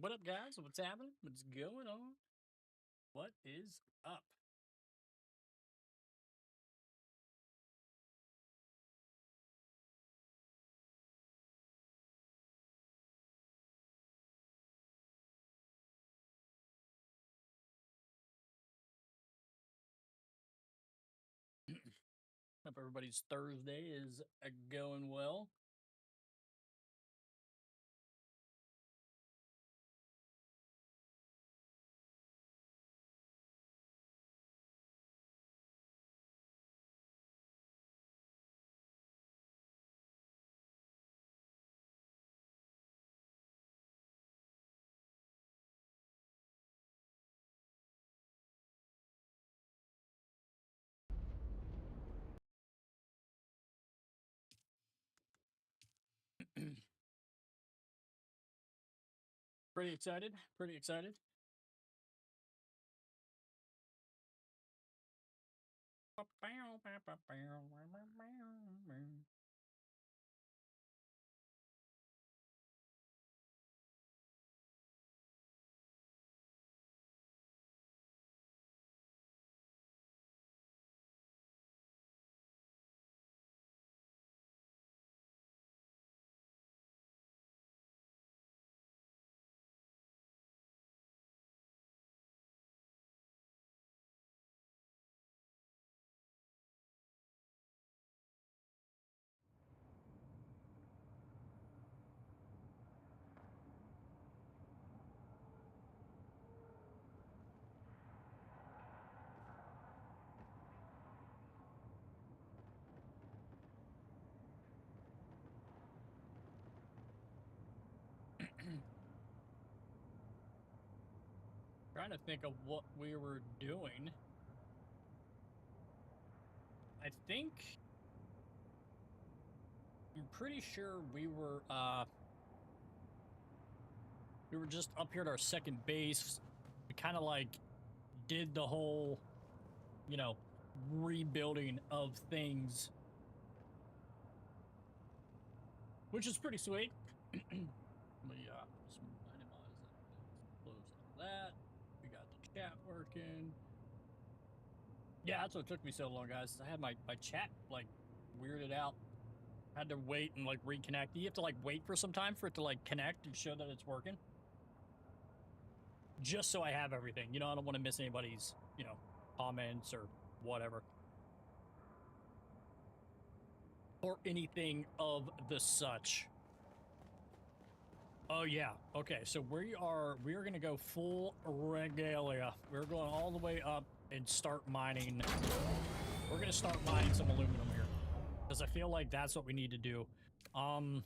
What up, guys? What's happening? What's going on? What is up? Hope everybody's Thursday is going well. Pretty excited. Pretty excited. Trying to think of what we were doing. I think I'm pretty sure we were just up here at our second base. We kind of like did the whole, you know, rebuilding of things, which is pretty sweet. Let me just minimize that. Close all that. We got the chat working. Yeah, that's what took me so long, guys. I had my chat like weirded out. Had to wait and like reconnect. You have to like wait for some time for it to like connect and show that it's working. Just so I have everything. You know, I don't want to miss anybody's, you know, comments or whatever. Or anything of the such. Oh yeah. Okay, so we are going to go full regalia. We're going all the way up and start mining. We're going to start mining some aluminum here, because I feel like that's what we need to do. I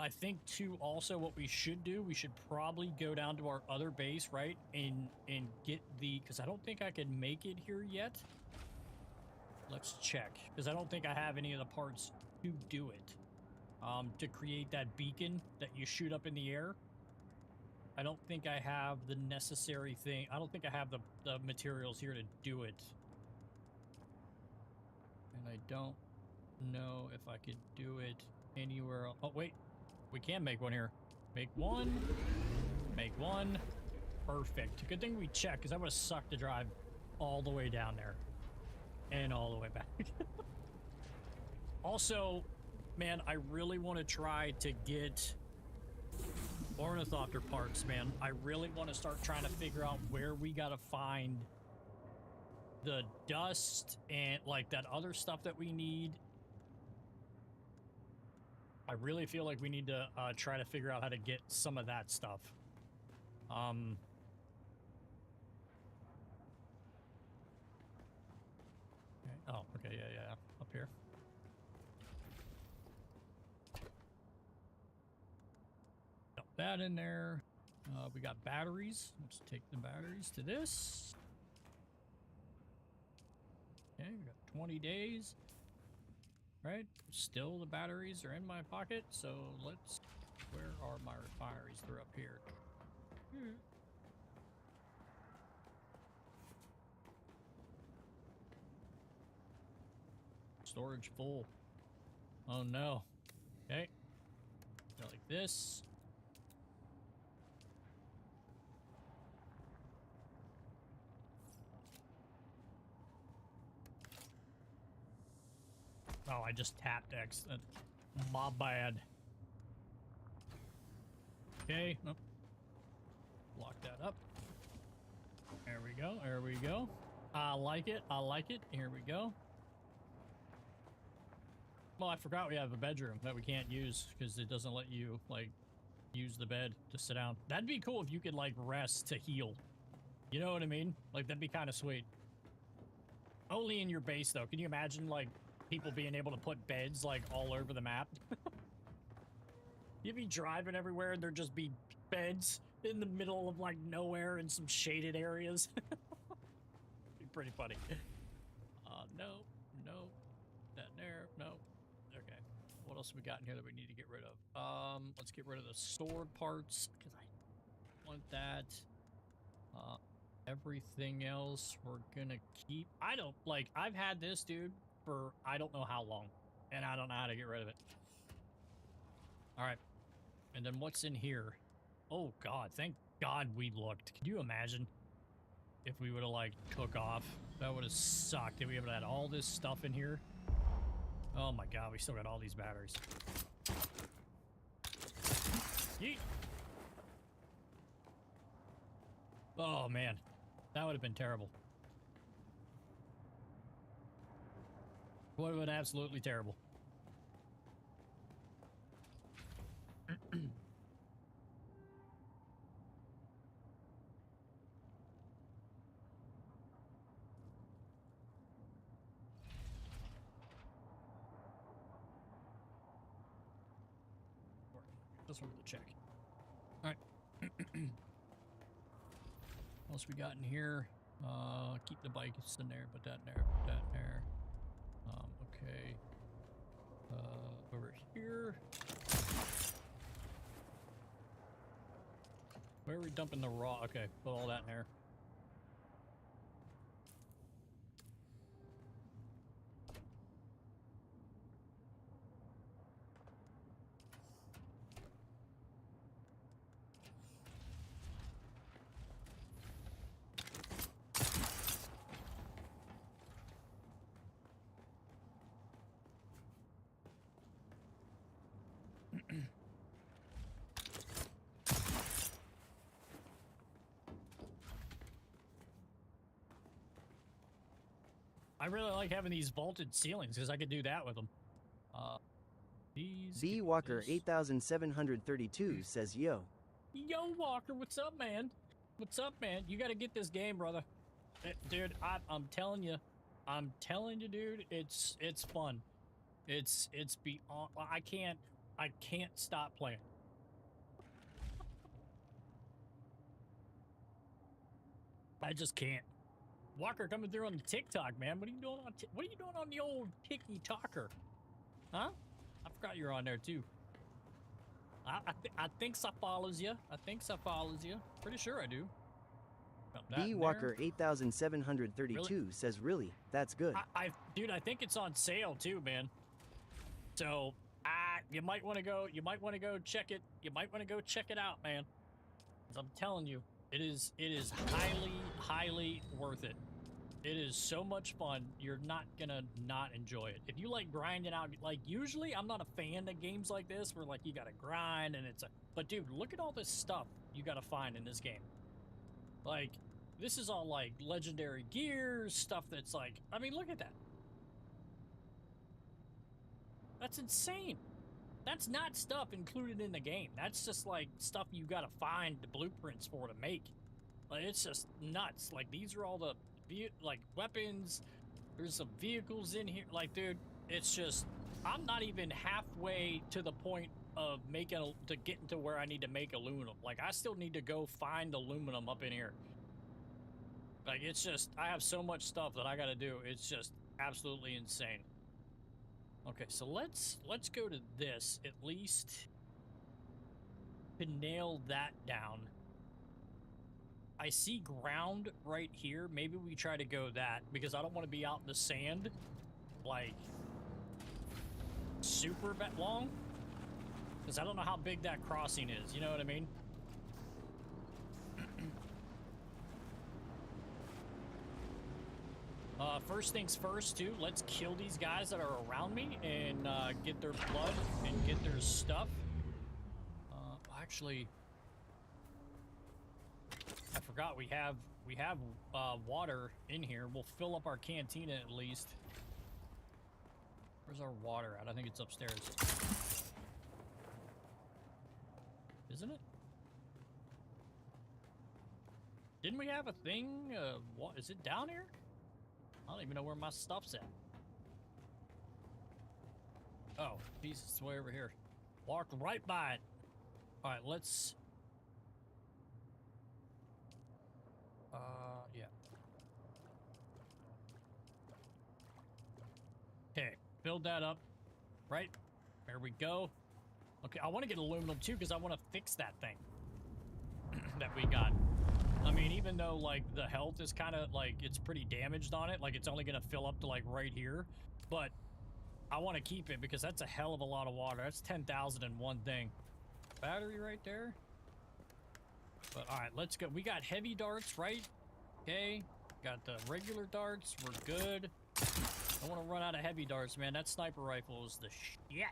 think too, also what we should do, we should probably go down to our other base, right? And get the, because I don't think I can make it here yet. Let's check, because I don't think I have any of the parts to do it. To create that beacon that you shoot up in the air. I don't think I have the necessary thing. I don't think I have the materials here to do it. And I don't know if I could do it anywhere else. Oh, wait. We can make one here. Make one. Make one. Perfect. Good thing we checked, because that would have sucked to drive all the way down there. And all the way back. Also, man, I really want to try to get ornithopter parts, man. I really want to start trying to figure out where we got to find the dust and like that other stuff that we need. I really feel like we need to try to figure out how to get some of that stuff. Okay. Oh, okay, yeah, up here. Dump that in there. We got batteries. Let's take the batteries to this. Okay, we got 20 days. Right? Still the batteries are in my pocket, so let's... Where are my refineries? They're up here. Storage full. Oh no. Okay. Go like this. Oh, I just tapped X. My bad. Okay. Oh. Lock that up. There we go. There we go. I like it. I like it. Here we go. Well, I forgot we have a bedroom that we can't use because it doesn't let you, like, use the bed to sit down. That'd be cool if you could, like, rest to heal. You know what I mean? Like, that'd be kind of sweet. Only in your base, though. Can you imagine, like, people being able to put beds, like, all over the map? You'd be driving everywhere and there'd just be beds in the middle of, like, nowhere in some shaded areas. Be pretty funny. No. No. That there. No. Okay. What else we got in here that we need to get rid of? Let's get rid of the sword parts, because I want that. Everything else we're gonna keep. I don't, like, I've had this, dude, for I don't know how long, and I don't know how to get rid of it. All right. And then what's in here? Oh, God. Thank God we looked. Could you imagine if we would have, like, took off? That would have sucked if we would have had all this stuff in here. Oh, my God. We still got all these batteries. Yeet. Oh, man. That would have been terrible. Would have been absolutely terrible. Just wanted to check. All right. What else we got in here? Keep the bikes in there, put that in there, put that in there. Okay. Over here. Where are we dumping the raw? Okay, put all that in there. I really like having these vaulted ceilings because I could do that with them. These. B Walker 8732 says, "Yo, Yo, Walker, what's up, man? What's up, man? You got to get this game, brother. Dude, I'm telling you, dude, it's fun. It's beyond. I can't stop playing. I just can't. Walker coming through on the TikTok, man. What are you doing on? What are you doing on the old Tiki Talker? Huh? I forgot you're on there too. I think I follows you. I think I follows you. Pretty sure I do. B Walker 8732 really? Says, "Really? That's good." Dude, I think it's on sale too, man. So, you might want to go. You might want to go check it. You might want to go check it out, man. 'Cause I'm telling you, it is highly worth it. It is so much fun. You're not gonna not enjoy it. If you like grinding out, like, usually I'm not a fan of games like this where, like, you gotta grind and but dude, look at all this stuff you gotta find in this game. Like, this is all like legendary gears, stuff that's like, I mean, look at that. That's insane. That's not stuff included in the game. That's just like stuff you gotta find the blueprints for to make. Like, it's just nuts. Like, these are all the like weapons. There's some vehicles in here. Like, dude, it's just, I'm not even halfway to the point of to getting to where I need to make aluminum. Like, I still need to go find aluminum up in here. Like, it's just, I have so much stuff that I gotta do. It's just absolutely insane. Okay, so let's go to this at least to nail that down. I see ground right here. Maybe we try to go that because I don't want to be out in the sand like super long. Because I don't know how big that crossing is, you know what I mean? First things first, too, let's kill these guys that are around me and get their blood and get their stuff. Actually, I forgot we have water in here. We'll fill up our cantina at least. Where's our water at? I think it's upstairs. Isn't it? Didn't we have a thing? What is it down here? I don't even know where my stuff's at. Oh, Jesus, it's way over here. Walked right by it. All right, let's. Yeah. Okay, build that up. Right, there we go. Okay, I want to get aluminum too because I want to fix that thing that we got. I mean, even though, like, the health is kind of, like, it's pretty damaged on it. Like, it's only going to fill up to, like, right here. But I want to keep it because that's a hell of a lot of water. That's 10,000 in one thing. Battery right there. But, all right, let's go. We got heavy darts, right? Okay. Got the regular darts. We're good. I want to run out of heavy darts, man. That sniper rifle is the shit.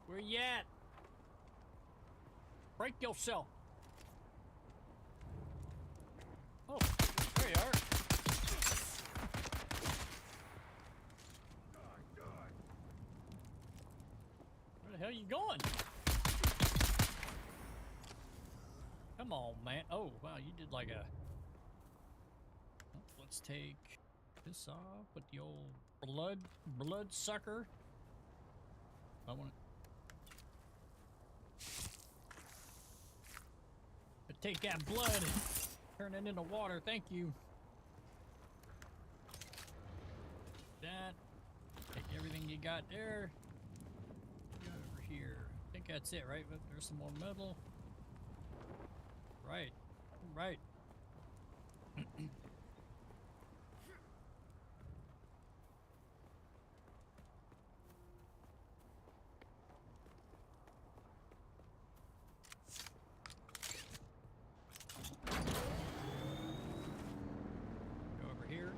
Where you at? Break yourself. Oh, there you are. Where the hell are you going? Come on, man. Oh, wow, you did like a... Oh, let's take this off with the old blood sucker. I want to... Take that blood and turn it into water. Thank you. That. Take everything you got there. Go over here. I think that's it, right? But there's some more metal. Right. Right.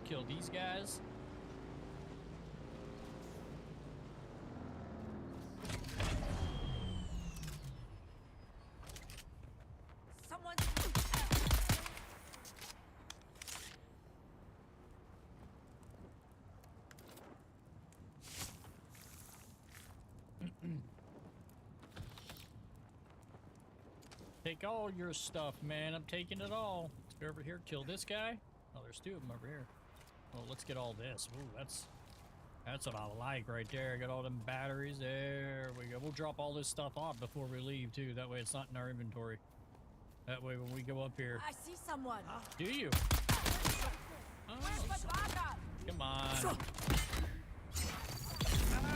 Kill these guys. Someone. Take all your stuff, man. I'm taking it all. Let's go over here, kill this guy. Oh, there's two of them over here. Well, let's get all this. Ooh, that's what I like right there. Got all them batteries. There we go. We'll drop all this stuff off before we leave, too. That way it's not in our inventory. That way when we go up here. I see someone. Do you? Oh, Where's my backup? come on.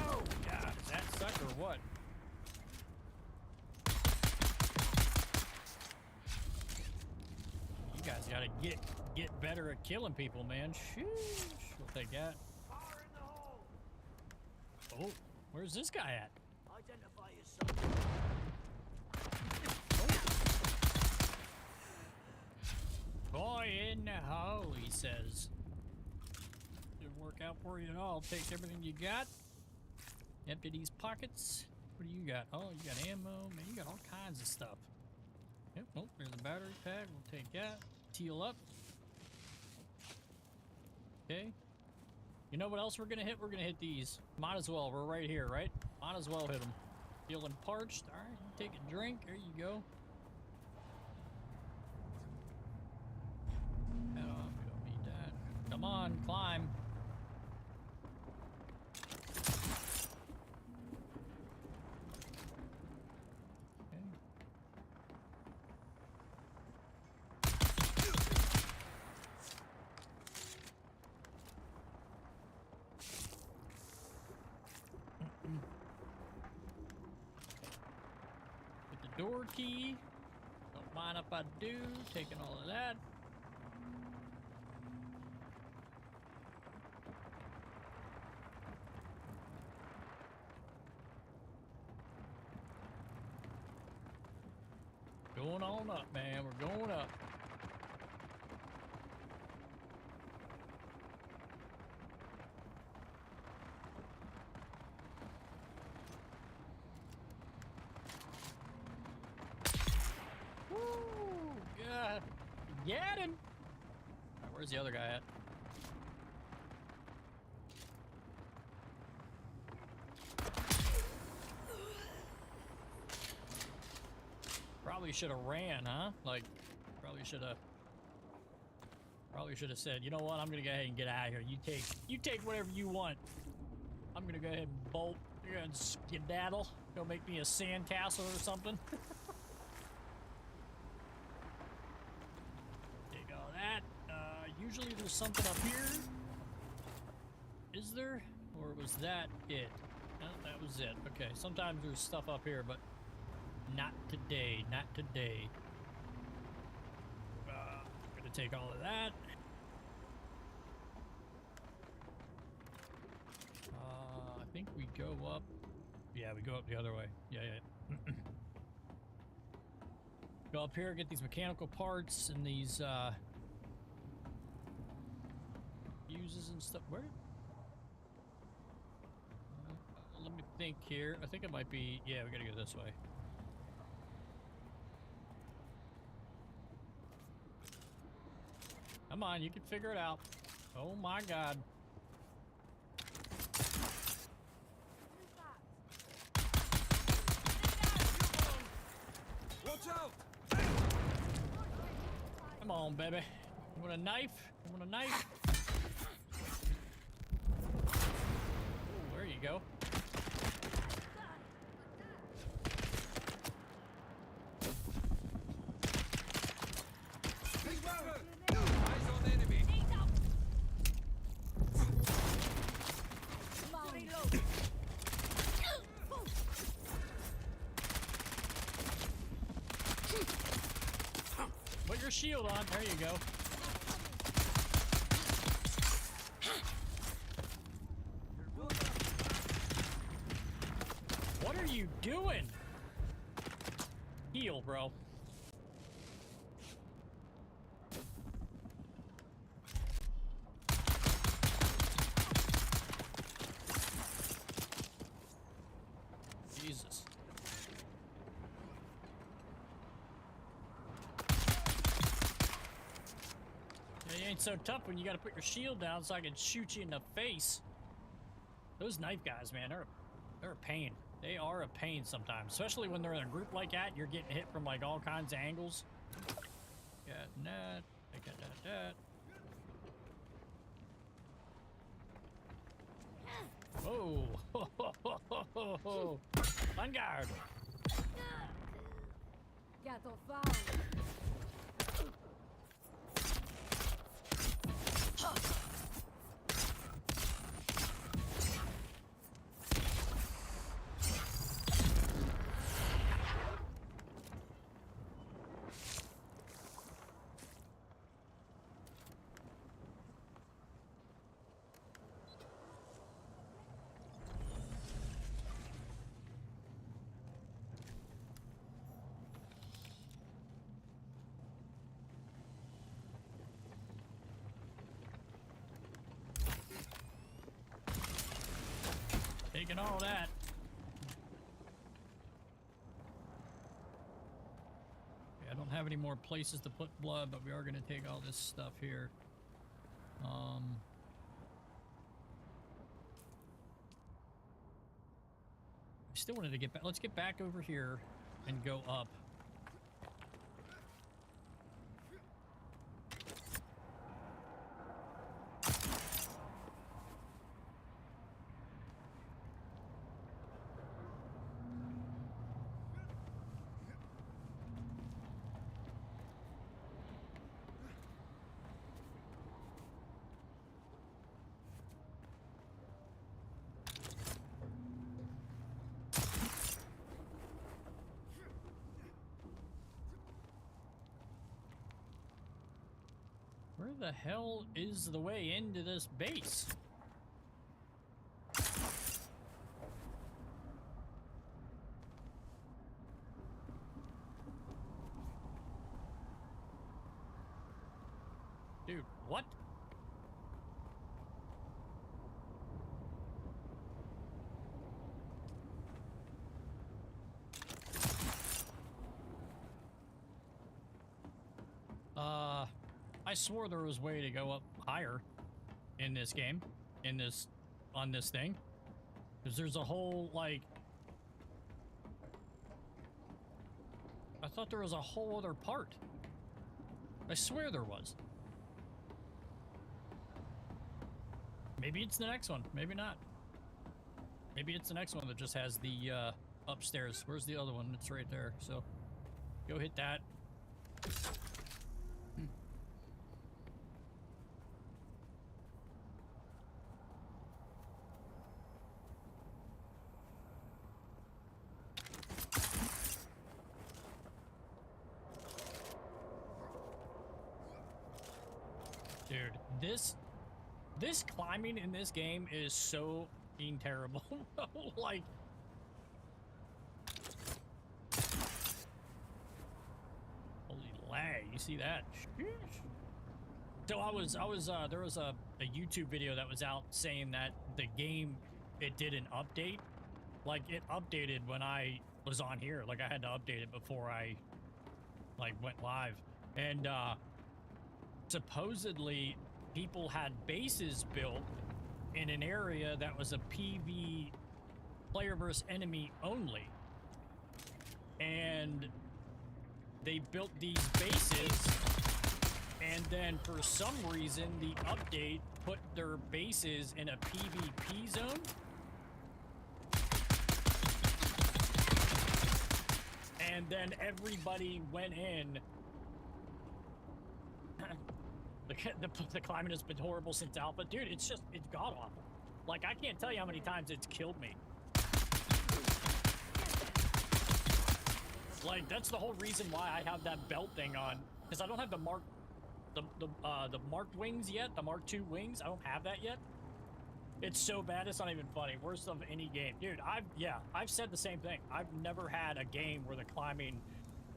Oh, God. Is that suck or what? You guys gotta get better at killing people, man. Sheesh. We'll take that. Oh, where's this guy at? Identify yourself. Boy in the hole, he says. Didn't work out for you at all. Take everything you got. Empty these pockets. What do you got? Oh, you got ammo. Man, you got all kinds of stuff. Yep, nope, there's a battery pack. We'll take that. Teal up. Okay. You know what else we're gonna hit? We're gonna hit these. Might as well. We're right here, right? Might as well hit them. Feeling parched. All right, you take a drink. There you go. Oh, we don't need that. Come on, climb. Door key. Don't mind if I do. Taking all of that. up, man. We're going up. Woo! Yeah. Get him! Alright, where's the other guy at? Probably should have ran, huh? Like, probably should have said, you know what? I'm gonna go ahead and get out of here. You take whatever you want. I'm gonna go ahead and bolt. You're gonna skedaddle. Go make me a sandcastle or something. Take all that. Usually there's something up here. Is there? Or was that it? No, that was it. Okay, sometimes there's stuff up here, but not today, not today. Gonna take all of that. I think we go up. Yeah, we go up the other way. Yeah. Go up here, get these mechanical parts and these fuses and stuff. Where? Let me think here. I think it might be. Yeah, we gotta go this way. Come on, you can figure it out. Oh my god. Watch out! Come on, baby. You want a knife? You want a knife? Ooh, there you go. Eyes on enemy. Put your shield on. There you go. What are you doing? Heal, bro. Jesus. Yeah, you ain't so tough when you gotta put your shield down so I can shoot you in the face. Those knife guys, man, they're a pain. They are a pain sometimes, especially when they're in a group like that. You're getting hit from like all kinds of angles. Got that. I got that. Whoa! Vanguard. Gato found. Taking all that. Okay, I don't have any more places to put blood, but we are going to take all this stuff here. I still wanted to get back. Let's get back over here and go up. Where the hell is the way into this base? What? I swore there was a way to go up higher in this game, on this thing. Because there's a whole, like... I thought there was a whole other part. I swear there was. Maybe it's the next one. Maybe not. Maybe it's the next one that just has the upstairs. Where's the other one? It's right there. So go hit that. Dude, this climbing in this game is so fucking terrible. Like, holy lag, you see that? So there was a YouTube video that was out saying that the game, it did an update. Like, it updated when I was on here. Like, I had to update it before I, like, went live. And, supposedly people had bases built in an area that was a PV player versus enemy only, and they built these bases, and then for some reason the update put their bases in a PvP zone, and then everybody went in. The climate has been horrible since alpha. Dude, it's god awful. Like, I can't tell you how many times it's killed me. Like, that's the whole reason why I have that belt thing on, because I don't have the marked wings yet, the Mark II wings. I don't have that yet. It's so bad, it's not even funny. Worst of any game. Dude, I've said the same thing. I've never had a game where the climbing,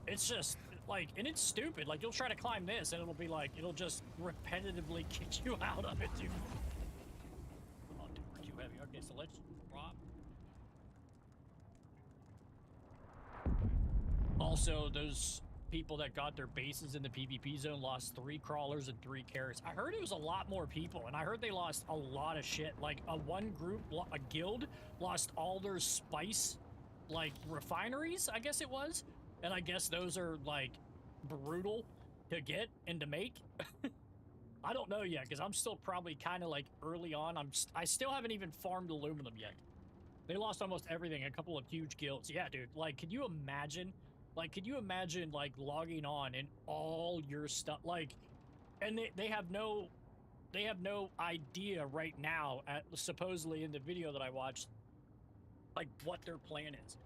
it's just, like, and it's stupid. Like, you'll try to climb this, and it'll be like, it'll just repetitively kick you out of it, dude. Oh, dude, we're too heavy. Okay, so let's drop. Also, those people that got their bases in the PvP zone lost 3 crawlers and 3 carrots. I heard it was a lot more people, and I heard they lost a lot of shit. Like, one group, a guild, lost all their spice, like, refineries, I guess it was. And I guess those are, like, brutal to get and to make. I don't know yet, because I'm still probably kind of, like, early on. I still haven't even farmed aluminum yet. They lost almost everything, a couple of huge guilds. Yeah, dude, like, could you imagine? Like, could you imagine, like, logging on and all your stuff, like, and they have no idea right now, supposedly in the video that I watched, like, what their plan is.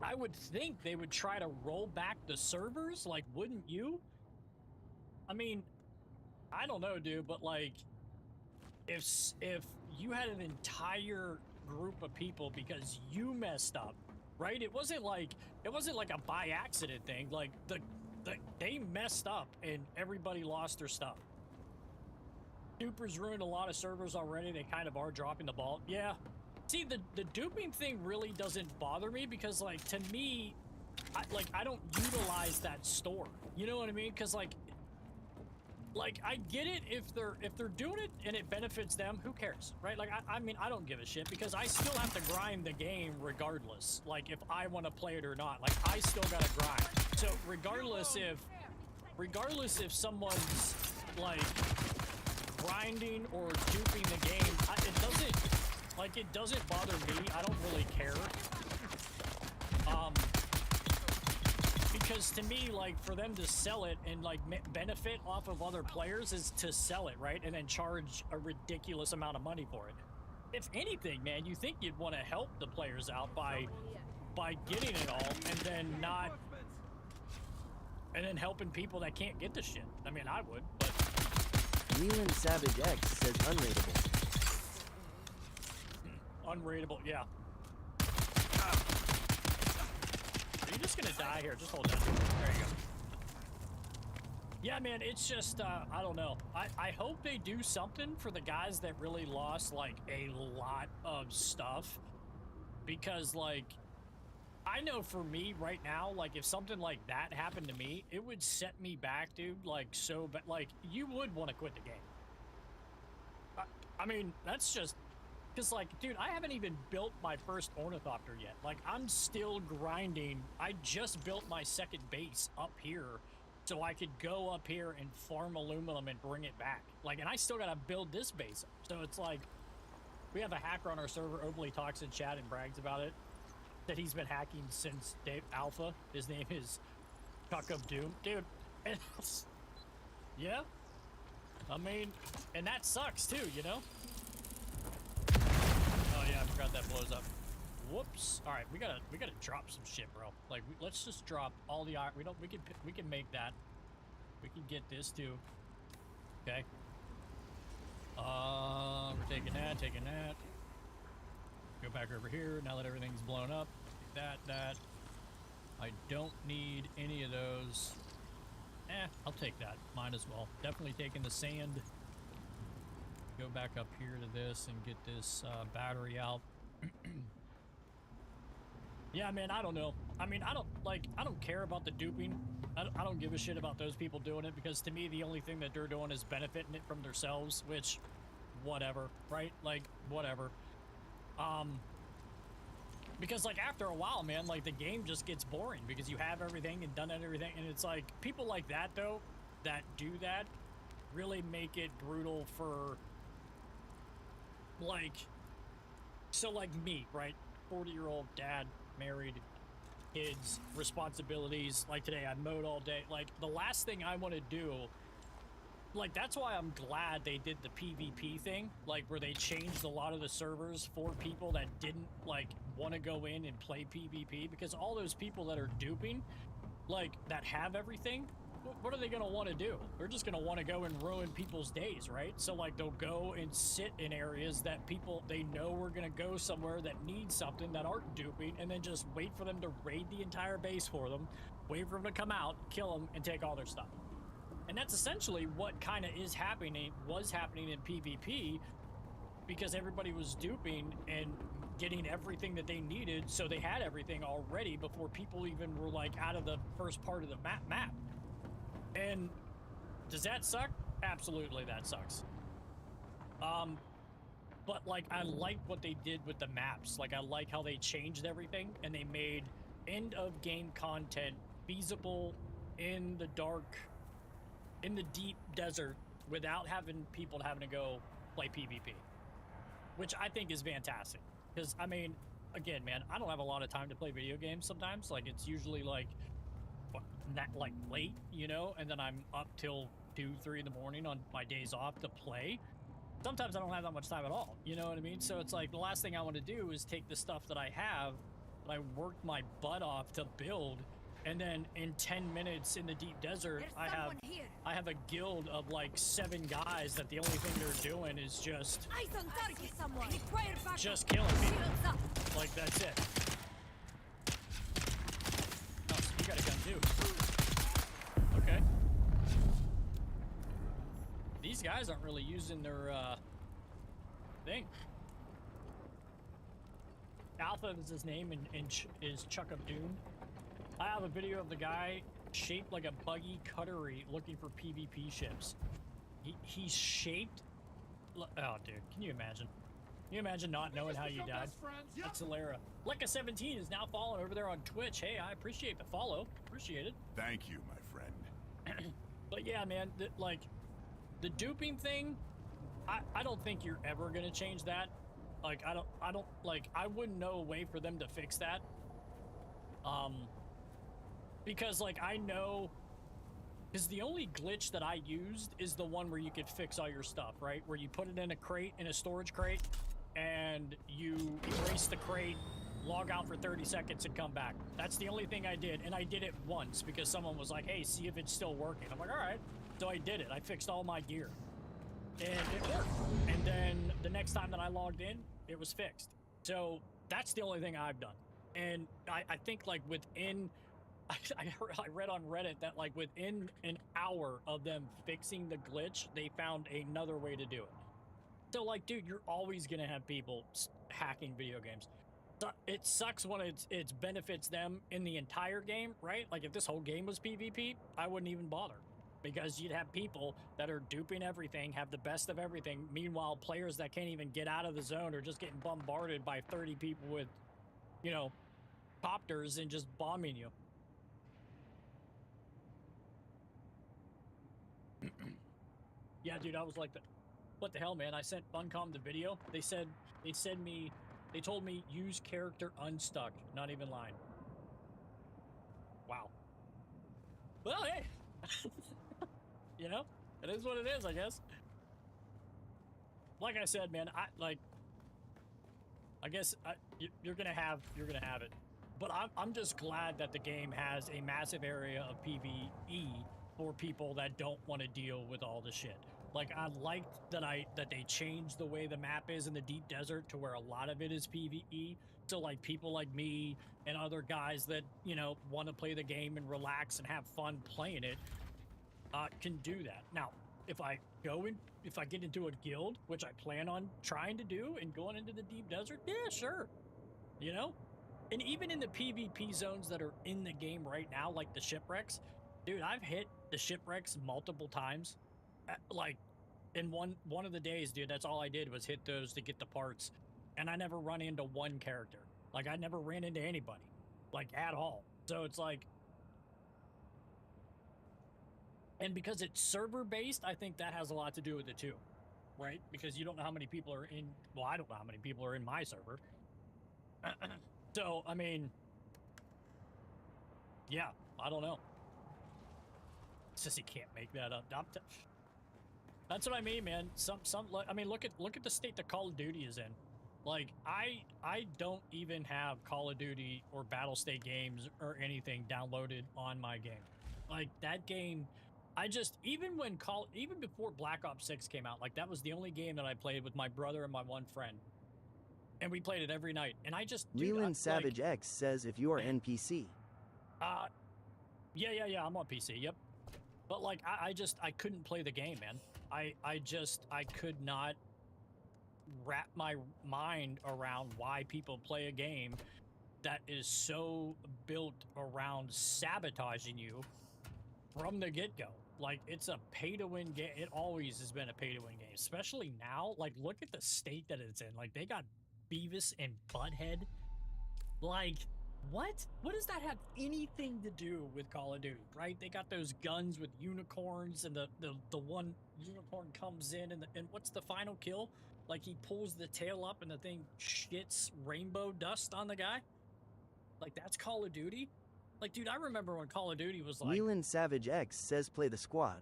I would think they would try to roll back the servers, like, wouldn't you? I mean, I don't know, dude, but, like, if you had an entire group of people because you messed up, right? It wasn't like a by accident thing. Like, they messed up and everybody lost their stuff. Dupers ruined a lot of servers already. They kind of are dropping the ball. Yeah. See, the duping thing really doesn't bother me because, like, to me, I don't utilize that store. You know what I mean? Because, like, I get it if they're doing it and it benefits them, who cares, right? Like, I mean, I don't give a shit because I still have to grind the game regardless. Like, if I want to play it or not, like, I still gotta grind. So regardless if someone's, like, grinding or duping the game, it doesn't bother me. I don't really care. Because to me, like, for them to sell it and, like, benefit off of other players is to sell it, right? And then charge a ridiculous amount of money for it. If anything, man, you think you'd want to help the players out by getting it all and then helping people that can't get the shit. I mean, I would, but... Leland Savage X says unrateable. Unrateable, yeah. Are you just gonna die here? Just hold down. There you go. Yeah, man, it's just, I don't know. I hope they do something for the guys that really lost, like, a lot of stuff. Because, like, I know for me right now, like, if something like that happened to me, it would set me back, dude, like, so bad. Like, you would want to quit the game. I mean, that's just... Because, like, dude, I haven't even built my first ornithopter yet. Like, I'm still grinding. I just built my second base up here so I could go up here and farm aluminum and bring it back. Like, and I still gotta build this base up. So it's like, we have a hacker on our server, openly talks in chat and brags about it, that he's been hacking since Alpha. His name is Chuck of Doom. Dude, and yeah. I mean, and that sucks too, you know? Oh yeah, I forgot that blows up. Whoops. All right, we gotta drop some shit, bro. Like, let's just drop all the iron. We can make that. We can get this too. Okay. We're taking that. Go back over here. Now that everything's blown up, that. I don't need any of those. I'll take that. Might as well. Definitely taking the sand. Go back up here to this and get this battery out. Yeah, man, I don't know. I mean, I don't care about the duping. I don't give a shit about those people doing it, because to me, the only thing that they're doing is benefiting it from themselves, which, whatever, right? Like, whatever. Because, like, after a while, man, like, the game just gets boring because you have everything and done everything, and it's like, people like that, though, that do that, really make it brutal for, like, so, like, me, right? 40-year-old dad, married, kids, responsibilities. Like, today I mowed all day. Like, the last thing I want to do, like, that's why I'm glad they did the PvP thing, like, where they changed a lot of the servers for people that didn't, like, want to go in and play PvP, because all those people that are duping, like, that have everything, what are they going to want to do? They're just going to want to go and ruin people's days, right? So, like, they'll go and sit in areas that people, they know are going to go somewhere that needs something, that aren't duping, and then just wait for them to raid the entire base for them, wait for them to come out, kill them, and take all their stuff. And that's essentially what kind of was happening in PvP, because everybody was duping and getting everything that they needed, so they had everything already before people even were, like, out of the first part of the map. And does that suck? Absolutely, that sucks. But, like, I like what they did with the maps. Like, I like how they changed everything, and they made end-of-game content feasible in the dark, in the deep desert, without having people having to go play PvP, which I think is fantastic. Because, I mean, again, man, I don't have a lot of time to play video games sometimes. Like, it's usually, like, not, like, late, you know, and then I'm up till 2, 3 in the morning on my days off to play. Sometimes I don't have that much time at all, you know what I mean? So it's like, the last thing I want to do is take the stuff that I have, that I worked my butt off to build, and then in 10 minutes in the deep desert, I have a guild of, like, 7 guys that the only thing they're doing is just killing people. Like, that's it. Oh, so you got a gun too. Okay. These guys aren't really using their thing. Alpha is his name, and is Chuck of Dune. I have a video of the guy shaped like a buggy cuttery looking for PvP ships. He's shaped... Oh, dude, can you imagine? Can you imagine not knowing how you died? That's hilarious. Lekka17 is now following over there on Twitch. Hey, I appreciate the follow. Appreciate it. Thank you, my friend. But yeah, man, like, the duping thing, I don't think you're ever gonna change that. Like, I don't, like, I wouldn't know a way for them to fix that. Because, like, I know, because the only glitch that I used is the one where you could fix all your stuff, right? Where you put it in a crate, in a storage crate, and you erase the crate, log out for 30 seconds, and come back. That's the only thing I did, and I did it once because someone was like, hey, see if it's still working. I'm like, all right. So I did it. I fixed all my gear, and it worked. And then the next time that I logged in, it was fixed. So that's the only thing I've done. And I think, like, within I read on Reddit that like within an hour of them fixing the glitch, they found another way to do it. So like, dude, you're always gonna have people hacking video games. It sucks when it benefits them in the entire game, right? Like if this whole game was PvP, I wouldn't even bother, because you'd have people that are duping everything, have the best of everything. Meanwhile, players that can't even get out of the zone are just getting bombarded by 30 people with, you know, copters and just bombing you. Yeah, dude, I was like, what the hell, man? I sent Funcom the video. They told me use character unstuck, not even lying. Wow. Well, hey, you know, it is what it is, I guess. Like I said, man, I guess you're gonna have it. But I'm just glad that the game has a massive area of PvE for people that don't want to deal with all the shit. Like, I liked that they changed the way the map is in the deep desert to where a lot of it is PvE. So like people like me and other guys that, you know, want to play the game and relax and have fun playing it, can do that. Now, if I get into a guild, which I plan on trying to do and going into the deep desert, yeah, sure. You know? And even in the PvP zones that are in the game right now, like the shipwrecks, dude, I've hit the shipwrecks multiple times. Like, in one of the days, dude, that's all I did was hit those to get the parts. And I never run into one character. Like, I never ran into anybody. Like, at all. So it's like... And because it's server-based, I think that has a lot to do with it, too. Right? Because you don't know how many people are in... Well, I don't know how many people are in my server. So, I mean... Yeah, I don't know. It's just you can't make that up. That's what I mean, man. I mean, look at the state that Call of Duty is in. Like, I don't even have Call of Duty or Battle State games or anything downloaded on my game. Like, that game, even before Black Ops 6 came out, like, that was the only game that I played with my brother and my one friend. And we played it every night. And I just... Leland Savage X says if you are NPC. Yeah, I'm on PC, yep. But like, I couldn't play the game, man. I could not wrap my mind around why people play a game that is so built around sabotaging you from the get-go. Like, it's a pay-to-win game. It always has been a pay-to-win game, especially now. Like, look at the state that it's in. Like, they got Beavis and Butthead. Like... What? What does that have anything to do with Call of Duty, right? They got those guns with unicorns, and the one unicorn comes in, and what's the final kill? Like, he pulls the tail up and the thing shits rainbow dust on the guy? Like, that's Call of Duty? Like, dude, I remember when Call of Duty was like... Leland Savage X says play the squad.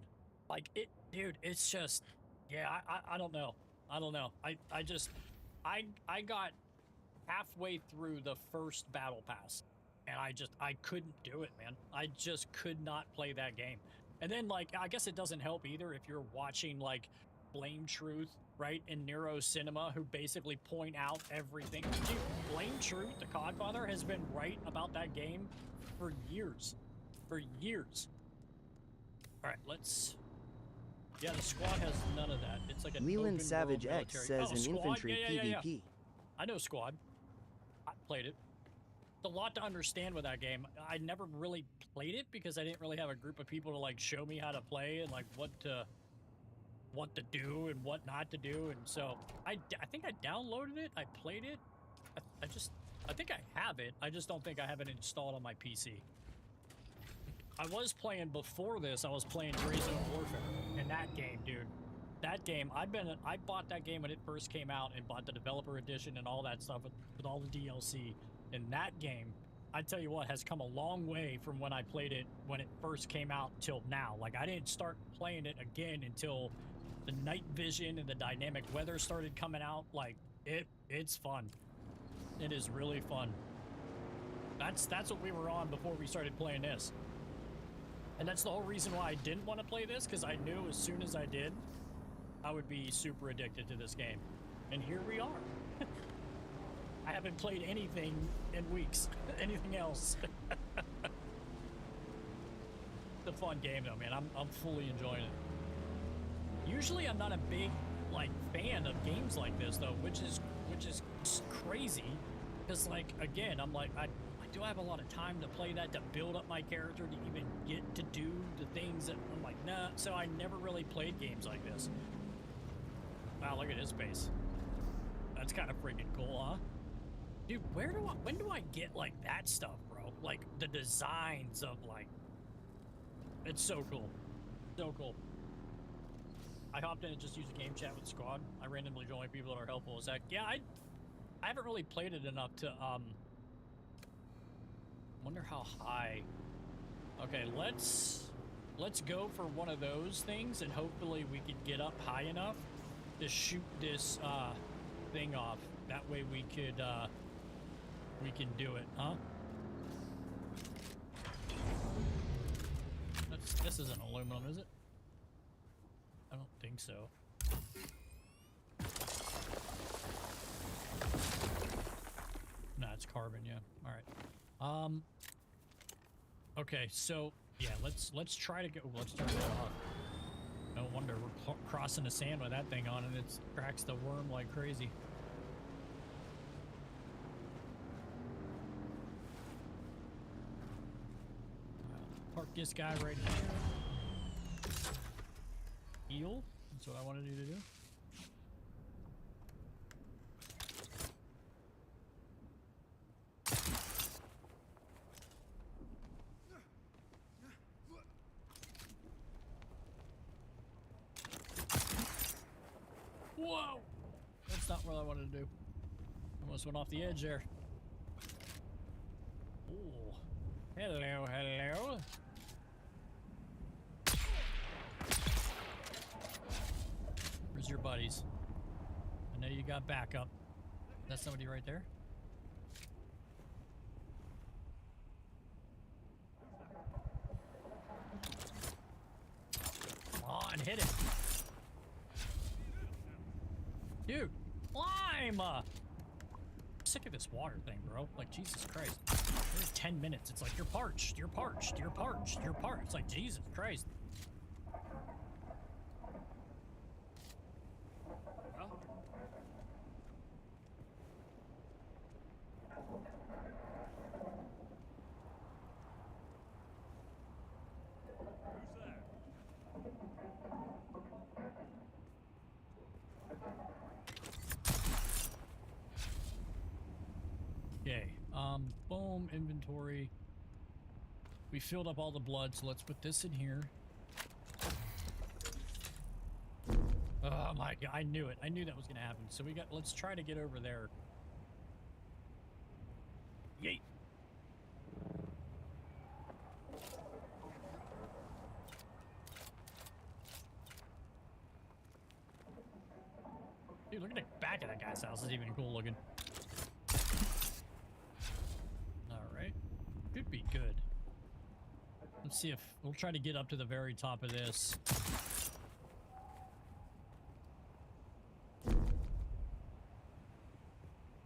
Like, dude, it's just... Yeah, I don't know. I don't know. I got... halfway through the first battle pass, and I couldn't do it, man. I just could not play that game. And then, like, I guess it doesn't help either if you're watching, like, Blame Truth, right, and Nero Cinema, who basically point out everything. Dude, Blame Truth, the Codfather, has been right about that game for years. For years. Alright, let's... Yeah, the squad has none of that. It's like an Leland open Savage world X military. says an Squad? infantry PvP. I know Squad. I played it. It's a lot to understand with that game. I never really played it because I didn't really have a group of people to like show me how to play and like what to do and what not to do. And so I think I downloaded it. I played it. I think I have it. I just don't think I have it installed on my PC. I was playing before this. I was playing Brazen Warfare, and that game, dude. That game, I bought that game when it first came out and bought the developer edition and all that stuff with all the DLC. And that game, I tell you what, has come a long way from when I played it when it first came out till now. Like, I didn't start playing it again until the night vision and the dynamic weather started coming out. Like, it's fun. It is really fun. That's what we were on before we started playing this. And that's the whole reason why I didn't want to play this, because I knew as soon as I did, I would be super addicted to this game. And here we are. I haven't played anything in weeks. Anything else. it's a fun game though, man. I'm fully enjoying it. Usually I'm not a big like fan of games like this though, which is crazy. Because like again, I'm like I do have a lot of time to play that, to build up my character, to even get to do the things that I'm like, nah. So I never really played games like this. Wow, look at his face. That's kind of freaking cool, huh? Dude, when do I get like that stuff, bro? Like the designs of like, it's so cool. So cool. I hopped in and just used a game chat with the squad. I randomly join people that are helpful as heck. Yeah, I haven't really played it enough to wonder how high. Okay, let's go for one of those things, and hopefully we can get up high enough to shoot this thing off. That way we can do it, huh? This isn't aluminum, is it? I don't think so. No, it's carbon, yeah. All right. Okay, so yeah, let's try to go. Let's turn that off. No wonder we're crossing the sand with that thing on, and it cracks the worm like crazy. Park this guy right here. Heal. That's what I wanted you to do. Whoa! That's not what I wanted to do. Almost went off the edge there. Ooh. Hello, hello. Where's your buddies? I know you got backup. That's somebody right there. Come on, hit it. Dude, climb! I'm sick of this water thing, bro. Like, Jesus Christ. Every 10 minutes, it's like, you're parched, you're parched, you're parched, you're parched. It's like, Jesus Christ. Well. Okay, boom, inventory. We filled up all the blood, so let's put this in here. Oh my God, I knew it. I knew that was gonna happen. So let's try to get over there. Yeet. Dude, look at the back of that guy's house. It's even cool looking. Alright. Could be good. Let's see if we'll try to get up to the very top of this.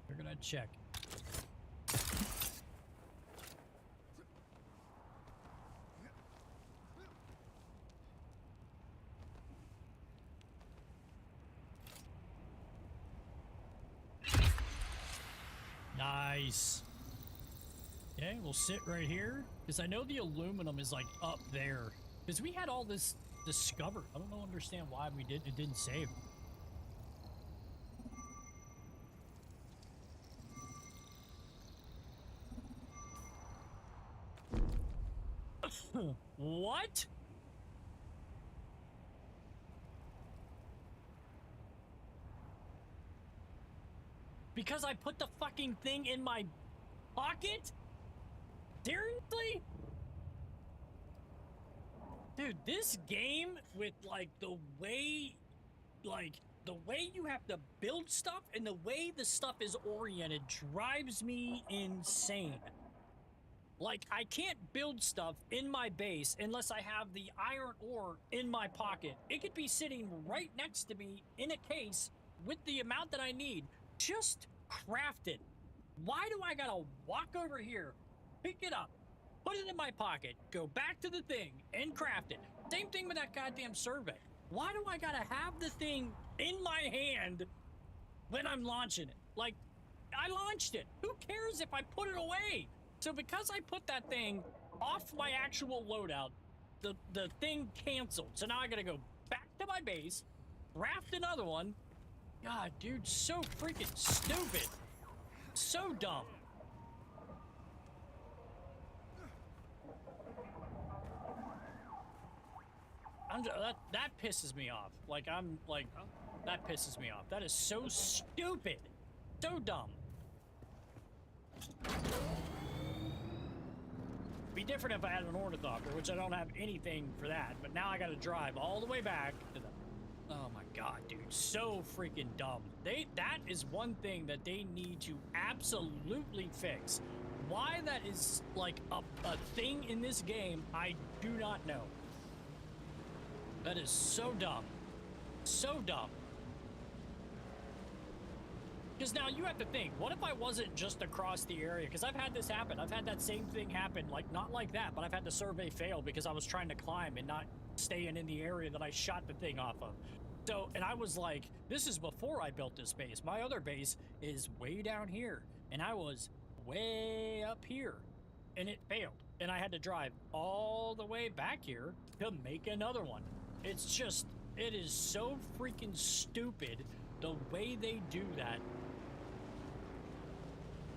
We're gonna check. Nice. Okay, we'll sit right here. Because I know the aluminum is like up there. Because we had all this discovered. I don't understand why it didn't save. What? Because I put the fucking thing in my pocket? Seriously? Dude, this game with like the way you have to build stuff and the way the stuff is oriented drives me insane. Like, I can't build stuff in my base unless I have the iron ore in my pocket. It could be sitting right next to me in a case with the amount that I need. Just craft it. Why do I gotta walk over here, pick it up, put it in my pocket, go back to the thing, and craft it. Same thing with that goddamn survey. Why do I gotta have the thing in my hand when I'm launching it? Like, I launched it. Who cares if I put it away? So because I put that thing off my actual loadout, the thing canceled. So now I gotta go back to my base, craft another one. God, dude, so freaking stupid. So dumb. That pisses me off. Like, I'm like, that pisses me off. That is so stupid. So dumb. Be different if I had an ornithopter, which I don't have anything for that. But now I got to drive all the way back to the... Oh my god, dude. So freaking dumb. That is one thing that they need to absolutely fix. Why that is like a thing in this game, I do not know. That is so dumb. So dumb. Because now you have to think, what if I wasn't just across the area? Because I've had this happen. I've had that same thing happen, like not like that, but I've had the survey fail because I was trying to climb and not staying in the area that I shot the thing off of. So, and I was like, this is before I built this base. My other base is way down here, and I was way up here, and it failed. And I had to drive all the way back here to make another one. It's just, it is so freaking stupid the way they do that.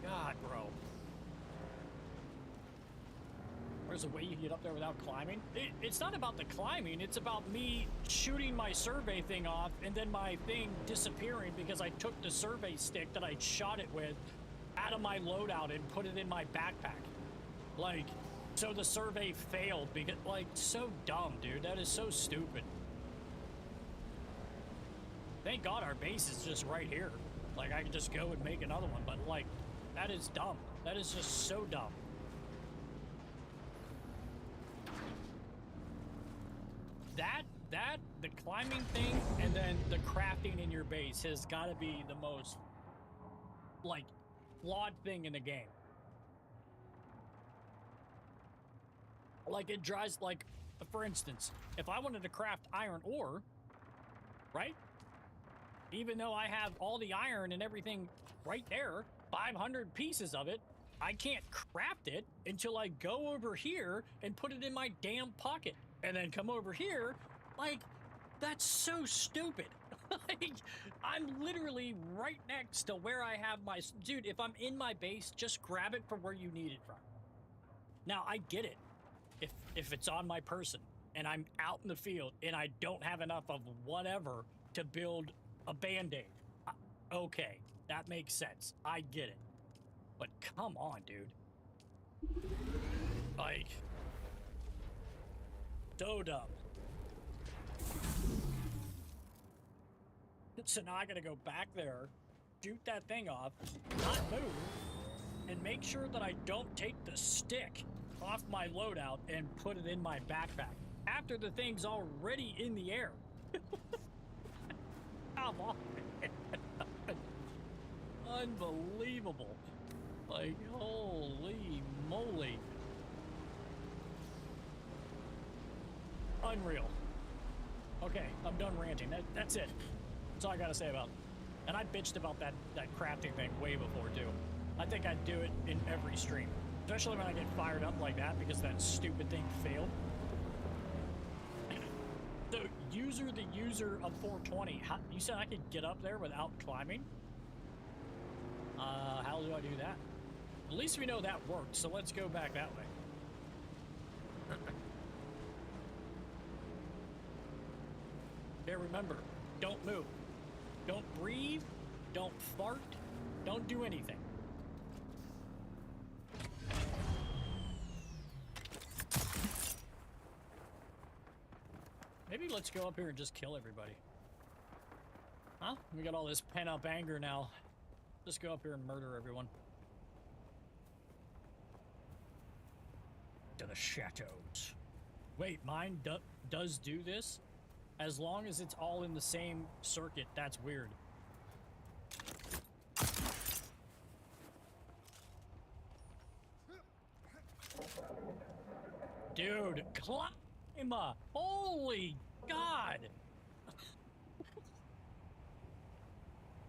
God, bro. There's a way you can get up there without climbing. It's not about the climbing, it's about me shooting my survey thing off and then my thing disappearing because I took the survey stick that I shot it with out of my loadout and put it in my backpack. Like, so the survey failed because, like, so dumb, dude. That is so stupid. Thank God our base is just right here. Like, I can just go and make another one, but, like, that is dumb. That is just so dumb. The climbing thing and then the crafting in your base has got to be the most, like, flawed thing in the game. Like, it drives, like, for instance, if I wanted to craft iron ore, right? Even though I have all the iron and everything right there, 500 pieces of it, I can't craft it until I go over here and put it in my damn pocket. And then come over here, like, that's so stupid. Like, I'm literally right next to where I have my... Dude, if I'm in my base, just grab it from where you need it from. Now, I get it. If it's on my person and I'm out in the field and I don't have enough of whatever to build a band-aid, okay, that makes sense. I get it. But come on, dude. Like, so dumb. So now I gotta go back there, shoot that thing off, not move, and make sure that I don't take the stick off my loadout and put it in my backpack after the thing's already in the air. Come on. Unbelievable. Like, holy moly. Unreal. Okay, I'm done ranting. That's it. That's all I gotta say about it. And I bitched about that crafting thing way before, too. I think I'd do it in every stream. Especially when I get fired up like that because that stupid thing failed. So, the user of 420, you said I could get up there without climbing? How do I do that? At least we know that worked, so let's go back that way. Okay, remember, don't move. Don't breathe, don't fart, don't do anything. Maybe let's go up here and just kill everybody. Huh? We got all this pent-up anger now. Just go up here and murder everyone. To the shadows. Wait, mine does do this? As long as it's all in the same circuit, that's weird. Dude, climb! Holy God!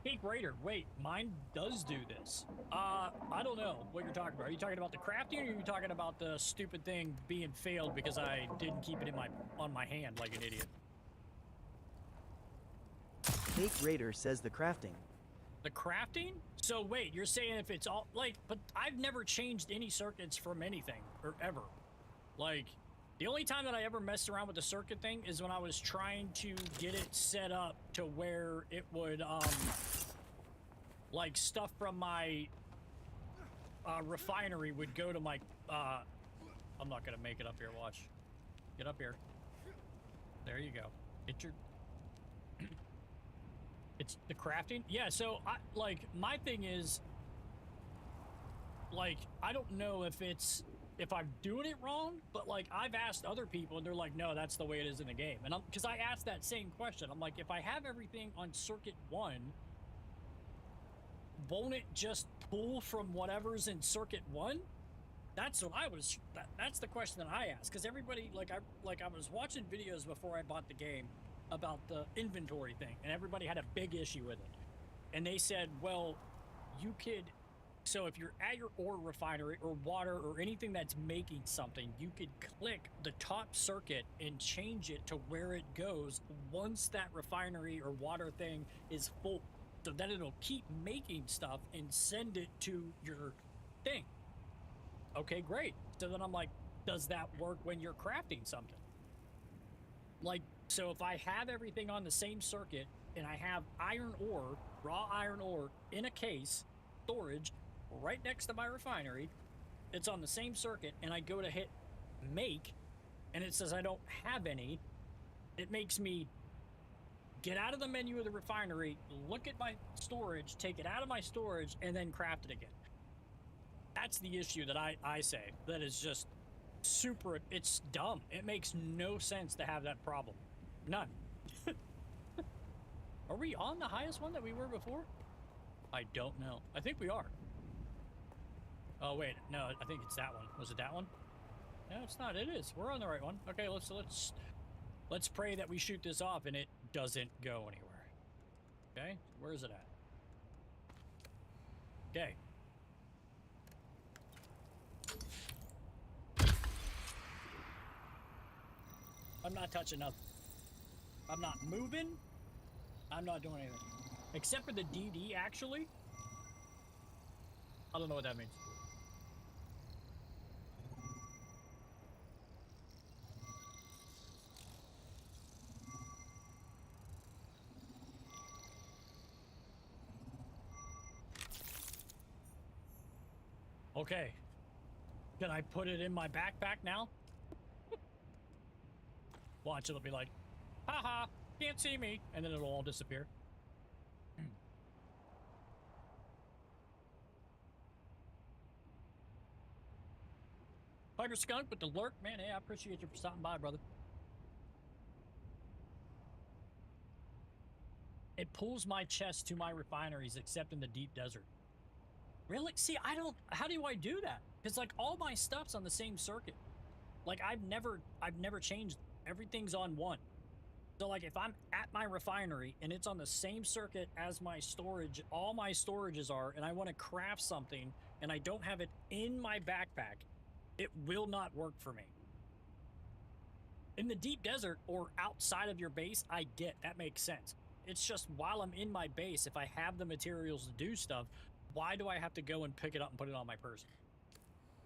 Cake Raider, wait, mine does do this. I don't know what you're talking about. Are you talking about the crafting, or are you talking about the stupid thing being failed because I didn't keep it on my hand like an idiot? Cake Raider says the crafting. The crafting? So wait, you're saying if it's all, like, but I've never changed any circuits from anything, or ever. Like, the only time that I ever messed around with the circuit thing is when I was trying to get it set up to where it would, like, stuff from my refinery would go to my, I'm not gonna make it up here, watch. Get up here. There you go. Get your... It's the crafting? Yeah, so, like, my thing is, like, I don't know if I'm doing it wrong, but, like, I've asked other people, and they're like, no, that's the way it is in the game. And because I asked that same question. I'm like, if I have everything on Circuit 1, won't it just pull from whatever's in Circuit 1? That's what that's the question that I asked. Because everybody, I was watching videos before I bought the game about the inventory thing, and everybody had a big issue with it. And they said, well, you could... So if you're at your ore refinery or water or anything that's making something, you could click the top circuit and change it to where it goes once that refinery or water thing is full. So then it'll keep making stuff and send it to your thing. Okay, great. So then I'm like, does that work when you're crafting something? Like, so if I have everything on the same circuit and I have iron ore, raw iron ore in a case, storage, right next to my refinery, it's on the same circuit, and I go to hit make, and it says I don't have any, it makes me get out of the menu of the refinery, look at my storage, take it out of my storage, and then craft it again. That's the issue that I say. That is just super, it's dumb. It makes no sense to have that problem. None. Are we on the highest one that we were before? I don't know. I think we are. Oh wait, no, I think it's that one. Was it that one? No, it's not. It is. We're on the right one. Okay, let's pray that we shoot this off and it doesn't go anywhere. Okay, where is it at? Okay. I'm not touching nothing. I'm not moving. I'm not doing anything. Except for the DD, actually. I don't know what that means. Okay. Can I put it in my backpack now? Watch, it'll be like, haha, can't see me, and then it'll all disappear. Fighter Skunk with the lurk, man. Hey, I appreciate you for stopping by, brother. It pulls my chest to my refineries, except in the deep desert. Really? See, I don't. How do I do that? Because like all my stuff's on the same circuit. Like I've never changed. Everything's on one. So like if I'm at my refinery and it's on the same circuit as my storage, all my storages are, and I want to craft something and I don't have it in my backpack, it will not work for me. In the deep desert or outside of your base, I get that makes sense. It's just while I'm in my base, if I have the materials to do stuff, why do I have to go and pick it up and put it on my person?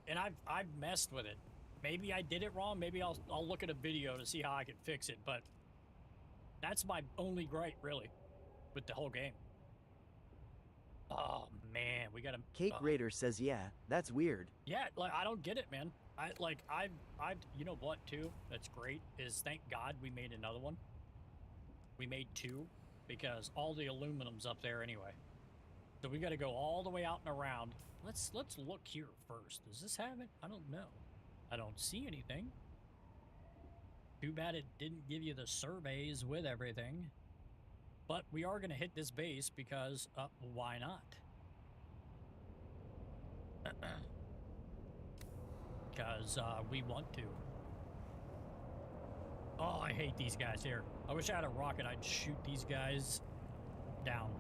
And I've messed with it. Maybe I did it wrong. Maybe I'll look at a video to see how I can fix it. But that's my only gripe, really, with the whole game. Oh man, we gotta. Cake Raider says, "Yeah, that's weird." Yeah, like I don't get it, man. I've you know what too? That's great is thank God we made another one. We made two because all the aluminum's up there anyway. So we got to go all the way out and around. Let's look here first. Does this have it? I don't know. I don't see anything. Too bad it didn't give you the surveys with everything. But we are going to hit this base because why not? Because we want to. Oh, I hate these guys here. I wish I had a rocket. I'd shoot these guys down.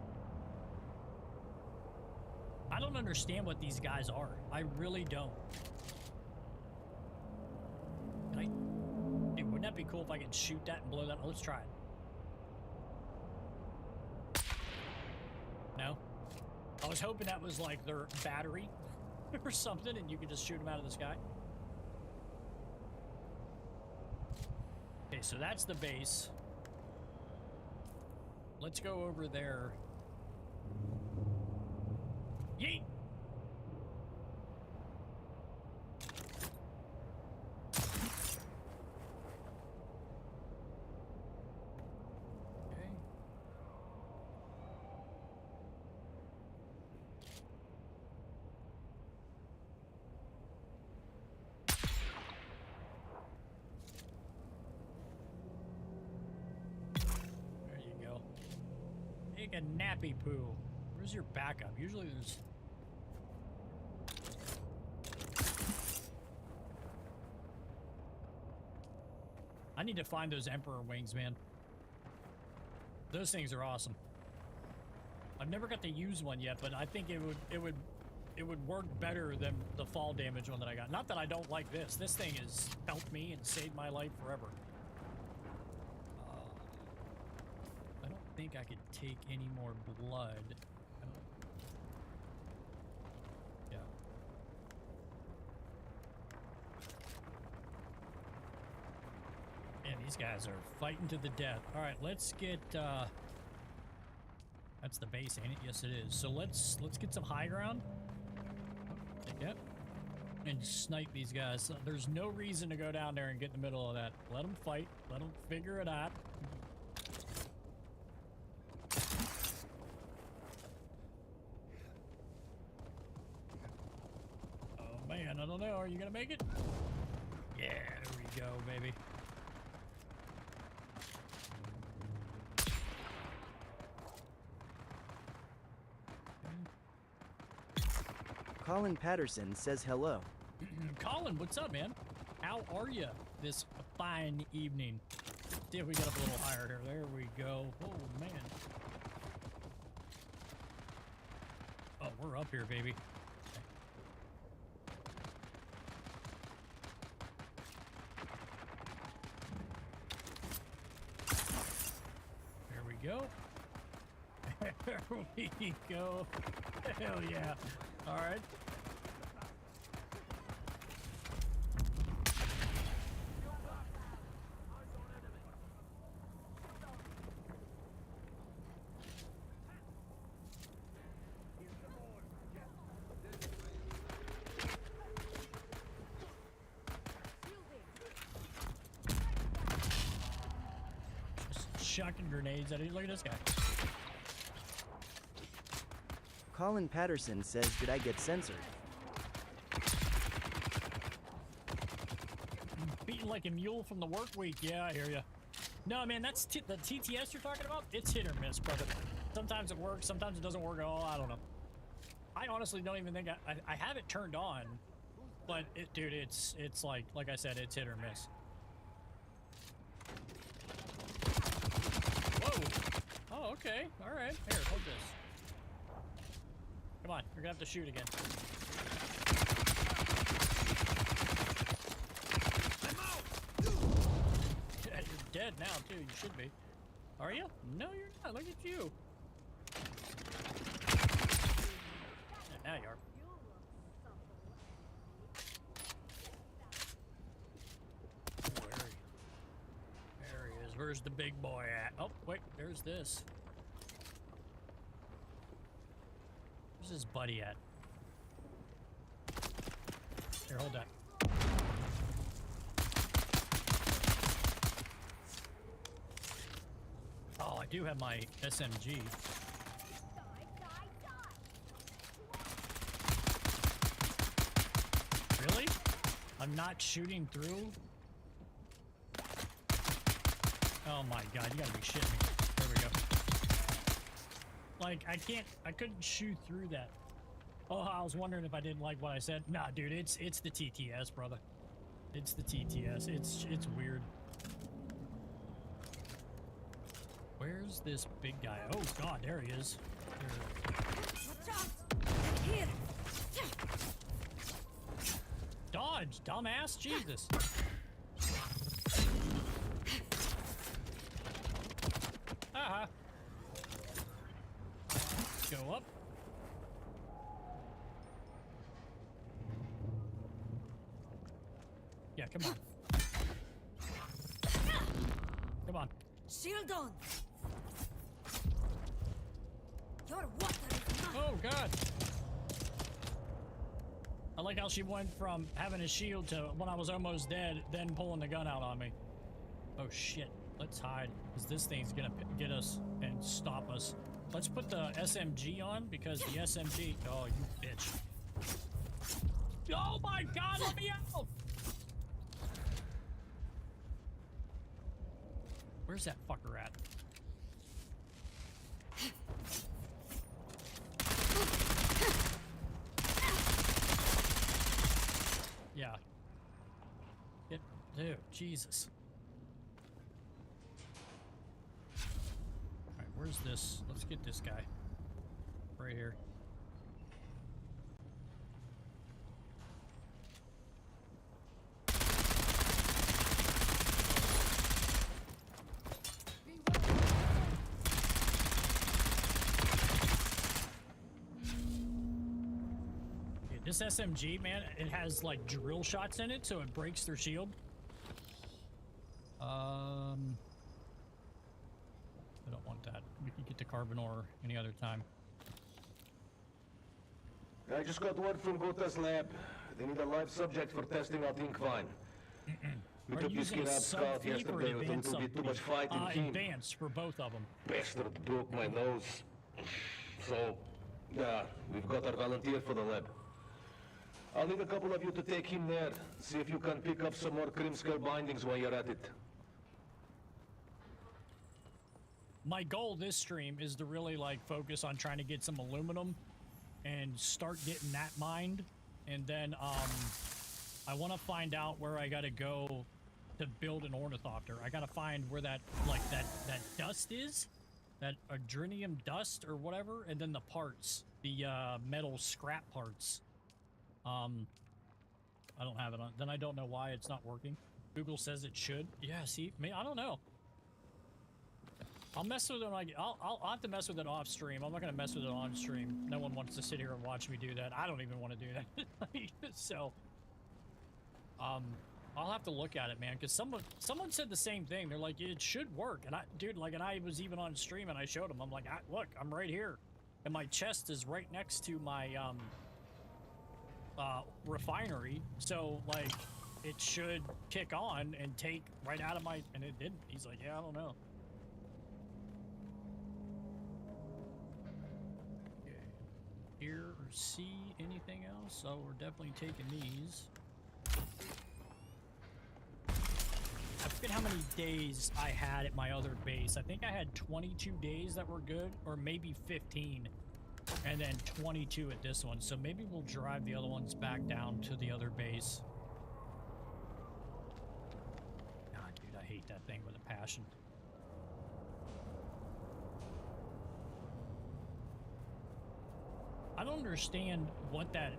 I don't understand what these guys are. I really don't. Dude, wouldn't that be cool if I could shoot that and blow that? Let's try it. No? I was hoping that was like their battery or something and you could just shoot them out of the sky. Okay, so that's the base. Let's go over there. Yeet! Okay. There you go. Take a nappy poo. Where's your backup? Usually there's... I need to find those Emperor wings, man. Those things are awesome. I've never got to use one yet, but I think it would work better than the fall damage one that I got. Not that I don't like this. This thing has helped me and saved my life forever. I don't think I could take any more blood. Yeah. Man, these guys are fighting to the death. All right, let's get, that's the base, ain't it? Yes, it is. So let's get some high ground. Take that. And snipe these guys. There's no reason to go down there and get in the middle of that. Let them fight. Let them figure it out. Oh, man, I don't know. Are you going to make it? Yeah, there we go, baby. Colin Patterson says hello. Colin, what's up, man? How are you this fine evening? See if we get up a little higher here. There we go. Oh, man. Oh, we're up here, baby. There we go. There we go. Hell yeah. All right. Just chucking grenades at it. Look at this guy. Colin Patterson says, did I get censored? Beating like a mule from the work week. Yeah, I hear you. No, man, that's the TTS you're talking about. It's hit or miss, brother. Sometimes it works, sometimes it doesn't work at all. I don't know. I honestly don't even think I have it turned on, but dude, it's like I said, it's hit or miss. Whoa. Oh, okay. All right. Here, hold this. Come on, you're gonna have to shoot again. Yeah, you're dead now, too. You should be. Are you? No, you're not. Look at you. Yeah, now you are. Where are you? There he is. Where's the big boy at? Oh, wait. There's this. Where's his buddy at? Here, hold that. Oh, I do have my SMG. Really? I'm not shooting through? Oh my god, you gotta be shitting me. There we go. Like, I couldn't shoot through that. Oh, I was wondering if I didn't like what I said. Nah, dude, it's the TTS, brother. It's the TTS. It's weird. Where's this big guy? Oh god, there he is. There. Watch out! Here! Dodge, dumbass! Jesus. Aha. Go up. Yeah, come on. Come on. Shield on! Your water is mine! Oh god. I like how she went from having a shield to when I was almost dead, then pulling the gun out on me. Oh shit. Let's hide, because this thing's gonna get us and stop us. Let's put the SMG on, because the SMG... Oh, you bitch. Oh my god, let me out! Where's that fucker at? Yeah. Dude, Jesus. Alright, where's this? Let's get this guy. Right here. This SMG, man, it has like drill shots in it, so it breaks their shield. I don't want that. We can get the carbon ore any other time. I just got word from Gota's lab. They need a live subject for testing out Inkvine. We Are took you this using kid a out sub scout thief or yesterday an with a advanced little bit too much fight in team. Advanced for both of them. Bastard broke my nose. So, yeah, we've got our volunteer for the lab. I'll need a couple of you to take him there. See if you can pick up some more Krimskar bindings while you're at it. My goal this stream is to really like focus on trying to get some aluminum and start getting that mined, and then I want to find out where I gotta go to build an ornithopter. I gotta find where that that dust is, that adrenium dust or whatever, and then the parts, the metal scrap parts. I don't have it on. Then I don't know why it's not working. Google says it should. Yeah, see, I don't know. I'll mess with it when I'll have to mess with it off stream. I'm not gonna mess with it on stream. No one wants to sit here and watch me do that. I don't even want to do that. So, I'll have to look at it, man, because someone said the same thing. They're like, it should work, and I was even on stream and I showed them. I'm like, look, I'm right here, and my chest is right next to my refinery, so like it should kick on and take right out of my, and it didn't. He's like, yeah, I don't know. Hear or see anything else? So we're definitely taking these. I forget how many days I had at my other base. I think I had 22 days that were good, or maybe 15, and then 22 at this one. So maybe we'll drive the other ones back down to the other base. God, dude, I hate that thing with a passion. I don't understand what that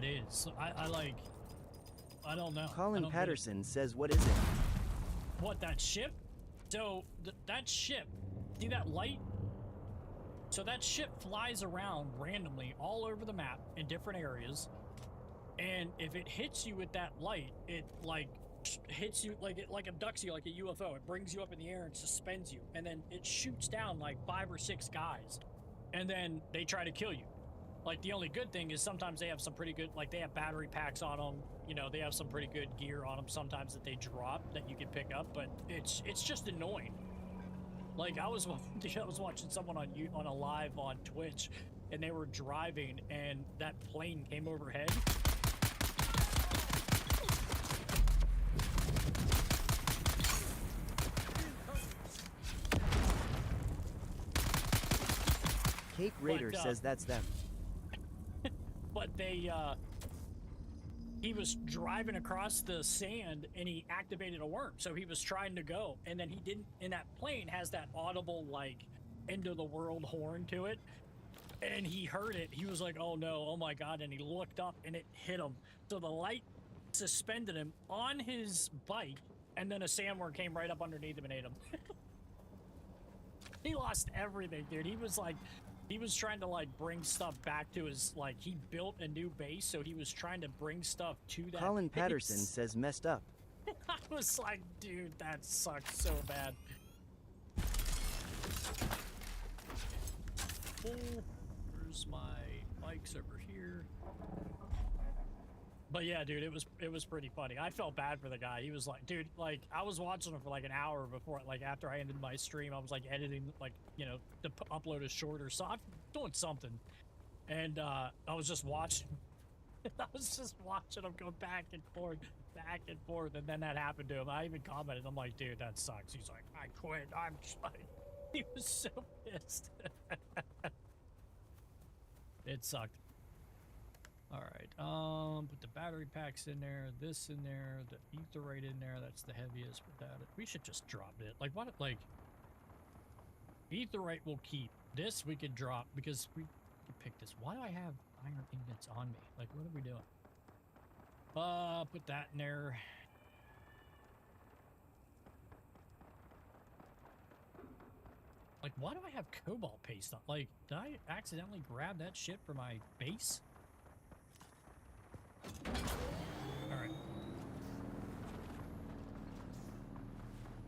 is. I don't know. Colin Patterson says, what is it? What, that ship? So that ship, see that light? So that ship flies around randomly all over the map in different areas, and if it hits you with that light, it like hits you, like it like abducts you like a UFO. It brings you up in the air and suspends you, and then it shoots down like 5 or 6 guys, and then they try to kill you. Like, the only good thing is sometimes they have some pretty good, like, they have battery packs on them. You know, they have some pretty good gear on them sometimes that they drop that you can pick up, but it's just annoying. Like, I was watching someone on a live on Twitch, and they were driving, and that plane came overhead. Cake Raider says that's them. But they, he was driving across the sand and he activated a worm. So he was trying to go, and then he didn't. And that plane has that audible like end of the world horn to it, and he heard it. He was like, "Oh no, oh my god!" And he looked up and it hit him. So the light suspended him on his bike, and then a sandworm came right up underneath him and ate him. He lost everything, dude. He was like, he was trying to like bring stuff back to his, like, he built a new base, so he was trying to bring stuff to that Colin base. Patterson says messed up. I was like, dude, that sucks so bad. Where's my bikes over here? But yeah, dude, it was pretty funny. I felt bad for the guy. He was like, dude, like, I was watching him for like an hour before, like, after I ended my stream. I was like editing, like, you know, to upload a shorter, so I'm doing something, and I was just watching. I was just watching him go back and forth, and then that happened to him. I even commented, I'm like, dude, that sucks. He's like, I quit. I'm just like, he was so pissed. It sucked. All right, put the battery packs in there, this in there, the etherite in there. That's the heaviest. Put that. We should just drop it. Like, what? Like, etherite will keep. This we could drop because we could pick this. Why do I have iron ingots on me? Like, what are we doing? Put that in there. Like, why do I have cobalt paste on? Like, did I accidentally grab that shit for my base? Alright.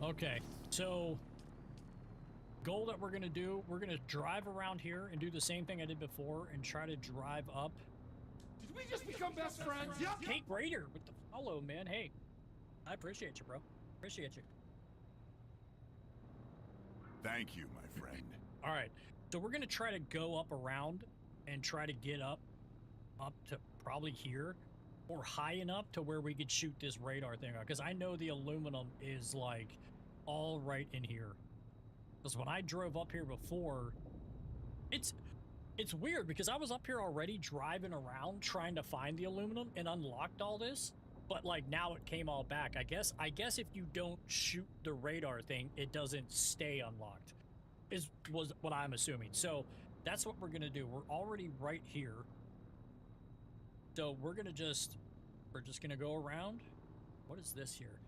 Okay, so goal that we're gonna do, we're gonna drive around here and do the same thing I did before and try to drive up. Did we just become best friends? Yeah. Kate Raider with the follow, man. Hey, I appreciate you, bro. Appreciate you. Thank you, my friend. All right, so we're gonna try to go up around and try to get up to probably here, or high enough to where we could shoot this radar thing out. Because I know the aluminum is like all right in here. Because when I drove up here before, it's weird because I was up here already driving around trying to find the aluminum and unlocked all this. But like now it came all back. I guess if you don't shoot the radar thing, it doesn't stay unlocked. Was what I'm assuming. So that's what we're gonna do. We're already right here. So we're just gonna go around. What is this here?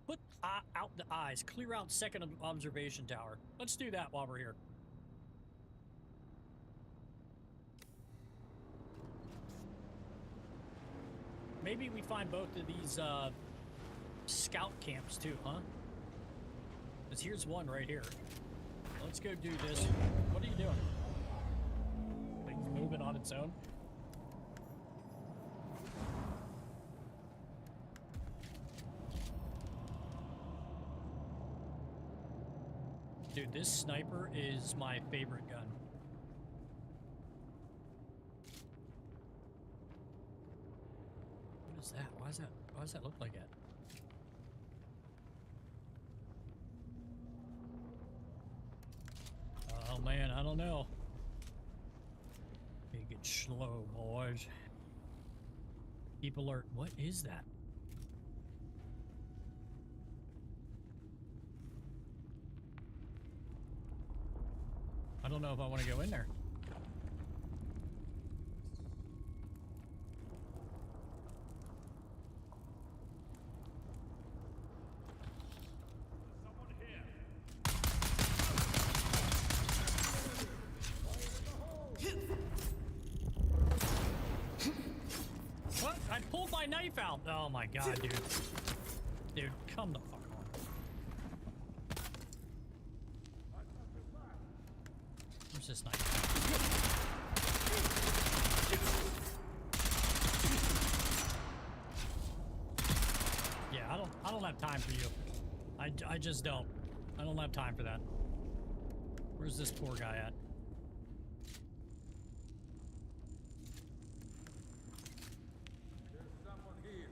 Put out the eyes. Clear out second observation tower. Let's do that while we're here. Maybe we find both of these scout camps too, huh? Because here's one right here. Let's go do this. What are you doing? Like moving on its own? Dude, this sniper is my favorite gun. What is that? Why does that look like that? Oh man, I don't know. Take it slow, boys. Keep alert. What is that? I don't know if I want to go in there. What? I pulled my knife out. Oh my god, dude. Dude, come the fuck on. Where's this knife? Yeah, I don't have time for you. I just don't. I don't have time for that. Where's this poor guy at? There's someone here.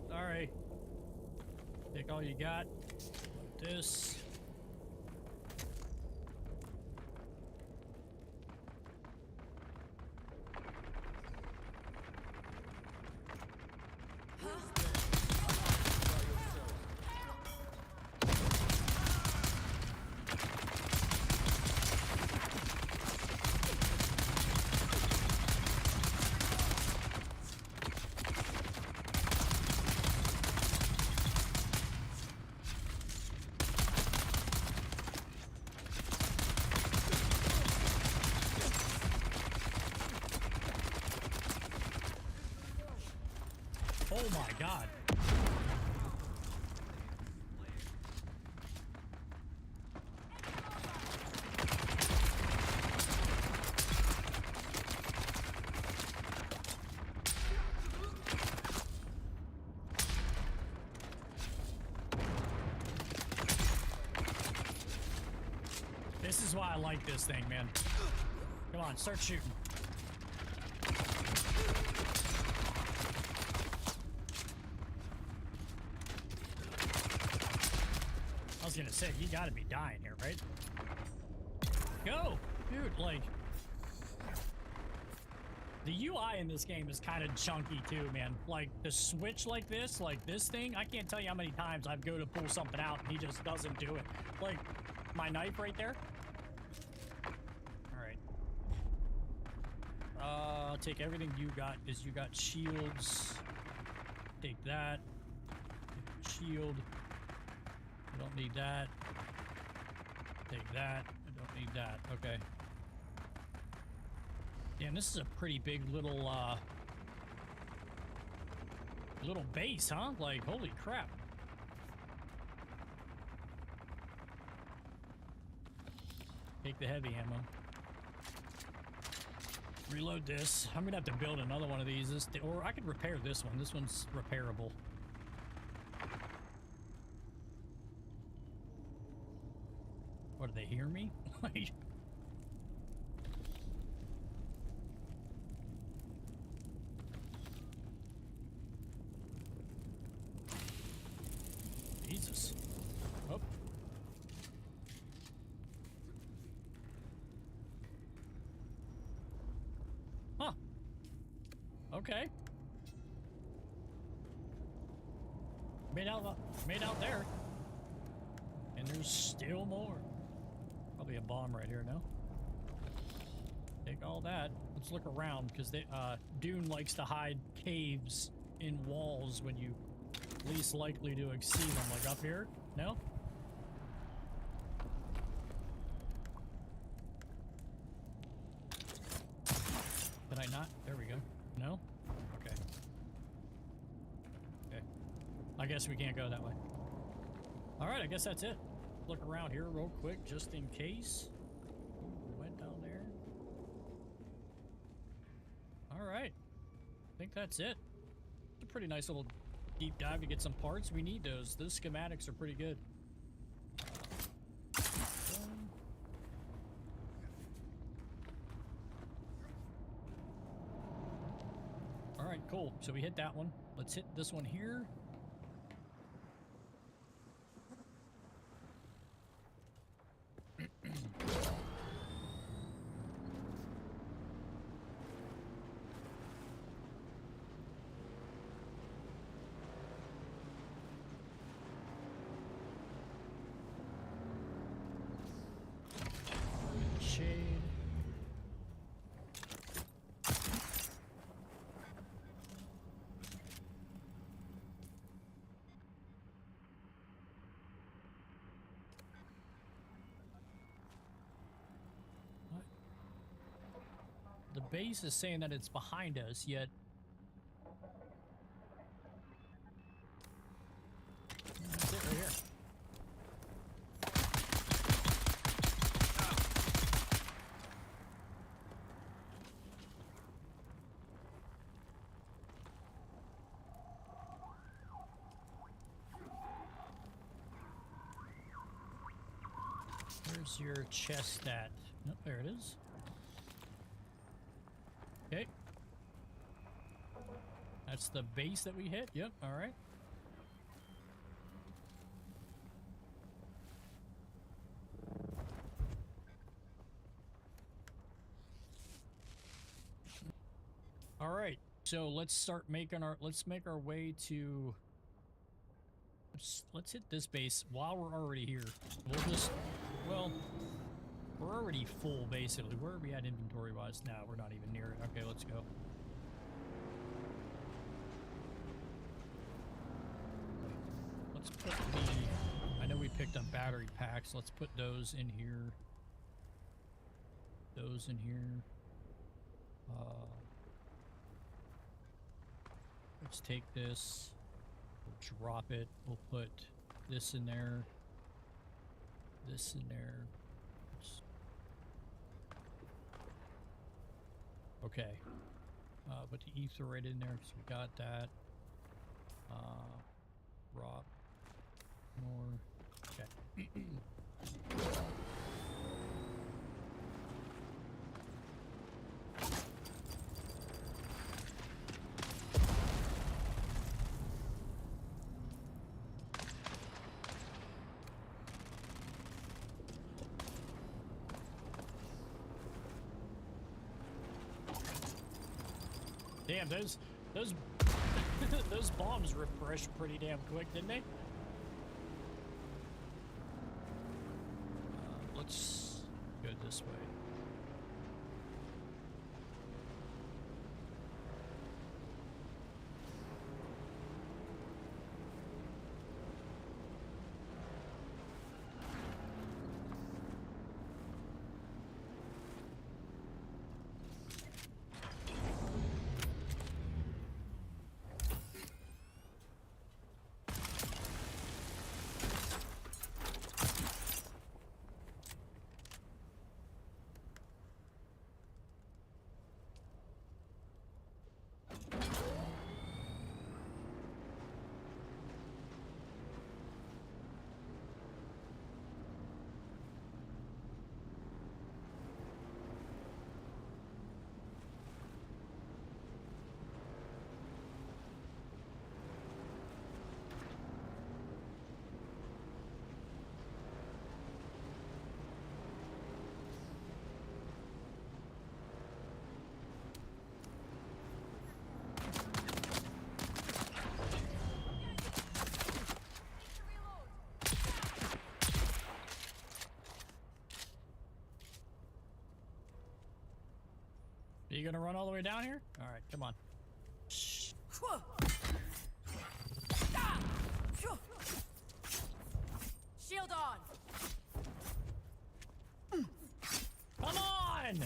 Sorry. Take all you got. This. Oh my god. This is why I like this thing, man. Come on, start shooting. I was gonna say, you gotta be dying here, right? Go! Dude, like... The UI in this game is kind of chunky too, man. Like, the switch like this thing, I can't tell you how many times I go to pull something out and he just doesn't do it. Like, my knife right there. Alright. I'll take everything you got, because you got shields. Take that. Shield. I don't need that. Take that. I don't need that. Okay. Damn, this is a pretty big little base, huh? Like, holy crap. Take the heavy ammo. Reload this. I'm gonna have to build another one of these. Or I could repair this one. This one's repairable. What, do they hear me? Like... Jesus. Oh. Huh. Okay. Made out there. And there's still more. Probably a bomb right here, no? Take all that. Let's look around, because Dune likes to hide caves in walls when you least likely to exceed them. Like up here? No? Did I not? There we go. No? Okay. Okay. I guess we can't go that way. Alright, I guess that's it. Look around here real quick, just in case. We went down there. Alright. I think that's it. It's a pretty nice little deep dive to get some parts. We need those. Those schematics are pretty good. Alright, cool. So we hit that one. Let's hit this one here. The base is saying that it's behind us, yet... That's it right here. Where's your chest at? Nope, there it is. Okay. That's the base that we hit. Yep, all right. All right. So let's start making let's make our way to let's hit this base while we're already here. We'll just we're already full, basically. Where are we at inventory-wise now? We're not even near it. Okay, let's go. Let's put I know we picked up battery packs. Let's put those in here. Those in here. let's take this, we'll drop it, we'll put this in there, this in there. Okay, put the ether right in there, so we got that. Drop more, okay. Damn, those those bombs refreshed pretty damn quick, didn't they? Let's go this way. Are you gonna run all the way down here? All right, come on. Shield on. Come on!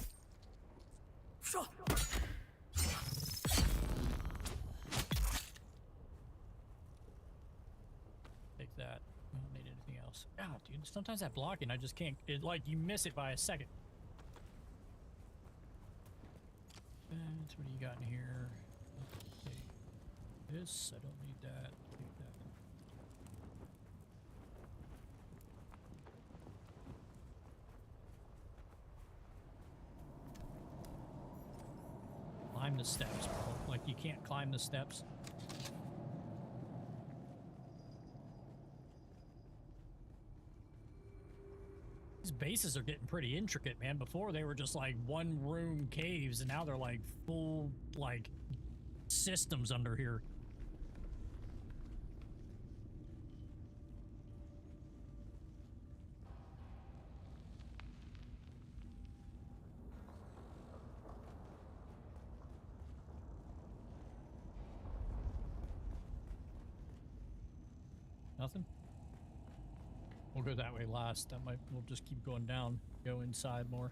Take that. I don't need anything else. God, dude, sometimes that blocking, I just can't. It like you miss it by a second. And what do you got in here? Okay. This, I don't need that. Take that. Climb the steps, bro. Like you can't climb the steps. These bases are getting pretty intricate, man. Before they were just like one room caves, and now they're like full like systems under here. Nothing? We'll go that way last. That might, we'll just keep going down, go inside more.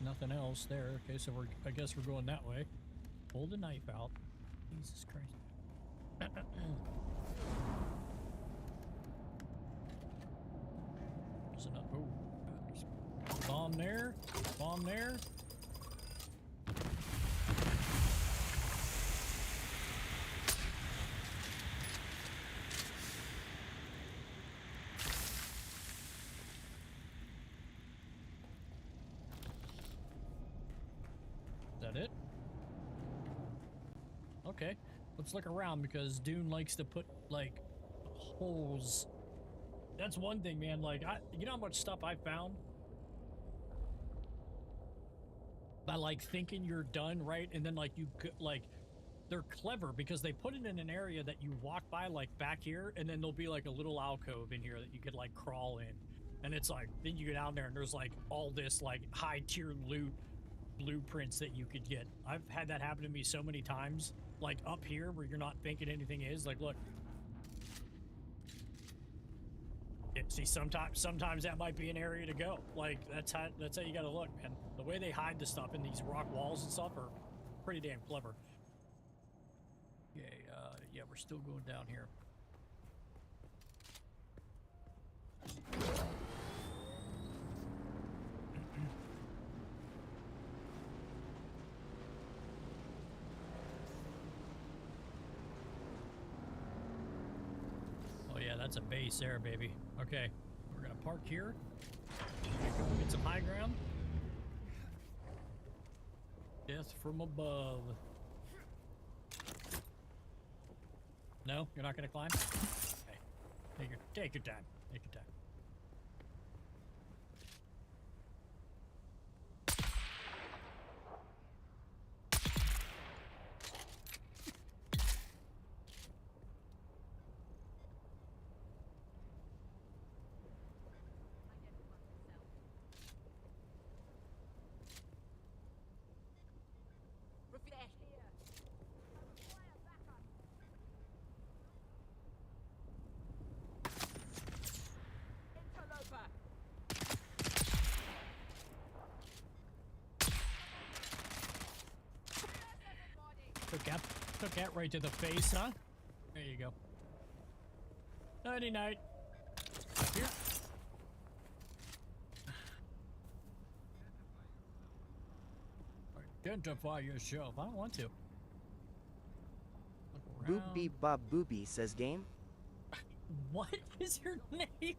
Nothing else there. Okay, so I guess we're going that way. Pull the knife out. Jesus Christ. There's enough. Oh, there's bomb there. Bomb there. Is that it? Okay, let's look around because Dune likes to put like holes. That's one thing, man. Like, you know how much stuff I found by like thinking you're done, right? And then like you could like, they're clever because they put it in an area that you walk by, like back here, and then there'll be like a little alcove in here that you could like crawl in, and it's like then you go down there and there's like all this like high tier loot blueprints that you could get. I've had that happen to me so many times, like up here where you're not thinking anything is. Like, look, See, sometimes that might be an area to go. Like that's how you gotta look, man. The way they hide the stuff in these rock walls and stuff are pretty damn clever. Okay, yeah, we're still going down here. Oh yeah, that's a base there, baby. Okay, we're gonna park here. Get some high ground. Death from above. No, you're not gonna climb? Okay. Take your time. Take your time. Took that right to the face, huh? There you go. Nighty night. Up here. Identify yourself. I don't want to. Boop beep bob boopy says game. What is your name?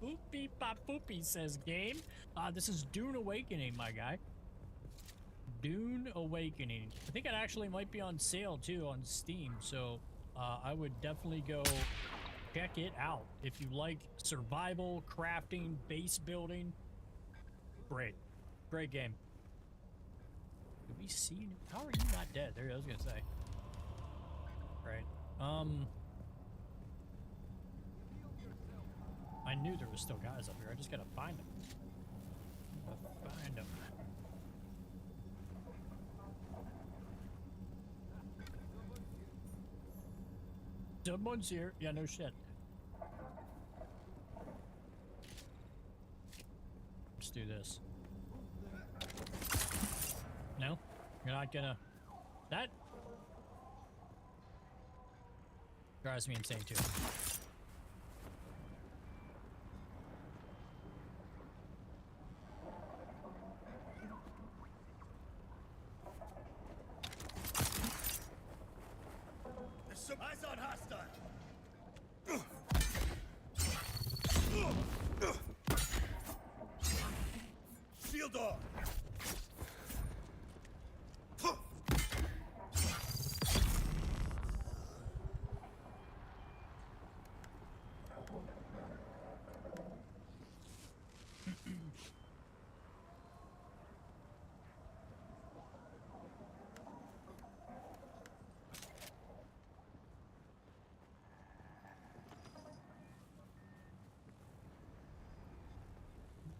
Boop beep bop boopy says game. This is Dune Awakening, my guy. Dune Awakening. I think it actually might be on sale too on Steam, so I would definitely go check it out. If you like survival, crafting, base building, great game. Did we see? How are you not dead? There, I was gonna say. Right. I knew there was still guys up here. I just gotta find them. Find them. Someone's here. Yeah, no shit. Let's do this. No? You're not gonna... That drives me insane too. Eyes on hostile. Shield off.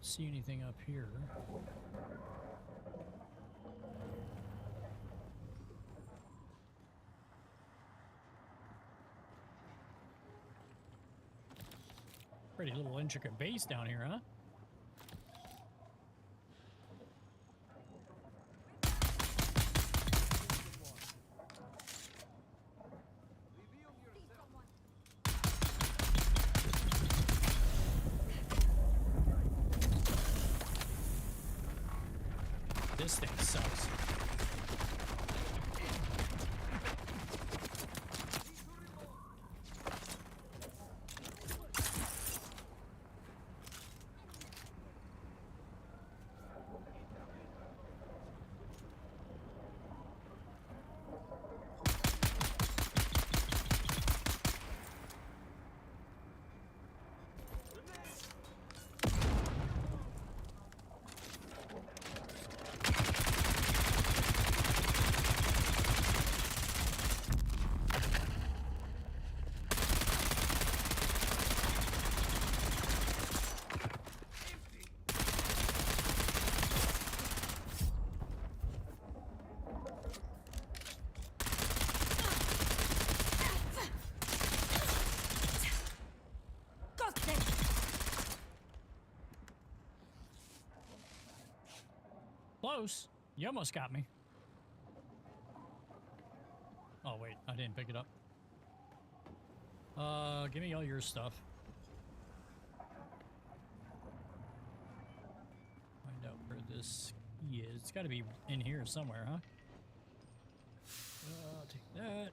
See anything up here? Pretty little intricate base down here, huh? This thing sucks. Close. You almost got me. Oh, wait. I didn't pick it up. Give me all your stuff. Find out where this key is. It's got to be in here somewhere, huh? Take that.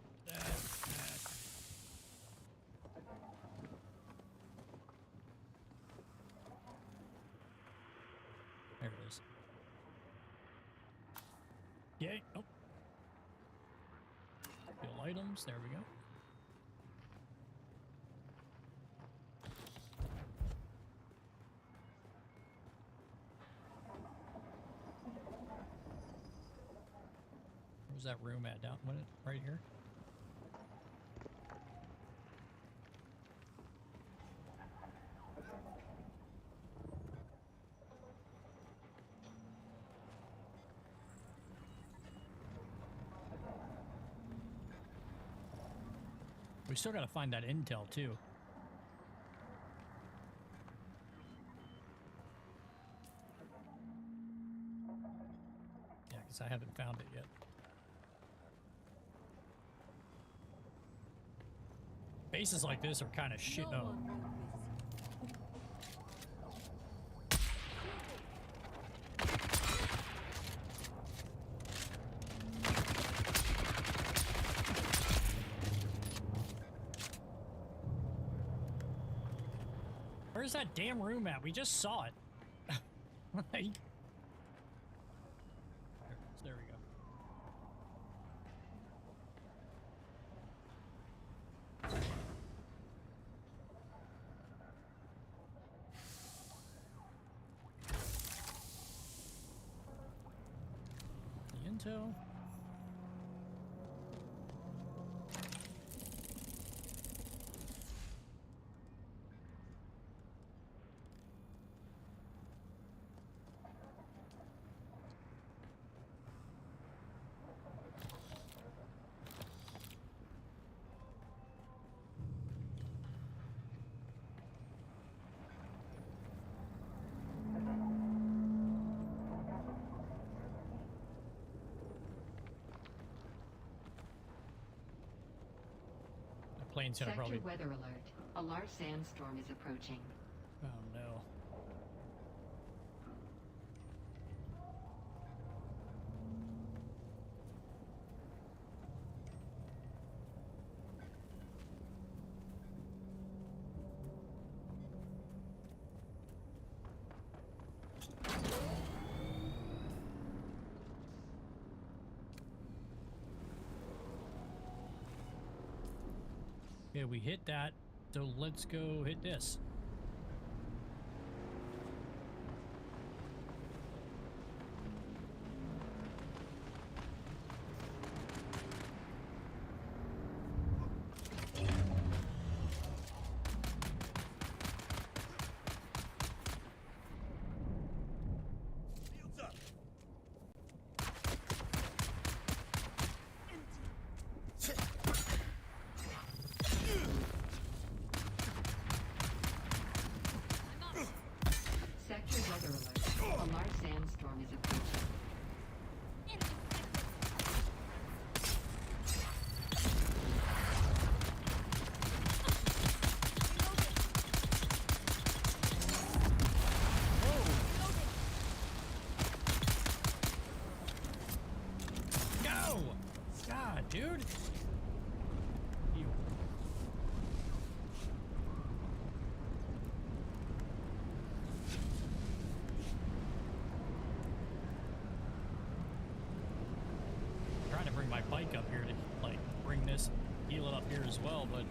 There it is. Yay. Oh. Kill items. There we go. Where's that room at? Down, what? Right here? We still gotta find that intel too. Yeah, because I haven't found it yet. Bases like this are kind of shit. Oh. Where's that damn room at? We just saw it. Like, there we go. The intel. Plane's gonna Sector probably. weather alert. A large sandstorm is approaching. Oh no. Okay, we hit that, so let's go hit this. Shields up. Sector weather alert. A large sandstorm is approaching. Go! God, dude. Ew. Trying to bring my bike up here to like bring this, heal it up here as well, but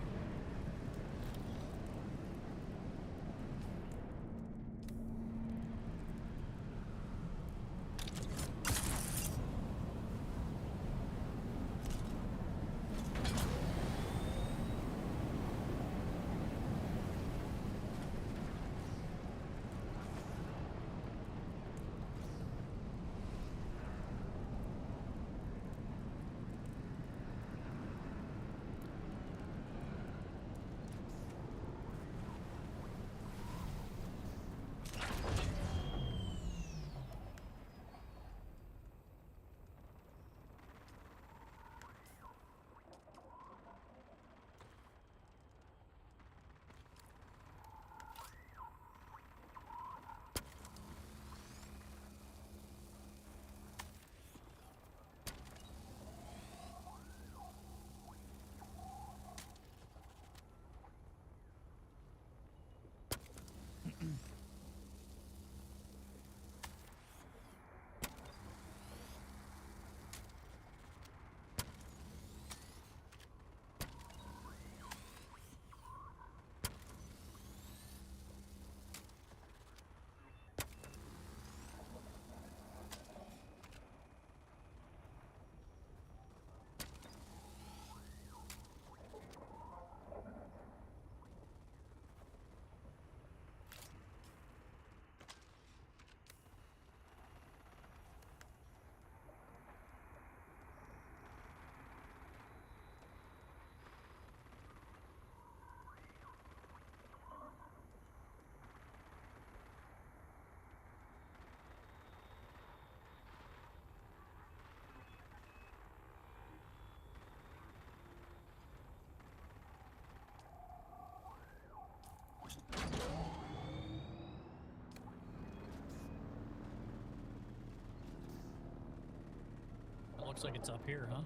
Looks like it's up here, huh?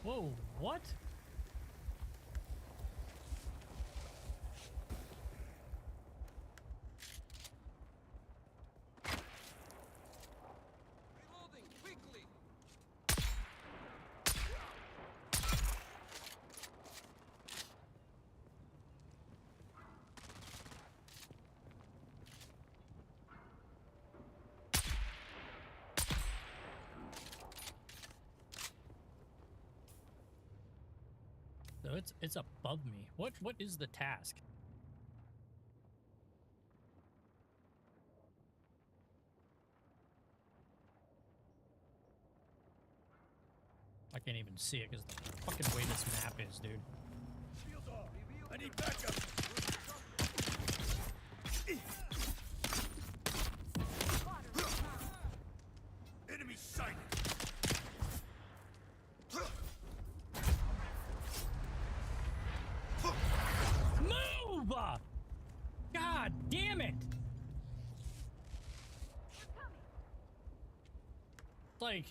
Whoa, what? Reloading quickly. So it's above me. What is the task? I can't even see it because the fucking way this map is, dude. Shields off. I need backup. Enemy sighted. Move! God damn it! Like,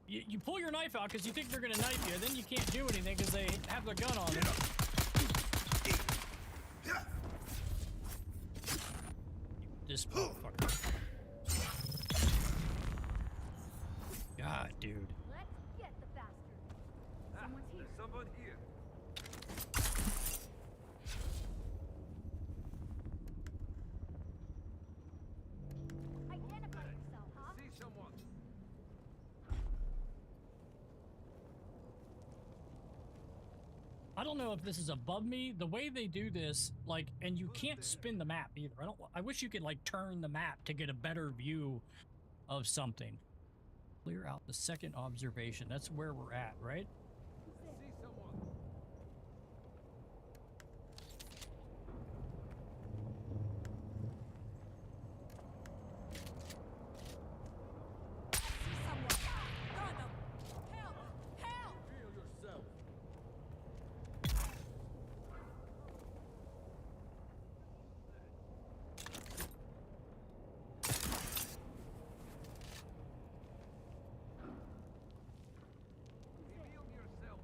you pull your knife out because you think they're gonna knife you, then you can't do anything because they have their gun on them. This motherfucker. God, dude. Let's get the bastard. Someone's here. There's someone here. Identify yourself, huh? See someone. I don't know if this is above me. The way they do this, like, and you can't spin the map either. I wish you could like turn the map to get a better view of something. Clear out the second observation. That's where we're at, right? See someone. See someone. Got them. Help! Help! Feel yourself. Reveal yourself.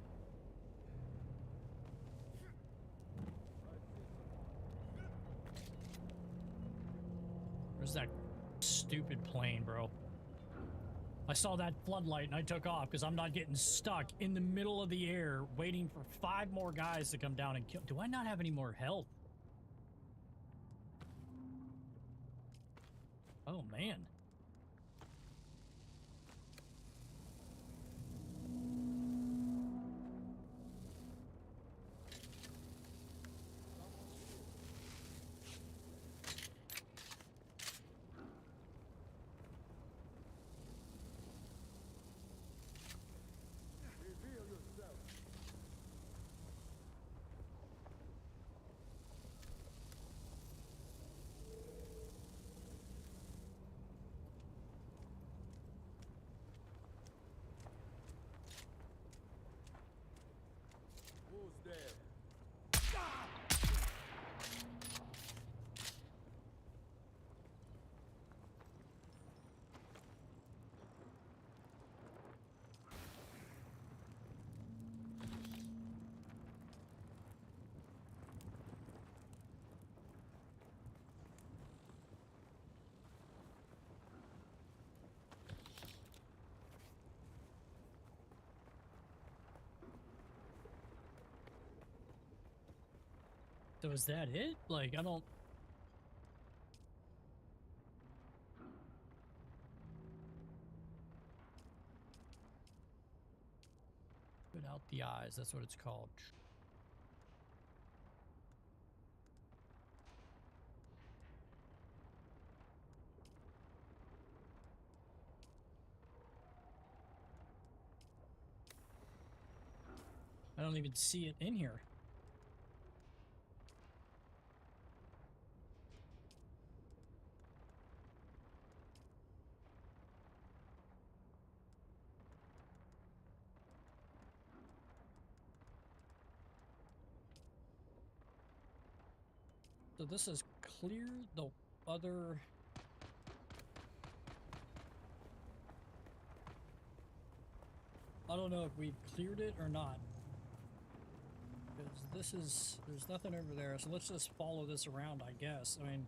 Where's that stupid plane, bro? I saw that floodlight and I took off because I'm not getting stuck in the middle of the air waiting for 5 more guys to come down and kill. Do I not have any more health? Oh, man. Reveal yourself. Who's there? So is that it? Like, I don't... Put out the eyes, that's what it's called. don't even see it in here. So this is clear the other... I don't know if we've cleared it or not. Because this is... there's nothing over there, so let's just follow this around, I guess. I mean...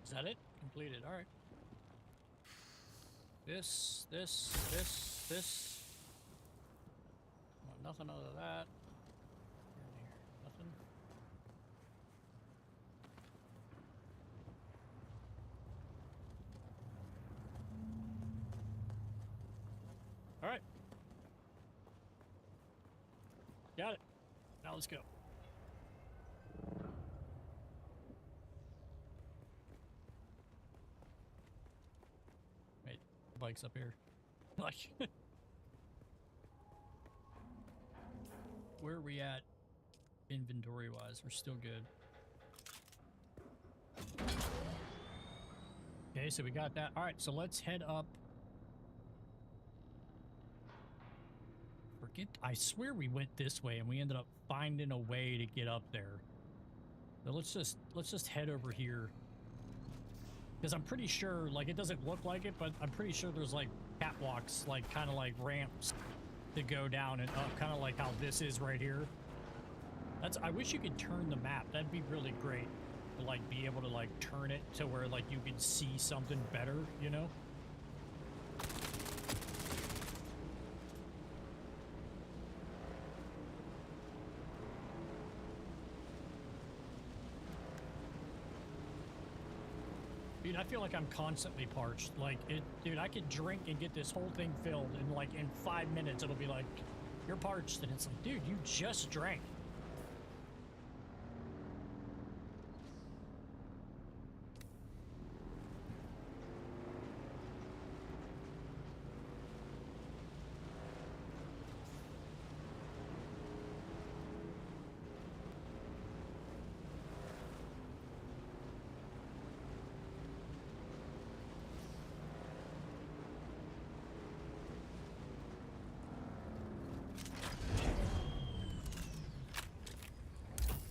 Is that it? Completed. All right. This. Oh, nothing other than that. Nothing. All right. Got it. Now let's go. Bikes up here. Like, where are we at inventory wise? We're still good. Okay, so we got that. All right, so let's head up. I swear we went this way and we ended up finding a way to get up there. So let's just head over here. Because I'm pretty sure, like, it doesn't look like it, but I'm pretty sure there's, like, catwalks, like, kind of like ramps to go down and up, kind of like how this is right here. I wish you could turn the map. That'd be really great to, like, be able to, like, turn it to where, like, you can see something better, you know? Dude, I feel like I'm constantly parched. Like, dude, I could drink and get this whole thing filled, and like in 5 minutes, it'll be like, you're parched. And it's like, dude, you just drank.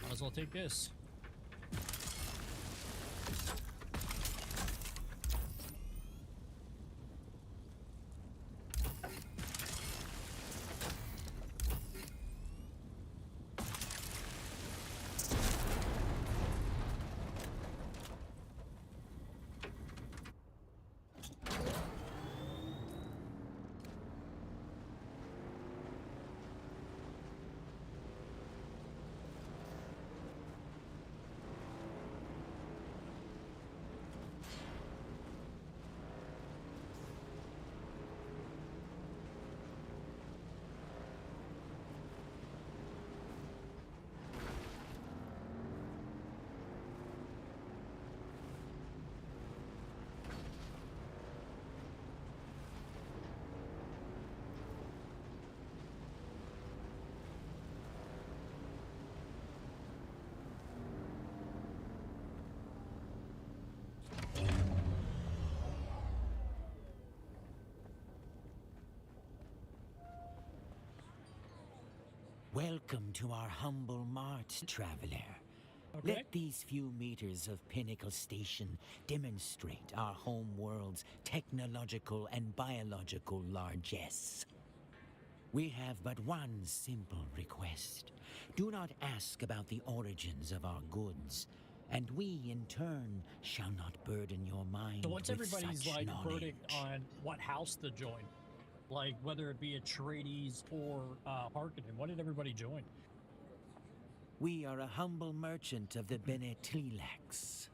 Might as well take this. Welcome to our humble mart, traveler. Okay. Let these few meters of Pinnacle Station demonstrate our home world's technological and biological largesse. We have but one simple request. Do not ask about the origins of our goods, and we, in turn, shall not burden your mind So what's with everybody's such like knowledge. verdict on what house to join? Like whether it be Atreides or Harkonnen. What did everybody join? We are a humble merchant of the Bene Tleilax.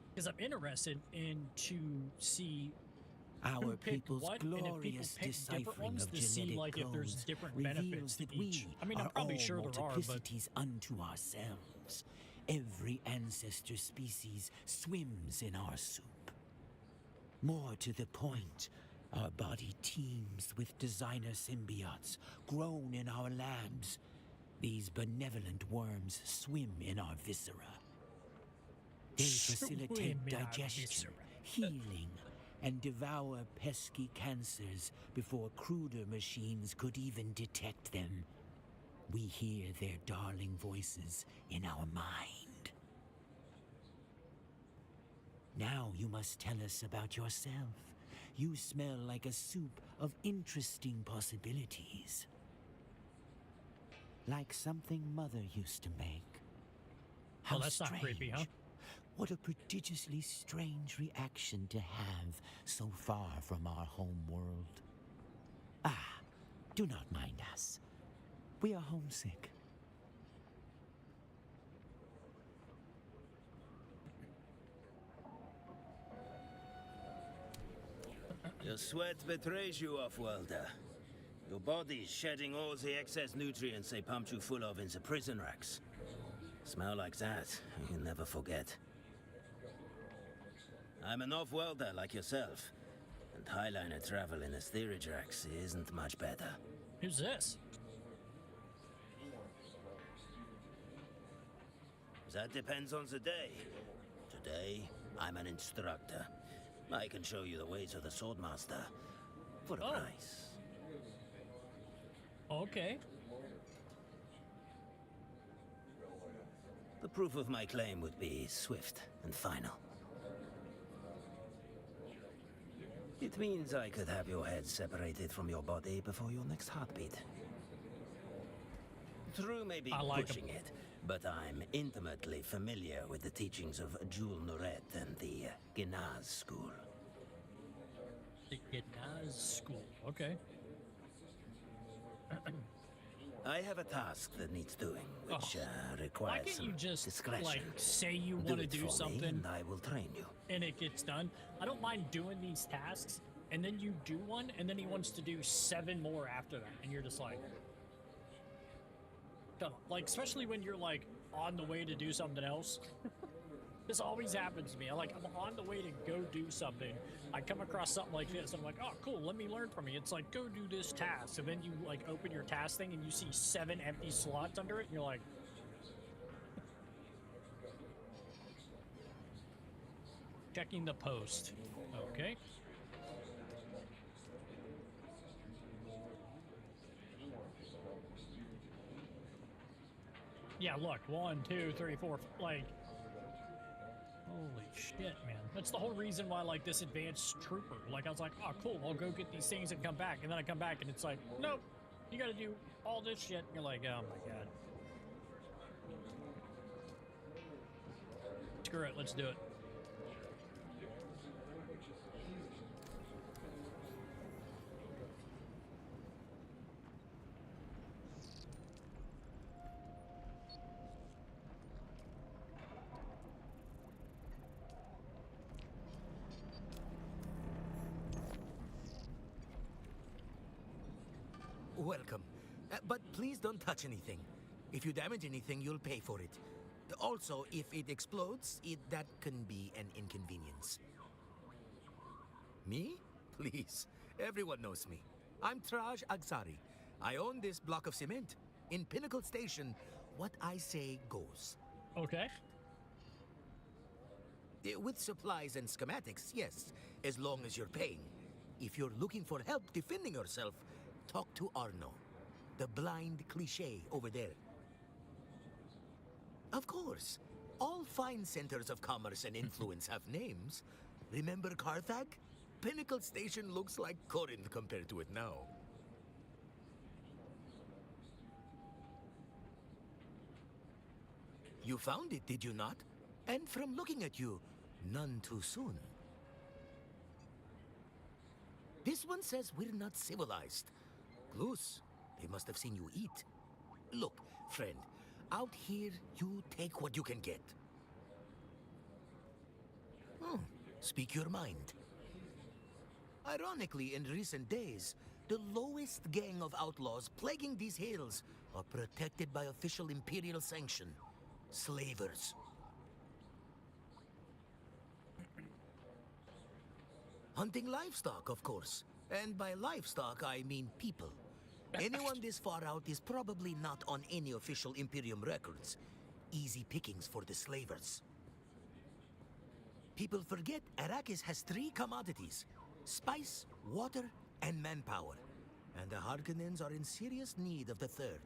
Because I'm interested in to see Our who picked people's what, and if people glorious pick different deciphering ones of to see genetic like if there's codes different reveals benefits to that we each. I mean, I'm are probably all sure there are, but multiplicities unto ourselves. Every ancestor species swims in our soup. More to the point, our body teems with designer symbiotes grown in our labs. These benevolent worms swim in our viscera. They facilitate Swim in our digestion, viscera. healing, and devour pesky cancers before cruder machines could even detect them. We hear their darling voices in our mind. Now you must tell us about yourself. You smell like a soup of interesting possibilities. Like something Mother used to make. How well, that's not creepy, huh? What a prodigiously strange reaction to have so far from our home world. Ah, do not mind us. We are homesick. Your sweat betrays you, off-worlder. Your body's shedding all the excess nutrients they pumped you full of in the prison racks. Smell like that, you never forget. I'm an off-worlder like yourself, and Highliner travel in a steerage racks isn't much better. Who's this? That depends on the day. Today, I'm an instructor. I can show you the ways of the Swordmaster for a price. Okay. The proof of my claim would be swift and final. It means I could have your head separated from your body before your next heartbeat. True may be pushing it, but I'm intimately familiar with the teachings of Jules Nuret and the Genaz school. The Genaz school. Okay. I have a task that needs doing, which Why requires can't you some just discretion. like say you want to it do for me something and I will train you. and it gets done? I don't mind doing these tasks, and then you do one, and then he wants to do 7 more after that, and you're just like, come on. Like, especially when you're like on the way to do something else. This always happens to me. I'm on the way to go do something. I come across something like this. I'm like, oh, cool. Let me learn from you. It's like, go do this task. And then you like open your task thing and you see 7 empty slots under it. And you're like, checking the post. Okay. Yeah, look. 1, 2, 3, 4. Like, holy shit, man. That's the whole reason why, like, this advanced trooper, like, I was like, oh, cool, I'll go get these things and come back. And then I come back and it's like, nope, you gotta do all this shit. And you're like, oh my god. Screw it, let's do it. Welcome. But please don't touch anything. If you damage anything, you'll pay for it. Also, if it explodes, that can be an inconvenience. Me? Please. Everyone knows me. I'm Traj Agsari. I own this block of cement. In Pinnacle Station, what I say goes. Okay. With supplies and schematics, yes, as long as you're paying. If you're looking for help defending yourself, talk to Arno. The blind cliché over there. Of course. All fine centers of commerce and influence have names. Remember Carthage? Pinnacle Station looks like Corinth compared to it now. You found it, did you not? And from looking at you, none too soon. This one says we're not civilized. Glus, they must have seen you eat. Look, friend, out here, you take what you can get. Speak your mind. Ironically, in recent days, the lowest gang of outlaws plaguing these hills are protected by official imperial sanction. Slavers. Hunting livestock, of course. And by livestock, I mean people. Anyone this far out is probably not on any official Imperium records. Easy pickings for the slavers. People forget Arrakis has 3 commodities: spice, water, and manpower. And the Harkonnens are in serious need of the 3rd.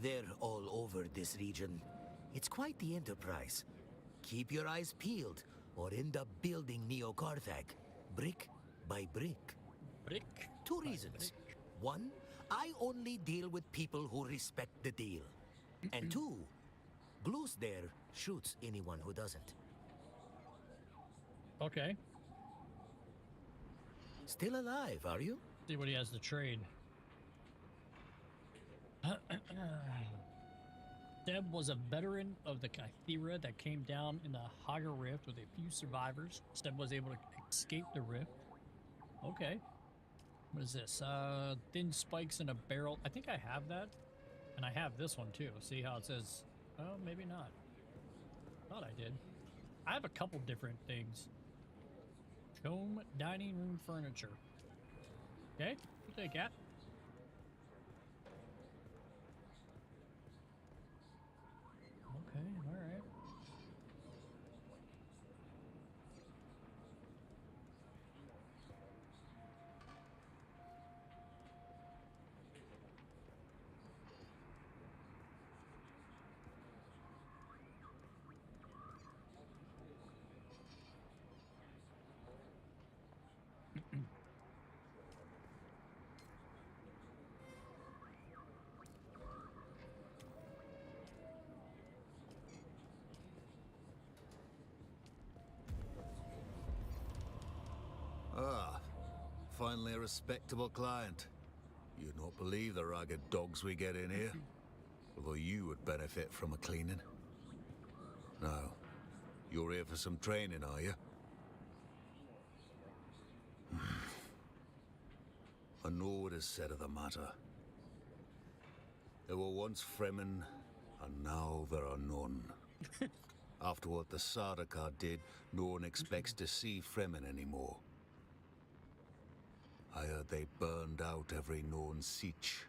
They're all over this region. It's quite the enterprise. Keep your eyes peeled, or end up building Neo-Carthage, brick by brick. Brick. 2 reasons. 1, I only deal with people who respect the deal. And 2, Glus there shoots anyone who doesn't. Okay. Still alive, are you? See what he has to trade. Deb was a veteran of the Kythera that came down in the Haga Rift with a few survivors. Steb was able to escape the rift. Okay. What is this? Thin spikes in a barrel. I think I have that. And I have this one too. See how it says, oh, maybe not. Thought I did. I have a couple different things. Home dining room furniture. Okay, we'll take that. Okay, all right. Finally a respectable client. You'd not believe the ragged dogs we get in here. Although you would benefit from a cleaning. Now, you're here for some training, are you? I know what is said of the matter. There were once Fremen, and now there are none. After what the Sardaukar did, no one expects to see Fremen anymore. I heard they burned out every known sietch.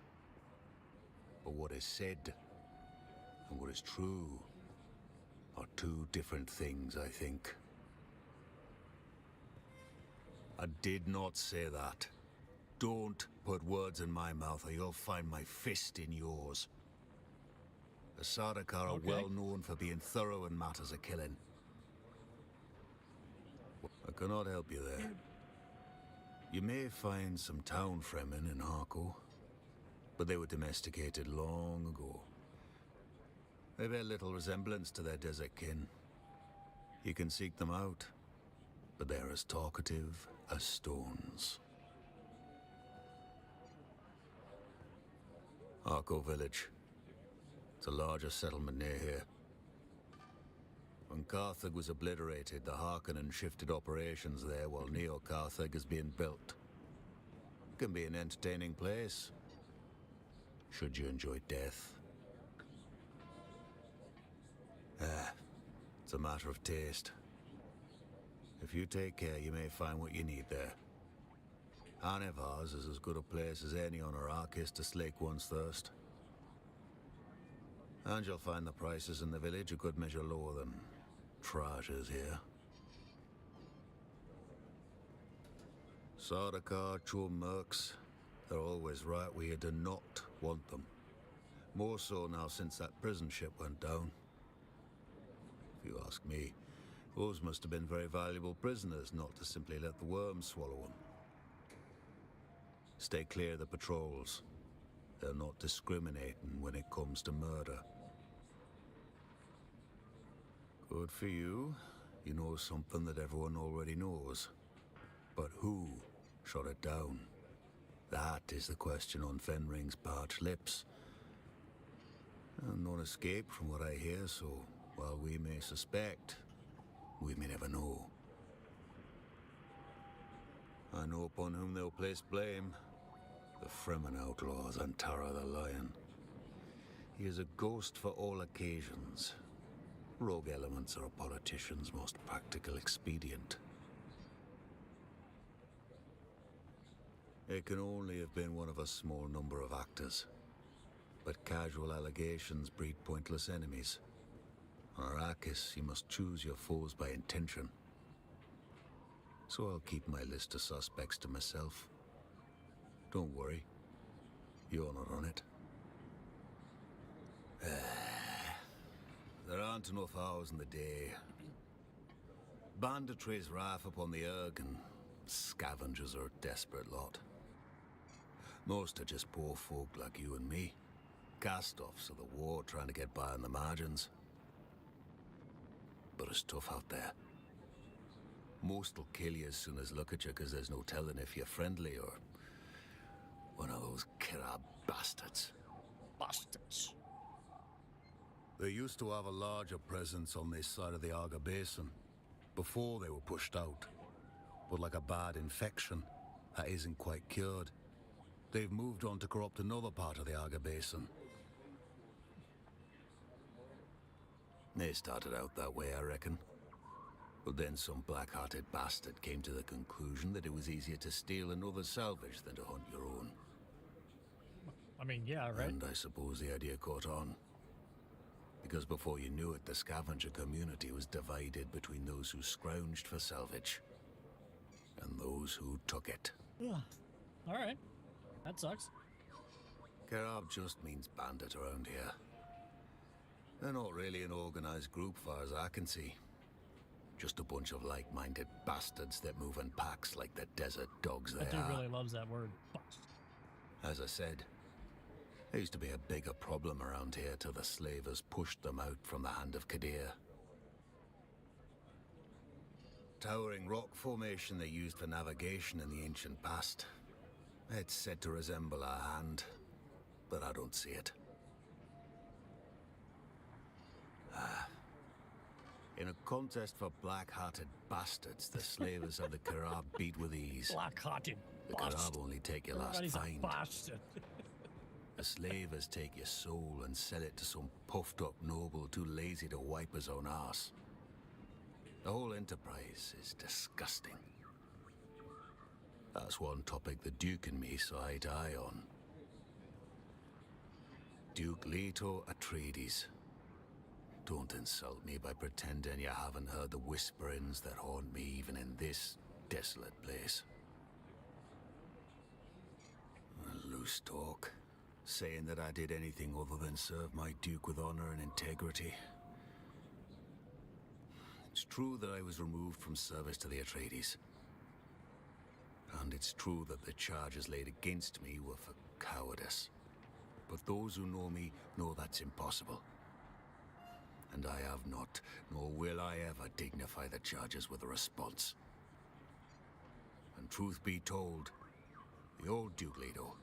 But what is said, and what is true, are 2 different things, I think. I did not say that. Don't put words in my mouth, or you'll find my fist in yours. The Sardaukar are well known for being thorough in matters of killing. I cannot help you there. You may find some town Fremen in Harko, but they were domesticated long ago. They bear little resemblance to their desert kin. You can seek them out, but they're as talkative as stones. Harko village. It's a larger settlement near here. When Carthage was obliterated, the Harkonnen shifted operations there while Neo-Carthage is being built. It can be an entertaining place, should you enjoy death. It's a matter of taste. If you take care, you may find what you need there. Anevars is as good a place as any on Arrakis to slake one's thirst. And you'll find the prices in the village a good measure lower than Traja's here. Sardaukar, Chum Mercs, They're always right where you do not want them. More so now since that prison ship went down. If you ask me, those must have been very valuable prisoners not to simply let the worms swallow them. Stay clear of the patrols. They're not discriminating when it comes to murder. Good for you. You know something that everyone already knows. But who shot it down? That is the question on Fenring's parched lips. And none escape from what I hear, so while we may suspect, we may never know. I know upon whom they'll place blame. The Fremen outlaws and Tara the Lion. He is a ghost for all occasions. Rogue elements are a politician's most practical expedient. It can only have been one of a small number of actors. But casual allegations breed pointless enemies. On Arrakis, you must choose your foes by intention. So I'll keep my list of suspects to myself. Don't worry. You're not on it. There aren't enough hours in the day. Banditry's rife upon the Erg, and scavengers are a desperate lot. Most are just poor folk like you and me. Cast-offs of the war trying to get by on the margins. But it's tough out there. Most will kill you as soon as look at you because there's no telling if you're friendly or one of those Kirab bastards. Bastards. They used to have a larger presence on this side of the Arga Basin before they were pushed out. But like a bad infection, that isn't quite cured. They've moved on to corrupt another part of the Arga Basin. They started out that way, I reckon. But then some black-hearted bastard came to the conclusion that it was easier to steal another's salvage than to hunt your own. I mean, yeah, right? And I suppose the idea caught on. Because before you knew it, the scavenger community was divided between those who scrounged for salvage and those who took it. All right. That sucks. Kirab just means bandit around here. They're not really an organized group far as I can see. Just a bunch of like-minded bastards that move in packs like the desert dogs they That dude are. really loves that word. As I said, there used to be a bigger problem around here till the slavers pushed them out from the hand of Kadir. Towering rock formation they used for navigation in the ancient past. It's said to resemble our hand, but I don't see it. In a contest for black-hearted bastards, the slavers of the Kirab beat with ease. Black-hearted The Kirab only take your last Everybody's find. a bastard. The slavers take your soul and sell it to some puffed-up noble too lazy to wipe his own arse. The whole enterprise is disgusting. That's one topic the Duke and me saw eye to eye on. Duke Leto Atreides. Don't insult me by pretending you haven't heard the whisperings that haunt me even in this desolate place. Loose talk. Saying that I did anything other than serve my Duke with honor and integrity. It's true that I was removed from service to the Atreides. And it's true that the charges laid against me were for cowardice. But those who know me know that's impossible. And I have not, nor will I ever dignify the charges with a response. And truth be told, the old Duke Leto,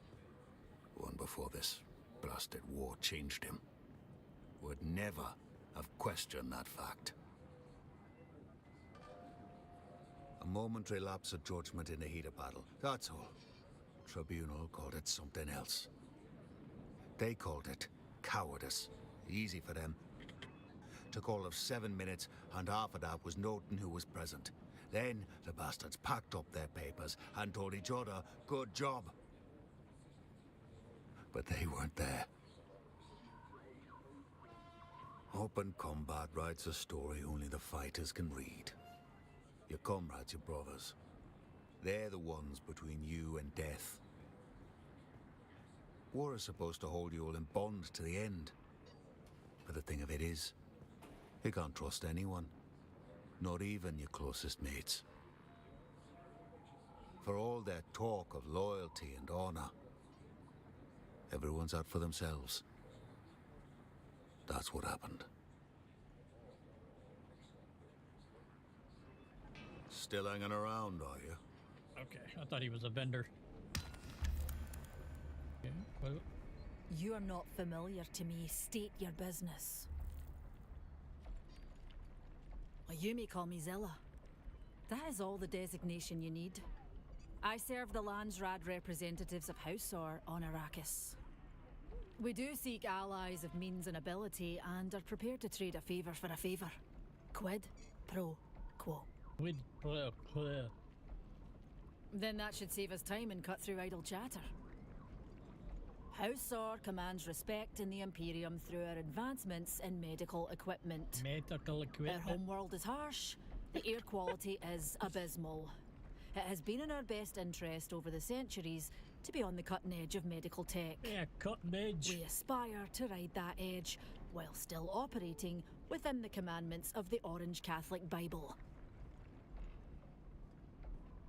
one before this blasted war changed him, would never have questioned that fact. A momentary lapse of judgment in the heat of battle, that's all. Tribunal called it something else. They called it cowardice. Easy for them. Took all of 7 minutes, and half of that was noting who was present. Then the bastards packed up their papers and told each other, good job. But they weren't there. Open combat writes a story only the fighters can read. Your comrades, your brothers. They're the ones between you and death. War is supposed to hold you all in bond to the end. But the thing of it is, you can't trust anyone. Not even your closest mates. For all their talk of loyalty and honor, everyone's out for themselves. That's what happened. Still hanging around, are you? Okay, I thought he was a vendor. Okay, well, You are not familiar to me. State your business. You may call me Zilla. That is all the designation you need. I serve the Landsrad representatives of Hausor on Arrakis. We do seek allies of means and ability and are prepared to trade a favor for a favor. Quid pro quo. quid pro quo. Then that should save us time and cut through idle chatter. Hausor commands respect in the Imperium through our advancements in medical equipment. Medical Our equipment. homeworld is harsh, the air quality is abysmal. It has been in our best interest over the centuries to be on the cutting edge of medical tech. Yeah, cutting edge. We aspire to ride that edge while still operating within the commandments of the Orange Catholic Bible.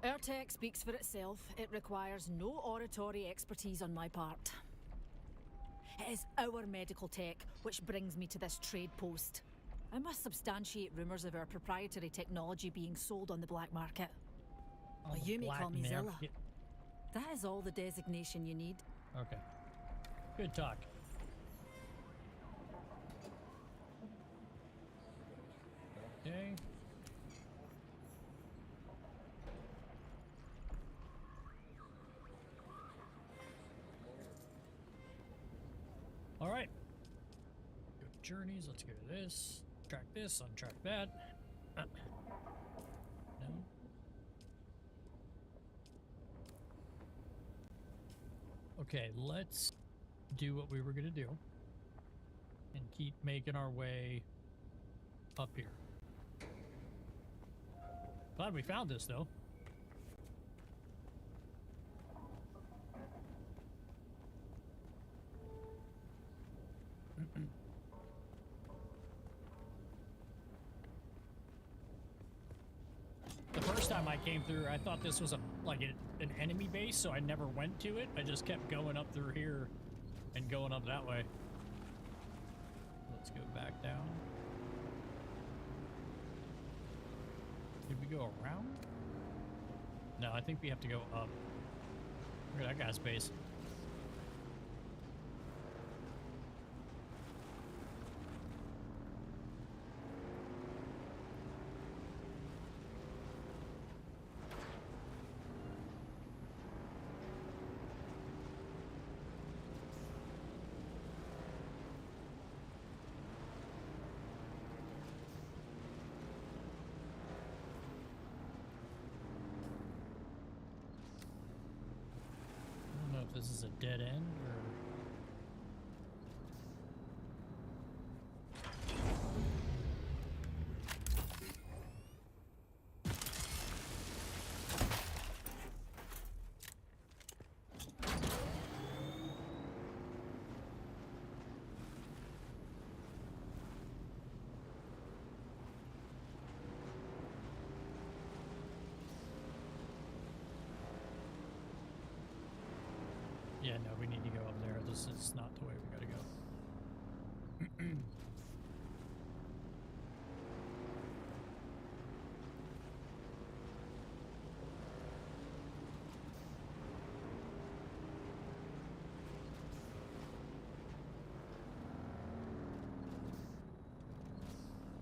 Our tech speaks for itself. It requires no oratory expertise on my part. It is our medical tech which brings me to this trade post. I must substantiate rumours of our proprietary technology being sold on the black market. On the You may call black me Zilla. market. That is all the designation you need. Okay. Good talk. Okay. All right. Go to journeys. Let's go to this. Track this. Untrack that. No. Okay, let's do what we were gonna do and keep making our way up here. Glad we found this though. The first time I came through, I thought this was an enemy base, so I never went to it. I just kept going up through here and going up that way. Let's go back down. Did we go around? No, I think we have to go up. Look at that guy's base. This is a dead end, or... Yeah, no, we need to go up there. This is not the way we gotta go.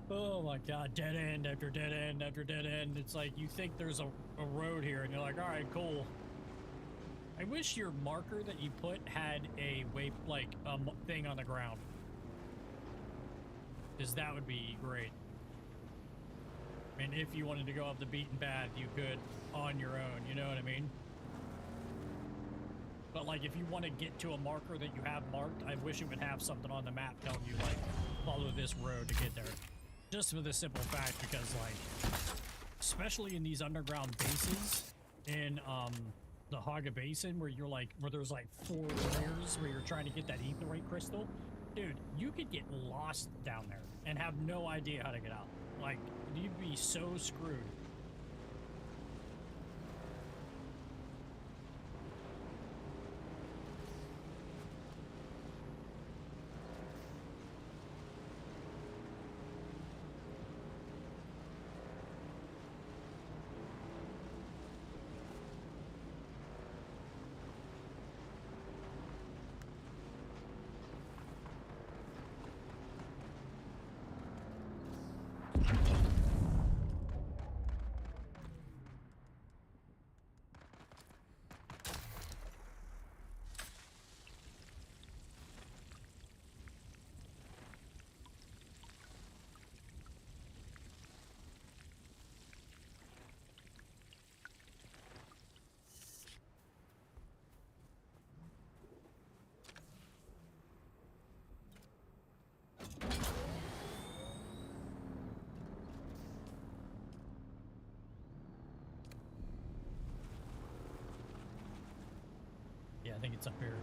Oh my god, dead end after dead end after dead end. It's like you think there's a road here and you're like, all right, cool. I wish your marker that you put had a thing on the ground. Because that would be great. And if you wanted to go up the beaten path, you could on your own, you know what I mean? But like if you want to get to a marker that you have marked, I wish it would have something on the map telling you like, follow this road to get there. Just for the simple fact because like, especially in these underground bases in the Haga Basin where you're like, where there's like 4 layers where you're trying to get that aetherite crystal, dude, you could get lost down there and have no idea how to get out. Like, you'd be so screwed. Yeah, I think it's up here.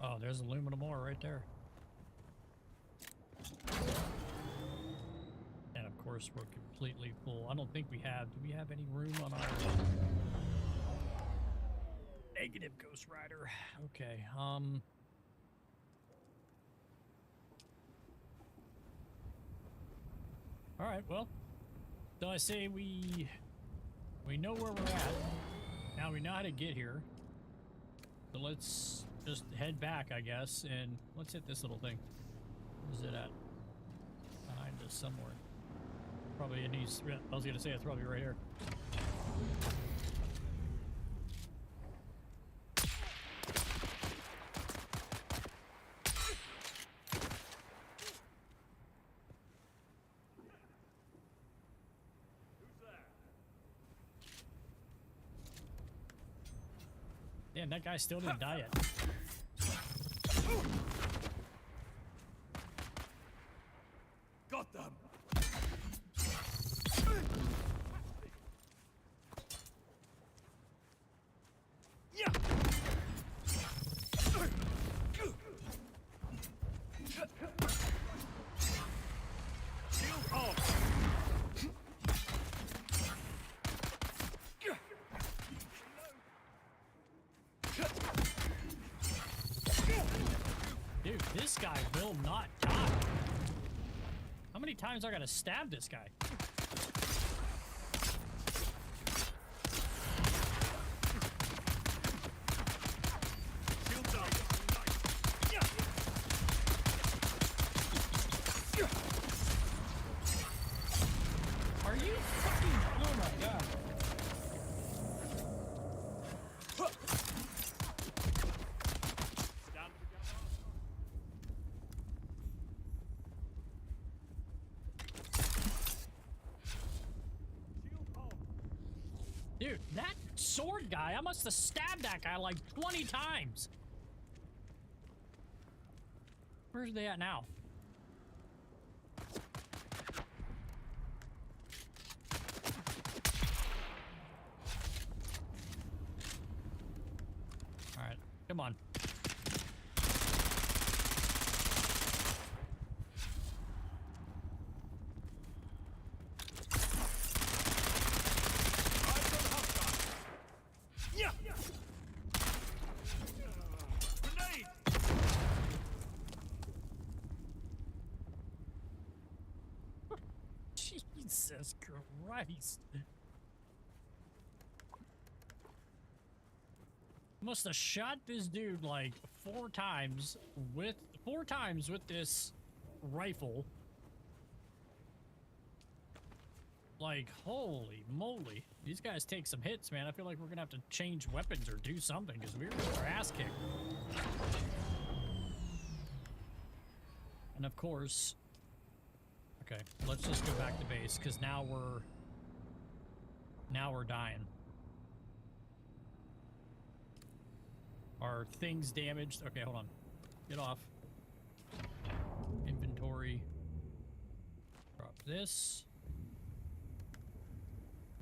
Oh, there's aluminum ore right there. And of course, we're completely full. I don't think we have. Do we have any room on our... Negative, Ghost Rider. Okay, all right, well, so I say we know where we're at. Now we know how to get here. So let's just head back, I guess, and let's hit this little thing. Where's it at? Behind us somewhere. Probably it needs, I was gonna say it's probably right here. Damn, that guy still didn't die yet. Got them. Yeah. Shield off. Dude, this guy will not die. How many times I gotta stab this guy? Shields up. Are you fucking... Oh my god. Dude, that sword guy, I must have stabbed that guy like 20 times. Where's they at now? All right, come on. Jesus Christ. Must have shot this dude like 4 times with this rifle. Like, holy moly. These guys take some hits, man. I feel like we're gonna have to change weapons or do something because we were getting our ass kicked. And of course, okay, let's just go back to base because now we're dying. Are things damaged? Okay, hold on. Get off. Inventory. Drop this.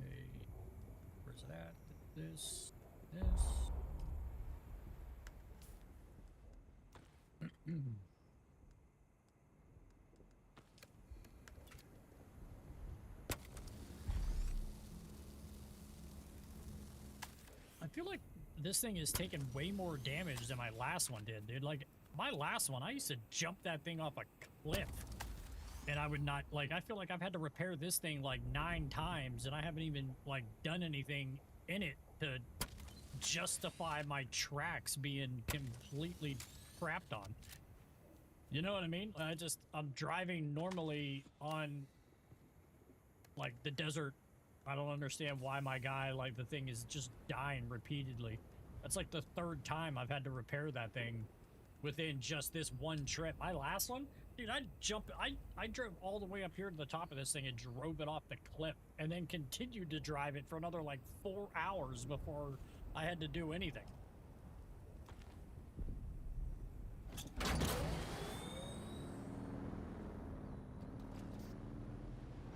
Okay. Where's it at? This. I feel like this thing is taking way more damage than my last one did, dude. Like, my last one, I used to jump that thing off a cliff. And I would not, like, I feel like I've had to repair this thing, like, 9 times, and I haven't even, like, done anything in it to justify my tracks being completely crapped on. You know what I mean? I'm driving normally on, like, the desert. I don't understand why my guy, like, the thing is just dying repeatedly. That's like the 3rd time I've had to repair that thing within just this one trip. My last one, dude, I drove all the way up here to the top of this thing and drove it off the cliff and then continued to drive it for another, like, 4 hours before I had to do anything.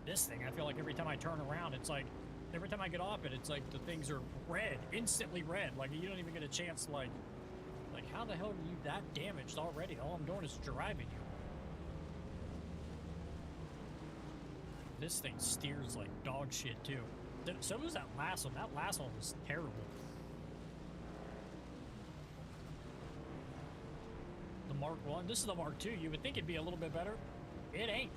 This thing, I feel like every time I turn around, it's like, every time I get off it, it's like the things are red, instantly red. Like, you don't even get a chance to, like, how the hell are you that damaged already? All I'm doing is driving you. This thing steers like dog shit, too. So was that last one. That last one was terrible. The Mark 1. This is the Mark 2. You would think it'd be a little bit better. It ain't.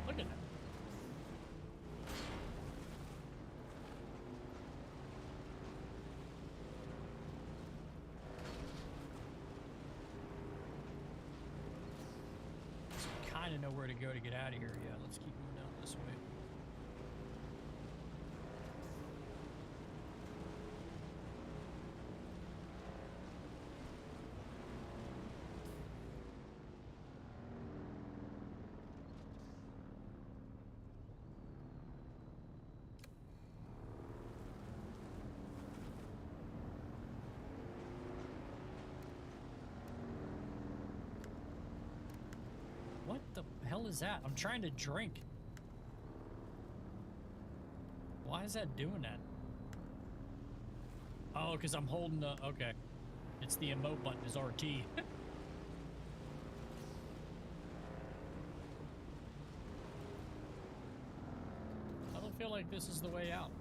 Look at that. So we kind of know where to go to get out of here. Yeah, let's keep moving down this way. What the hell is that? I'm trying to drink. Why is that doing that? Oh, because I'm holding the... Okay. It's the emote button is RT. I don't feel like this is the way out.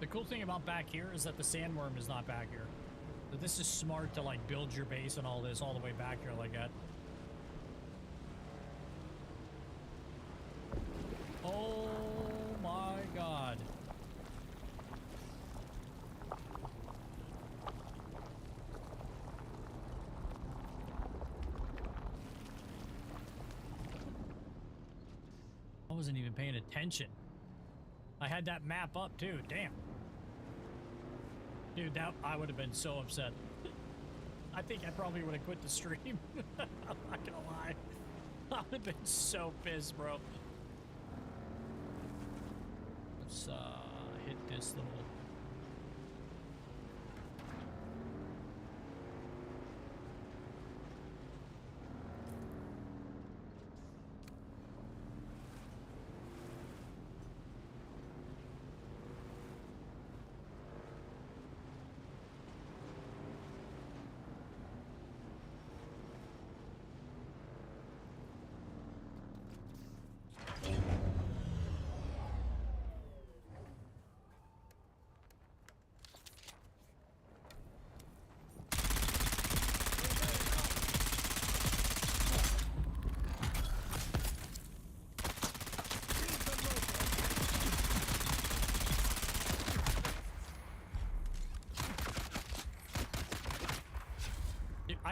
The cool thing about back here is that the sandworm is not back here. So this is smart to, like, build your base and all this all the way back here like that. Oh my god. I wasn't even paying attention. I had that map up too, damn. Dude, that I would have been so upset. I think I probably would have quit the stream. I'm not gonna lie. I would have been so pissed, bro. Let's hit this little...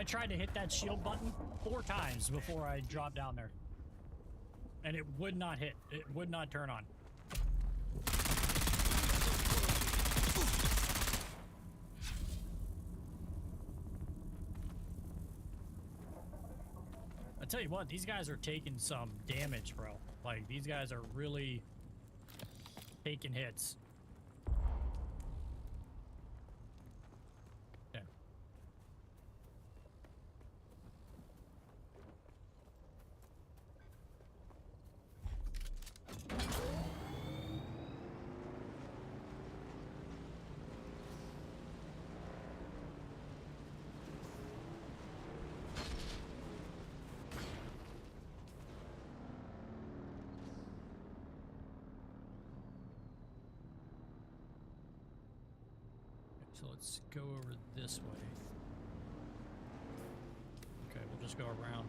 I tried to hit that shield button 4 times before I dropped down there. And it would not hit. It would not turn on. I tell you what, these guys are taking some damage, bro. Like, these guys are really taking hits. Okay. So let's go over this way. Okay, we'll just go around.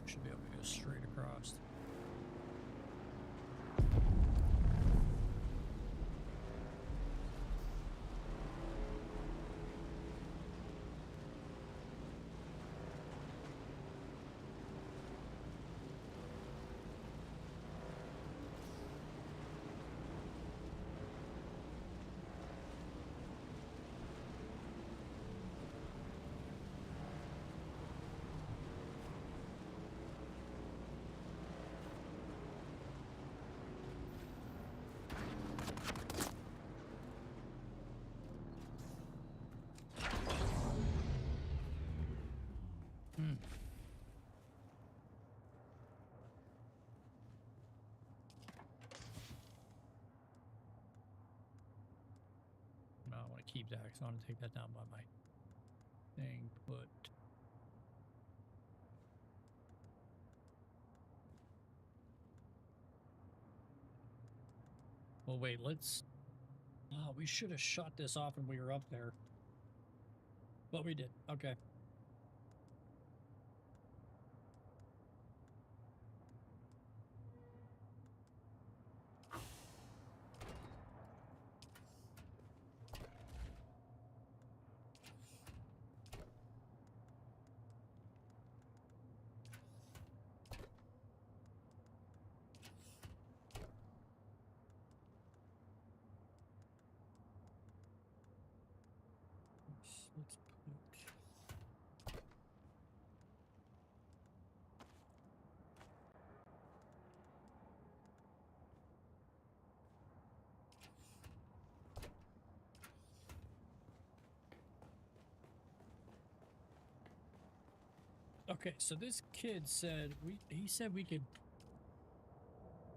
Should be able to go straight across. No, I want to keep that because I want to take that down by my thing. Put well, wait. Let's. Oh, we should have shut this off when we were up there, but we did. Okay. Let's put okay, so this kid said he said we could.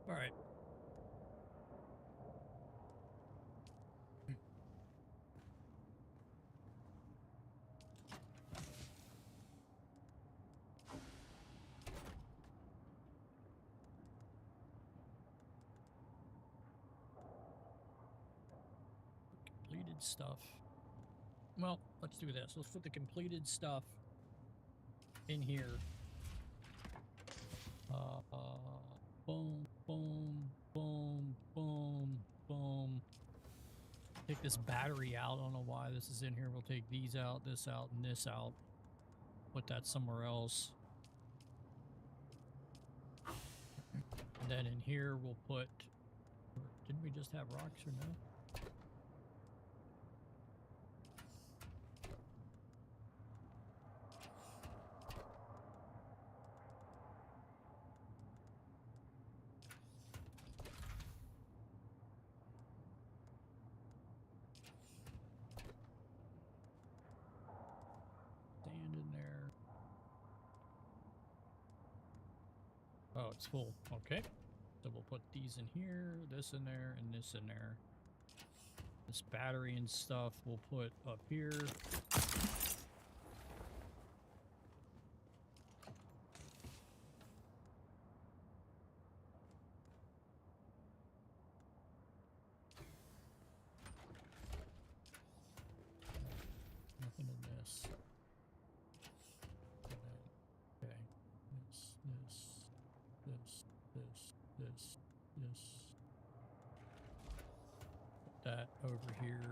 All right. Completed stuff. Well, let's do this. Let's put the completed stuff in here. Boom, boom, boom, boom, boom. Take this battery out. I don't know why this is in here. We'll take these out, this out, and this out. Put that somewhere else. And then in here we'll put, didn't we just have rocks or no? Sand in there. Oh, it's full. Okay. So we'll put these in here, this in there, and this in there. This battery and stuff we'll put up here. Nothing in this. Okay. This. Put that over here.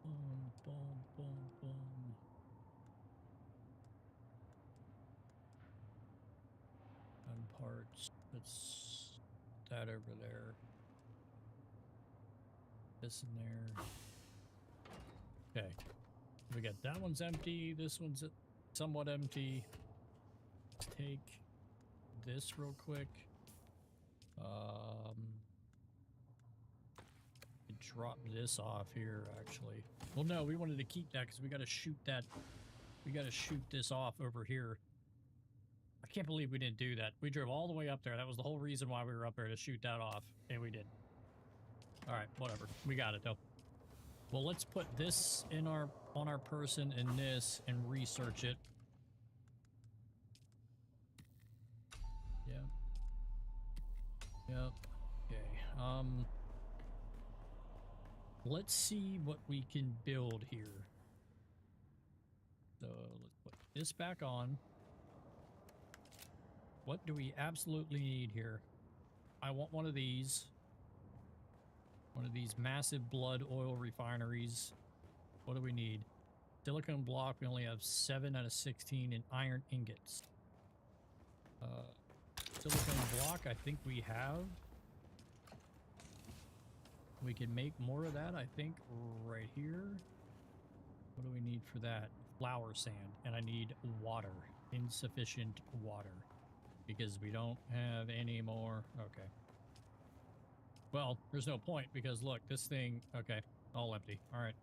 Boom, boom, boom, boom. And parts. Let's put that over there. This in there. Okay. We got that one's empty. This one's somewhat empty. Let's take this real quick. Drop this off here, actually. Well, no, we wanted to keep that because we got to shoot that. We got to shoot this off over here. I can't believe we didn't do that. We drove all the way up there. That was the whole reason why we were up there, to shoot that off, and we did. All right, whatever. We got it though. Well, let's put this in on our person and this and research it. Yep. Yep. Okay. Let's see what we can build here. So let's put this back on. What do we absolutely need here? I want one of these. One of these massive blood oil refineries. What do we need? Silicone block, we only have 7 out of 16, and iron ingots. Silicone block, I think we have. We can make more of that, I think, right here. What do we need for that? Flour sand, and I need water. Insufficient water. Because we don't have any more. Okay. Well, there's no point, because look, this thing, okay, all empty. All right.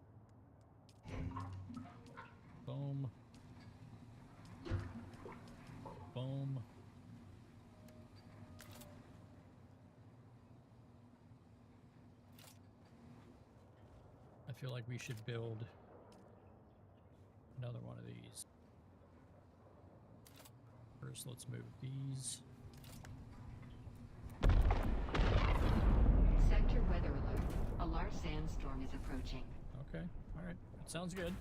Boom. Boom. I feel like we should build another one of these. First, let's move these. Sector weather alert. A large sandstorm is approaching. Okay, all right. That sounds good.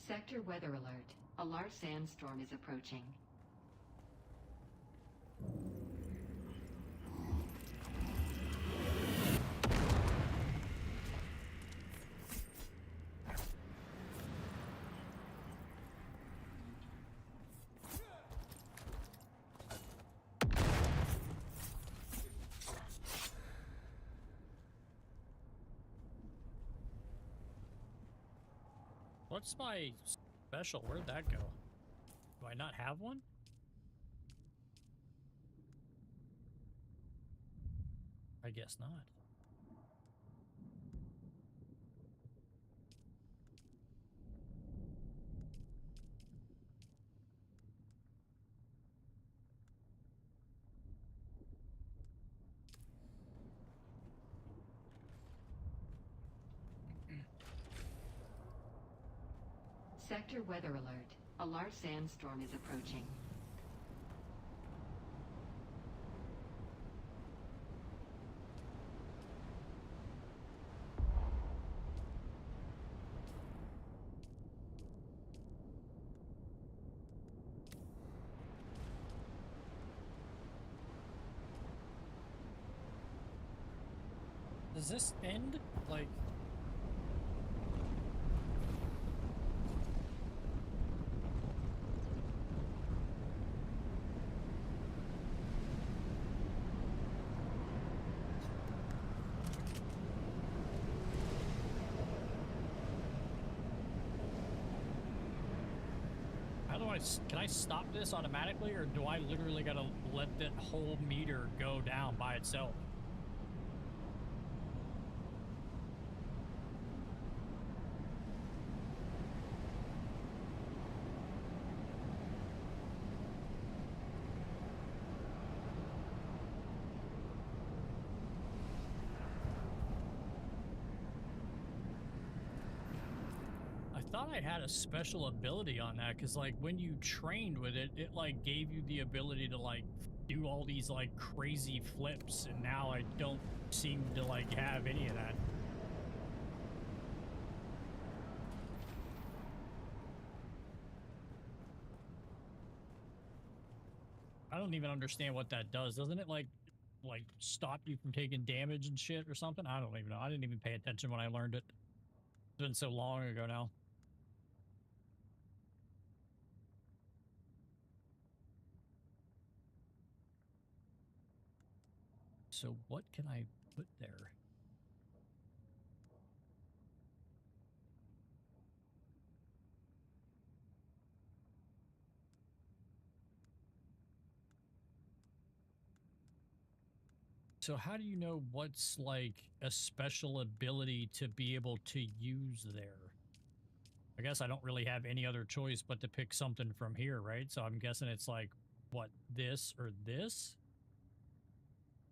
Sector weather alert. A large sandstorm is approaching. What's my special? Where'd that go? Do I not have one? I guess not. Sector weather alert. A large sandstorm is approaching. Does this end? Like... How do can I stop this automatically, or do I literally gotta let that whole meter go down by itself? I had a special ability on that, because like when you trained with it, it like gave you the ability to like do all these like crazy flips, and now I don't seem to like have any of that. I don't even understand what that does. Doesn't it like stop you from taking damage and shit or something? I don't even know. I didn't even pay attention when I learned it. It's been so long ago now. So what can I put there? So how do you know what's like a special ability to be able to use there? I guess I don't really have any other choice but to pick something from here, right? So I'm guessing it's like, what, this or this?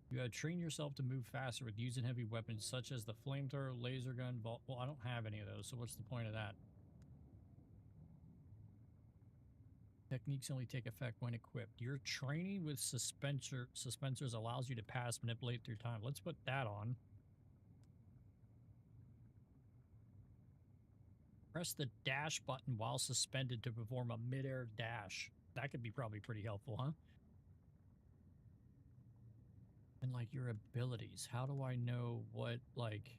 You gotta train yourself to move faster with using heavy weapons such as the flamethrower, laser gun, vault. Well, I don't have any of those, so what's the point of that? Techniques only take effect when equipped. Your training with suspensors allows you to pass, manipulate through time. Let's put that on. Press the dash button while suspended to perform a mid-air dash. That could be probably pretty helpful, huh? And like your abilities, how do I know what, like,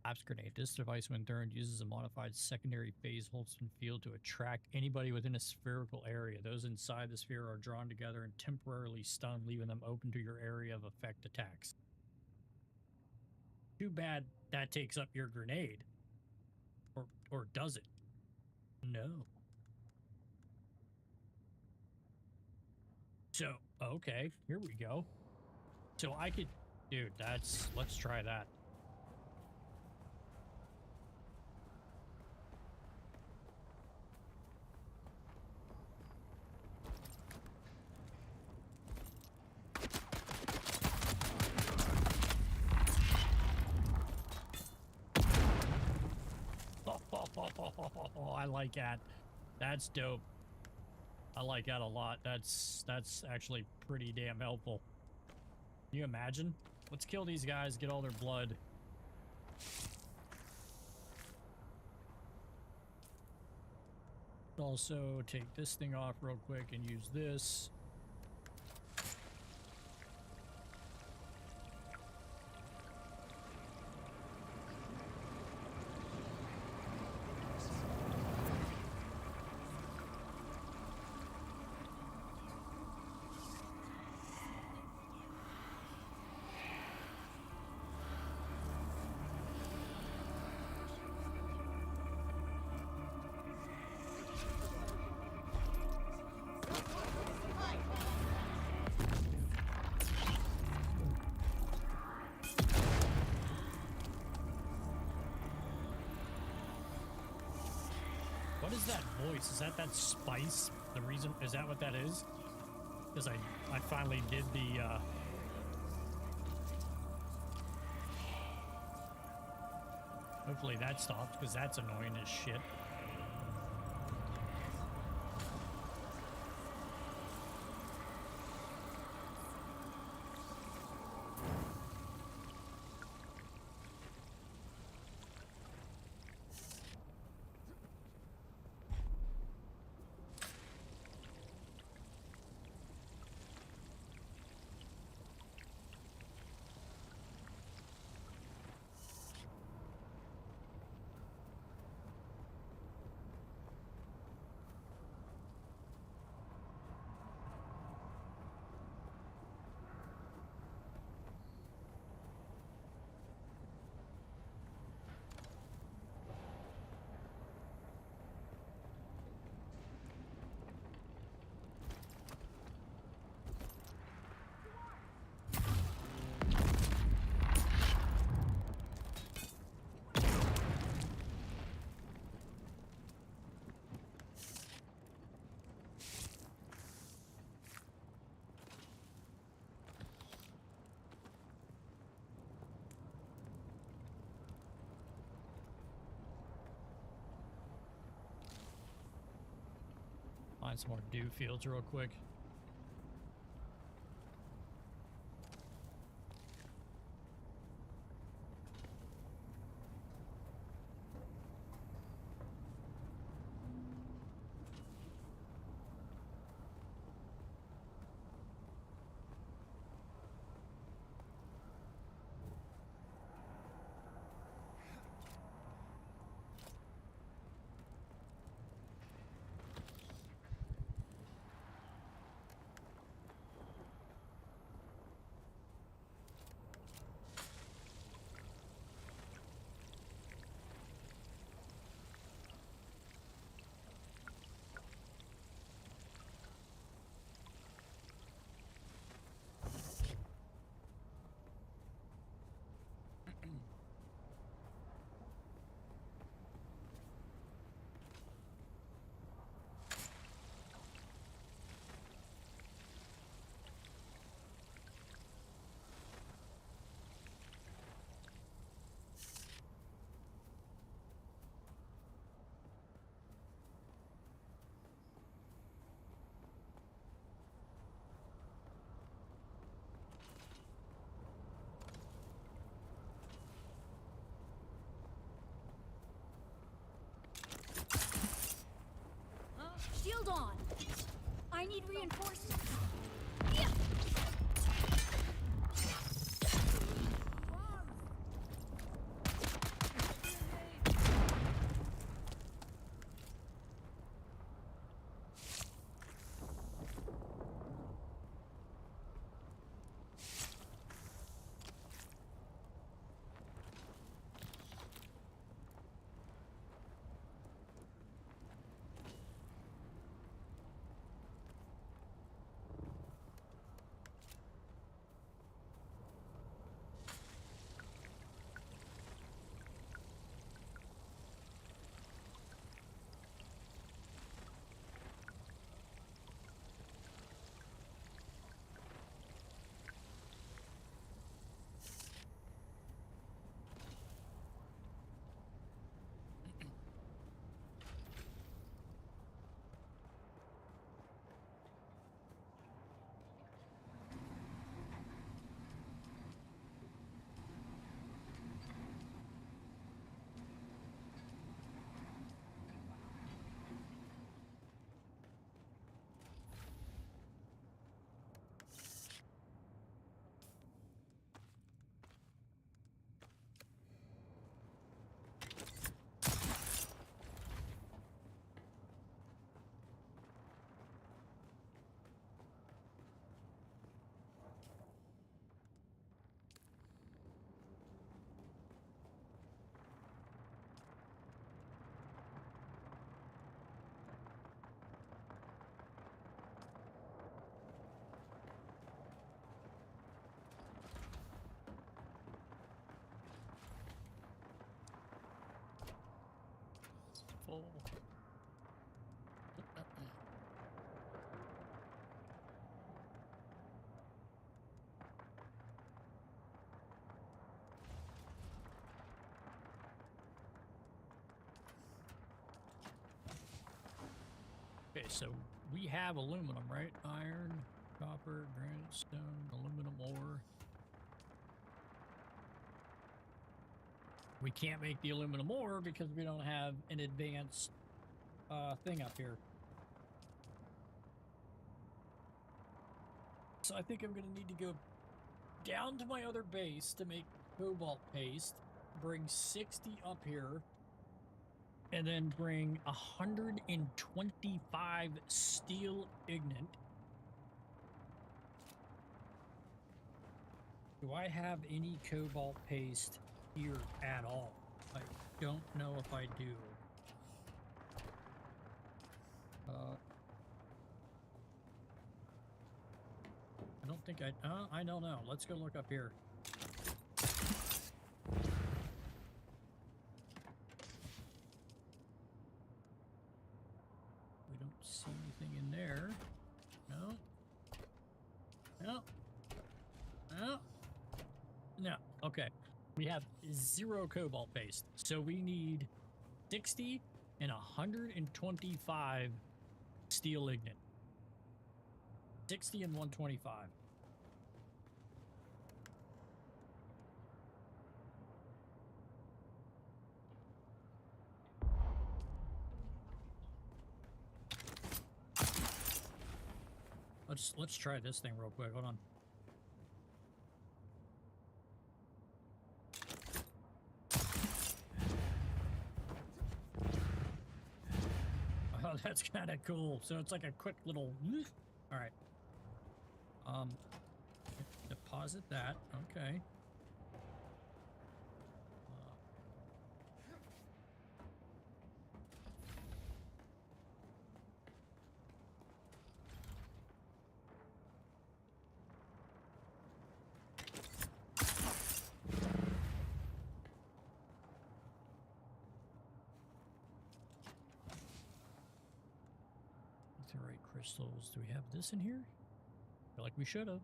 collapse grenade? This device, when turned, uses a modified secondary phase Holston field to attract anybody within a spherical area. Those inside the sphere are drawn together and temporarily stunned, leaving them open to your area of effect attacks. Too bad that takes up your grenade. Or does it? No. So, okay, here we go. So I could, dude, let's try that. Oh, I like that. That's dope. I like that a lot. That's actually pretty damn helpful. Can you imagine? Let's kill these guys, get all their blood. Also, take this thing off real quick and use this. What is that voice? Is that spice? The reason, is that what that is? Because I finally did the, hopefully that stopped, because that's annoying as shit. find some more dew fields real quick. Shield on! I need reinforcements. Yeah. Full. Okay, so we have aluminum, right? Iron, copper, granite, stone, aluminum ore. We can't make the aluminum ore because we don't have an advanced thing up here. So I think I'm going to need to go down to my other base to make cobalt paste, bring 60 up here, and then bring 125 steel ignite. Do I have any cobalt paste here at all? I don't know if I do. I don't think I don't know. Let's go look up here. We don't see anything in there. No. No. No. No. Okay. We have 0 cobalt paste. So we need 60 and 125 steel ignite. 60 and 125. Let's try this thing real quick. Hold on. Oh, that's kind of cool. So it's like a quick little. All right. Deposit that. Okay. Crystals. Do we have this in here? I feel like we should have.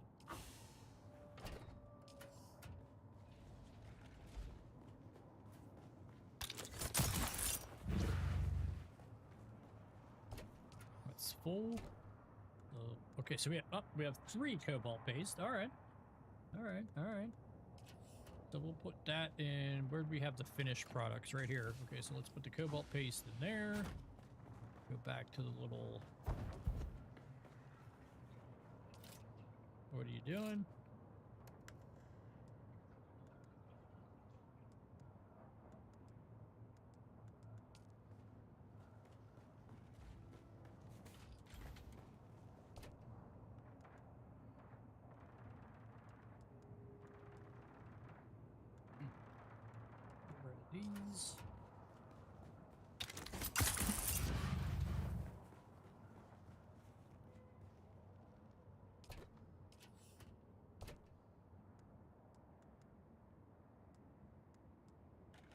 That's full. Okay, so we have 3 cobalt paste. All right. All right. All right. So we'll put that in. Where do we have the finished products? Right here. Okay, so let's put the cobalt paste in there. Go back to the little. What are you doing? Get rid of these.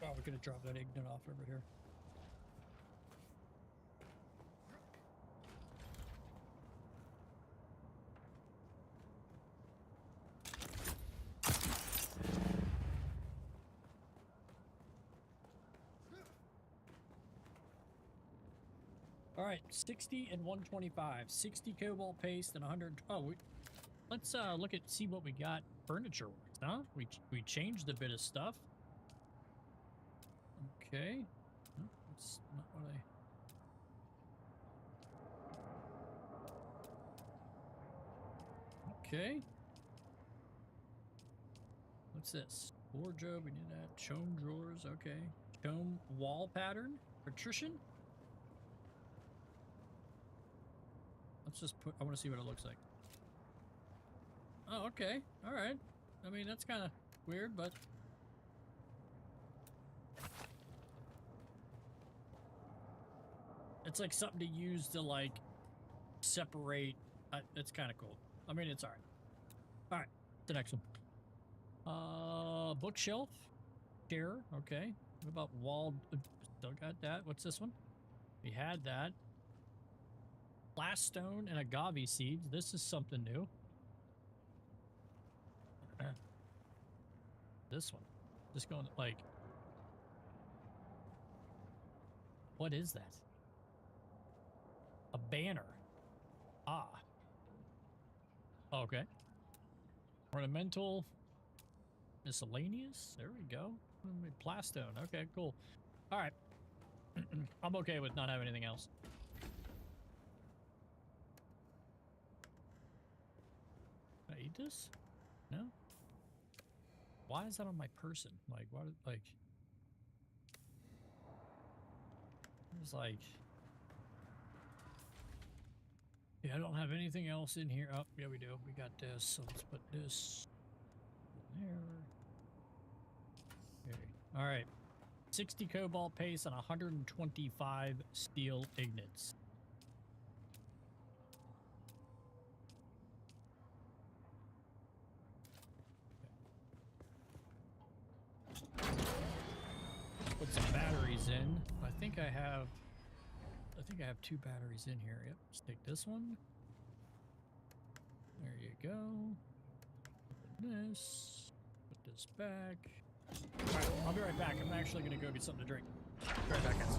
Oh, we're gonna drop that ignite off over here. All right, 60 and 125, 60 cobalt paste and 100. Oh, let's look at see what we got furniture wise, huh? We changed a bit of stuff. Okay. No, that's not what I... Okay. What's this? Wardrobe, we need that. Chome drawers, okay. Chome wall pattern? Patrician? Let's just put... I want to see what it looks like. Oh, okay. Alright. I mean, that's kind of weird, but... It's like something to use to like separate. It's kind of cool. I mean, it's all right. All right, the next one. Bookshelf, chair. Okay. What about wall? Still got that. What's this one? We had that. Blast stone and agave seeds. This is something new. This one. Just going like. What is that? A banner. Ah. Okay. Ornamental. Miscellaneous. There we go. Plastone. Okay, cool. All right. I'm okay with not having anything else. Can I eat this? No? Why is that on my person? Like, what? Like... It's like... Yeah, I don't have anything else in here. Oh, yeah, we do. We got this. So let's put this there. Okay. All right. 60 cobalt paste and 125 steel ignites. Put some batteries in. I think I have 2 batteries in here. Yep. Let's take this one. There you go. Put this. Put this back. All right, I'll be right back. I'm actually going to go get something to drink. Be right back, guys.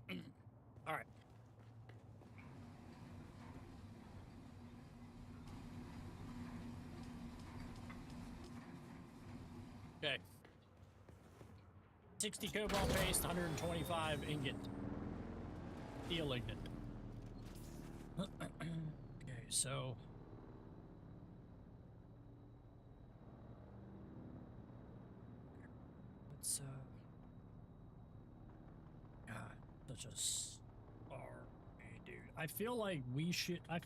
All right. Okay. 60 cobalt paste, 125 ingot. Steel ingot. Okay, so let's God, such a sorry dude. I feel like we should. I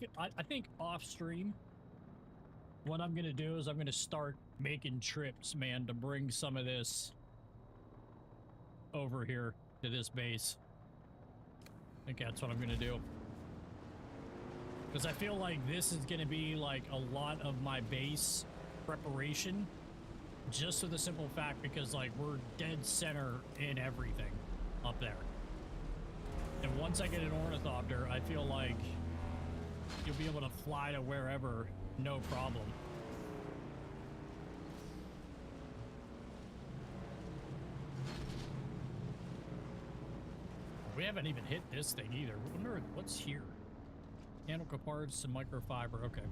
think off stream, what I'm gonna do is I'm gonna start making trips, man, to bring some of this over here to this base. I think that's what I'm gonna do. Because I feel like this is gonna be like a lot of my base preparation. Just for the simple fact because like we're dead center in everything up there. And once I get an ornithopter, I feel like you'll be able to fly to wherever, no problem. We haven't even hit this thing either. I wonder what's here. Mechanical parts, some microfiber. Okay.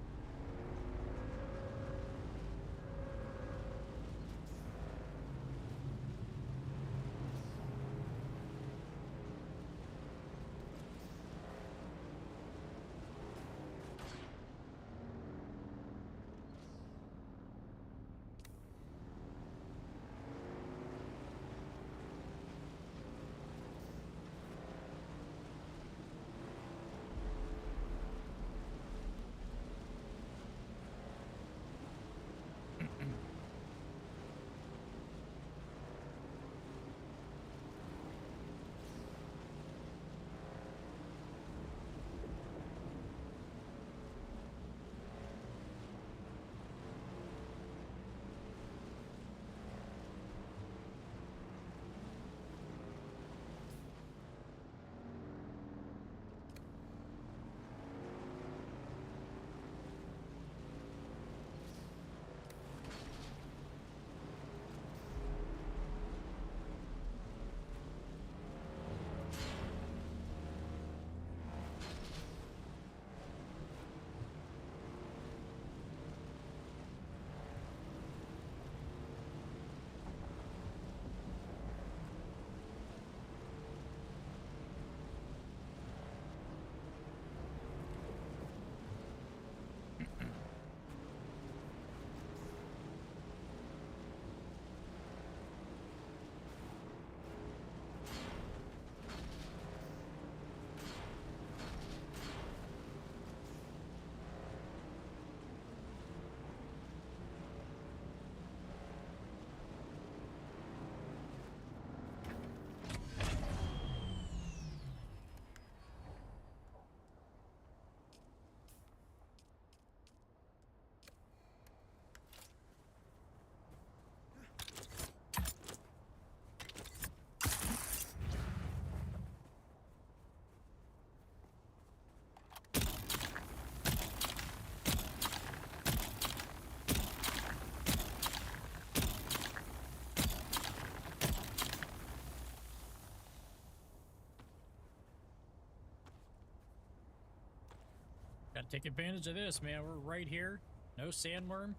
Gotta take advantage of this, man. We're right here. No sandworm.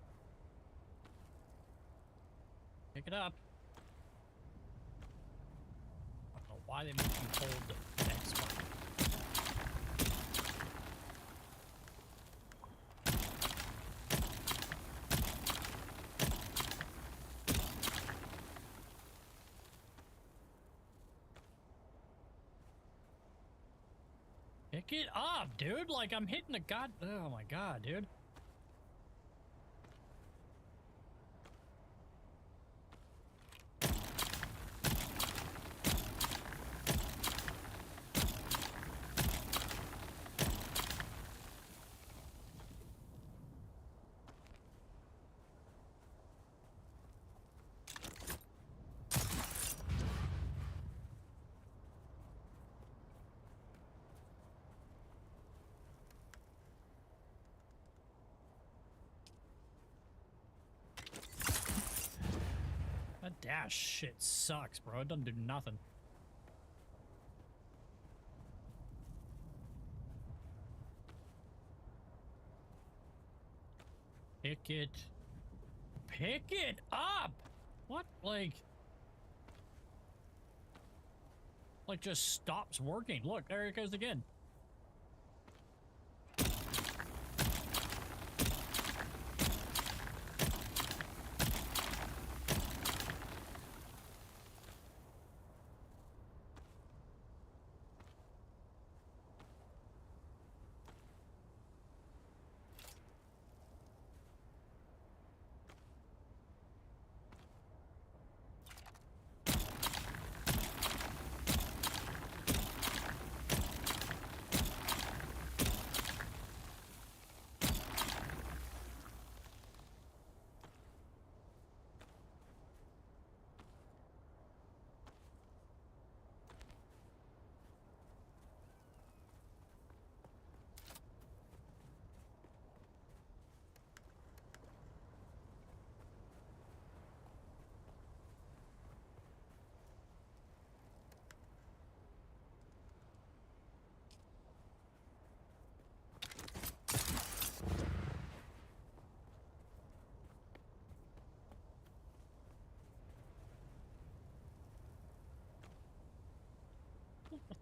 Pick it up. I don't know why they make you hold the X button. Pick it up, dude. Like, I'm hitting the god. Oh my god, dude. That dash shit sucks, bro. It doesn't do nothing. Pick it. Pick it up! What? Like just stops working. Look, there it goes again.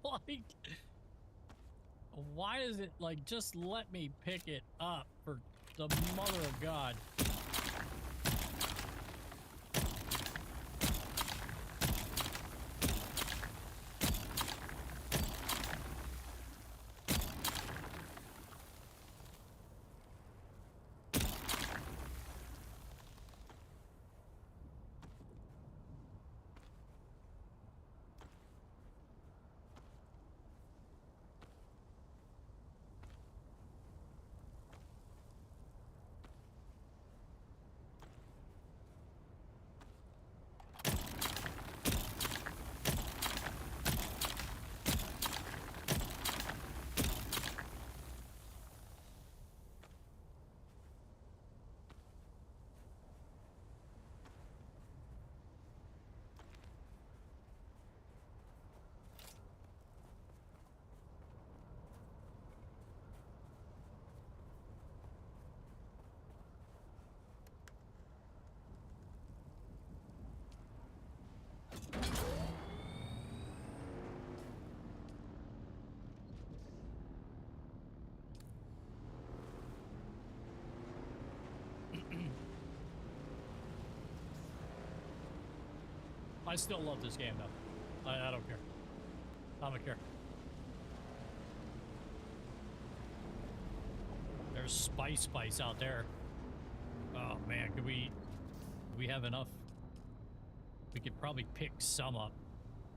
Like, why is it like, just let me pick it up for the mother of God? I still love this game, though. I don't care. I don't care. There's spice out there. Oh man, could we have enough? We could probably pick some up.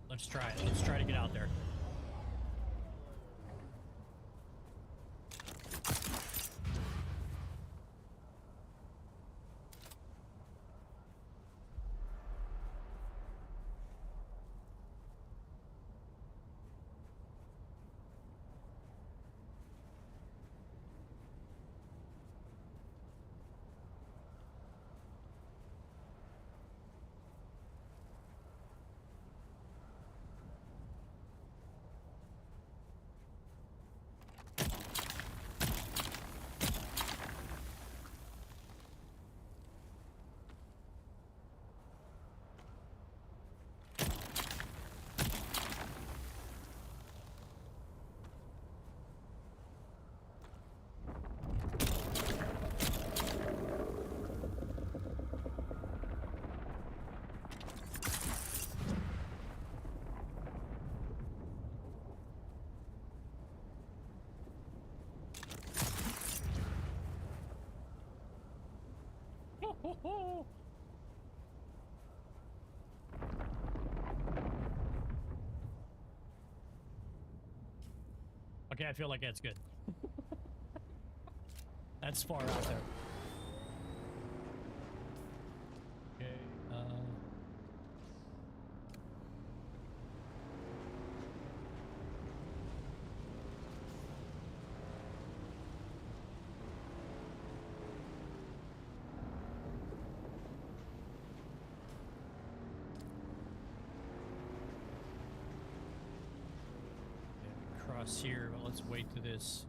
Let's try it. Let's try to get out there. Okay, I feel like that's good. That's far out there. Okay, cross here, but let's wait to this.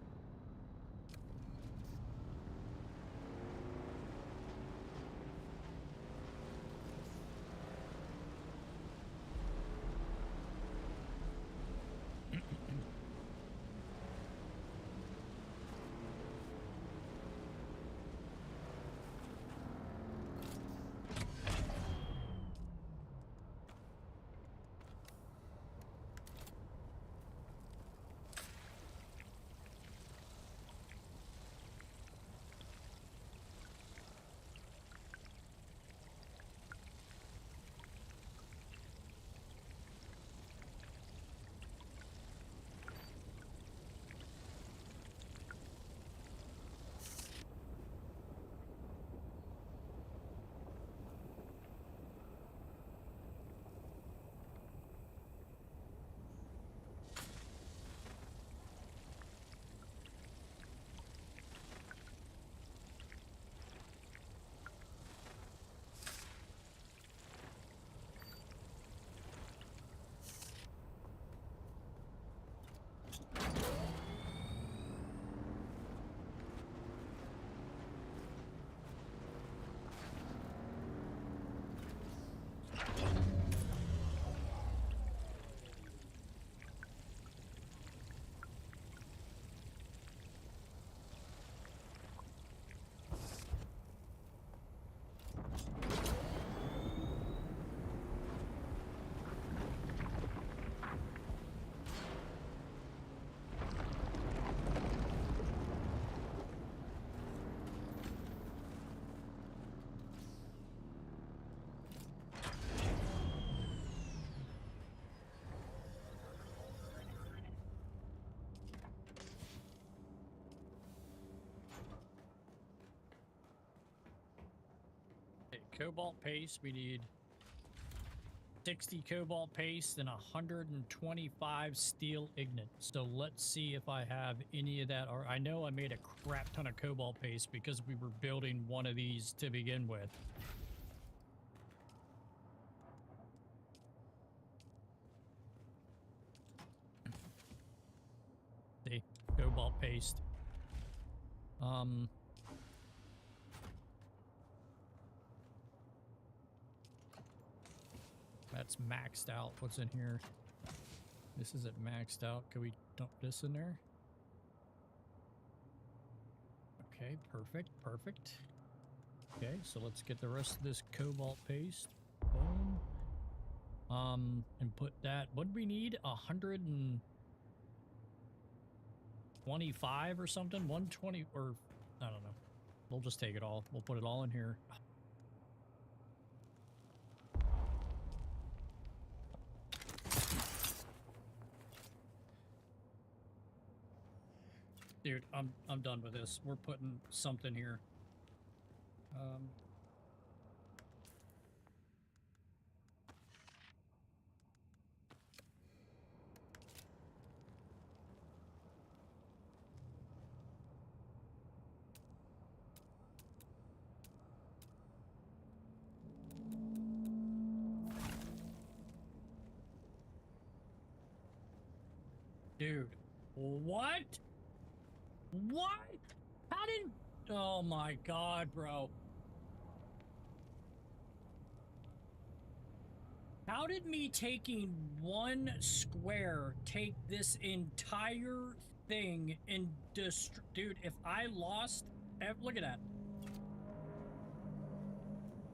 Cobalt paste, we need 60 cobalt paste and 125 steel ignet. So let's see if I have any of that. Or I know I made a crap ton of cobalt paste because we were building one of these to begin with. See, cobalt paste. That's maxed out. What's in here? This isn't maxed out. Can we dump this in there? Okay, perfect, perfect. Okay, so let's get the rest of this cobalt paste. Boom. And put that. What do we need? 125 or something? 120 or I don't know. We'll just take it all. We'll put it all in here. Dude, I'm done with this. We're putting something here. Dude, what? What? How did... Oh my god, bro. How did me taking one square take this entire thing and dude, if I lost... Look at that.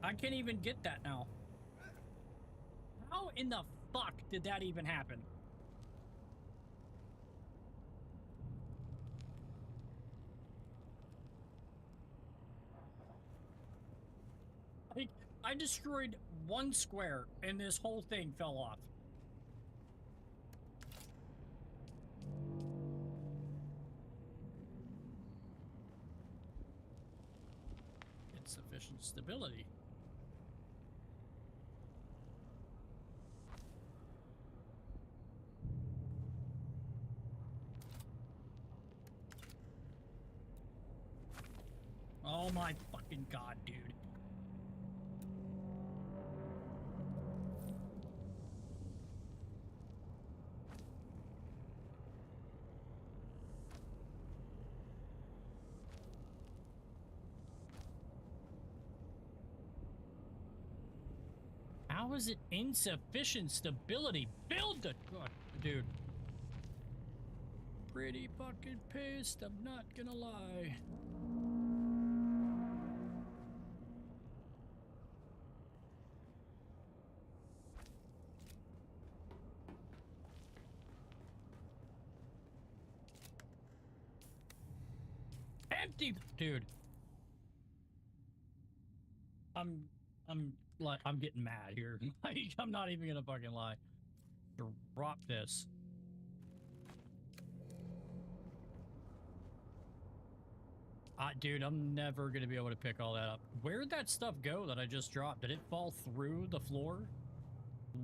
I can't even get that now. How in the fuck did that even happen? I destroyed one square and this whole thing fell off. Insufficient stability. Oh my fucking god, dude. How is it insufficient stability? Build the... God, dude. Pretty fucking pissed, I'm not gonna lie. Empty, dude. I'm getting mad here. Like, I'm not even gonna fucking lie. Drop this. Dude, I'm never gonna be able to pick all that up. Where'd that stuff go that I just dropped? Did it fall through the floor?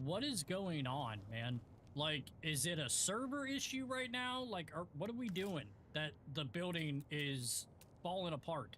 What is going on, man? Like, is it a server issue right now? Like, what are we doing that the building is falling apart?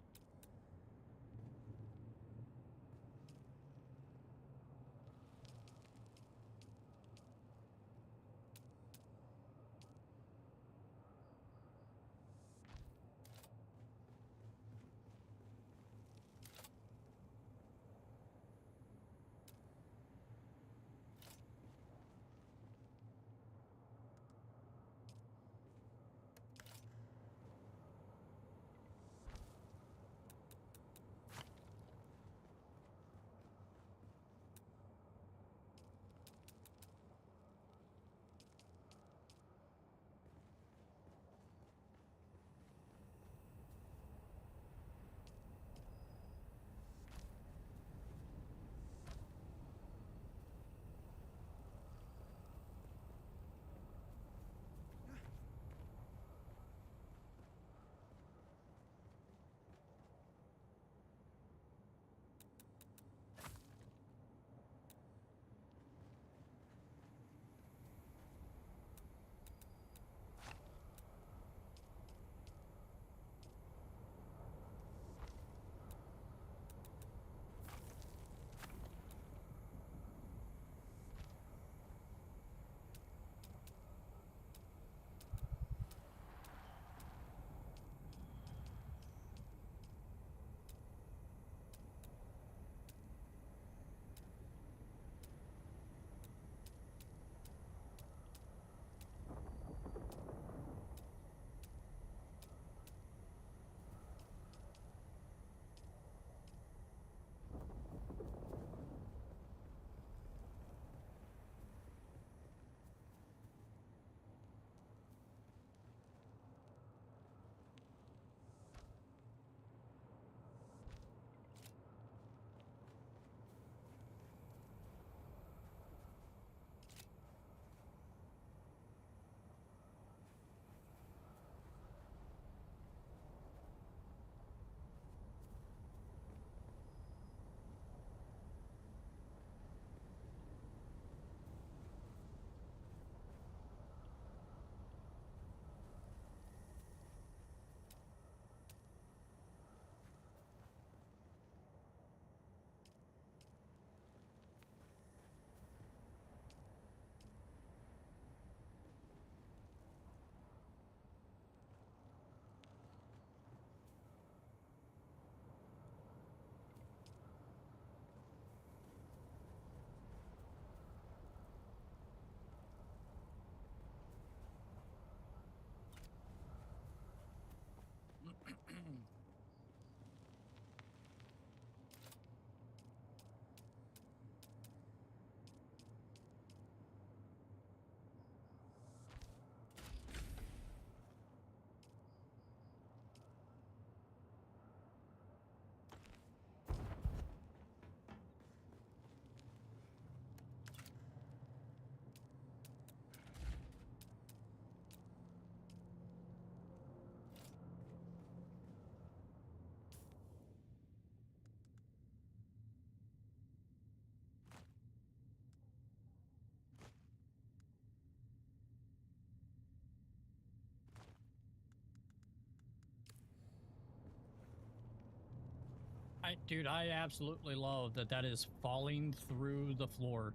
Dude, I absolutely love that that is falling through the floor.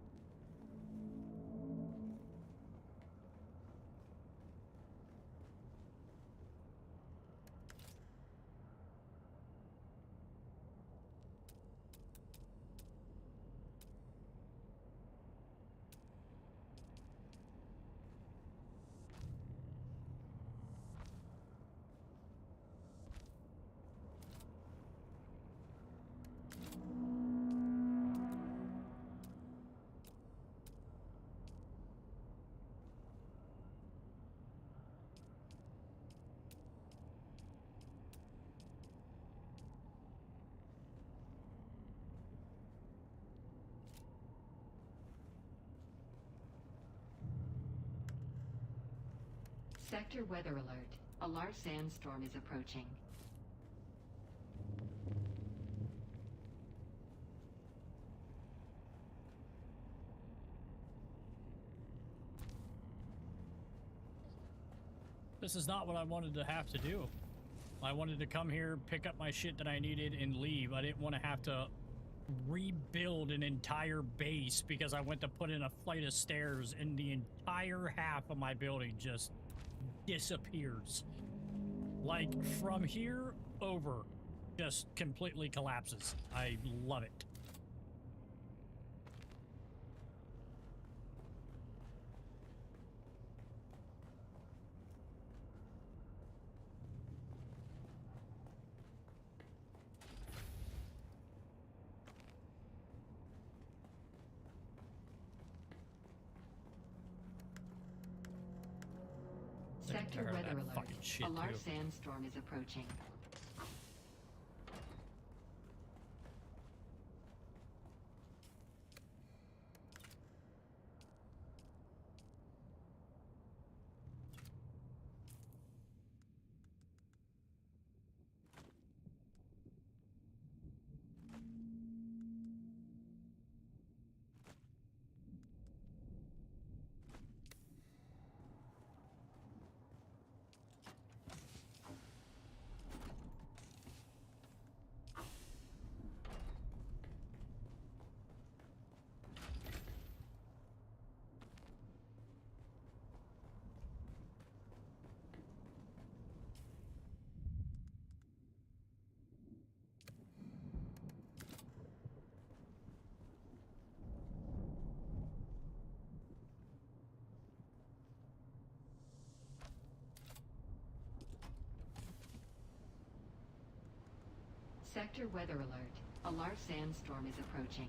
Sector weather alert. A large sandstorm is approaching. This is not what I wanted to have to do. I wanted to come here, pick up my shit that I needed, and leave. I didn't want to have to rebuild an entire base because I went to put in a flight of stairs and the entire half of my building just disappears. Like, from here over, just completely collapses. I love it. Sector heard weather that alert. fucking shit, A large too. sandstorm is approaching. Sector weather alert. A large sandstorm is approaching.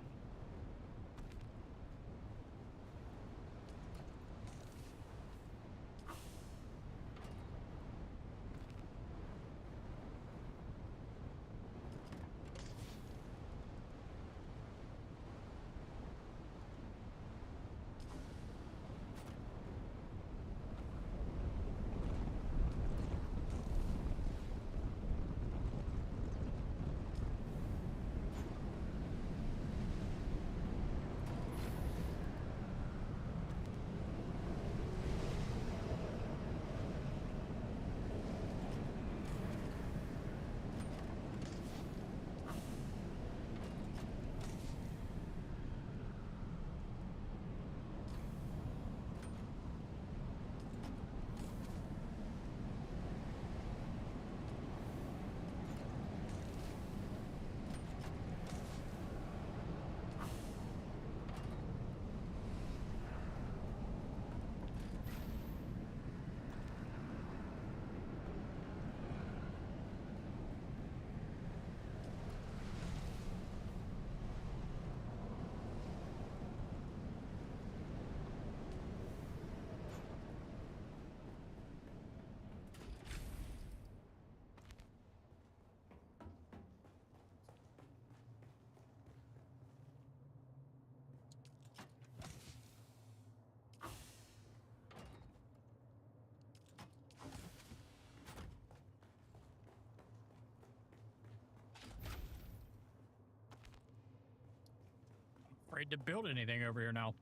Afraid to build anything over here now.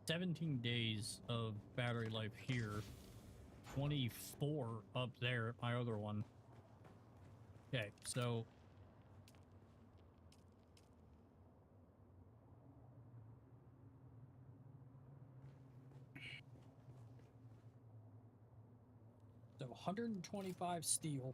17 days of battery life here. 24 up there, my other one. Okay, so so 125 steel.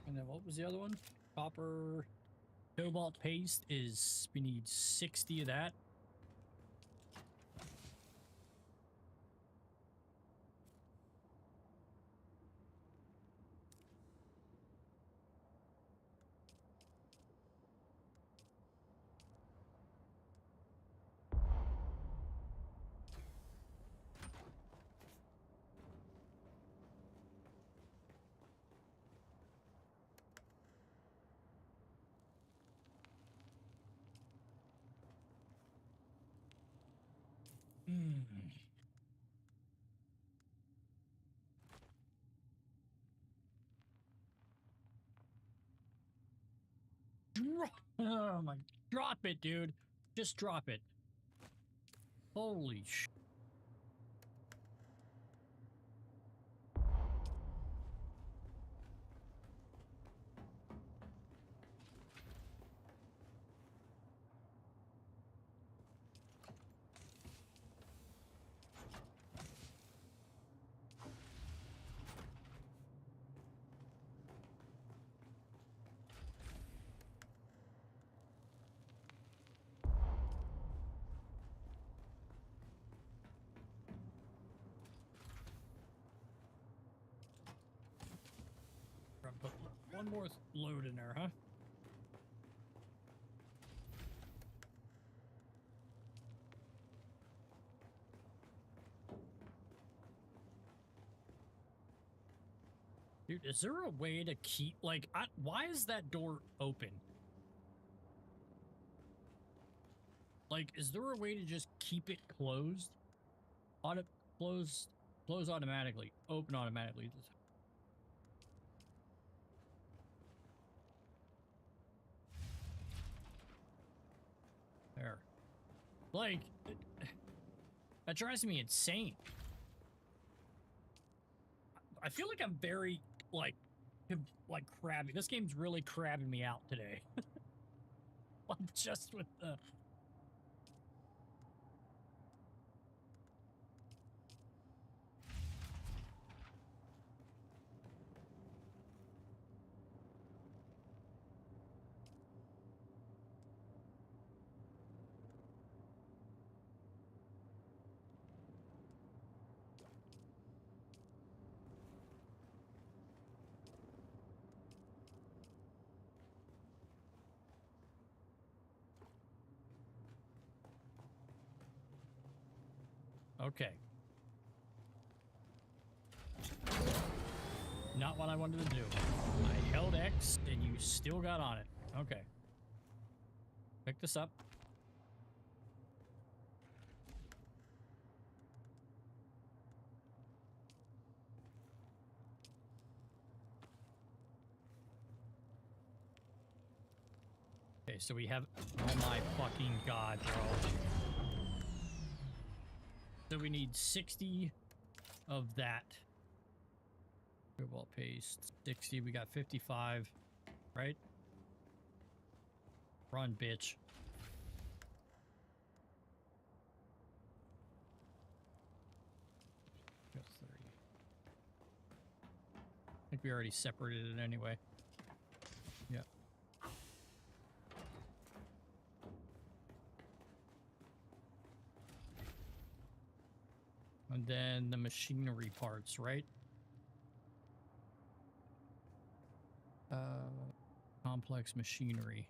And then what was the other one? Copper cobalt paste is, we need 60 of that. Oh my, drop it, dude. Just drop it. Holy sh. Put one more load in there, huh? Dude, is there a way to keep, like, why is that door open? Like, is there a way to just keep it closed? Close automatically, open automatically. There. Like, that drives me insane. I feel like I'm very, like crabby. This game's really crabbing me out today. Just with the... Okay. Not what I wanted to do. I held X and you still got on it. Okay. Pick this up. Okay, so we have... Oh my fucking god, bro. So we need 60 of that. Cobalt paste. 60. We got 55. Right? Run, bitch. Got 30. I think we already separated it anyway. Yeah. And then the machinery parts, right? Complex machinery.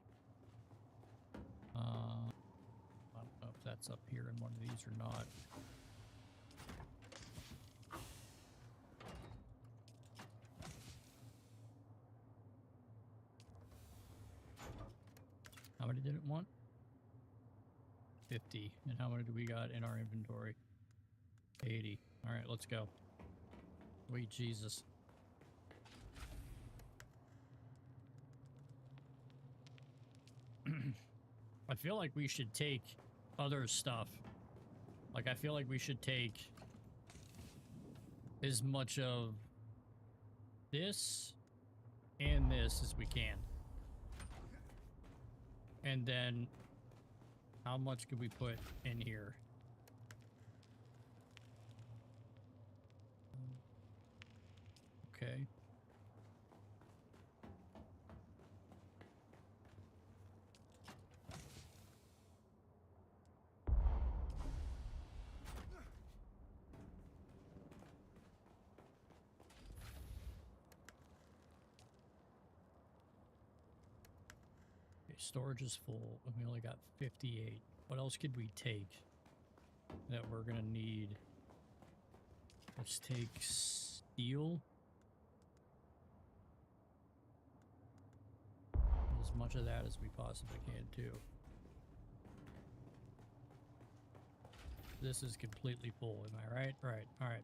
I don't know if that's up here in one of these or not. How many did it want? 50. And how many do we got in our inventory? 80. All right, let's go. Wait, Jesus. I feel like we should take other stuff. Like, I feel like we should take as much of this and this as we can. And then how much could we put in here? Okay. Storage is full, and we only got 58. What else could we take that we're gonna need? Let's take steel. As much of that as we possibly can, too. This is completely full, am I right? Right, alright.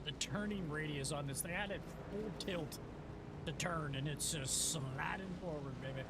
The turning radius on this thing, I had it full tilt to turn, and it's just sliding forward, baby.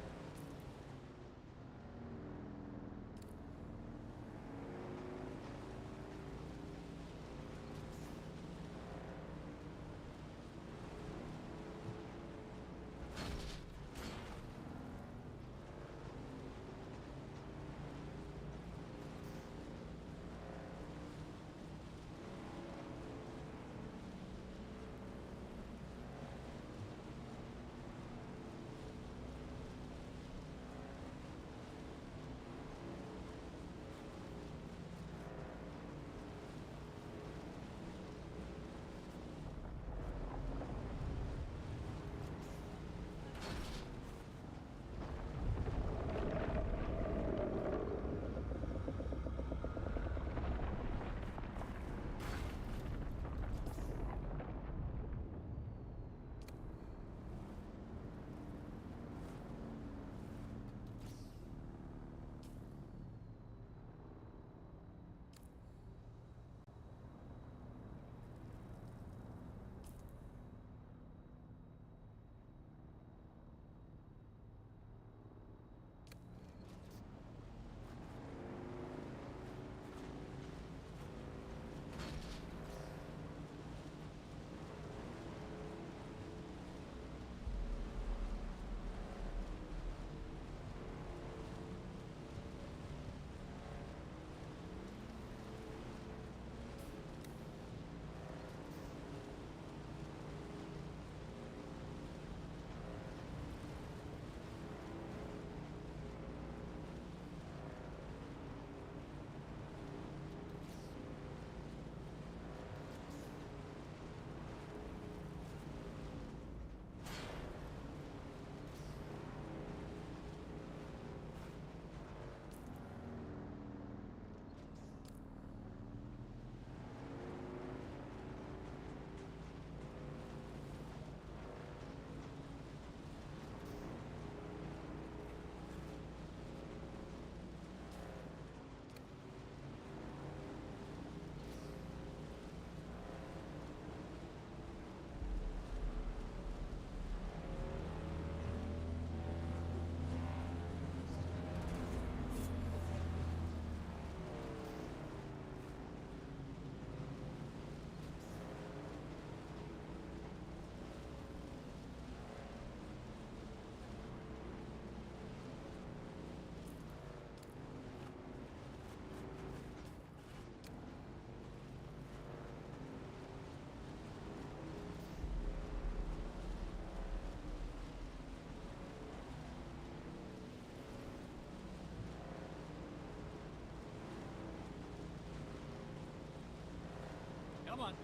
Come on.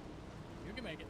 You can make it.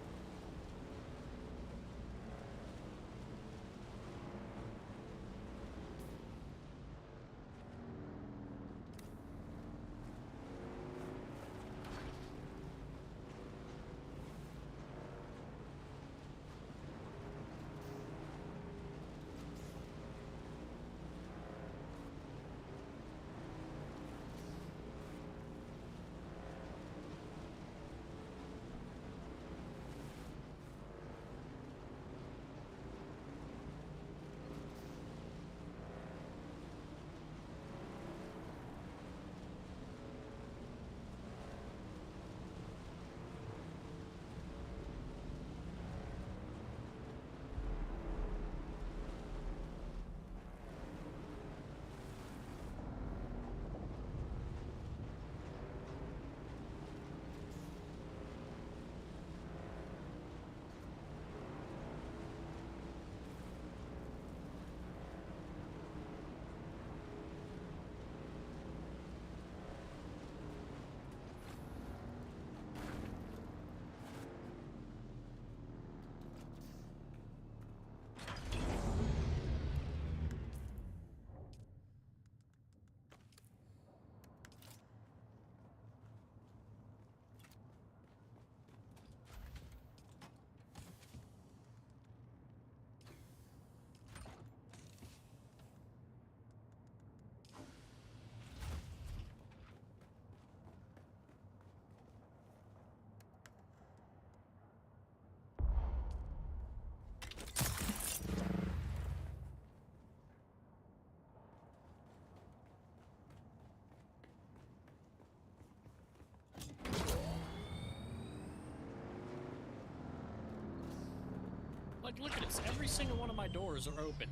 Like, look at this. Every single one of my doors are open.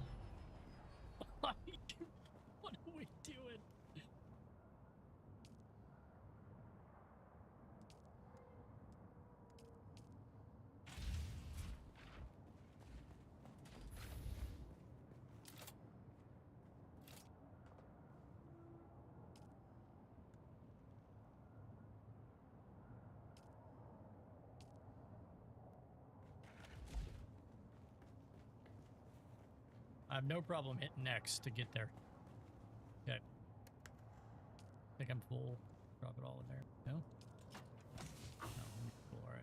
Like, what are we doing? I have no problem hitting next to get there. Okay. I think I'm full. Drop it all in there. No? No, I'm full. All right.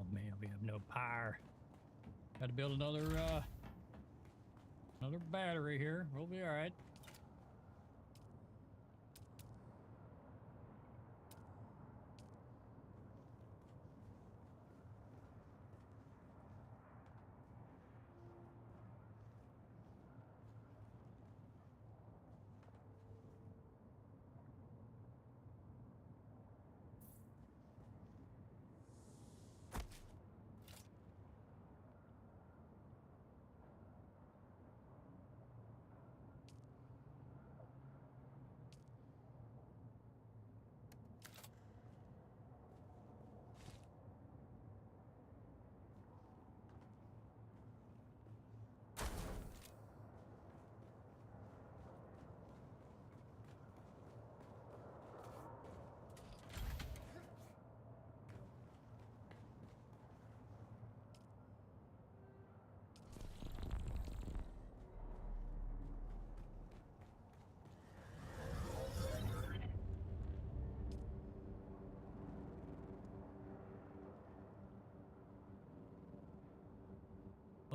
Oh man, we have no power. Got to build another battery here. We'll be all right.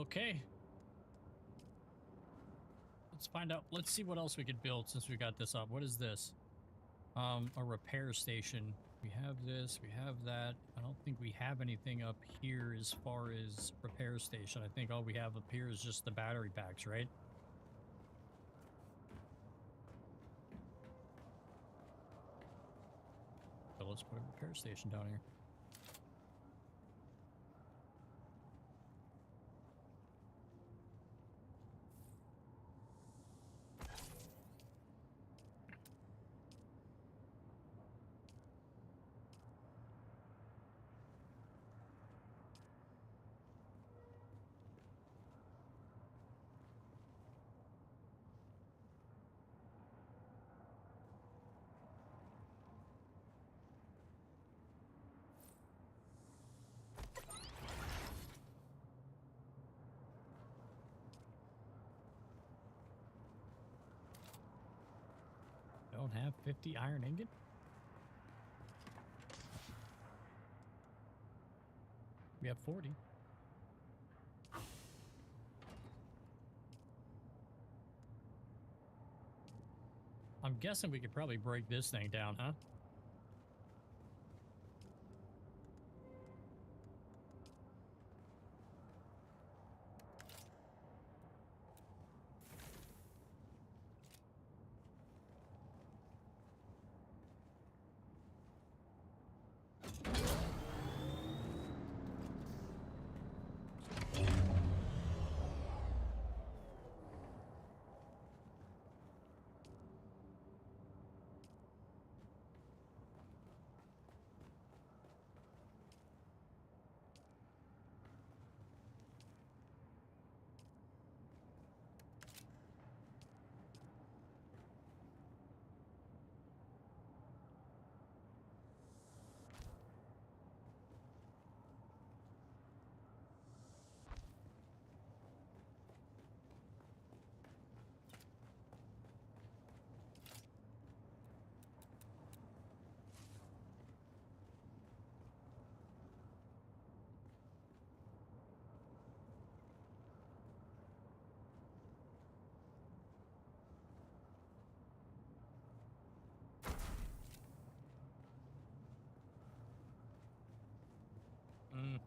Okay. Let's find out. Let's see what else we could build since we got this up. What is this? A repair station. We have this. We have that. I don't think we have anything up here as far as repair station. I think all we have up here is just the battery packs, right? So let's put a repair station down here. Don't have 50 iron ingot? We have 40. I'm guessing we could probably break this thing down, huh? Mm.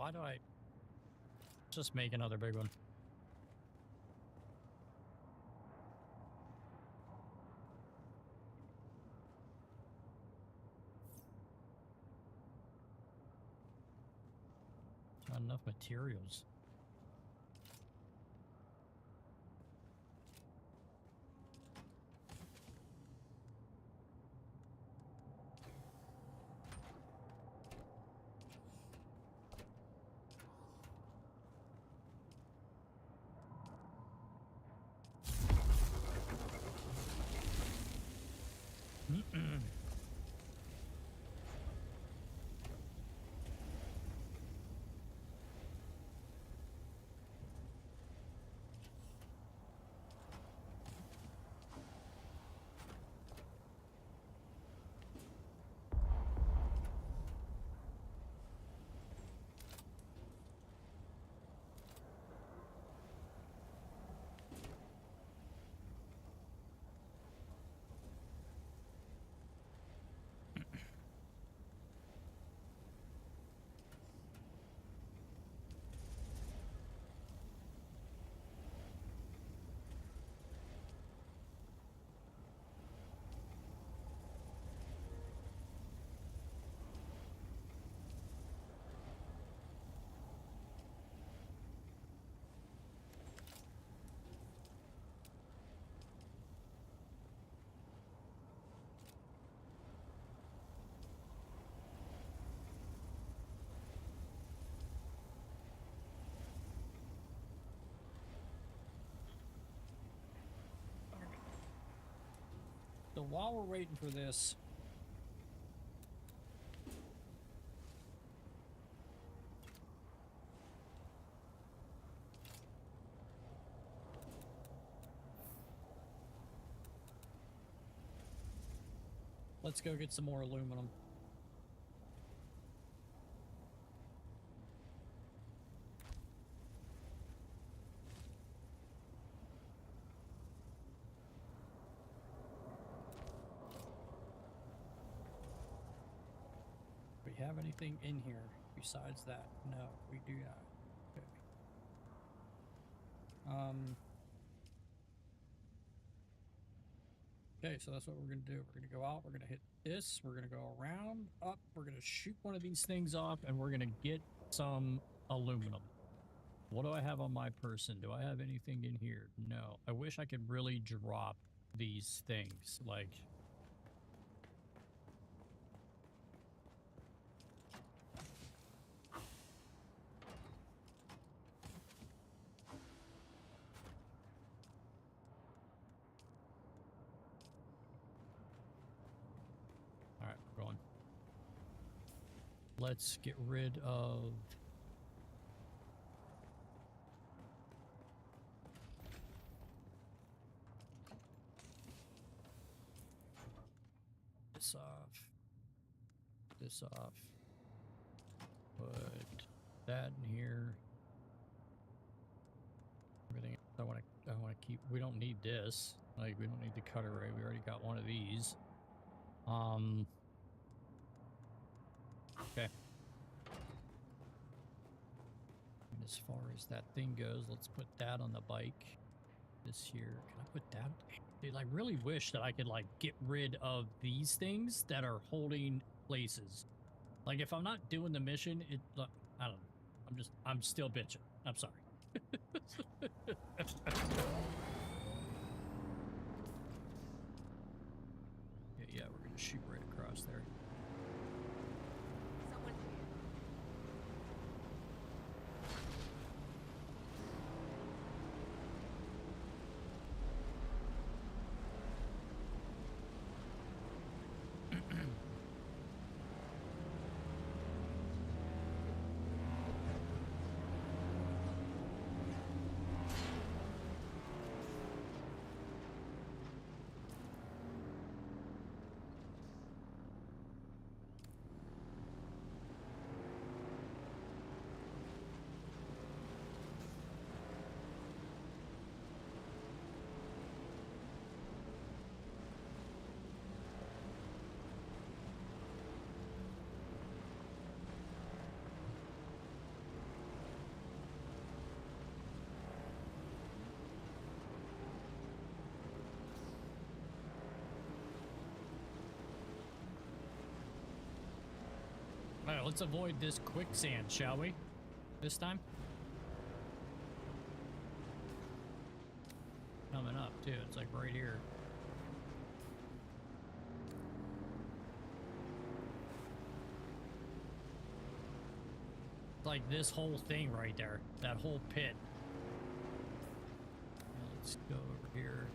Why do I just make another big one? Not enough materials. So while we're waiting for this, let's go get some more aluminum. Do we have anything in here besides that? No, we do not. Okay. Okay, so that's what we're gonna do. We're gonna go out, we're gonna hit this, we're gonna go around, up, we're gonna shoot one of these things off, and we're gonna get some aluminum. What do I have on my person? Do I have anything in here? No. I wish I could really drop these things, like... Alright, we're going. Let's get rid of... this off. This off. Put that in here. Everything I want to keep. We don't need this. Like, we don't need the cutter ray. We already got one of these. Okay. And as far as that thing goes, let's put that on the bike. This here. Can I put that? Dude, I really wish that I could, like, get rid of these things that are holding places. Like, if I'm not doing the mission, I don't know. I'm still bitching. I'm sorry. Yeah, we're gonna shoot right across there. All right, let's avoid this quicksand, shall we? This time? Coming up, too. It's like right here. It's like this whole thing right there. That whole pit. Now let's go over here.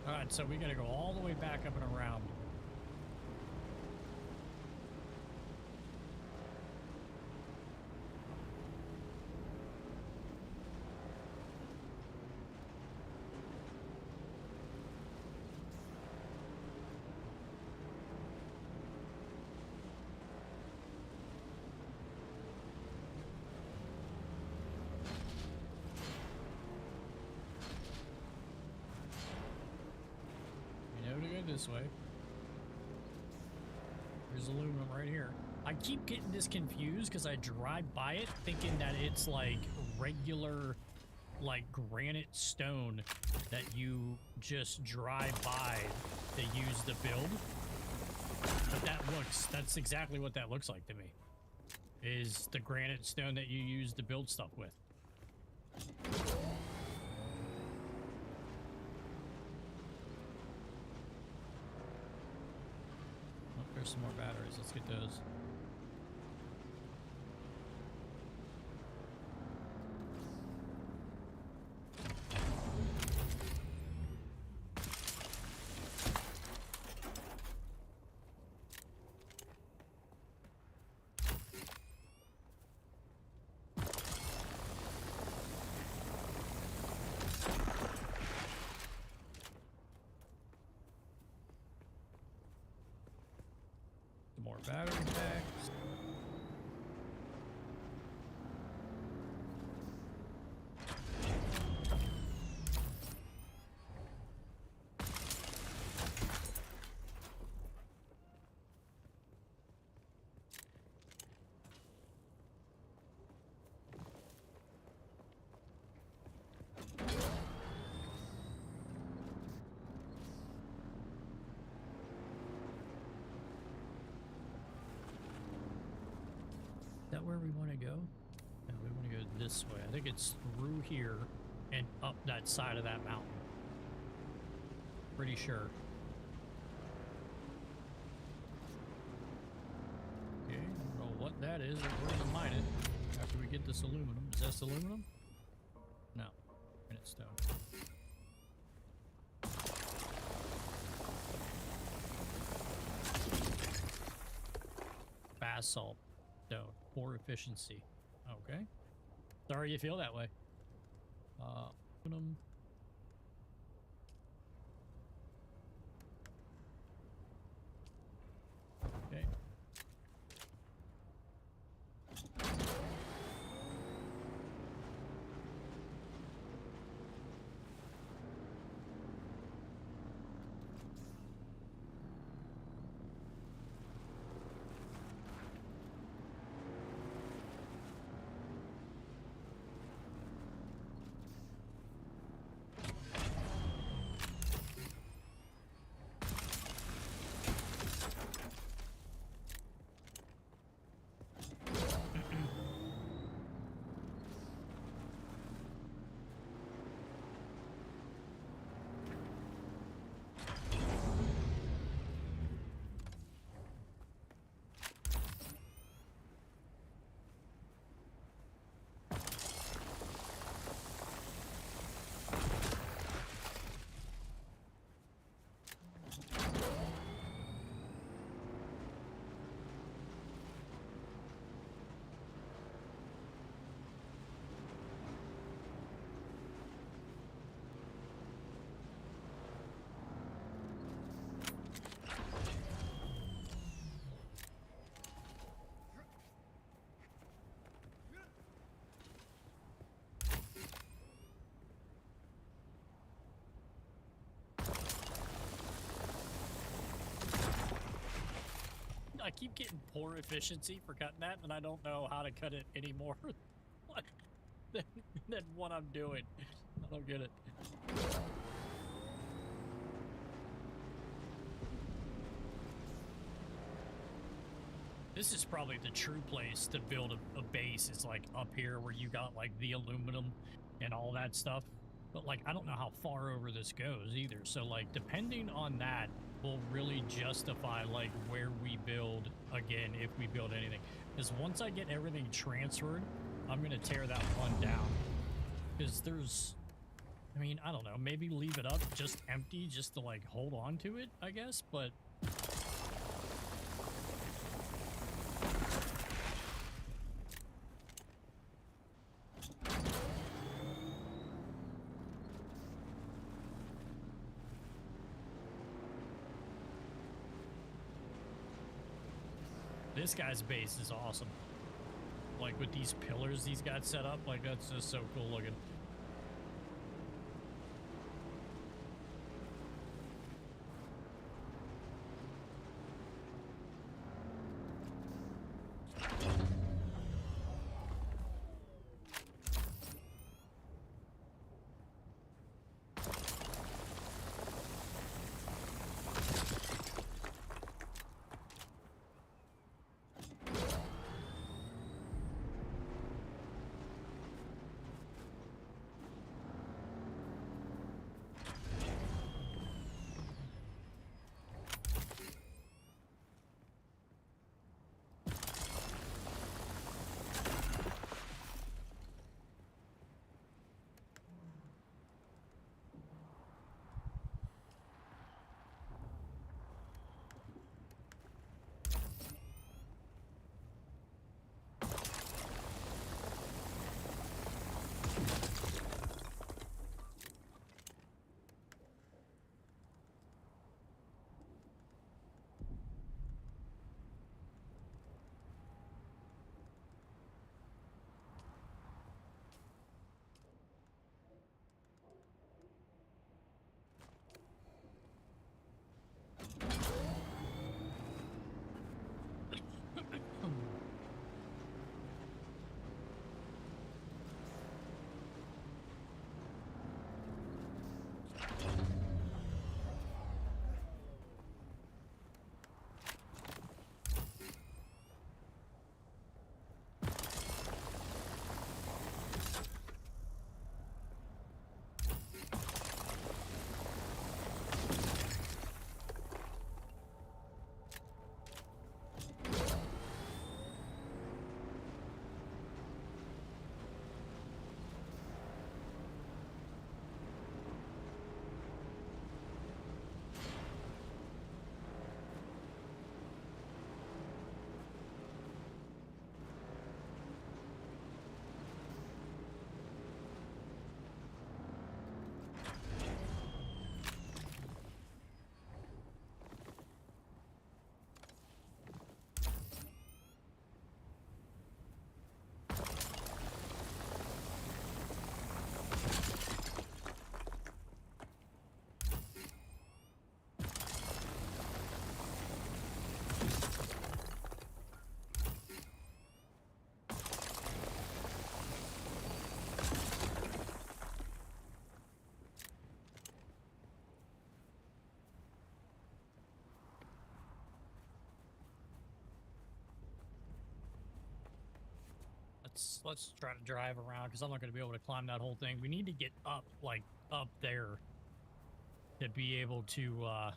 All right, so we gotta go all the way back up and around. this way. There's aluminum right here. I keep getting this confused because I drive by it thinking that it's like regular, like granite stone that you just drive by to use the build. But that's exactly what that looks like to me. Is the granite stone that you use to build stuff with. Oh, there's some more batteries. Let's get those. More battery packs. Is that where we want to go? No, we want to go this way. I think it's through here and up that side of that mountain. Pretty sure. Okay, I don't know what that is, but we're gonna mine it after we get this aluminum. Is this aluminum? No, granite stone. Basalt stone. Poor efficiency. Okay. Sorry you feel that way. Aluminum. Okay. I keep getting poor efficiency for cutting that, and I don't know how to cut it any more than what I'm doing. I don't get it. This is probably the true place to build a base. Is like up here where you got like the aluminum and all that stuff. But like, I don't know how far over this goes either. So like, depending on that will really justify like where we build again, if we build anything. Because once I get everything transferred, I'm gonna tear that one down. Because there's, I mean, I don't know, maybe leave it up just empty just to like hold on to it, I guess, but this guy's base is awesome. Like with these pillars he's got set up, like that's just so cool looking. let's try to drive around because I'm not going to be able to climb that whole thing. We need to get up, like up there, to be able to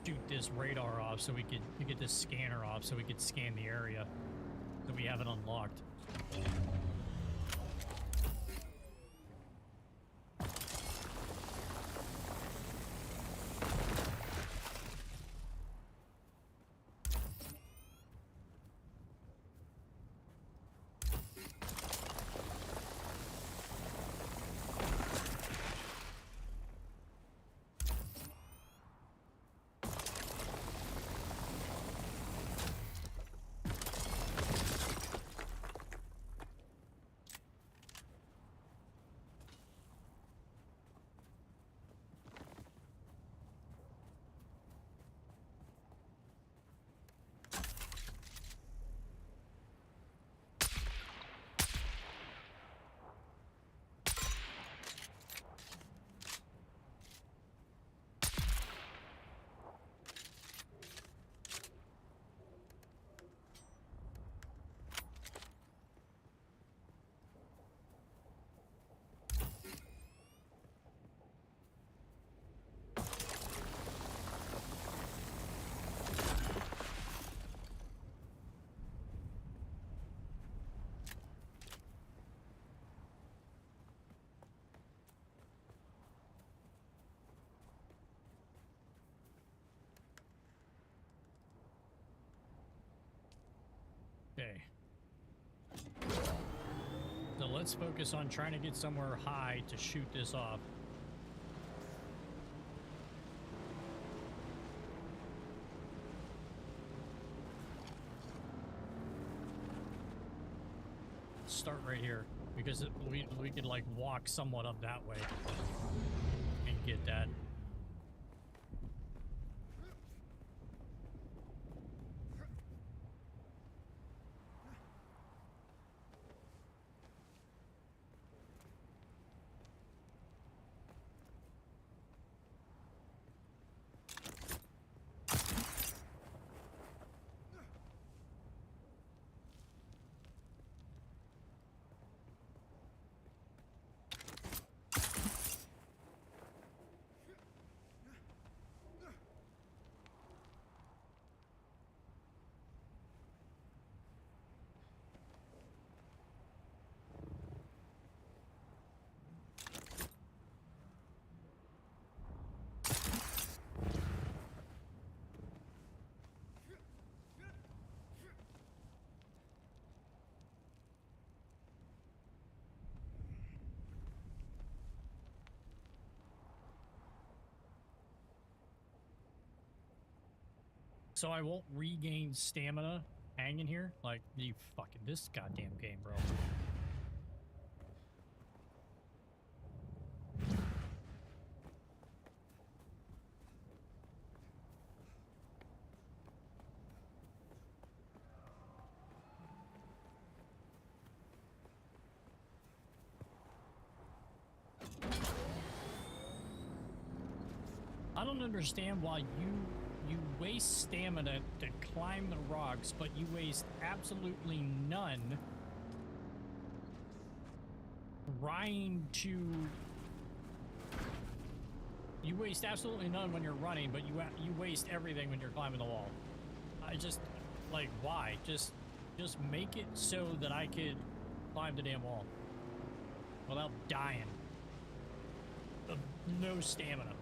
shoot this radar off, so we could get this scanner off, so we could scan the area that we haven't unlocked. Okay. So let's focus on trying to get somewhere high to shoot this off. Start right here because we could like walk somewhat up that way and get that. So I won't regain stamina hanging here? Like, you fucking this goddamn game, bro. I don't understand why you waste stamina to climb the rocks, but you waste absolutely none trying to... You waste absolutely none when you're running, but you waste everything when you're climbing the wall. I just... Like, why? Just make it so that I could climb the damn wall without dying. No stamina.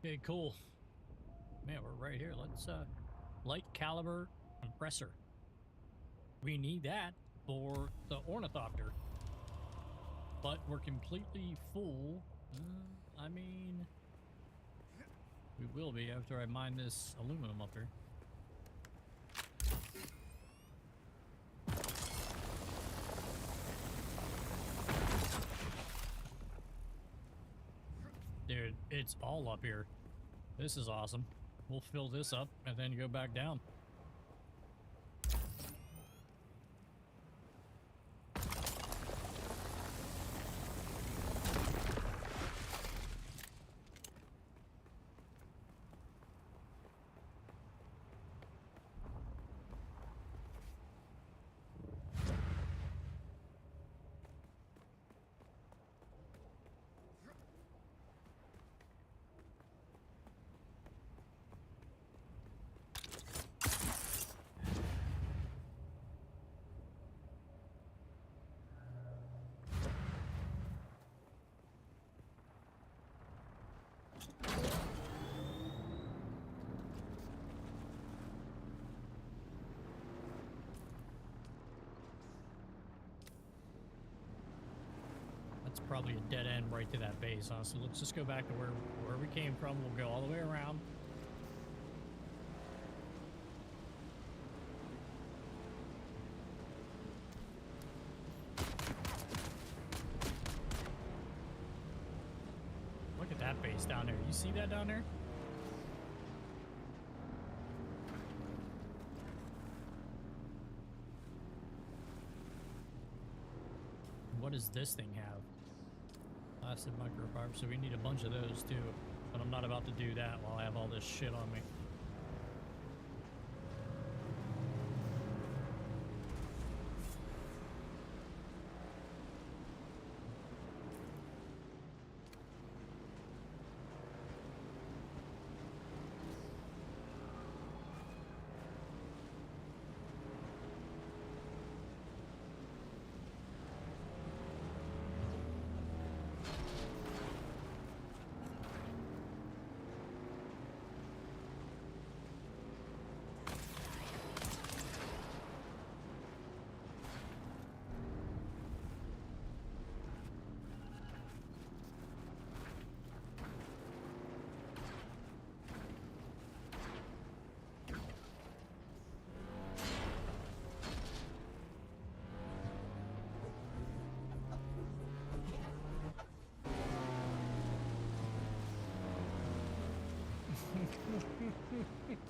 Okay, cool. Man, we're right here. Let's light caliber compressor. We need that for the ornithopter. But we're completely full. I mean, we will be after I mine this aluminum up here. Dude, it's all up here. This is awesome. We'll fill this up and then go back down. That's probably a dead end right to that base, huh? So let's just go back to where we came from. We'll go all the way around. Look at that base down there. You see that down there? What does this thing have? Plastic microfiber, so we need a bunch of those too. But I'm not about to do that while I have all this shit on me.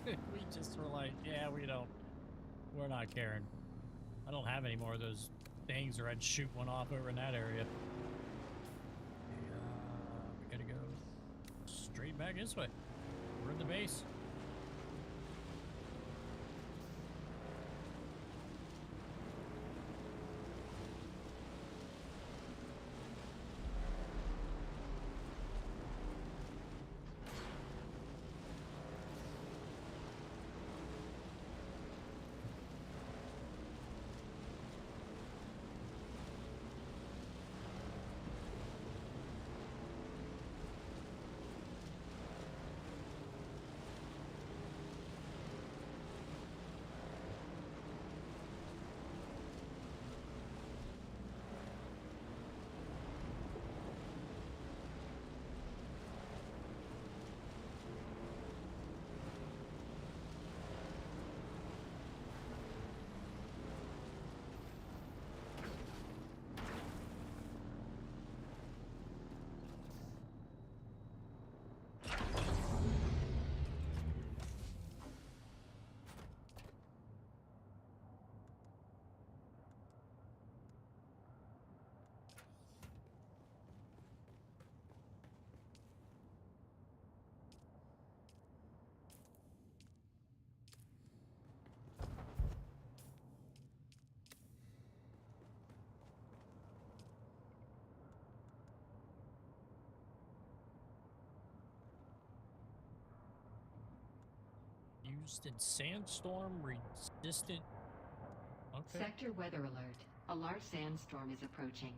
We just were like, yeah, we're not caring. I don't have any more of those things, or I'd shoot one off over in that area. We gotta go straight back this way. We're at the base. Used in sandstorm resistant. Okay. Sector weather alert. A large sandstorm is approaching.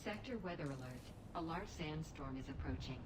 Sector weather alert. A large sandstorm is approaching.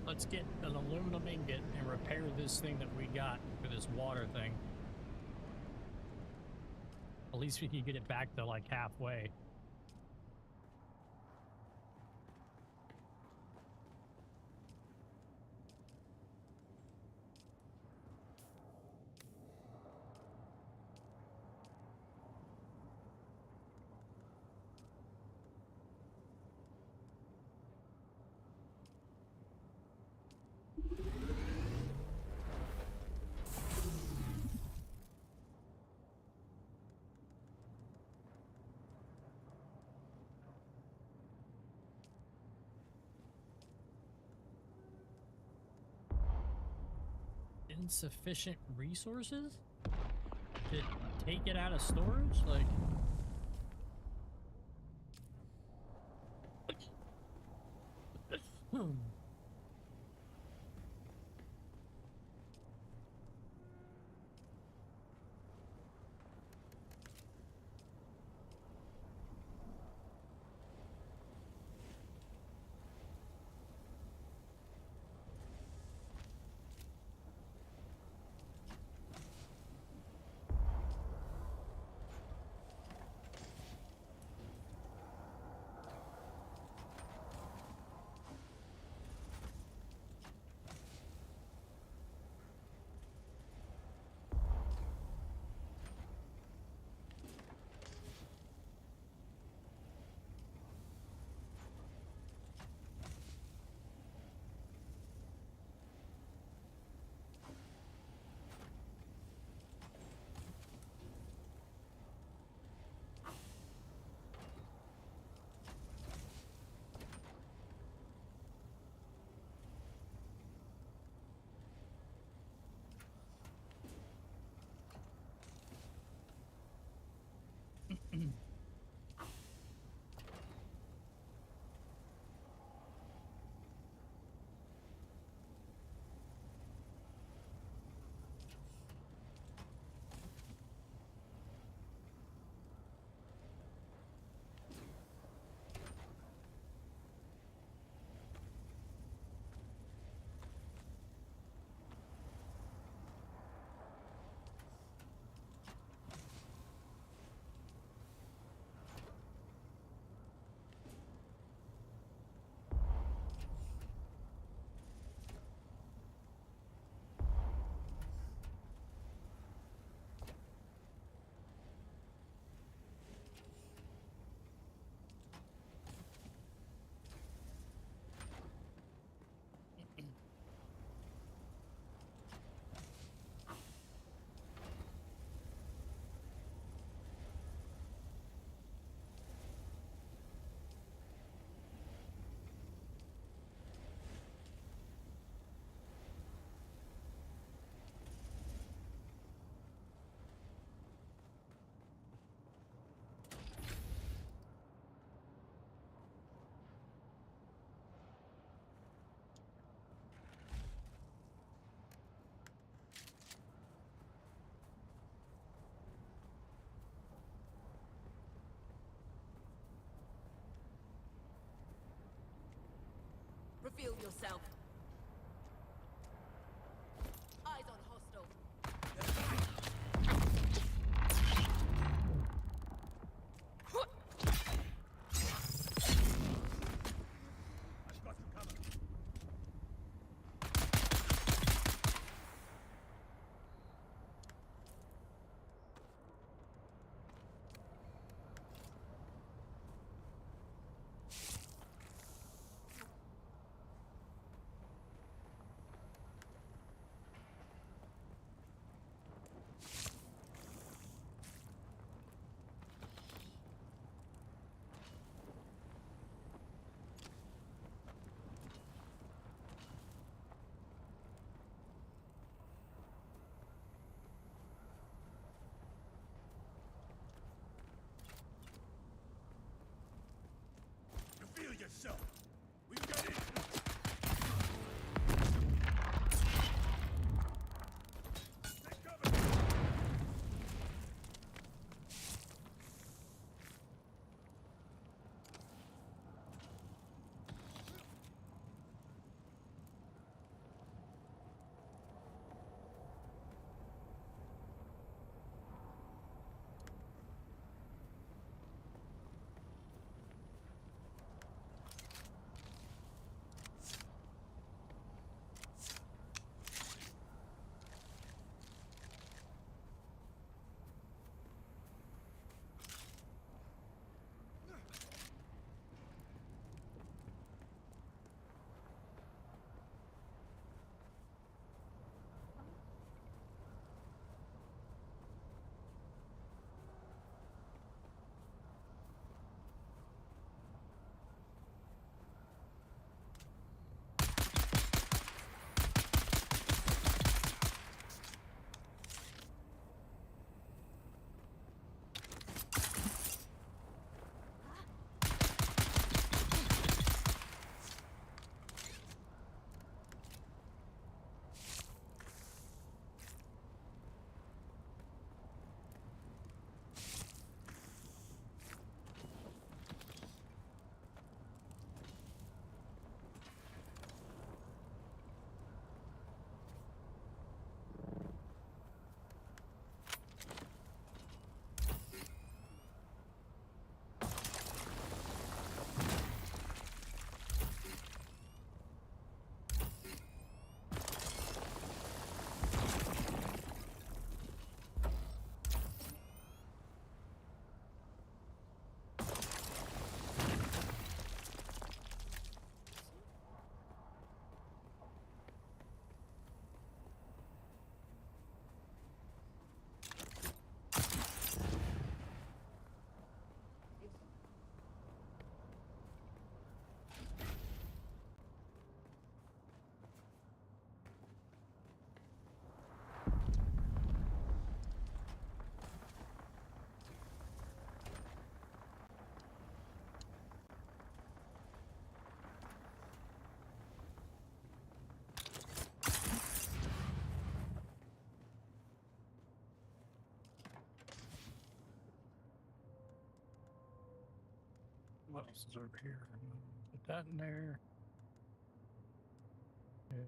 Let's get an aluminum ingot and repair this thing that we got for this water thing. At least we can get it back to like halfway. Insufficient resources to take it out of storage? Like, Reveal yourself. Eyes on hostile. I've got you covered. Reveal yourself. We've got it. Take cover. What else is over here? Put that in there. Okay.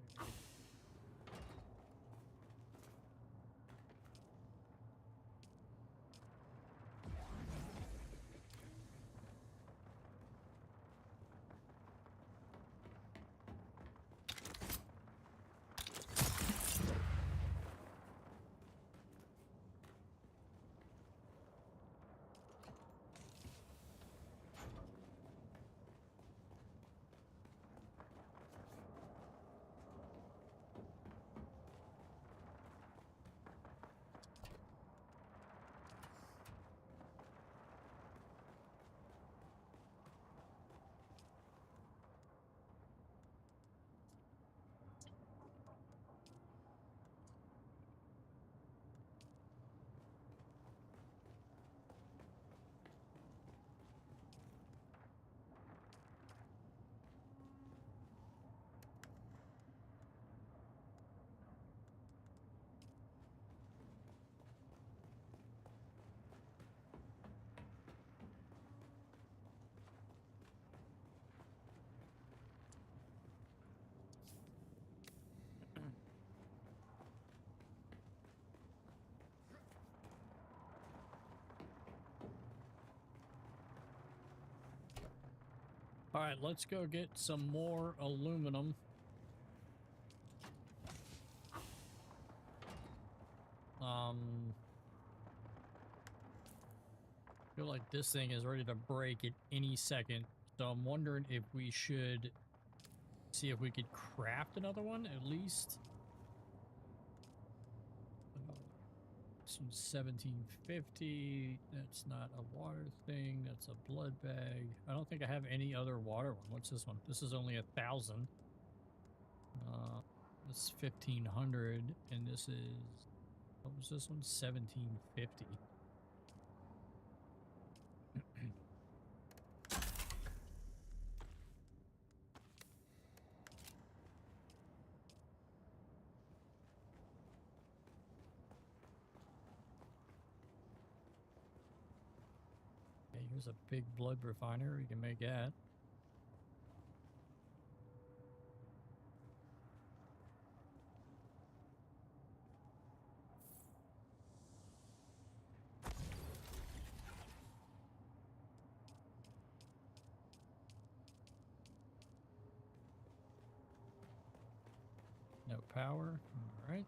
All right, let's go get some more aluminum. I feel like this thing is ready to break at any second, so I'm wondering if we should see if we could craft another one at least. This one's 1750. That's not a water thing. That's a blood bag. I don't think I have any other water one. What's this one? This is only 1,000. This is 1,500, and this is, what was this one? 1750. Okay, here's a big blood refiner. We can make that. No power. All right.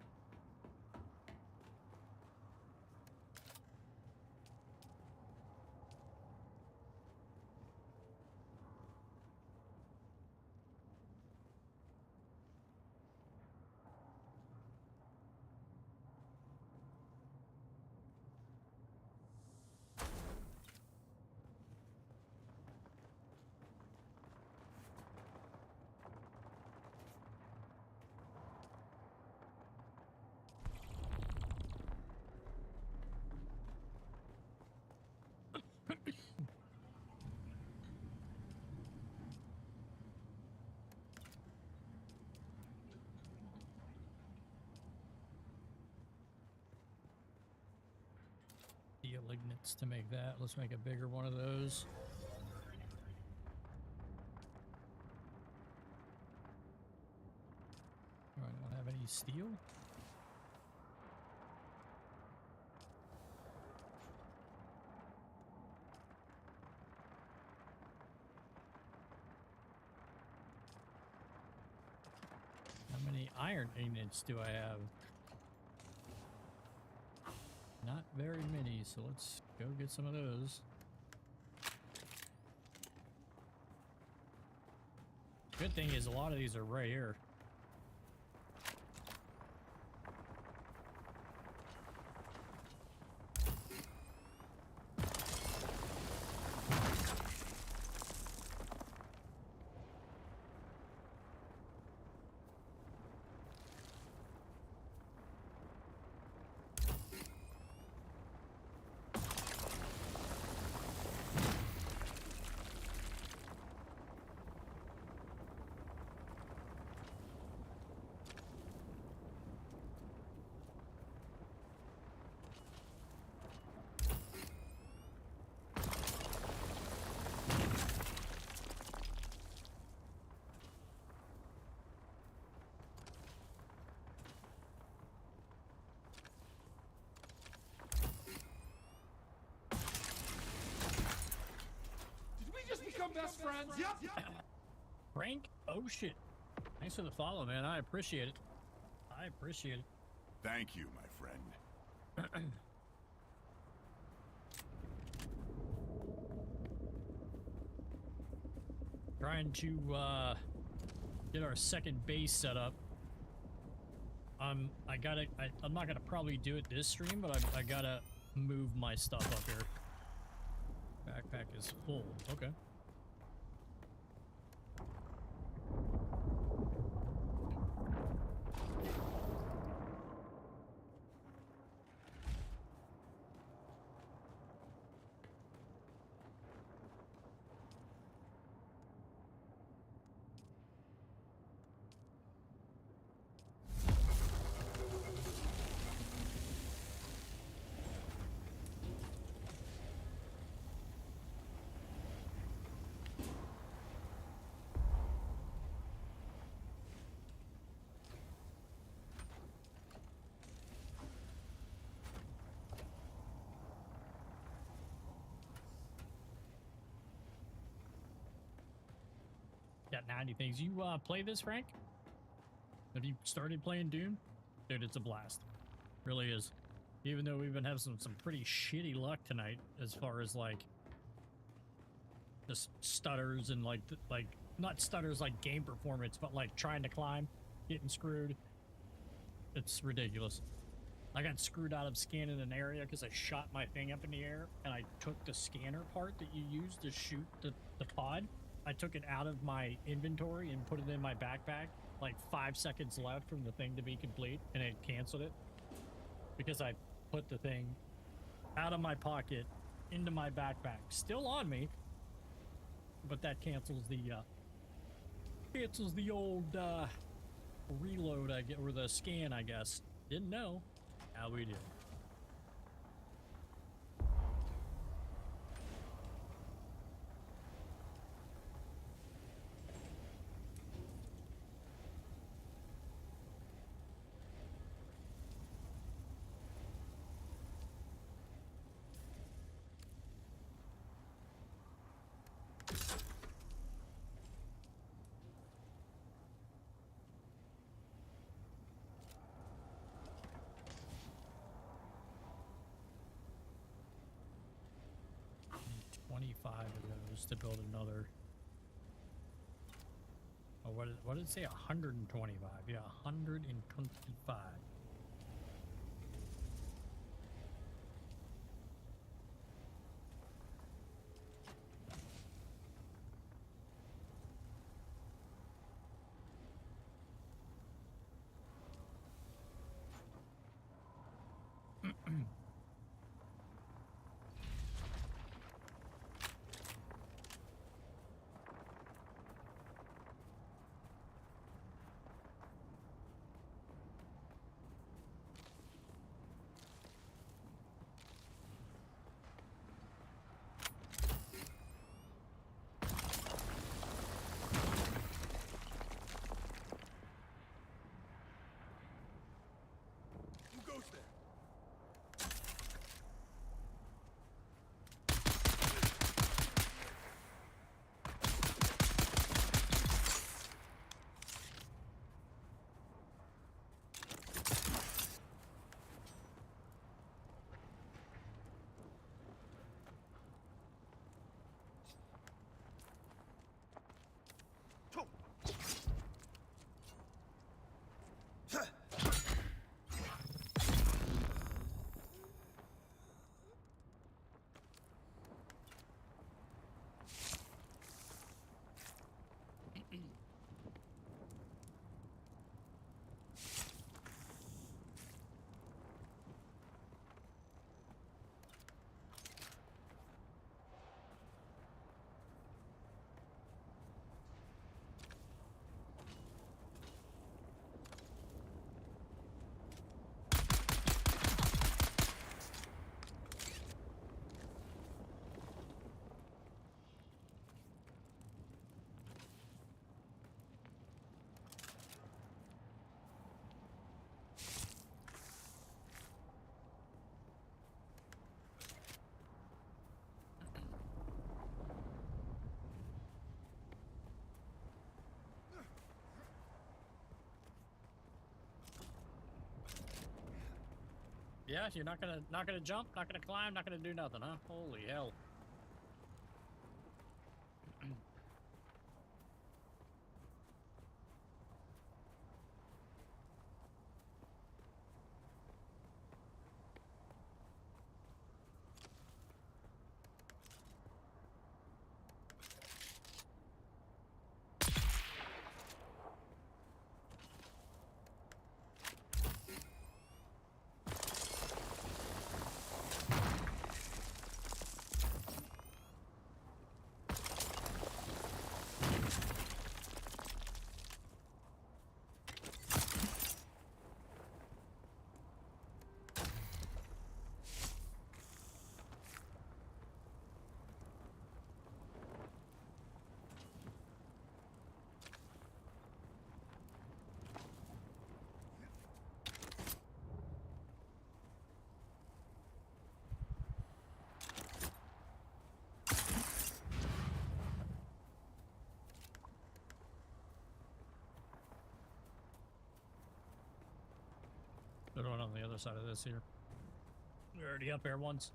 Lignets to make that. Let's make a bigger one of those. Do I don't have any steel? How many iron ingots do I have? Not very many, so let's go get some of those. Good thing is a lot of these are right here. Best friends. Yep. Frank? Oh shit. Thanks for the follow, man. I appreciate it. I appreciate it. Thank you, my friend. Trying to get our second base set up. I'm not gonna probably do it this stream, but I gotta move my stuff up here. Backpack is full. Okay. got 90 things. You play this, Frank? Have you started playing Dune? Dude, it's a blast. Really is. Even though we've been having some pretty shitty luck tonight as far as like just stutters and like not stutters like game performance, but like trying to climb, getting screwed. It's ridiculous. I got screwed out of scanning an area because I shot my thing up in the air and I took the scanner part that you use to shoot the pod. I took it out of my inventory and put it in my backpack. Like 5 seconds left from the thing to be complete, and it canceled it because I put the thing out of my pocket into my backpack, still on me, but that cancels the old reload, I get, or the scan, I guess. Didn't know. Now we do. To build another. Oh, what did it say? 125. Yeah, 125. Yeah, you're not gonna jump, not gonna climb, not gonna do nothing, huh? Holy hell. one on the other side of this here. We're already up there once.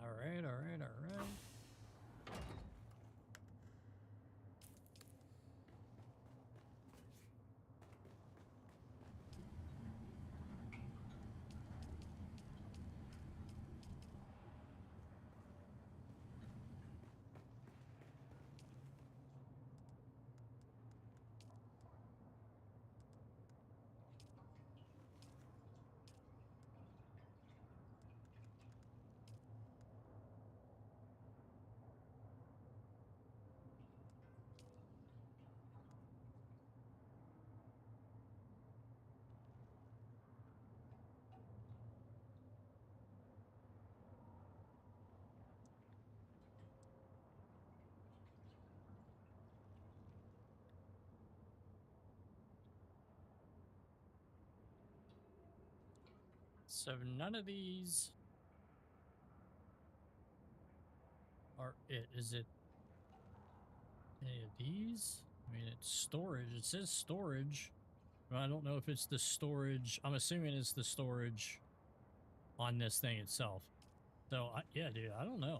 All right. So none of these are it. Is it any of these? I mean, it's storage. It says storage. But I don't know if it's the storage. I'm assuming it's the storage on this thing itself. So, yeah, dude, I don't know.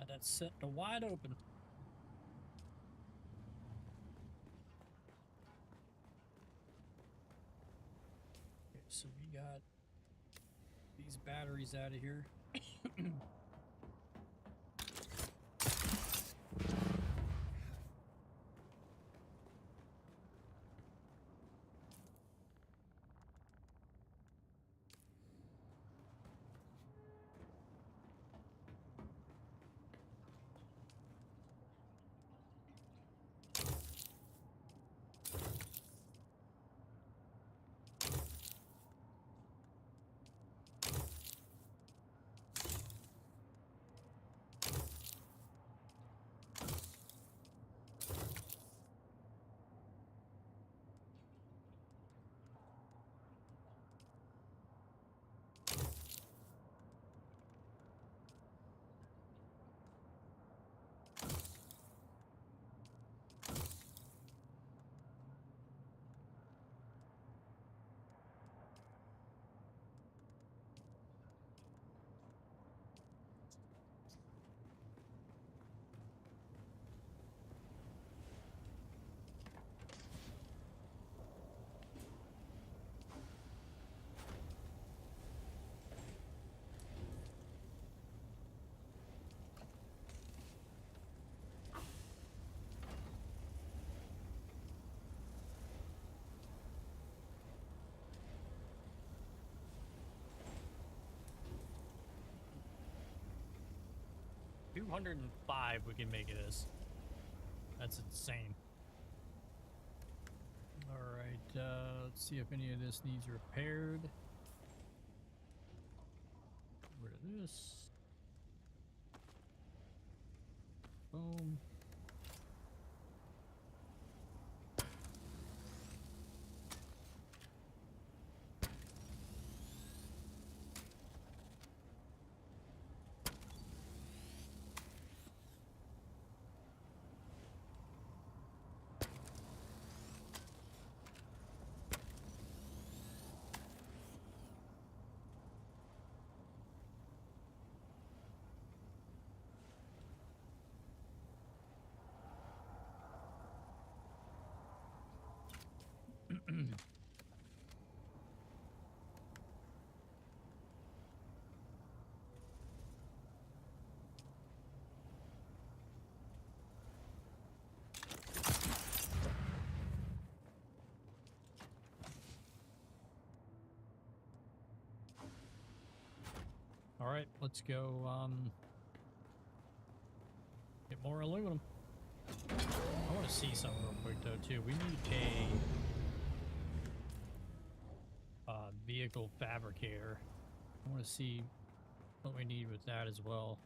That's set to wide open. Okay, so we got these batteries out of here. 205 we can make it this. That's insane. Alright, let's see if any of this needs repaired. Get rid of this. Boom. All right, let's go get more aluminum. I want to see something real quick though too. We need a vehicle fabricator. I want to see what we need with that as well.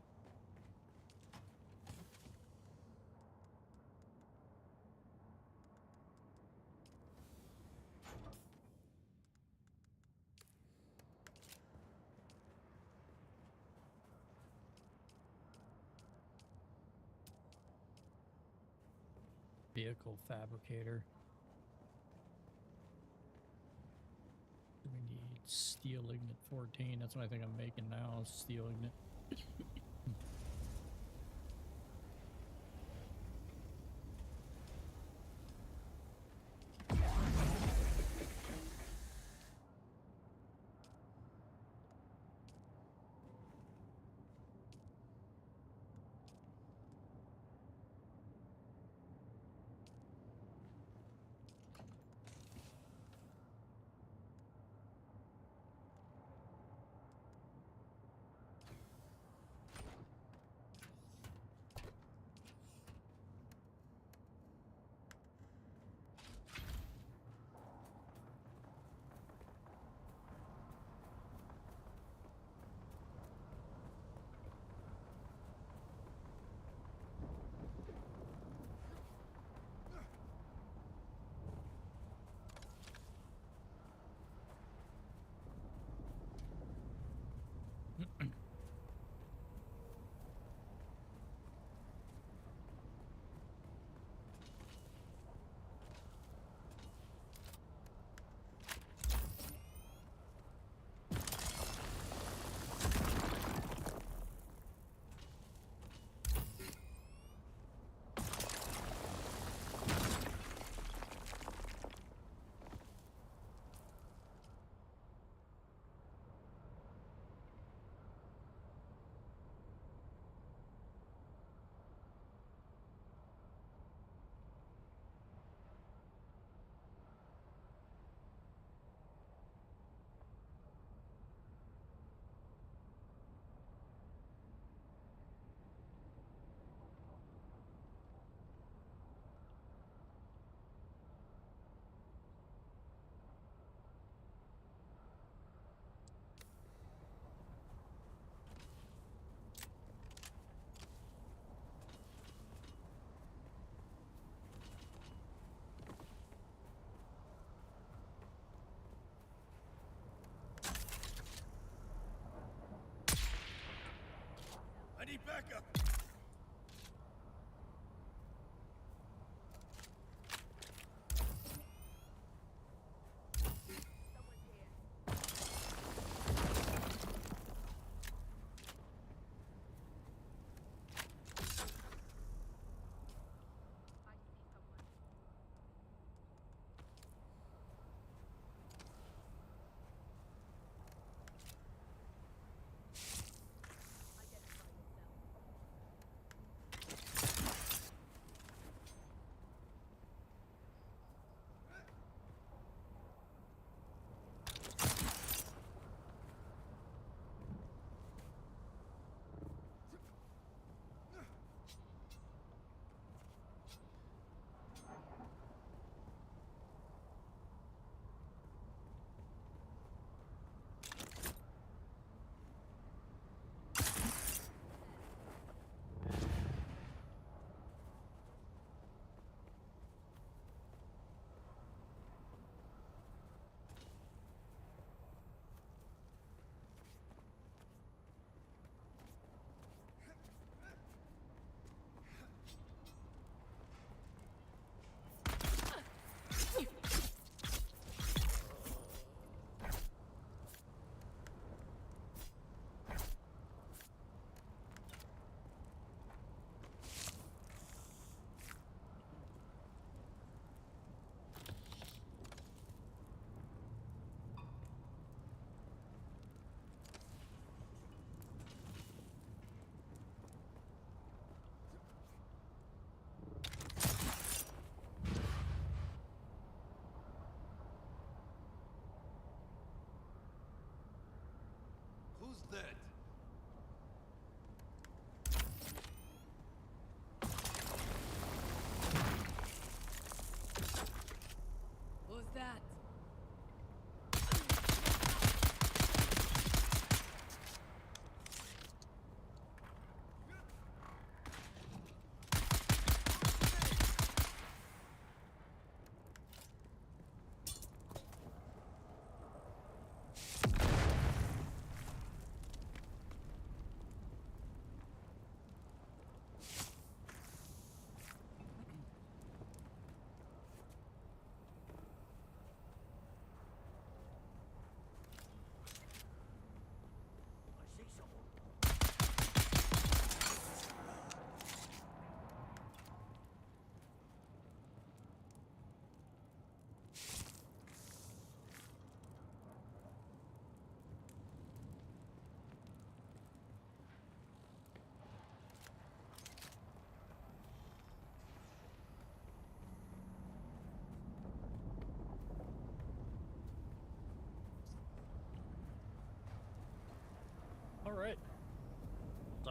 Vehicle fabricator. We need steel ignite 14. That's what I think I'm making now, is steel ignite.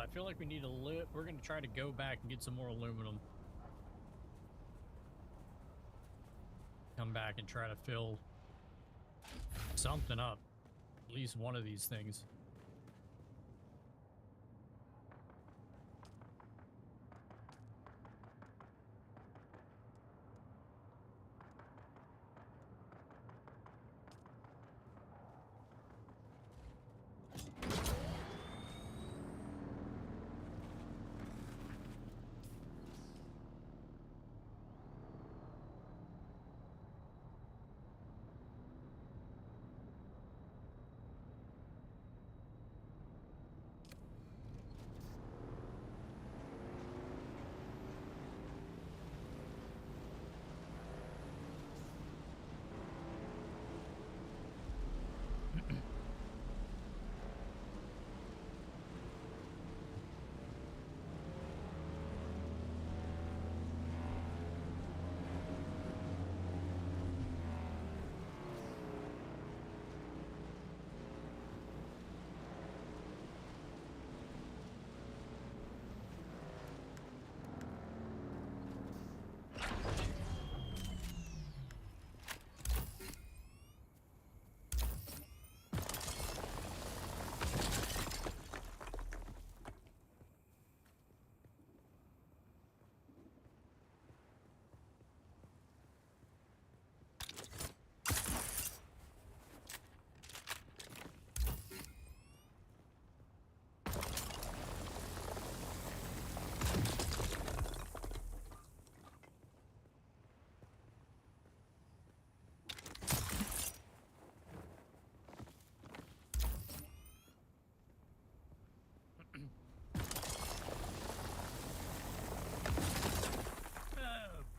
I feel like we need we're going to try to go back and get some more aluminum. Come back and try to fill something up. At least one of these things.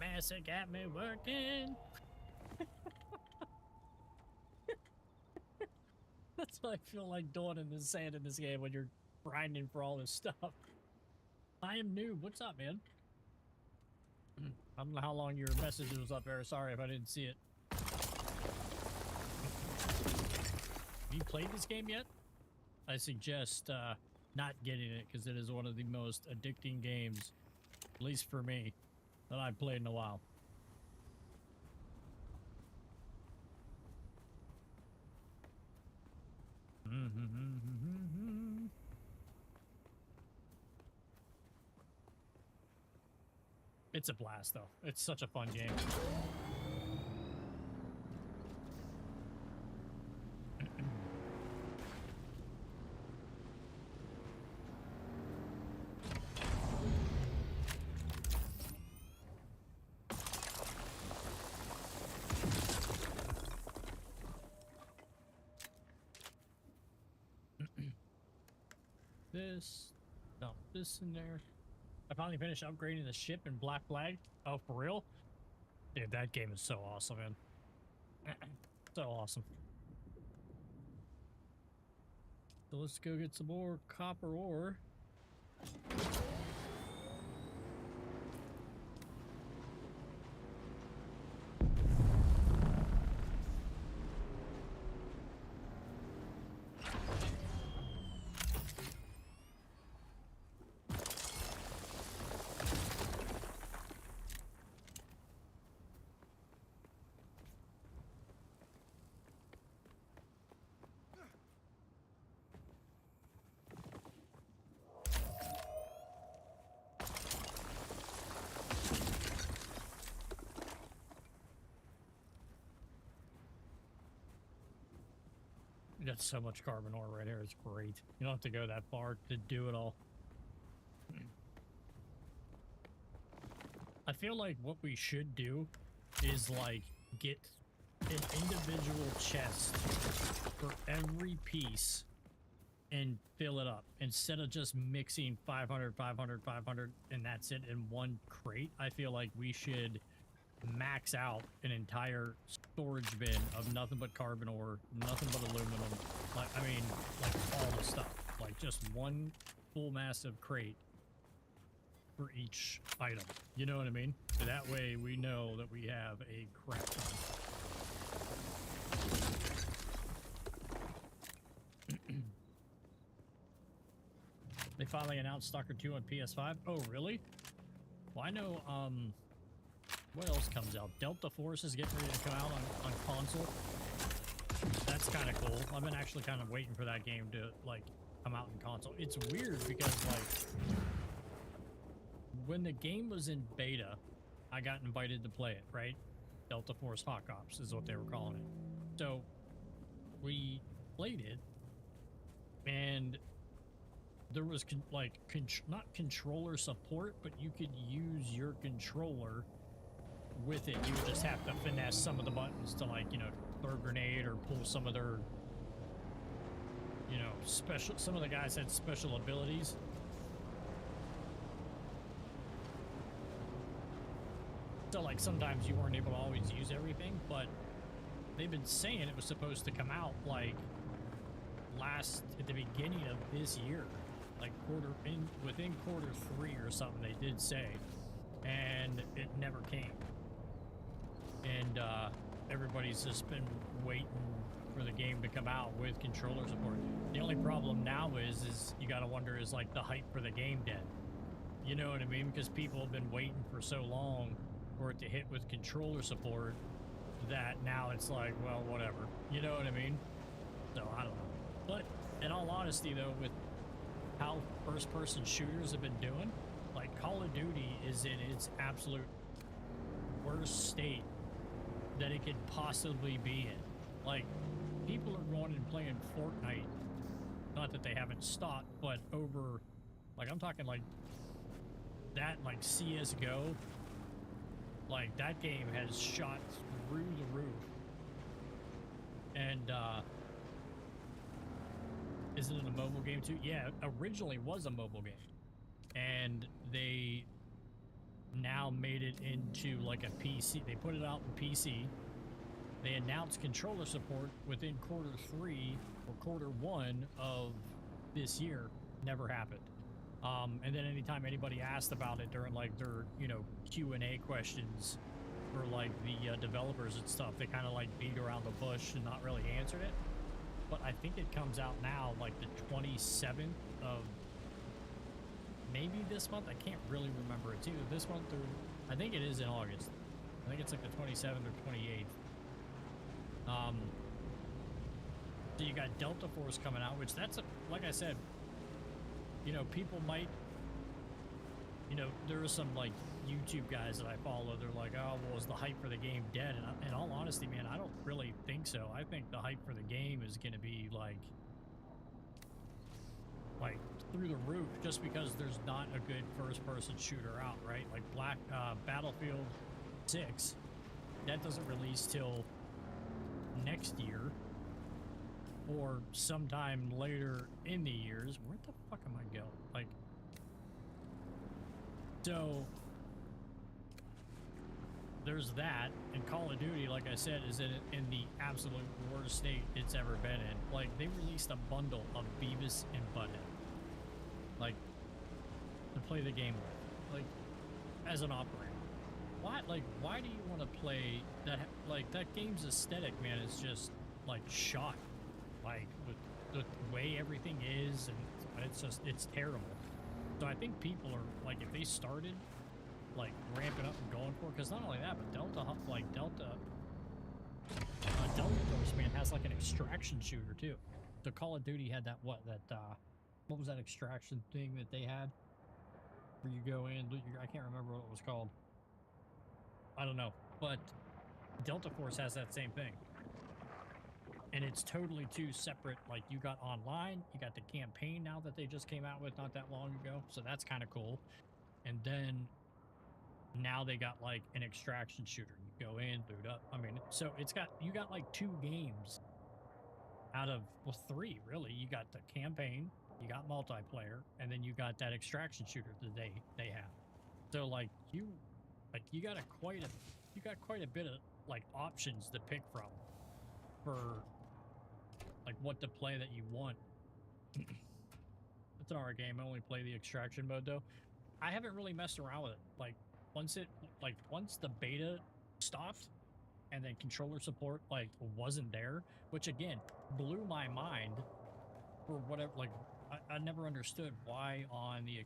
Massa got me working. That's what I feel like doing in the sand in this game when you're grinding for all this stuff. I am noob. What's up, man? I don't know how long your message was up there. Sorry if I didn't see it. Have you played this game yet? I suggest not getting it because it is one of the most addicting games, at least for me, that I've played in a while. It's a blast, though. It's such a fun game. Dump this in there. I finally finished upgrading the ship in Black Flag. Oh, for real? Dude, that game is so awesome, man. So awesome. So let's go get some more copper ore. You got so much carbon ore right here. It's great. You don't have to go that far to do it all. I feel like what we should do is like get an individual chest for every piece and fill it up instead of just mixing 500, 500, 500 and that's it in one crate. I feel like we should max out an entire storage bin of nothing but carbon ore, nothing but aluminum. Like, I mean, like all the stuff. Like just one full massive crate for each item. You know what I mean? So that way we know that we have a crap ton. They finally announced Stalker 2 on PS5. Oh, really? Well, I know, what else comes out? Delta Force is getting ready to come out on console. That's kind of cool. I've been actually kind of waiting for that game to, like, come out in console. It's weird because, like, when the game was in beta, I got invited to play it, right? Delta Force Hawk Ops is what they were calling it. So, we played it, and there was, not controller support, but you could use your controller with it. You would just have to finesse some of the buttons to, like, you know, throw a grenade or pull some of their, you know, some of the guys had special abilities. So, like, sometimes you weren't able to always use everything, but they've been saying it was supposed to come out, like, at the beginning of this year. Like, within quarter 3 or something, they did say. And it never came. And, everybody's just been waiting for the game to come out with controller support. The only problem now is you gotta wonder, is, like, the hype for the game dead? You know what I mean? Because people have been waiting for so long for it to hit with controller support that now it's like, well, whatever. You know what I mean? So, I don't know. But, in all honesty, though, with how first-person shooters have been doing, like, Call of Duty is in its absolute worst state that it could possibly be in. Like, people are going and playing Fortnite, not that they haven't stopped, but over, like, I'm talking like that, like CSGO, like, that game has shot through the roof. And, isn't it a mobile game too? Yeah, originally was a mobile game. And they now made it into, like, a PC. They put it out in PC. They announced controller support within quarter 3 or quarter 1 of this year. Never happened. And then anytime anybody asked about it during, like, their, you know, Q&A questions for, like, the developers and stuff, they kind of, like, beat around the bush and not really answered it. But I think it comes out now, like, the 27th of maybe this month. I can't really remember. It's either this month or I think it is in August. I think it's like the 27th or 28th. So you got Delta Force coming out, which that's, like I said, you know, people might, you know, there are some, like, YouTube guys that I follow. They're like, oh, well, is the hype for the game dead? And in all honesty, man, I don't really think so. I think the hype for the game is going to be, like through the roof, just because there's not a good first-person shooter out, right? Like Battlefield 6, that doesn't release till next year or sometime later in the years. Where the fuck am I going? Like, so there's that, and Call of Duty, like I said, is in the absolute worst state it's ever been in. Like, they released a bundle of Beavis and Butthead, like, to play the game with, like, as an operator. Why do you want to play that? Like, that game's aesthetic, man, is just, like, shot, like, with the way everything is, and it's terrible. So I think people are, like, if they started, like, ramping up and going for it, because not only that, but Delta Force, man, has, like, an extraction shooter too. So Call of Duty had that, what was that extraction thing that they had, where you go in, I can't remember what it was called. I don't know, but Delta Force has that same thing. And it's totally two separate, like, you got online, you got the campaign now that they just came out with not that long ago, so that's kind of cool. And then now they got, like, an extraction shooter. You go in, boot up. I mean, so you got like 2 games out of, well, 3 really. You got the campaign, you got multiplayer, and then you got that extraction shooter that they have. So, like, you got quite a bit of, like, options to pick from for, like, what to play that you want. It's an alright game. I only play the extraction mode though. I haven't really messed around with it. Like, once the beta stopped and then controller support, like, wasn't there, which again blew my mind for whatever. Like, I never understood why on the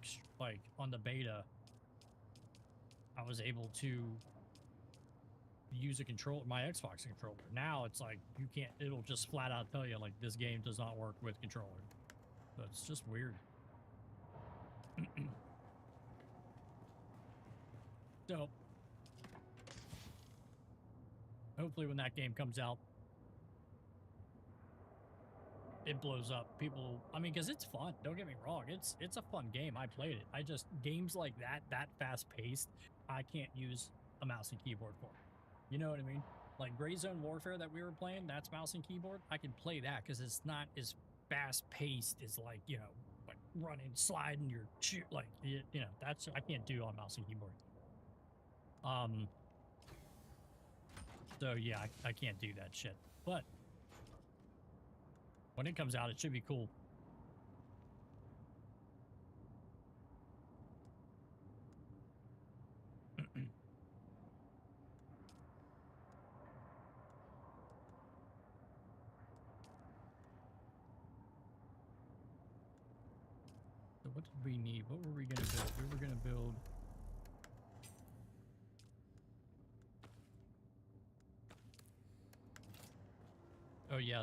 on the beta I was able to use a controller, my Xbox controller. Now it's like you can't. It'll just flat out tell you like this game does not work with controller. So it's just weird. So hopefully when that game comes out, it blows up. People, I mean, because it's fun. Don't get me wrong. It's a fun game. I played it. I just, games like that fast paced, I can't use a mouse and keyboard for. You know what I mean? Like Gray Zone Warfare that we were playing, that's mouse and keyboard. I can play that because it's not as fast paced as like, you know, like running, sliding your shoot, like, you know, that's, I can't do on mouse and keyboard. So yeah, I can't do that shit. But when it comes out, it should be cool. So what did we need? What were we going to build? We were going to build... Oh yeah,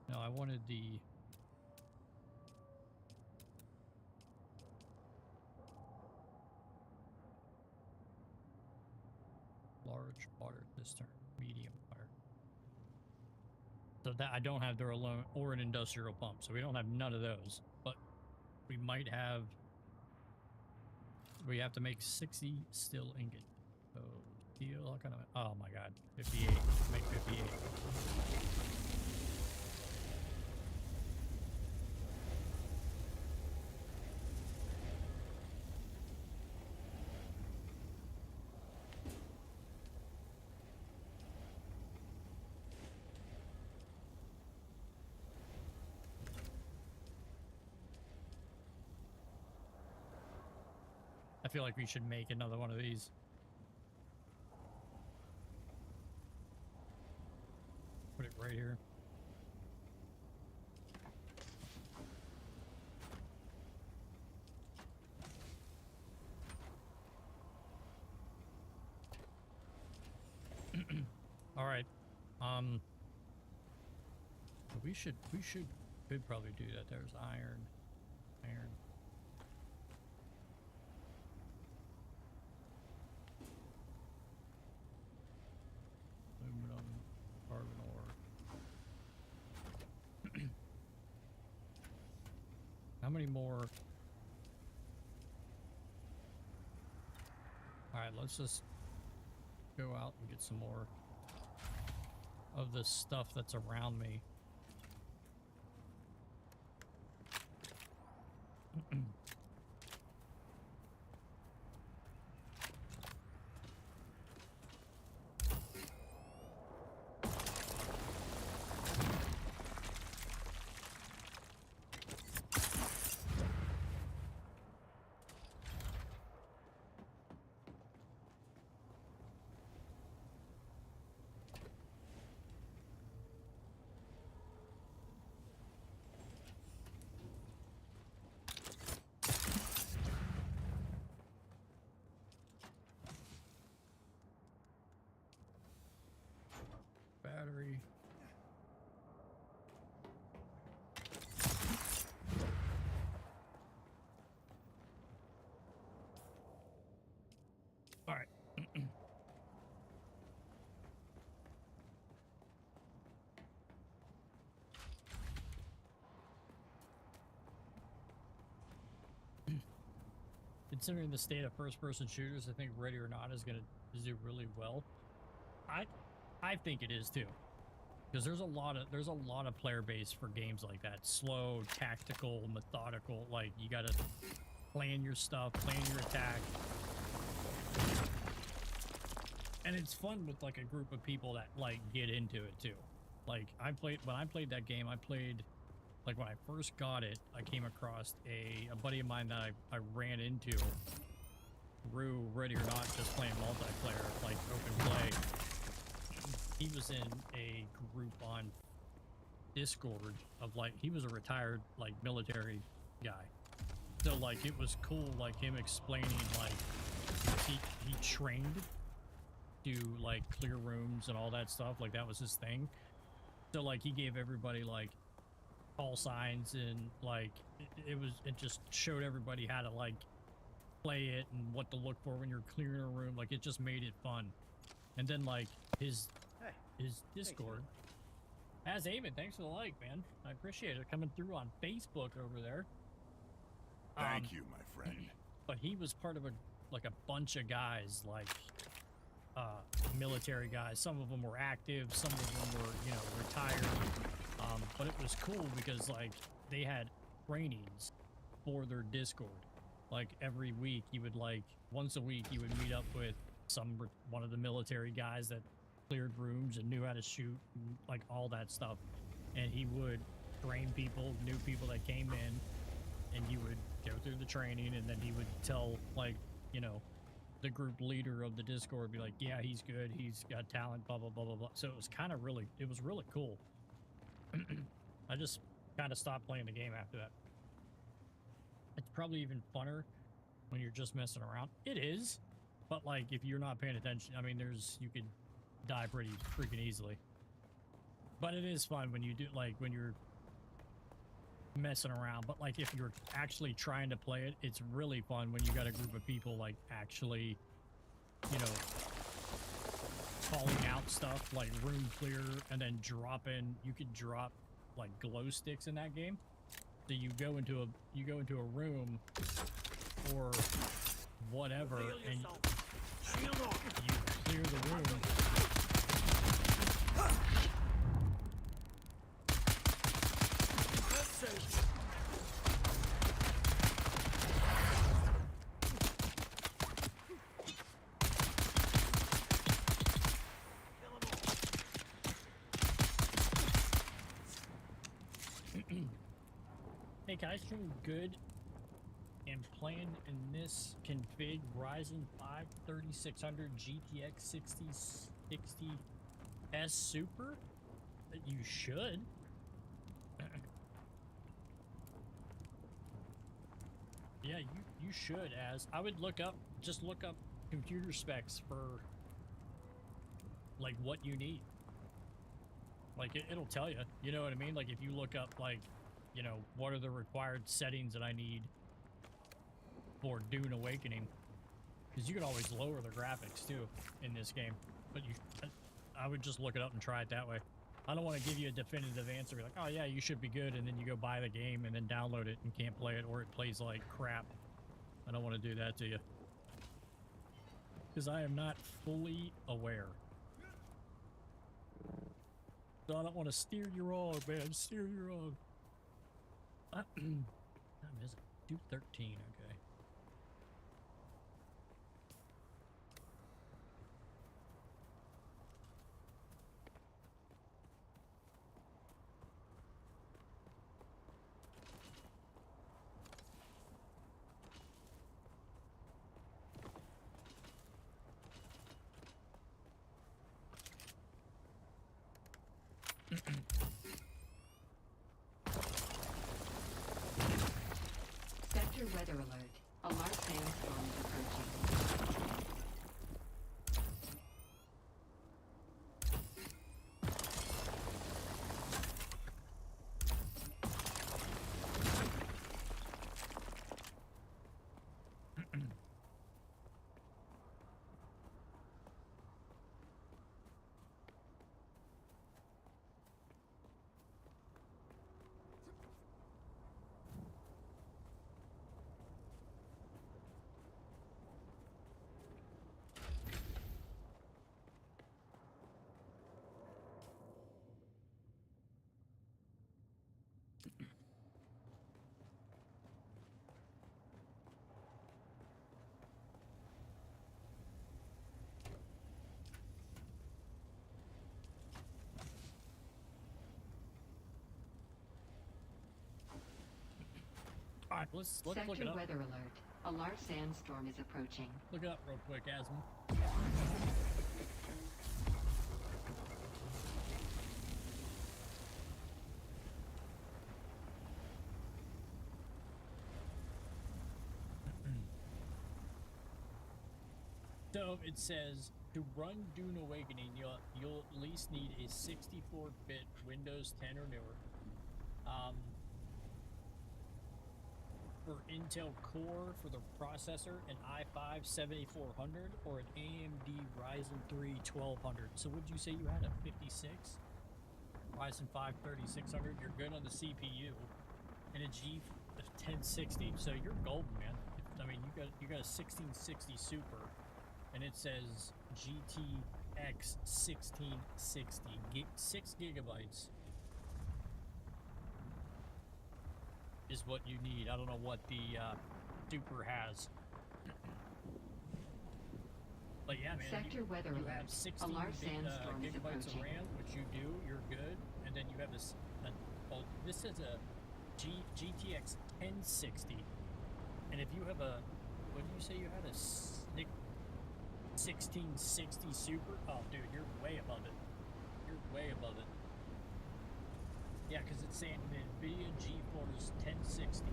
no, I wanted the large water cistern, medium water. So that I don't have their alone or an industrial pump, so we don't have none of those. But we might have. We have to make 60 steel ingot. So steel, kind of. Oh my god, 58. Make 58. I feel like we should make another one of these. Put it right here. All right. We could probably do that. There's iron. Aluminum, carbon ore. How many more? All right, let's just go out and get some more of the stuff that's around me. Battery. All right. Considering the state of first-person shooters, I think Ready or Not is going to do really well. I think it is too, because there's a lot of player base for games like that. Slow, tactical, methodical. Like you gotta plan your stuff, plan your attack, and it's fun with like a group of people that like get into it too. Like when I played that game, like when I first got it, I came across a buddy of mine that I ran into through Ready or Not, just playing multiplayer, like open play. He was in a group on Discord of like, he was a retired like military guy. So like it was cool, like him explaining like he trained to like clear rooms and all that stuff. Like that was his thing. So like he gave everybody like call signs and like it just showed everybody how to like play it and what to look for when you're clearing a room. Like it just made it fun. And then like his Discord has Eamon, thanks for the like, man. I appreciate it coming through on Facebook over there. Thank you, my friend. But he was part of a bunch of guys, like military guys. Some of them were active, some of them were, you know, retired. But it was cool because like they had trainings for their Discord. Like every week you would like, once a week you would meet up with one of the military guys that cleared rooms and knew how to shoot and like all that stuff. And he would train people, new people that came in, and he would go through the training, and then he would tell like, you know, the group leader of the Discord, be like, yeah, he's good, he's got talent, blah blah blah blah blah. So it was kind of really, it was really cool. I just kind of stopped playing the game after that. It's probably even funner when you're just messing around. It is, but like if you're not paying attention, I mean, you could die pretty freaking easily. But it is fun when you do, like when you're messing around. But like if you're actually trying to play it, it's really fun when you got a group of people like actually, you know, calling out stuff like room clear, and then you could drop like glow sticks in that game. So you go into a room or whatever, and you clear the room. Hey guys, doing good and playing in this config Ryzen 5 3600 GTX 6060S Super? You should. Yeah, you should, as I would just look up computer specs for like what you need. Like it'll tell you, you know what I mean? Like if you look up like, you know, what are the required settings that I need for Dune Awakening? Because you can always lower the graphics too in this game, but I would just look it up and try it that way. I don't want to give you a definitive answer, be like, oh yeah, you should be good, and then you go buy the game and then download it and can't play it, or it plays like crap. I don't want to do that to you, because I am not fully aware. So I don't want to steer you wrong, man. Steer you wrong. What time is it? 2:13, okay. Sector weather alert. A large sandstorm is approaching. All right, let's look it Sector up. weather alert. A large sandstorm is approaching. Look it up real quick, Asm. So it says to run Dune Awakening, you'll at least need a 64-bit Windows 10 or newer. For Intel Core for the processor, an i5-7400 or an AMD Ryzen 3 1200. So would you say you had a 56? Ryzen 5 3600? You're good on the CPU, and a G 1060. So you're golden, man. I mean, you got a 1660 Super, and it says GTX 1660, 6 gigabytes. Is what you need. I don't know what the Super has. But yeah, man, Sector weather you alert. have 16 A large sandstorm is gigabytes of approaching. RAM, which you do, you're good. And then you have this, this is a GTX 1060. And if you have a, what did you say you had, a 1660 Super? Oh, dude, you're way above it. You're way above it. Yeah, because it's saying an NVIDIA GeForce 1060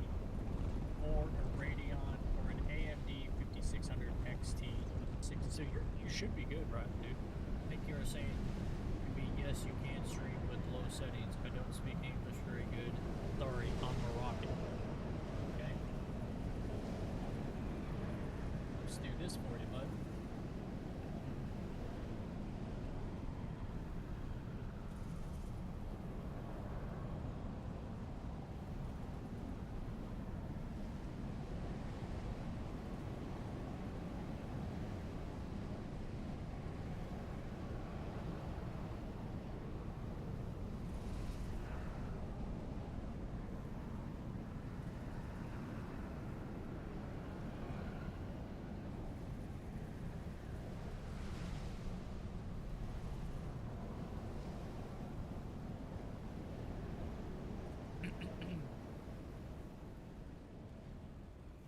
or a Radeon or an AMD 5600 XT 60. So you should be good, right, dude? I think you're saying, I mean, yes, you can stream with low settings. I don't speak English very good. Sorry, I'm Moroccan. Okay? Let's do this for you, bud.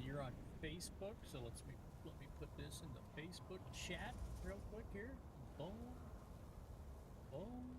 You're on Facebook, so let me put this in the Facebook chat real quick here. Boom. Boom.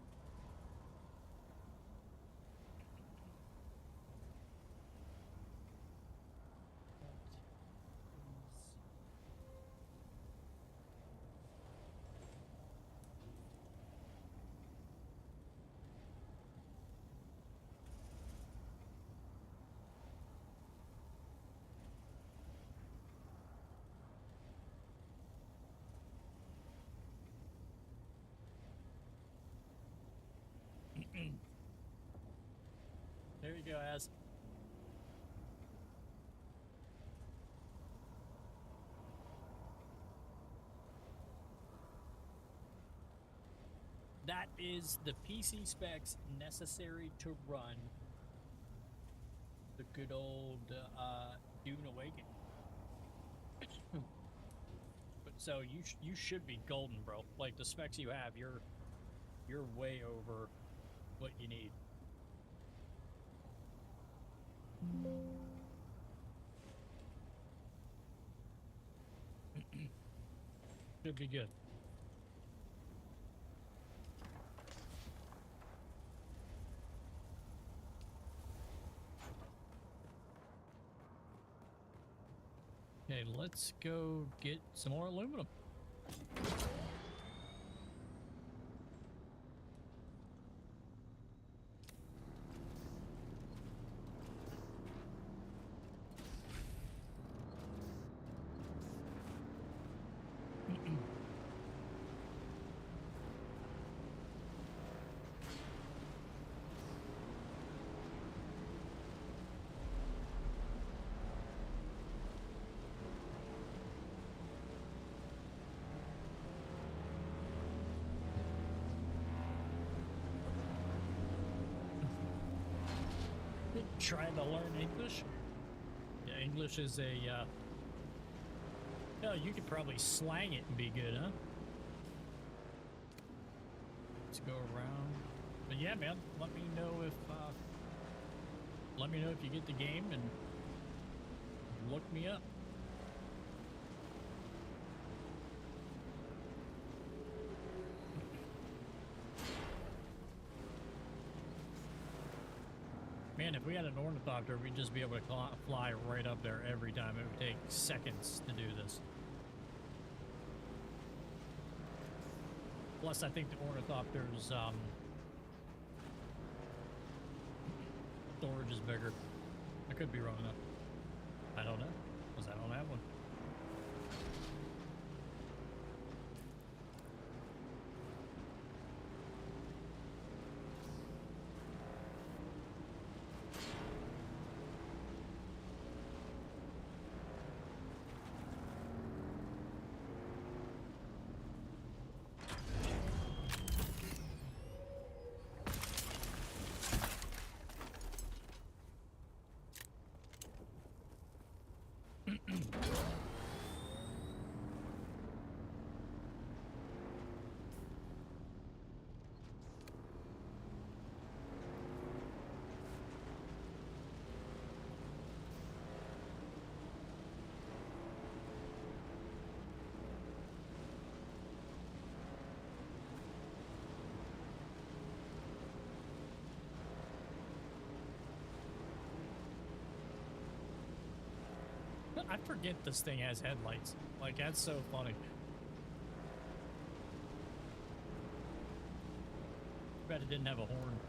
There you go, Az. That is the PC specs necessary to run the good old Dune Awakening. But so you should be golden, bro. Like the specs you have, you're way over what you need. Should be good. Okay, let's go get some more aluminum. Trying to learn English? Yeah, English is a, no, you could probably slang it and be good, huh? Let's go around. But yeah, man, let me know if you get the game and look me up. Man, if we had an ornithopter, we'd just be able to fly right up there every time. It would take seconds to do this. Plus, I think the Ornithopter's storage is bigger. I could be wrong though. I don't know, because I don't have one. I forget this thing has headlights. Like, that's so funny. Bet it didn't have a horn.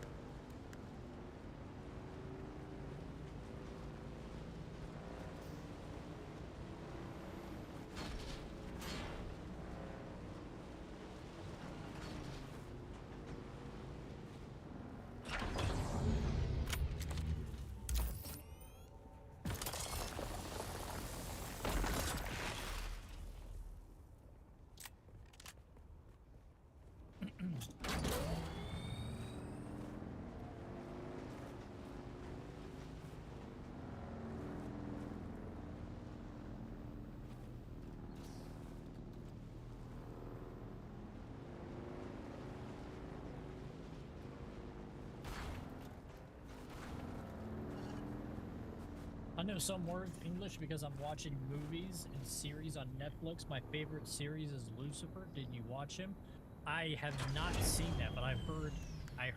I know some words English because I'm watching movies and series on Netflix. My favorite series is Lucifer. Did you watch him? I have not seen that, but I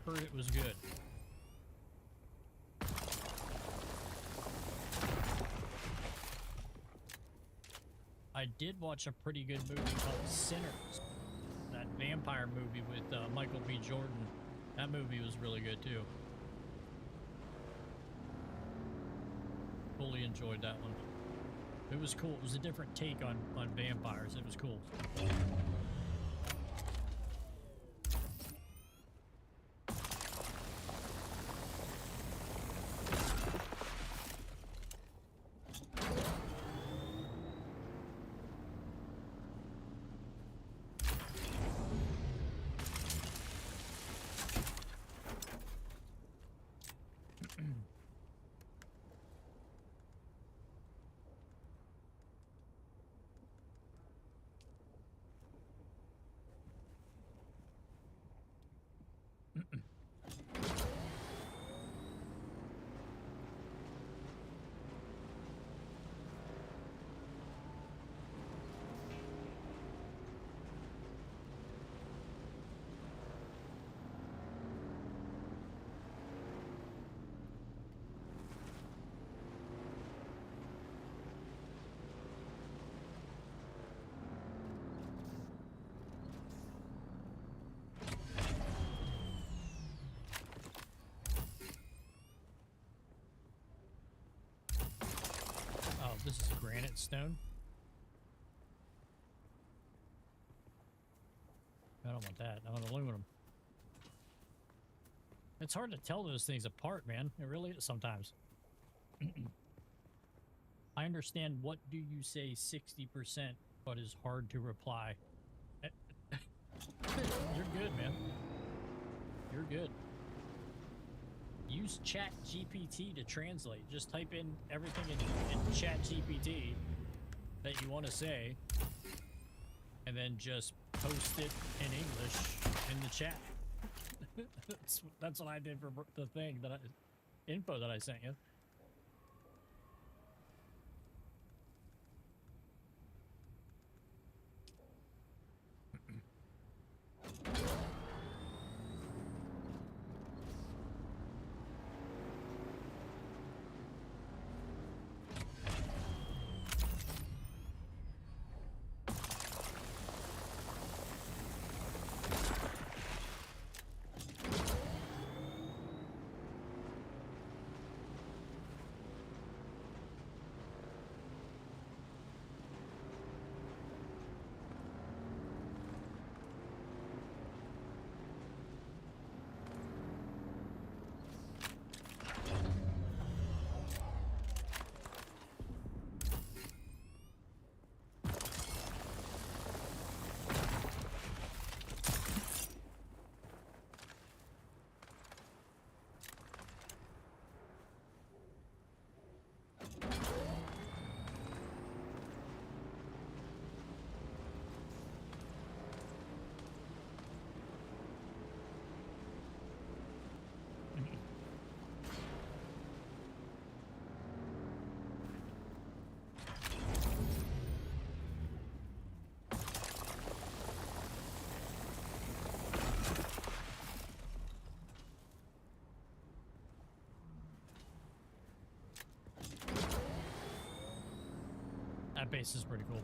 heard it was good. I did watch a pretty good movie called Sinners. That vampire movie with Michael B. Jordan. That movie was really good too. Fully enjoyed that one. It was cool. It was a different take on vampires. It was cool. This is granite stone. I don't want that. I want aluminum. It's hard to tell those things apart, man. It really is sometimes. I understand what do you say 60%, but is hard to reply. You're good, man. You're good. Use Chat GPT to translate. Just type in everything in Chat GPT that you want to say, and then just post it in English in the chat. That's what I did for the thing that info that I sent you. base is pretty cool.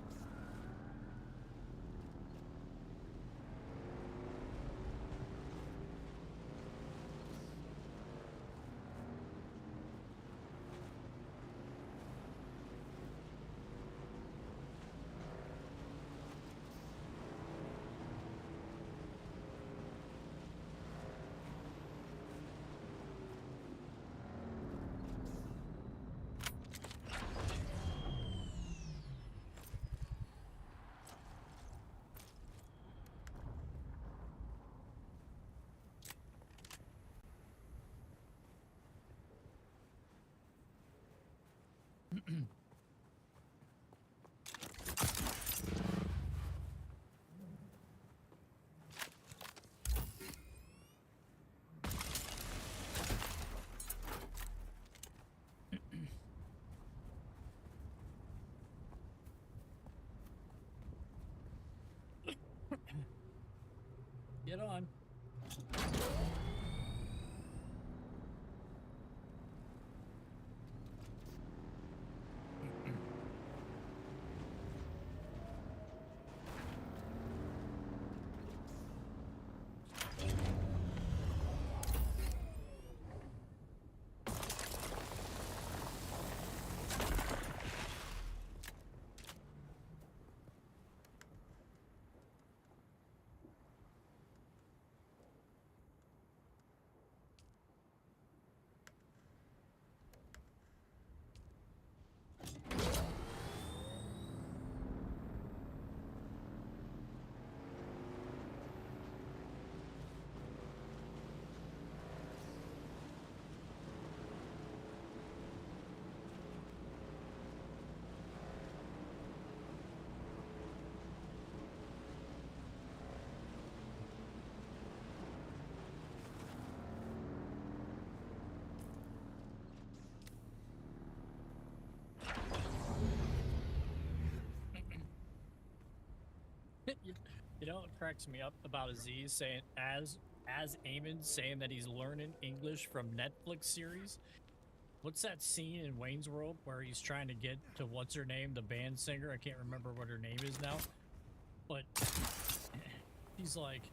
Get on. You know what cracks me up about Aziz saying as Eamon saying that he's learning English from Netflix series? What's that scene in Wayne's World where he's trying to get to what's her name, the band singer? I can't remember what her name is now. But he's like,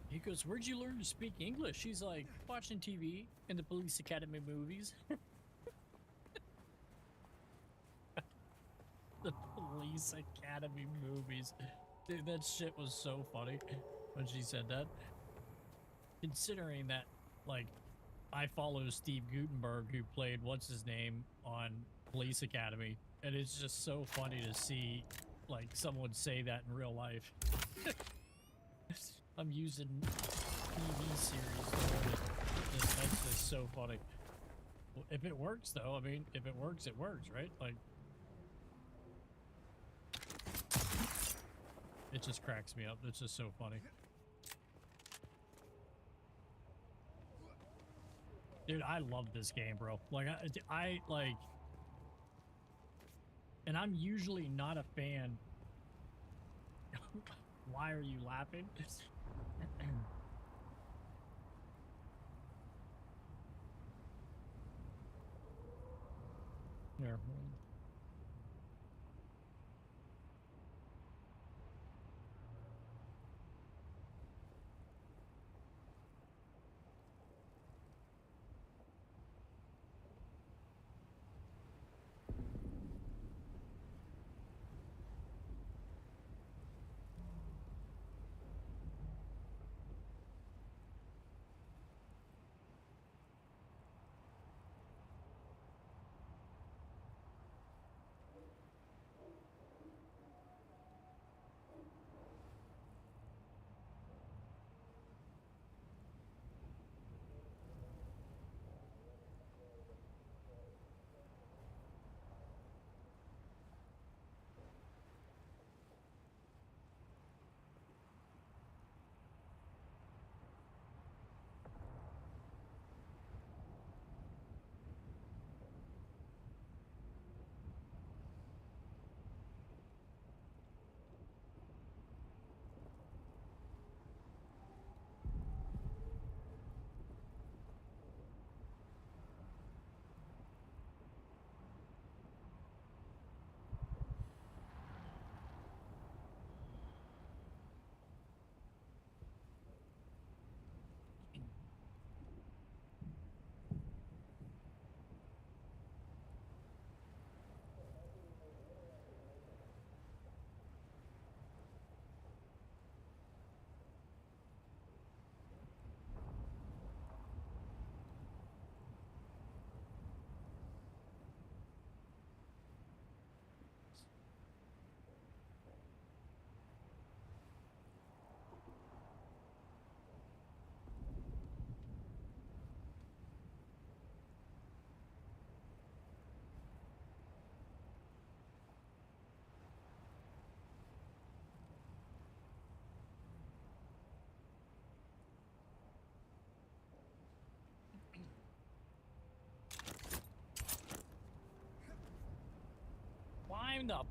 he goes, "Where'd you learn to speak English?" She's like, "Watching TV and the Police Academy movies." The Police Academy movies. Dude, that shit was so funny when she said that. Considering that, like, I follow Steve Guttenberg, who played what's-his-name on Police Academy, and it's just so funny to see, like, someone say that in real life. I'm using TV series to learn it. That's just so funny. Well, if it works, though, I mean, if it works, right? Like, it just cracks me up. It's just so funny. Dude, I love this game, bro. Like, I like... And I'm usually not a fan. Why are you laughing? Here. climbed up.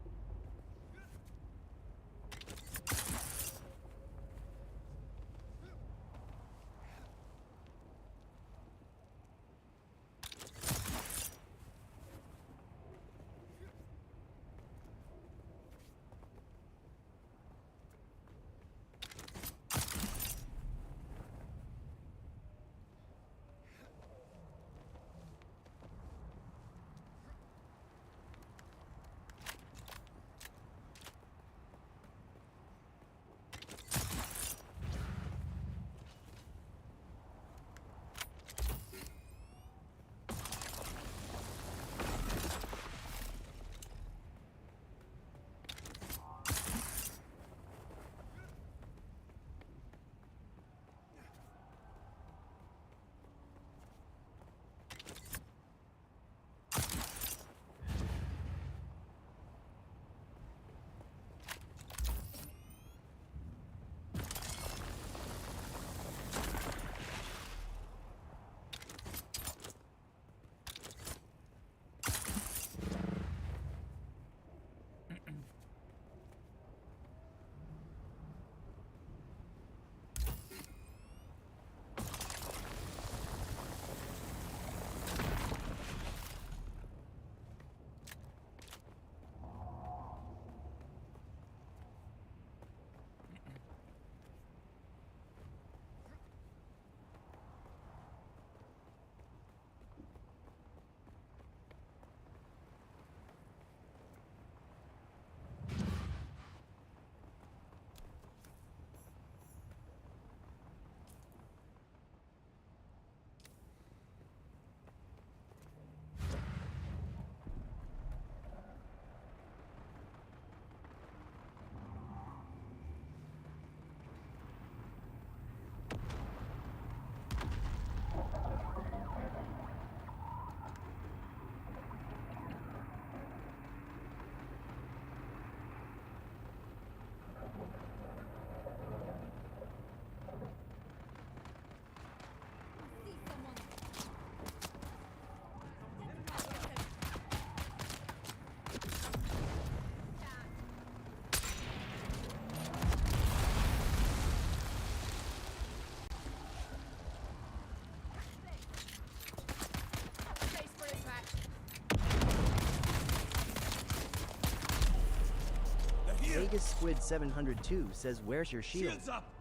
Vegas Squid 702 says, "Where's your shield?" Shields up!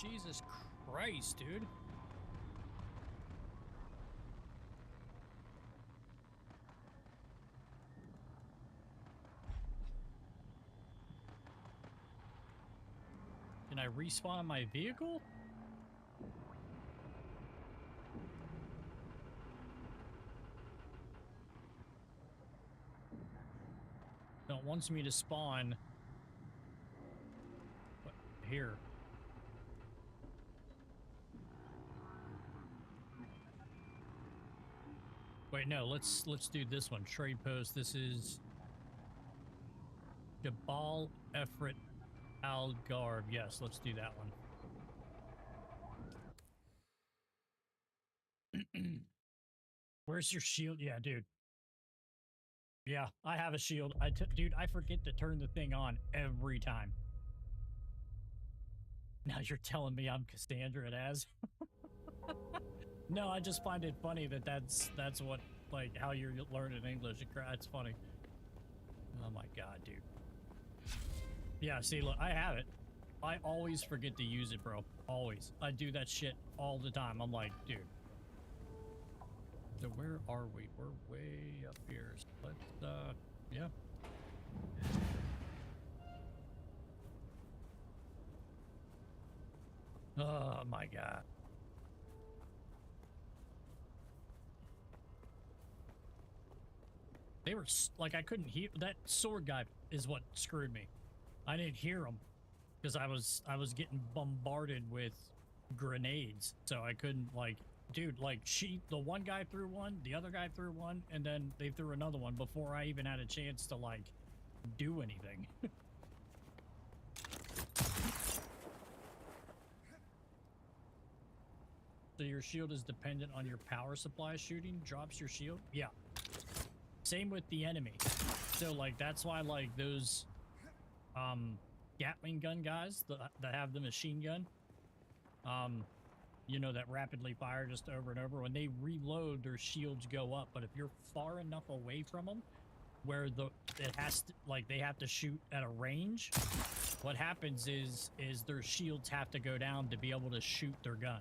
Jesus Christ, dude. Can I respawn my vehicle? No, it wants me to spawn. What? Here. Wait, no, let's do this one. Trade post. This is Jabal Efrat Al Garb. Yes, let's do that one. Where's your shield? Yeah, dude. Yeah, I have a shield. Dude, I forget to turn the thing on every time. Now you're telling me I'm Cassandra it as? No, I just find it funny that that's what, like, how you're learning English. It's funny. Oh my god, dude. Yeah, see, look, I have it. I always forget to use it, bro. Always. I do that shit all the time. I'm like, dude. So where are we? We're way up here. So let's, yeah. Oh my god. They were, like, I couldn't hear. That sword guy is what screwed me. I didn't hear him because I was getting bombarded with grenades. So I couldn't, like, dude, like, the one guy threw one, the other guy threw one, and then they threw another one before I even had a chance to, like, do anything. So your shield is dependent on your power supply shooting, drops your shield? Yeah. Same with the enemy. So like that's why like those Gatling gun guys that have the machine gun, you know, that rapidly fire just over and over, when they reload, their shields go up. But if you're far enough away from them where it has to, like, they have to shoot at a range, what happens is their shields have to go down to be able to shoot their gun.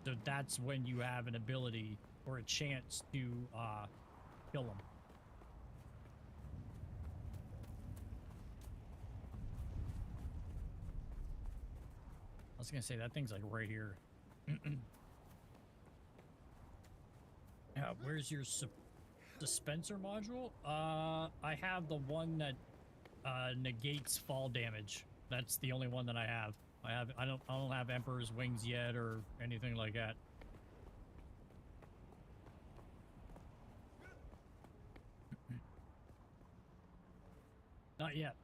So that's when you have an ability or a chance to kill them. I was gonna say that thing's like right here. Where's your dispenser module? I have the one that negates fall damage. That's the only one that I have. I don't have Emperor's Wings yet or anything like that. Not yet.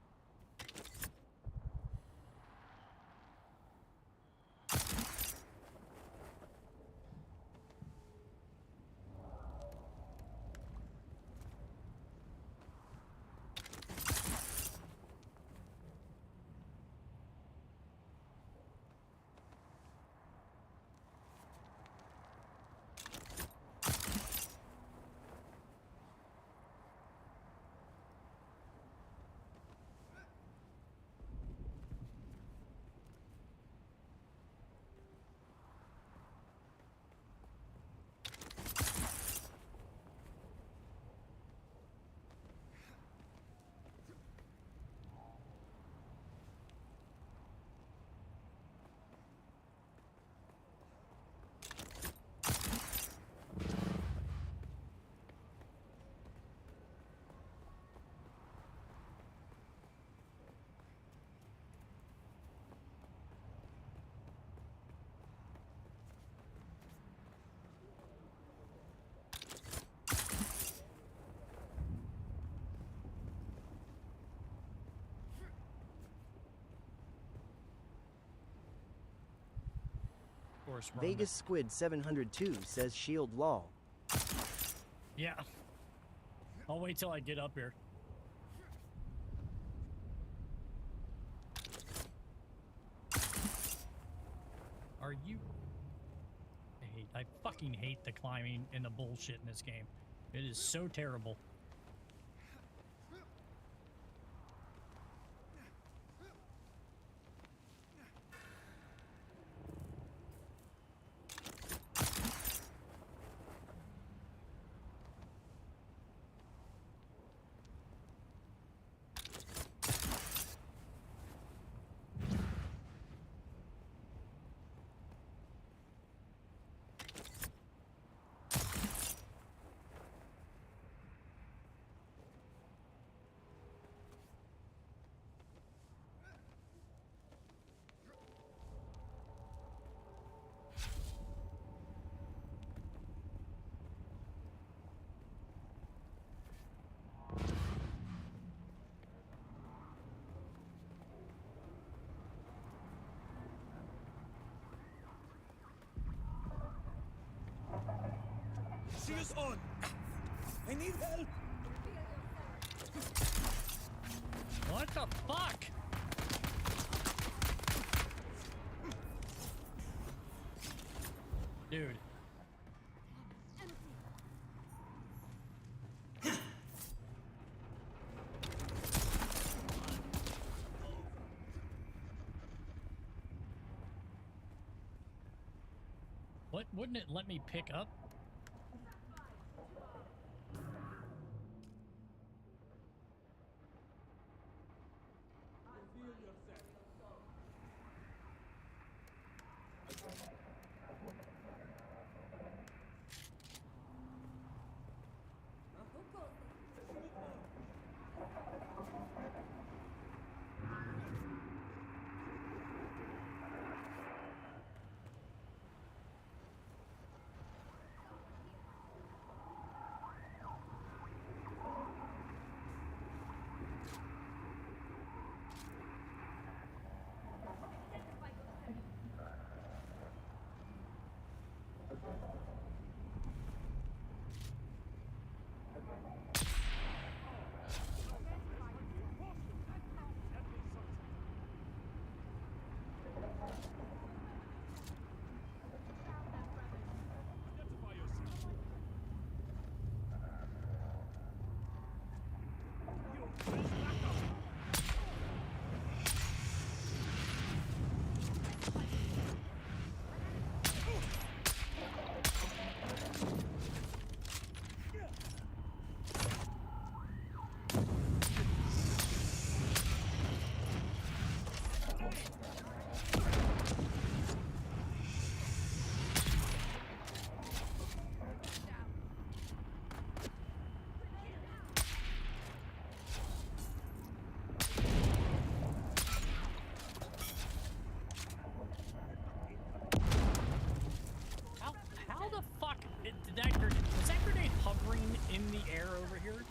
Vegas Squid 702 says shield lol. Yeah. I'll wait till I get up here. Are you... I fucking hate the climbing and the bullshit in this game. It is so terrible. She is on! I need help! What the fuck? Dude. What, wouldn't it let me pick up? How the fuck did was that grenade hovering in the air over here?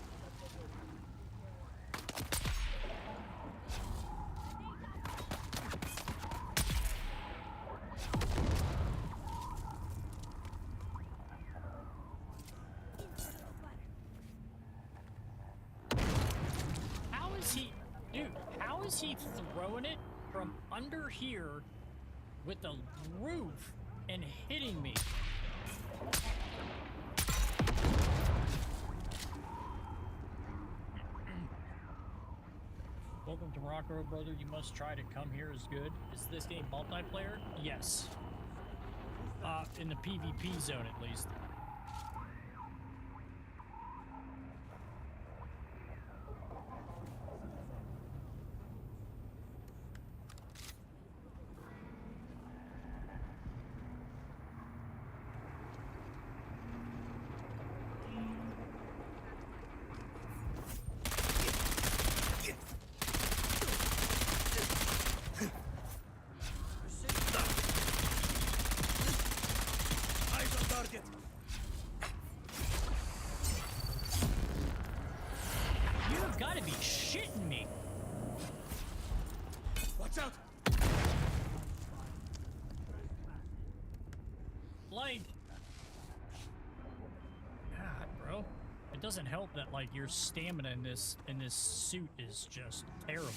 How is he, dude? How is he throwing it from under here with the roof and hitting me? Welcome to Morocco, brother. You must try to come here is good. Is this game multiplayer? Yes. In the PvP zone, at least. You've got to be shitting me. Watch out! Like, God, bro, it doesn't help that like your stamina in this suit is just terrible.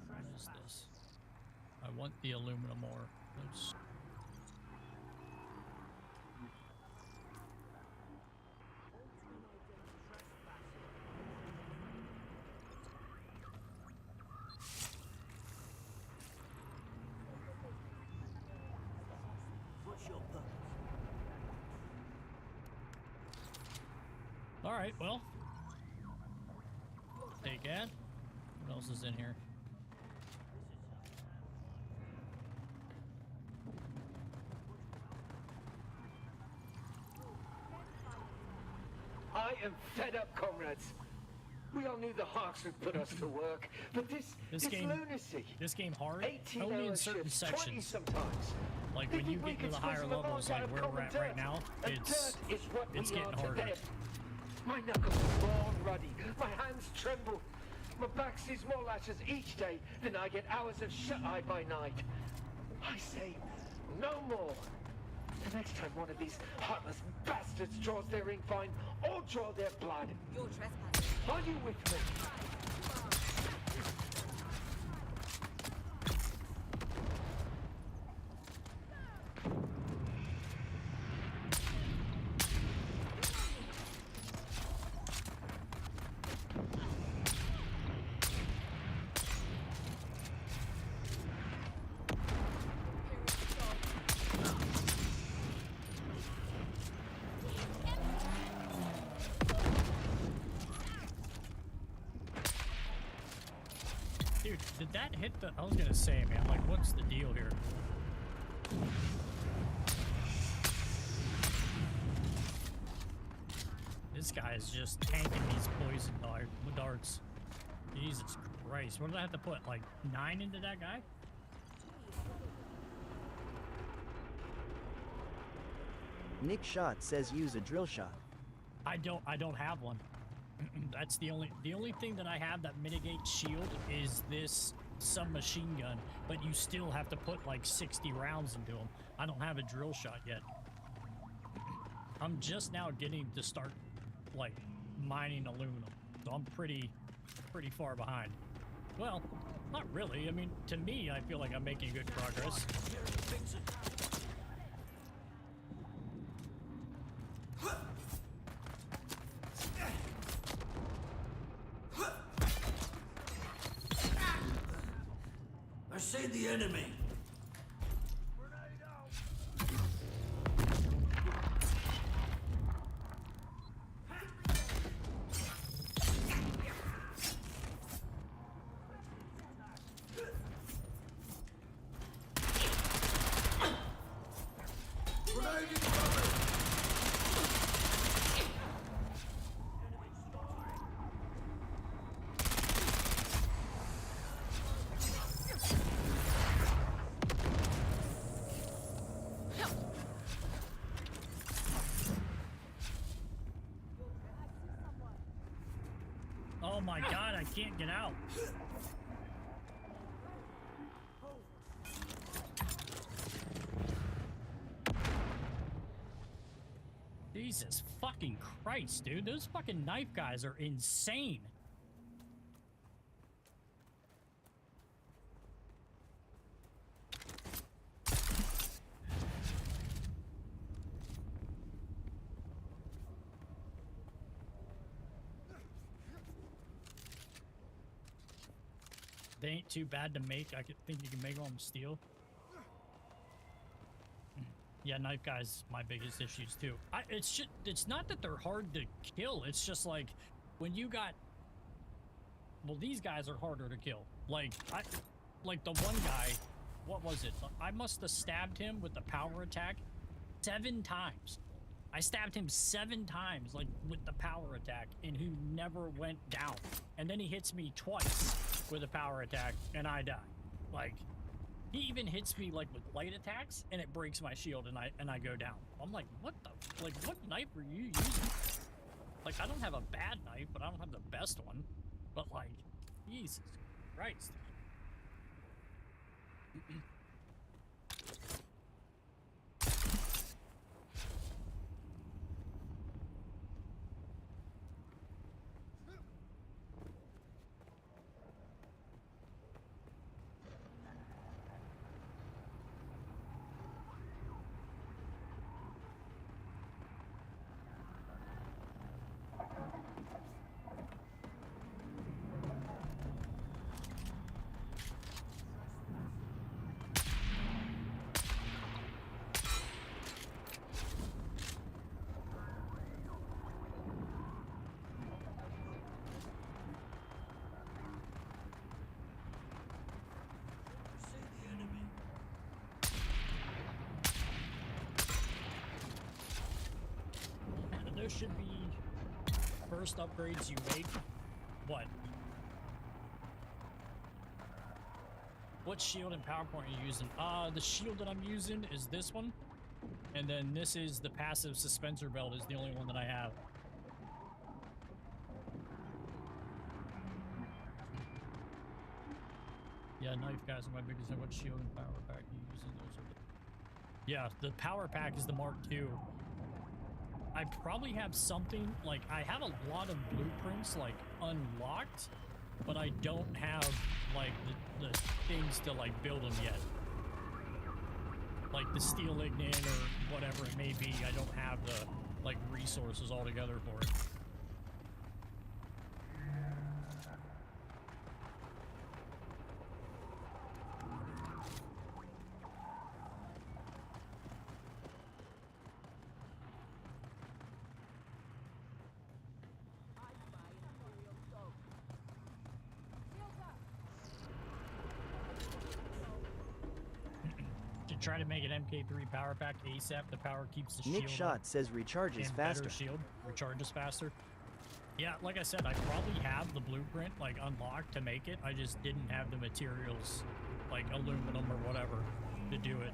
What is this? I want the aluminum ore. Let's... All right, well, take that. What else is in here? I am fed up, comrades. We all knew the Hawks would put us to work, but this game, lunacy. This game hard, 18 only in hour certain shifts, 20 sections. sometimes. Like when you get to the higher levels, like where we're at right now, it's getting harder. My knuckles are raw and ruddy. My hands tremble. My back sees more lashes each day than I get hours of shut-eye by night. I say, no more. The next time one of these heartless bastards draws their ink fine, or draw their blood. You're trespassing. Are you with me? Dude, did that hit the... I was gonna say, man, like, what's the deal here? This guy is just tanking these poison darts. Jesus Christ. What did I have to put, like, 9 into that guy? Nick Shot says use a drill shot. I don't have one. That's the only thing that I have that mitigates shield is this submachine gun, but you still have to put like 60 rounds into them. I don't have a drill shot yet. I'm just now getting to start like mining aluminum, so I'm pretty far behind. Well, not really. I mean, to me, I feel like I'm making good progress. the enemy. Oh my god, I can't get out. Jesus fucking Christ, dude. Those fucking knife guys are insane. They ain't too bad to make. I could think you can make them steel. Yeah, knife guys, my biggest issues too. It's not that they're hard to kill. It's just like when you got, well, these guys are harder to kill. Like the one guy, what was it? I must have stabbed him with the power attack 7 times. I stabbed him 7 times, like with the power attack, and he never went down. And then he hits me twice with a power attack, and I die. Like, he even hits me like with light attacks, and it breaks my shield, and I go down. I'm like, what the? Like, what knife are you using? Like, I don't have a bad knife, but I don't have the best one. But like, Jesus Christ. Those should be first upgrades you make. What? What shield and PowerPoint are you using? The shield that I'm using is this one. And then this is the passive suspensor belt is the only one that I have. Yeah, knife guys are my biggest. What shield and power pack are you using? Those are the... Yeah, the power pack is the Mark II. I probably have something, like, I have a lot of blueprints, like, unlocked, but I don't have, like, the things to, like, build them yet. Like, the steel ignite or whatever it may be, I don't have the, like, resources altogether for it. Try to make an MK3 power pack ASAP. The power keeps the shield. Nick Shot says recharges faster. Shield recharges faster. Yeah, like I said, I probably have the blueprint like unlocked to make it. I just didn't have the materials, like aluminum or whatever, to do it.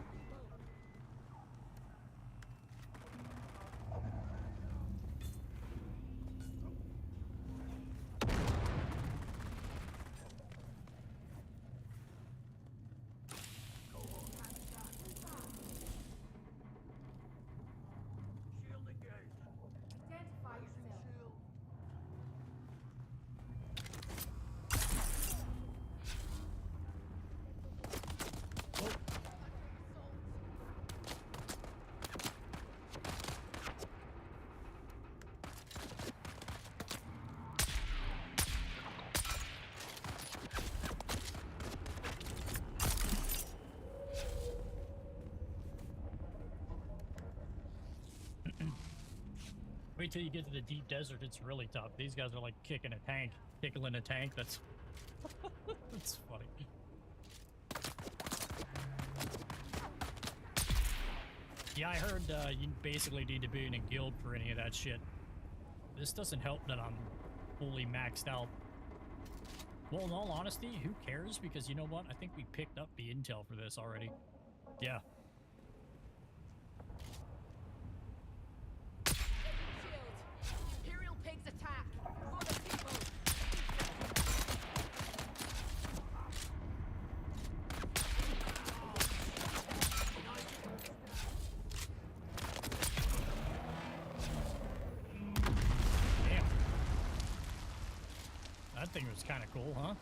Wait till you get to the deep desert, it's really tough. These guys are like kicking a tank, tickling a tank. That's that's funny. Yeah, I heard you basically need to be in a guild for any of that shit. This doesn't help that I'm fully maxed out. Well, in all honesty, who cares? Because you know what? I think we picked up the intel for this already. Yeah. Imperial pigs attack! For the people! Damn. That thing was kind of cool, huh?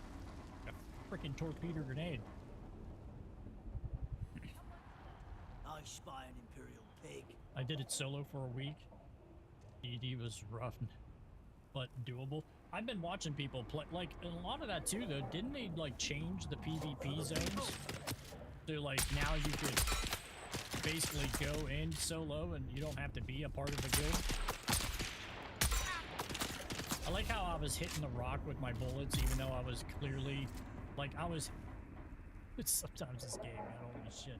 A freaking torpedo grenade. I spy an Imperial pig. I did it solo for a week. DD was rough, but doable. I've been watching people play, like, and a lot of that too, though. Didn't they, like, change the PvP zones? So, like, now you could basically go in solo and you don't have to be a part of the guild. I like how I was hitting the rock with my bullets, even though I was clearly, like, I was... It's sometimes this game, man, holy shit.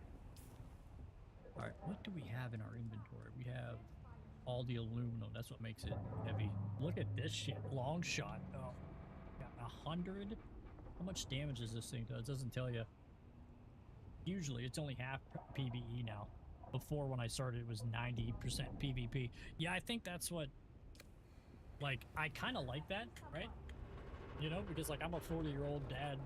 Alright, what do we have in our inventory? We have all the aluminum. That's what makes it heavy. Look at this shit. Long shot. Oh, got 100. How much damage does this thing do? It doesn't tell you. Usually, it's only half PvE now. Before, when I started, it was 90% PvP. Yeah, I think that's what... Like, I kind of like that, right? You know, because, like, I'm a 40-year-old dad,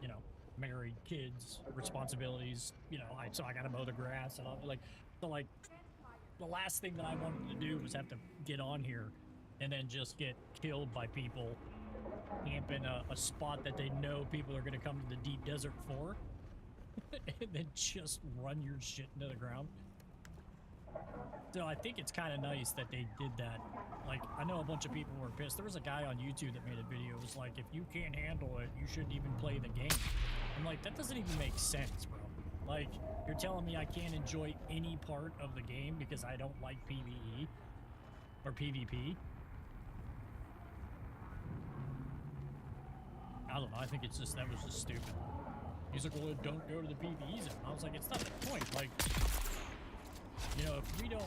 you know, married, kids, responsibilities, you know, so I gotta mow the grass and all, like, so, like, the last thing that I wanted to do was have to get on here and then just get killed by people camp in a spot that they know people are gonna come to the deep desert for and then just run your shit into the ground. So I think it's kind of nice that they did that. Like, I know a bunch of people were pissed. There was a guy on YouTube that made a video. It was like, if you can't handle it, you shouldn't even play the game. I'm like, that doesn't even make sense, bro. Like, you're telling me I can't enjoy any part of the game because I don't like PvE or PvP? I don't know. I think it's just, that was just stupid. He's like, well, don't go to the PvE zone. I was like, it's not the point. Like, you know, if we don't,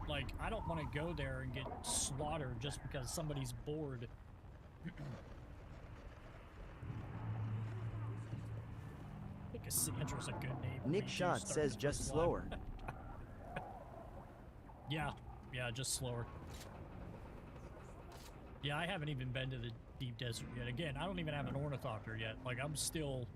like, I don't want to go there and get slaughtered just because somebody's bored. I think Cassandra's a good name. Nick Shot says just slower. Yeah, just slower. Yeah, I haven't even been to the deep desert yet. Again, I don't even have an ornithopter yet. Like, I'm still...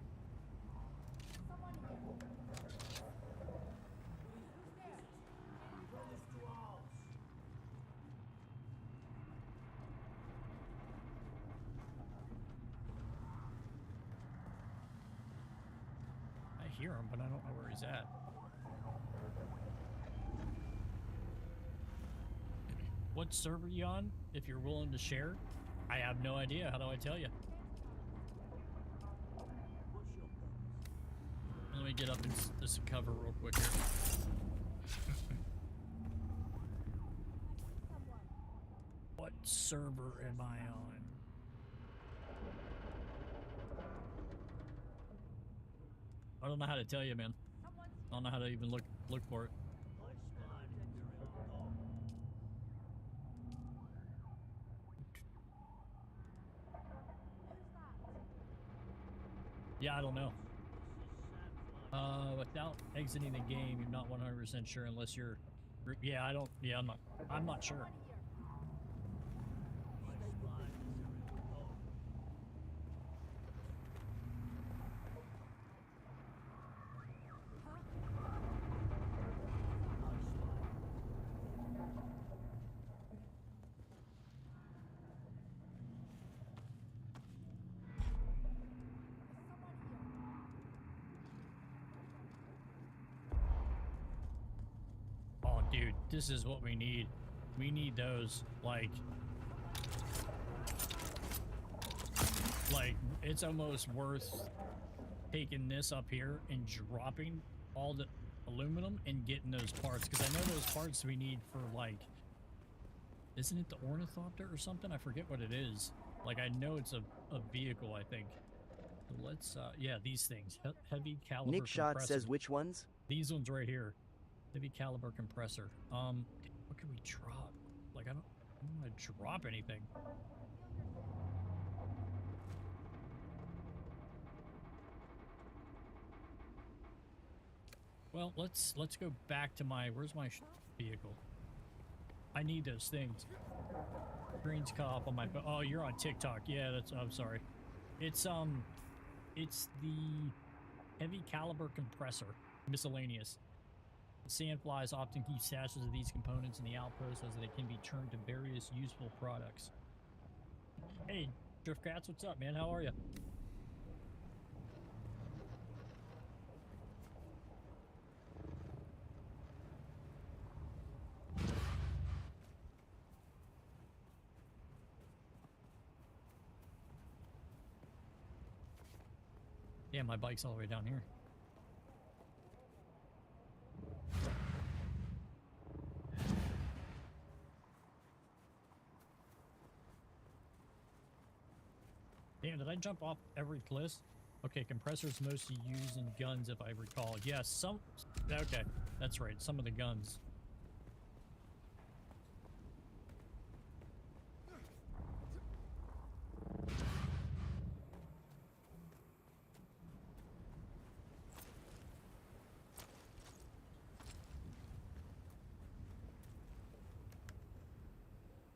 I hear him, but I don't know where he's at. What server you on, if you're willing to share? I have no idea. How do I tell you? Let me get up in this cover real quick here. What server am I on? I don't know how to tell you, man. I don't know how to even look for it. Yeah, I don't know. Without exiting the game, you're not 100% sure unless you're... Yeah, I don't... Yeah, I'm not sure. Dude, this is what we need. We need those, like, it's almost worth taking this up here and dropping all the aluminum and getting those parts, because I know those parts we need for, like, Isn't it the ornithopter or something? I forget what it is. Like, I know it's a vehicle, I think. So let's, yeah, these things. Heavy caliber Nick Shot compressor. says which ones? These ones right here. Heavy caliber compressor. What can we drop? Like, I don't want to drop anything. Well, let's go back to my, where's my vehicle? I need those things. Screens cop on my, oh, you're on TikTok. Yeah, that's, I'm sorry. It's the heavy caliber compressor, miscellaneous. Sandflies often keep stashes of these components in the outpost as they can be turned to various useful products. Hey, Driftcats, what's up, man? How are you? Yeah, my bike's all the way down here. Damn, did I jump off every cliff? Okay, compressors mostly used in guns, if I recall. Yes, some... Okay, that's right, some of the guns.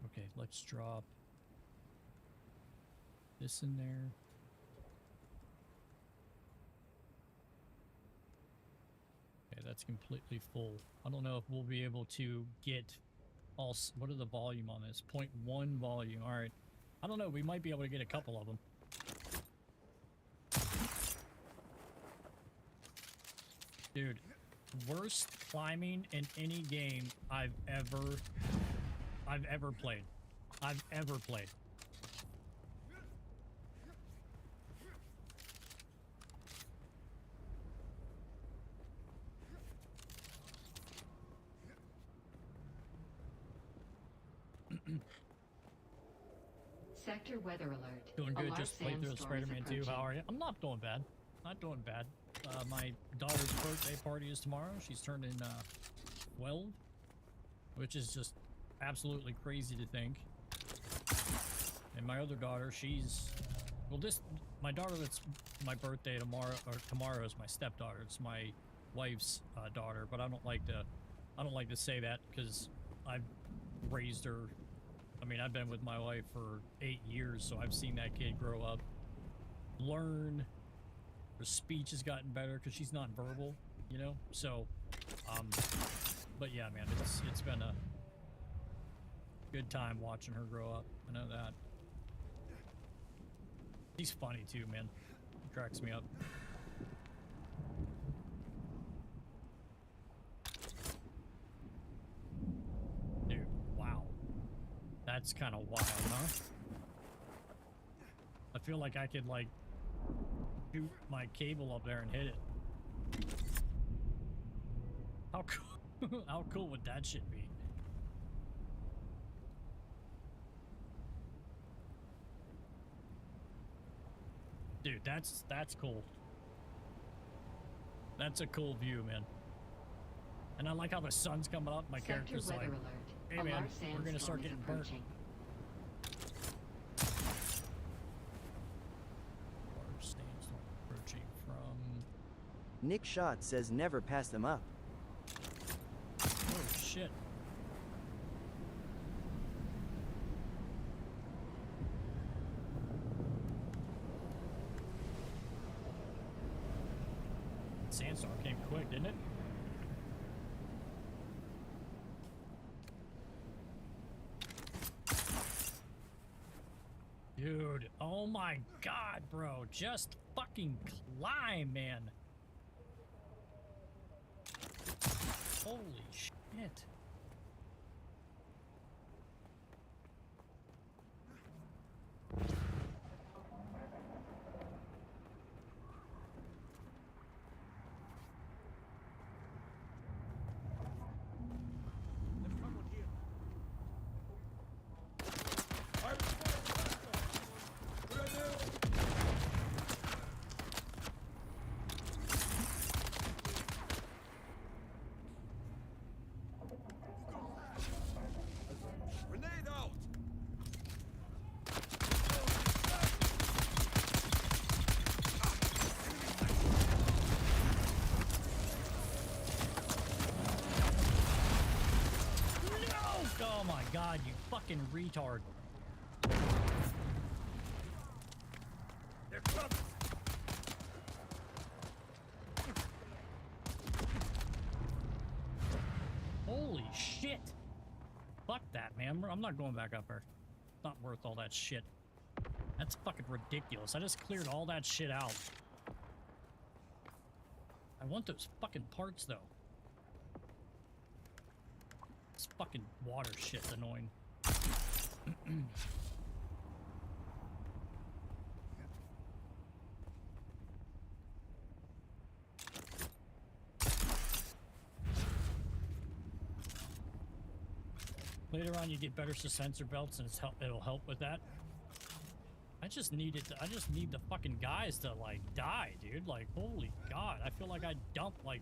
Okay, let's drop this in there. Okay, that's completely full. I don't know if we'll be able to get all... What are the volume on this? 0.1 volume. All right. I don't know. We might be able to get a couple of them. Dude, worst climbing in any game I've ever played. I've ever played. Sector weather alert. Doing A good. large Just played through sandstorm is Spider-Man 2. approaching. How are you? I'm not doing bad. Not doing bad. My daughter's birthday party is tomorrow. She's turning 12, which is just absolutely crazy to think. And my other daughter, she's... Well, my daughter that's my birthday tomorrow is my stepdaughter. It's my wife's daughter, but I don't like to say that because I've raised her. I mean, I've been with my wife for 8 years, so I've seen that kid grow up, learn. Her speech has gotten better because she's not verbal, you know. So, but yeah, man, it's been a good time watching her grow up. I know that. He's funny too, man. He cracks me up. Dude, wow. That's kind of wild, huh? I feel like I could, like, shoot my cable up there and hit it. How cool, how cool would that shit be? Dude, that's cool. That's a cool view, man. And I like how the sun's coming up. My character's like, hey man, we're gonna start getting burnt. Nick Shot says never pass them up. Oh shit. Sandstorm came quick, didn't it? Dude, oh my god, bro. Just fucking climb, man. Holy shit. god, you fucking retard. They're coming. Holy shit. Fuck that, man. I'm not going back up there. It's not worth all that shit. That's fucking ridiculous. I just cleared all that shit out. I want those fucking parts, though. This fucking water shit's annoying. Later on, you get better sensor belts, and it'll help with that. I just need the fucking guys to like die, dude. Like, holy god, I feel like I dumped like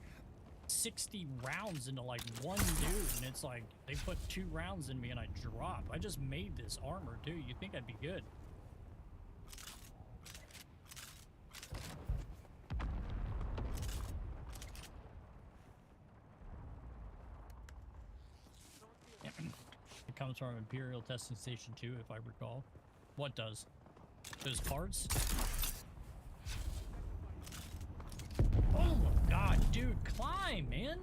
60 rounds into like one dude, and it's like they put 2 rounds in me and I drop. I just made this armor too. You think I'd be good? It comes from Imperial Testing Station 2, if I recall. What does? Those parts? Oh my god, dude, climb, man!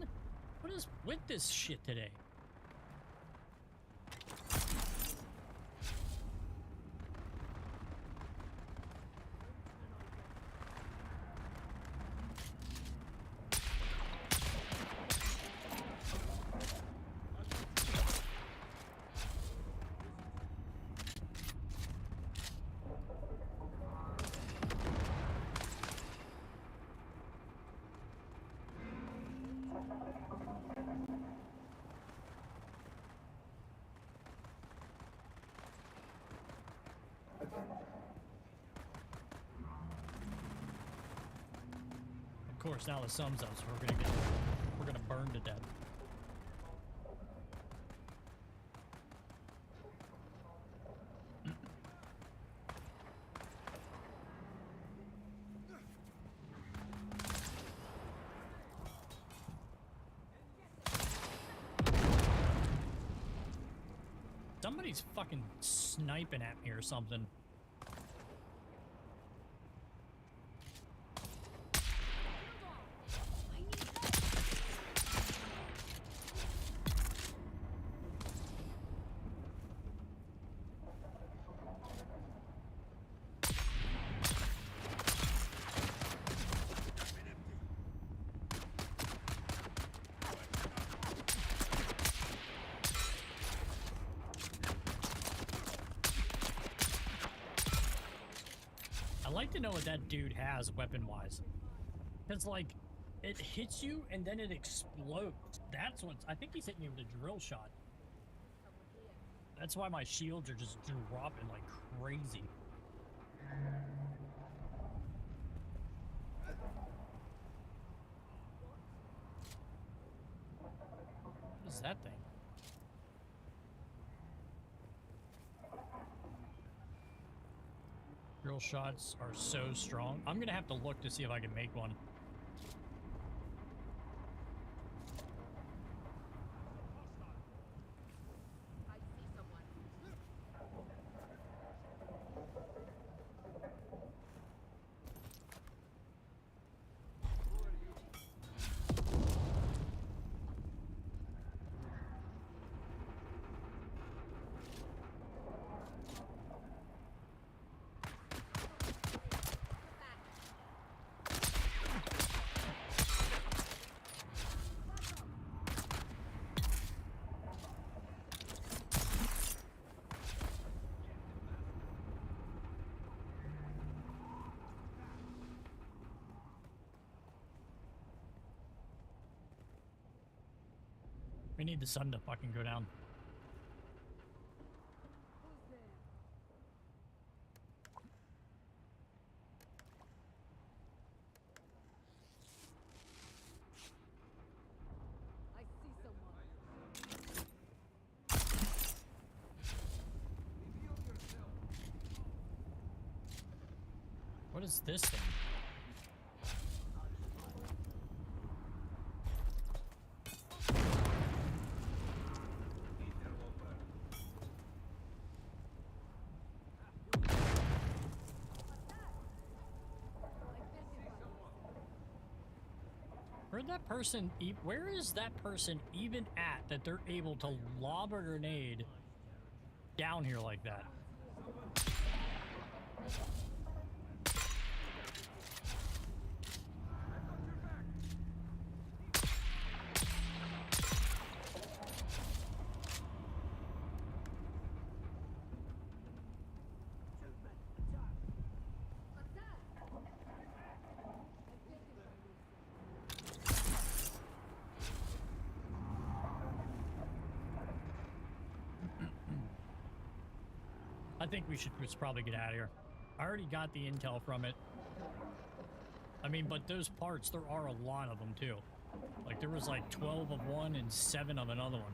What is with this shit today? Of course, now the sun's up, so we're gonna burn to death. Somebody's fucking sniping at me or something. I'd like to know what that dude has weapon-wise. Because, like, it hits you and then it explodes. That's what's... I think he's hitting me with a drill shot. That's why my shields are just dropping like crazy. What is that thing? Drill shots are so strong. I'm gonna have to look to see if I can make one. We need the sun to fucking go down. I see someone. What is this thing? Where'd that person where is that person even at that they're able to lob a grenade down here like that? I think we should probably get out of here. I already got the intel from it. I mean, but those parts, there are a lot of them too. Like there was like 12 of one and 7 of another one.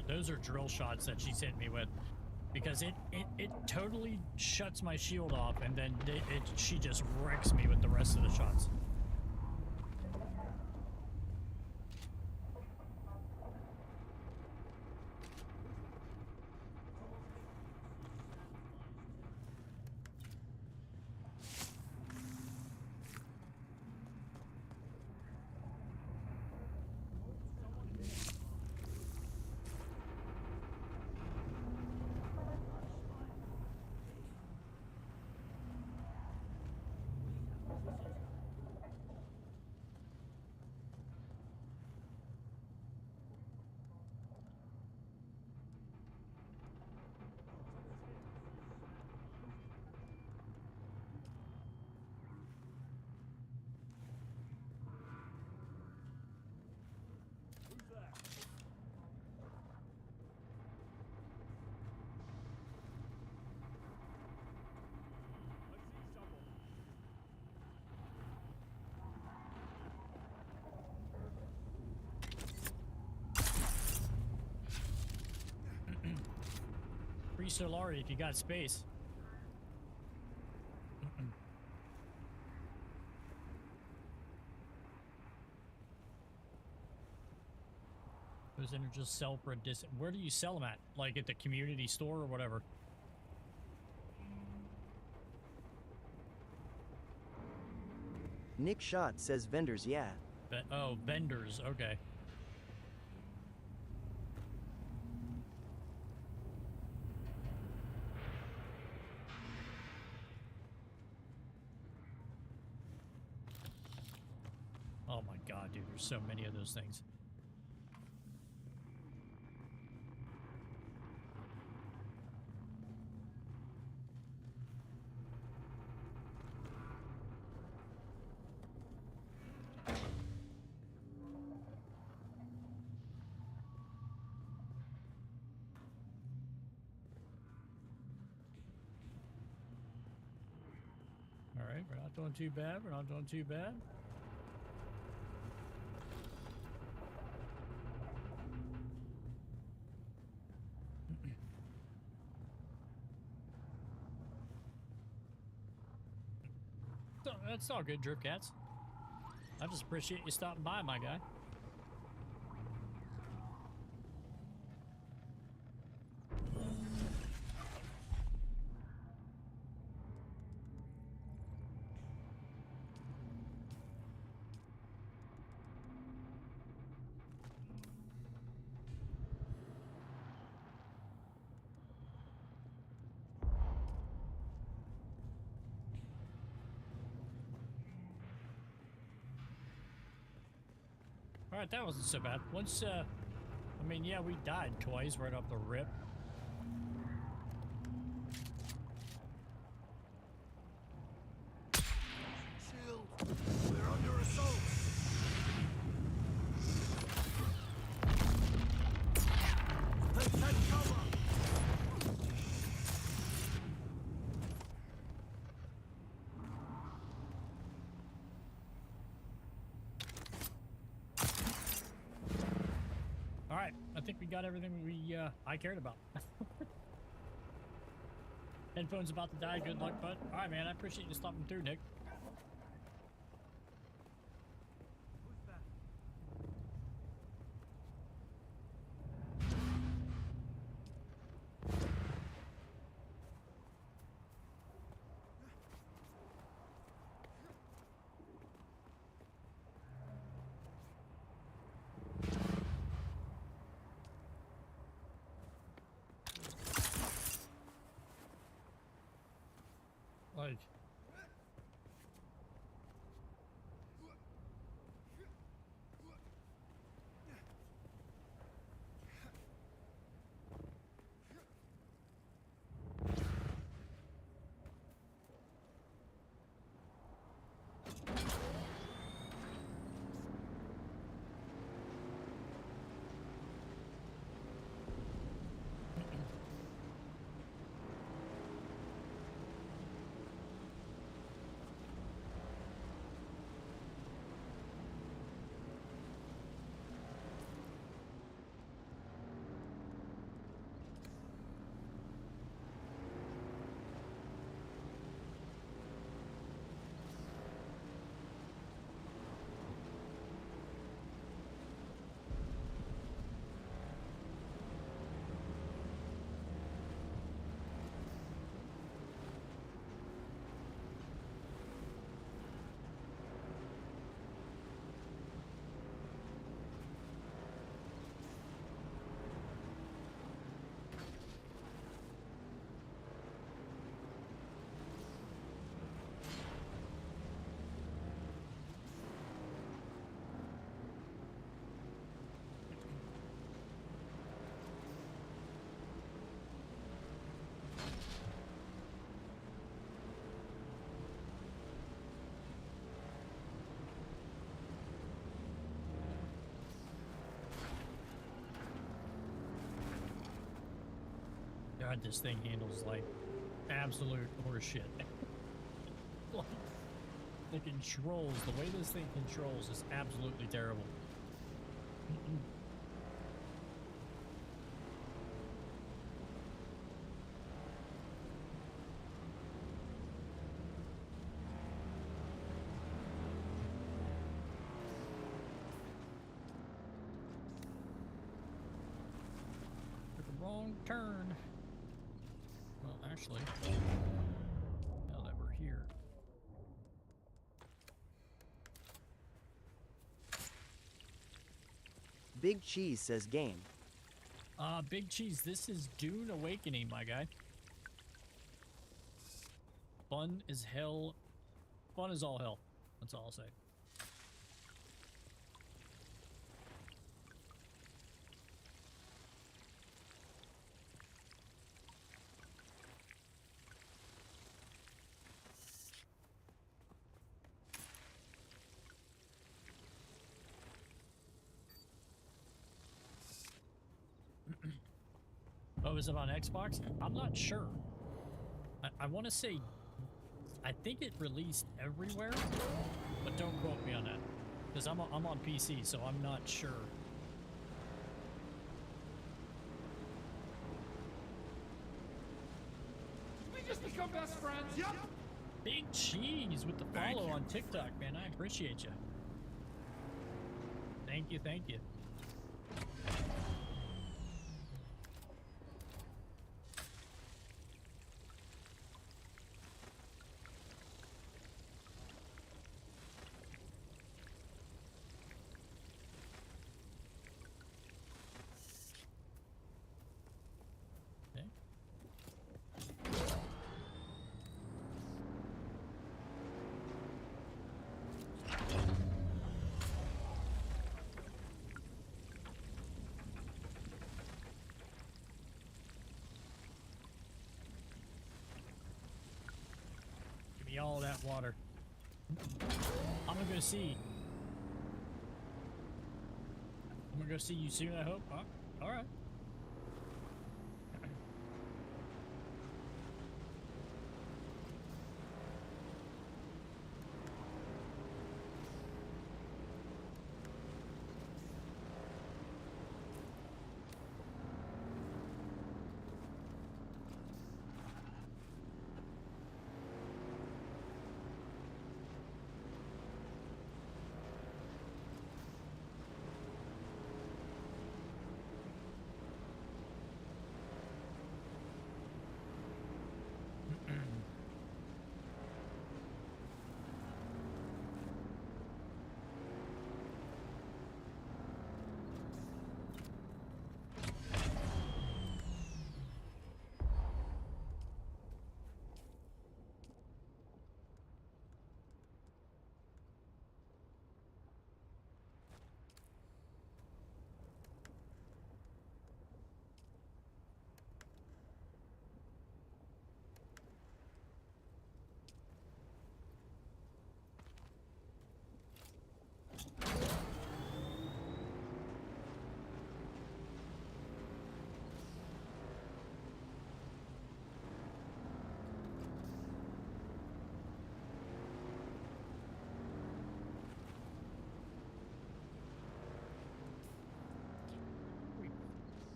Those are drill shots that she's hitting me with, because it totally shuts my shield off, and then she just wrecks me with the rest of the shots. Solari if you got space. Those energies sell for a distant. Where do you sell them at? Like at the community store or whatever? Nick Shot says vendors, yeah. Oh, vendors, okay. Oh my god, dude, there's so many of those things. All right, we're not doing too bad. We're not doing too bad. That's all good, Drip Cats. I just appreciate you stopping by, my guy. Alright, that wasn't so bad. Once, I mean, yeah, we died twice right off the rip. We're under assault. Take that cover. All right, I think we got everything I cared about. Headphones about to die. Good luck, bud. All right, man. I appreciate you stopping through, Nick. Like, God, this thing handles like absolute horseshit. Like, the controls, the way this thing controls is absolutely terrible. Took a wrong turn. Well, actually, now that we're here. Big Cheese says game. Big Cheese, this is Dune Awakening, my guy. Fun as hell. Fun as all hell. That's all I'll say. Oh, is it on Xbox? I'm not sure. I want to say, I think it released everywhere, but don't quote me on that, because I'm on PC, so I'm not sure. We just become best friends. Yep. Big Cheese with the follow on TikTok, man. I appreciate you. Thank you, thank you. All that water. I'm gonna go see. I'm gonna go see you soon, I hope. Huh? All right.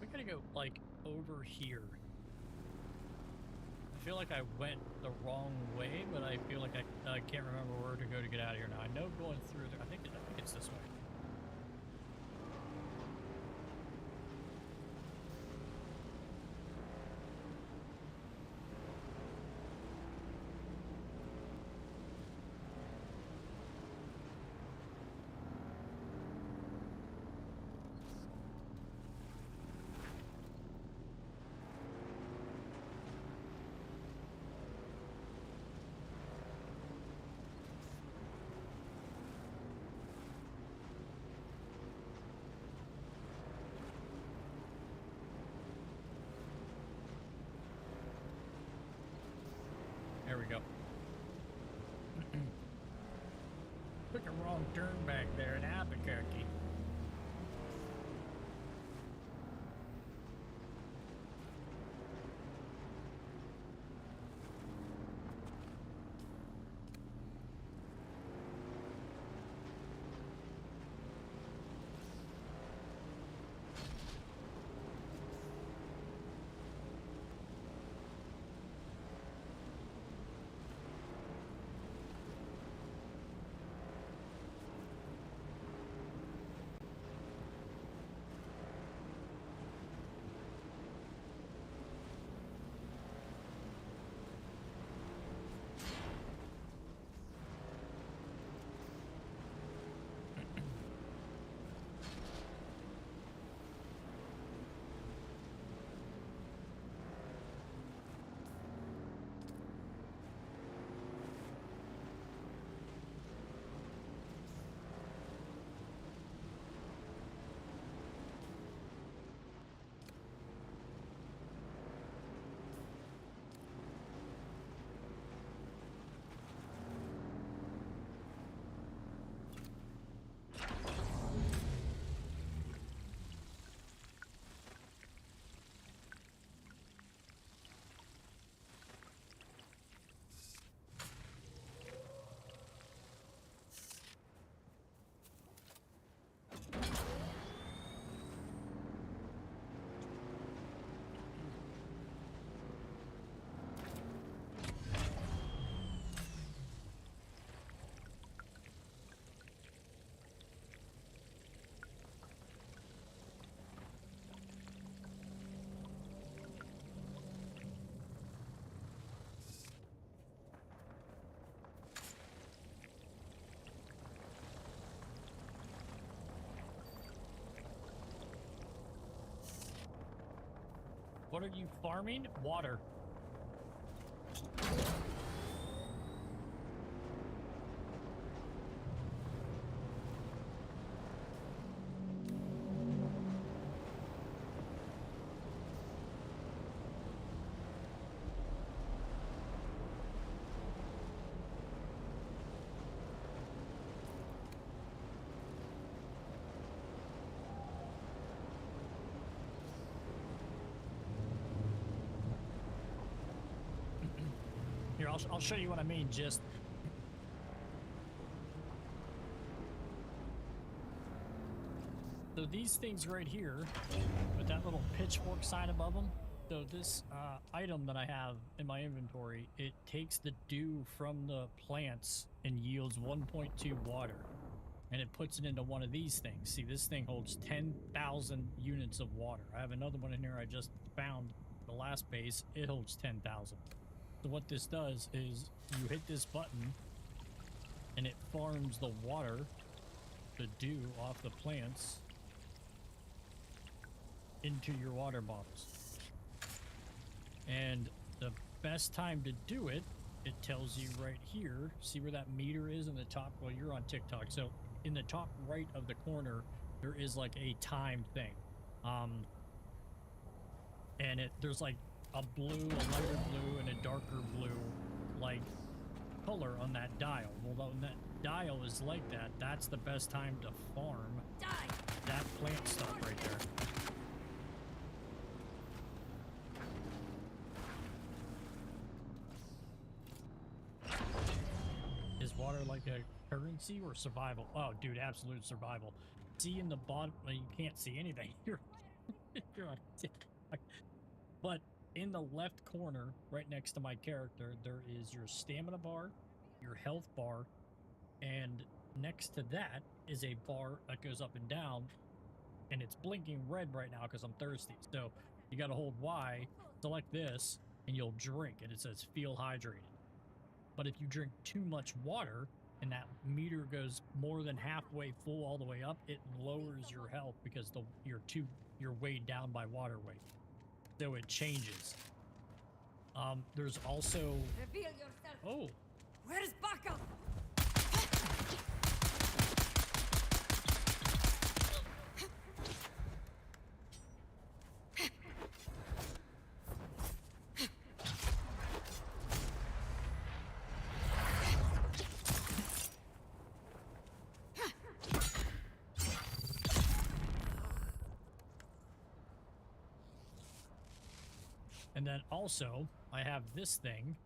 We gotta go, like, over here. I feel like I went the wrong way, but I feel like I can't remember where to go to get out of here now. I know going through there. I think it's this way. There we go. Took a wrong turn back there in Albuquerque. What are you farming? Water. I'll show you what I mean. Just so these things right here, with that little pitchfork sign above them. So this item that I have in my inventory, it takes the dew from the plants and yields 1.2 water, and it puts it into one of these things. See, this thing holds 10,000 units of water. I have another one in here I just found, the last base. It holds 10,000. So what this does is you hit this button and it farms the water, the dew off the plants, into your water bottles. And the best time to do it, it tells you right here. See where that meter is in the top? Well, you're on TikTok, so in the top right of the corner there is like a time thing, and there's like a blue, a lighter blue, and a darker blue like color on that dial. Well, when that dial is like that, that's the best time to farm that plant stuff right there. Is water like a currency or survival? Oh, dude, absolute survival. See in the bottom, well, you can't see anything. You're on TikTok. But in the left corner, right next to my character, there is your stamina bar, your health bar, and next to that is a bar that goes up and down, and it's blinking red right now because I'm thirsty. So you got to hold Y, select this, and you'll drink, and it says feel hydrated. But if you drink too much water and that meter goes more than halfway full all the way up, it lowers your health because you're weighed down by water weight. So it changes. There's also... Reveal yourself. Oh. Where's backup? And then also, I have this thing.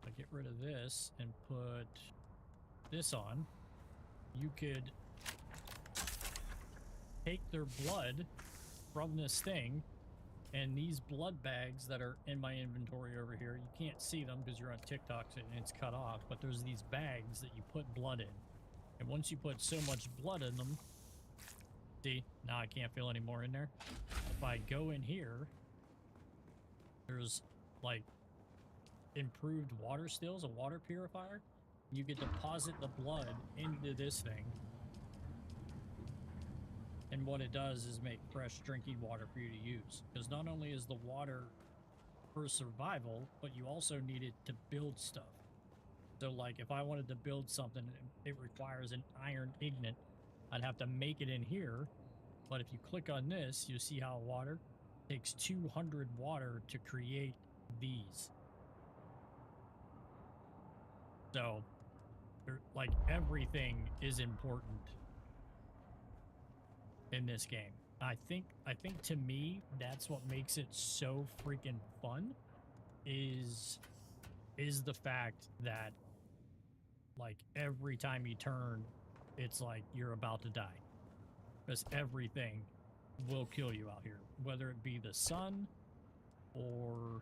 If I get rid of this and put this on, you could take their blood from this thing, and these blood bags that are in my inventory over here, you can't see them because you're on TikTok and it's cut off, but there's these bags that you put blood in. And once you put so much blood in them, see, now I can't feel any more in there. If I go in here, there's like improved water stills, a water purifier. You could deposit the blood into this thing, and what it does is make fresh drinking water for you to use. Because not only is the water for survival, but you also need it to build stuff. So like if I wanted to build something, it requires an iron ignite, I'd have to make it in here. But if you click on this, you see how water takes 200 water to create these. So, like, everything is important in this game. I think to me, that's what makes it so freaking fun, is the fact that, like, every time you turn, it's like you're about to die. Because everything will kill you out here, whether it be the sun or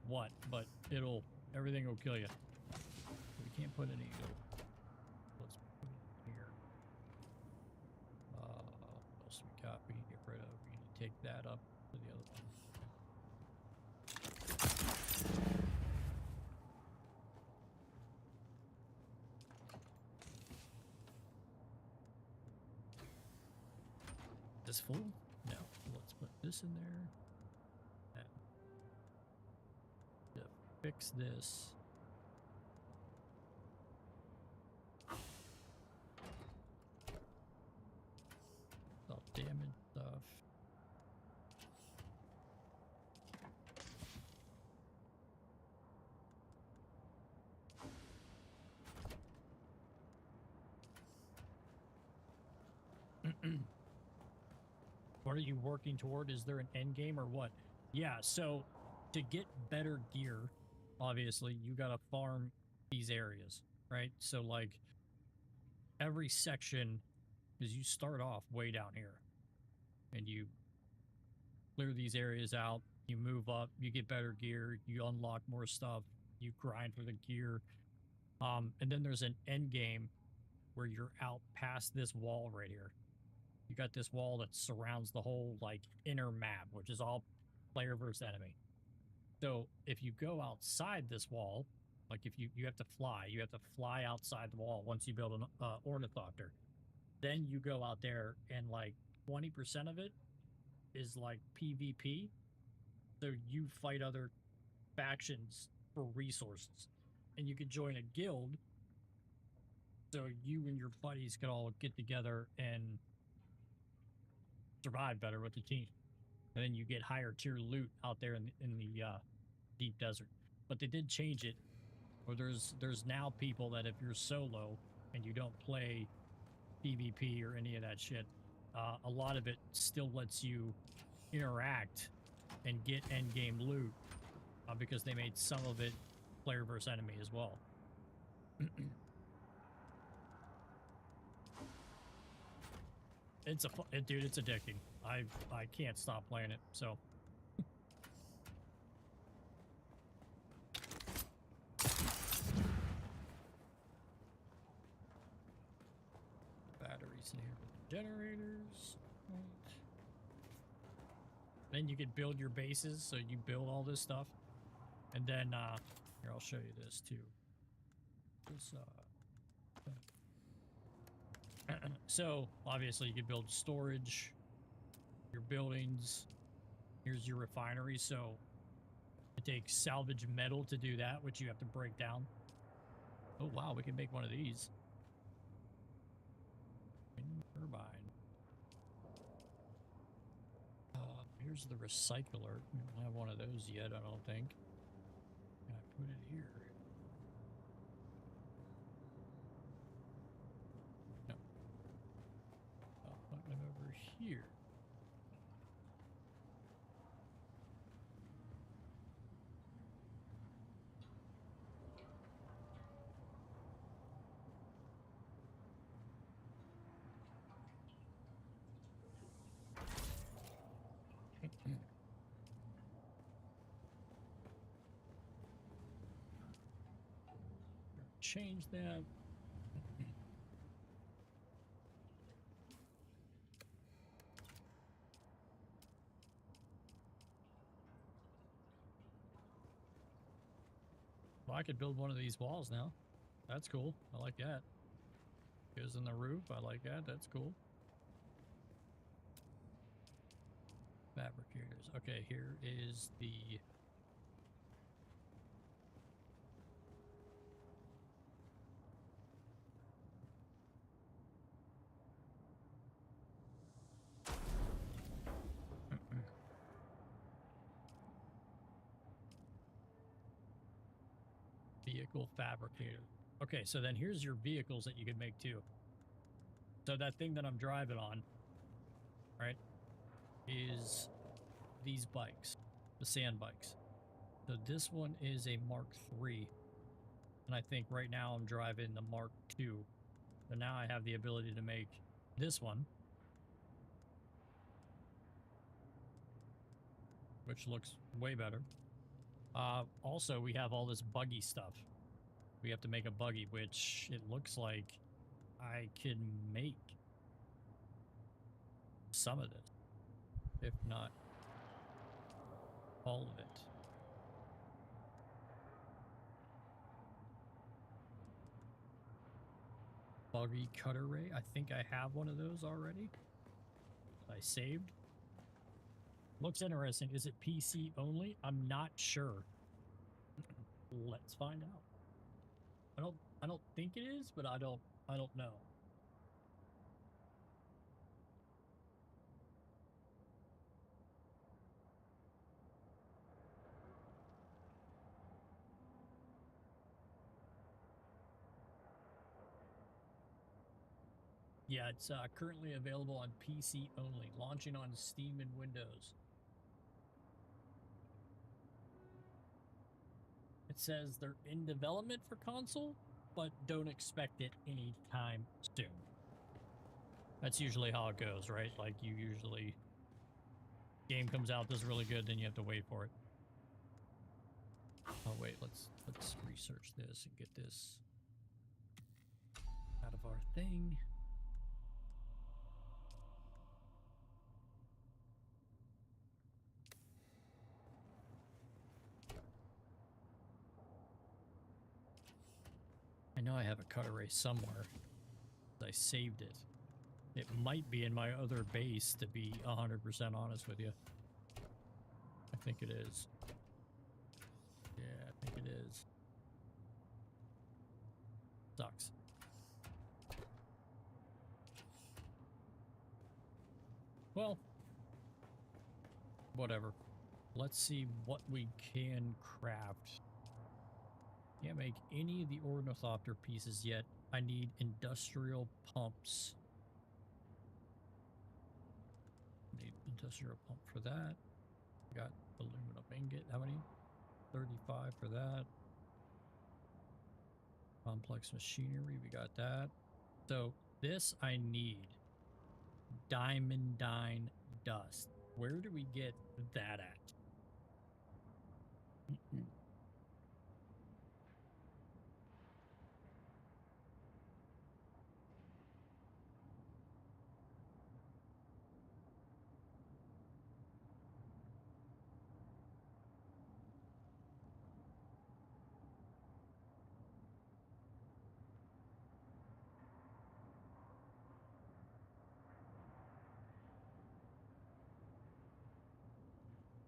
what, but everything will kill you. We can't put any, let's put it here. What else we got? We need to get rid of, we need to take that up to the other one. This full? No. Let's put this in there. And to fix this. All damaged stuff. What are you working toward? Is there an end game or what? Yeah, so to get better gear, obviously you gotta farm these areas, right? So like every section, because you start off way down here and you clear these areas out, you move up, you get better gear, you unlock more stuff, you grind for the gear. And then there's an end game where you're out past this wall right here. You got this wall that surrounds the whole like inner map, which is all player versus enemy. So if you go outside this wall, like if you have to fly outside the wall once you build an ornithopter. Then you go out there and like 20% of it is like PvP. So you fight other factions for resources. And you can join a guild. So you and your buddies can all get together and survive better with the team. And then you get higher tier loot out there in the deep desert. But they did change it where there's now people that if you're solo and you don't play PvP or any of that shit, a lot of it still lets you interact and get end game loot because they made some of it player versus enemy as well. Dude, it's addicting. I can't stop playing it, so. Batteries in here with the generators. Right. Then you can build your bases, so you build all this stuff. And then, here, I'll show you this too. This, so, obviously, you can build storage, your buildings. Here's your refinery. So, it takes salvage metal to do that, which you have to break down. Oh, wow, we can make one of these. Wind turbine. Here's the recycler. We don't have one of those yet, I don't think. Can I put it here? No. I'll put it over here. Change that. Well, I could build one of these walls now. That's cool. I like that. Goes in the roof. I like that. That's cool. Fabricators. Okay, here is the vehicle fabricator. Okay, so then here's your vehicles that you can make too. So that thing that I'm driving on, right, is these bikes, the sand bikes. So this one is a Mark III, and I think right now I'm driving the Mark II. So now I have the ability to make this one, which looks way better. Also, we have all this buggy stuff. We have to make a buggy, which it looks like I can make some of this, if not all of it. Buggy cutter ray. I think I have one of those already. I saved. Looks interesting. Is it PC only? I'm not sure. Let's find out. I don't think it is, but I don't know. Yeah, it's currently available on PC only, launching on Steam and Windows. It says they're in development for console, but don't expect it anytime soon. That's usually how it goes, right? Like, you usually... game comes out, does really good, then you have to wait for it. Oh, wait, let's research this and get this out of our thing. I know I have a cut erase somewhere. I saved it. It might be in my other base, to be 100% honest with you. I think it is. Yeah, I think it is. Sucks. Well, whatever. Let's see what we can craft. Can't make any of the ornithopter pieces yet. I need industrial pumps. Need industrial pump for that. Got aluminum ingot. How many? 35 for that. Complex machinery. We got that. So this I need. Diamondine dust. Where do we get that at?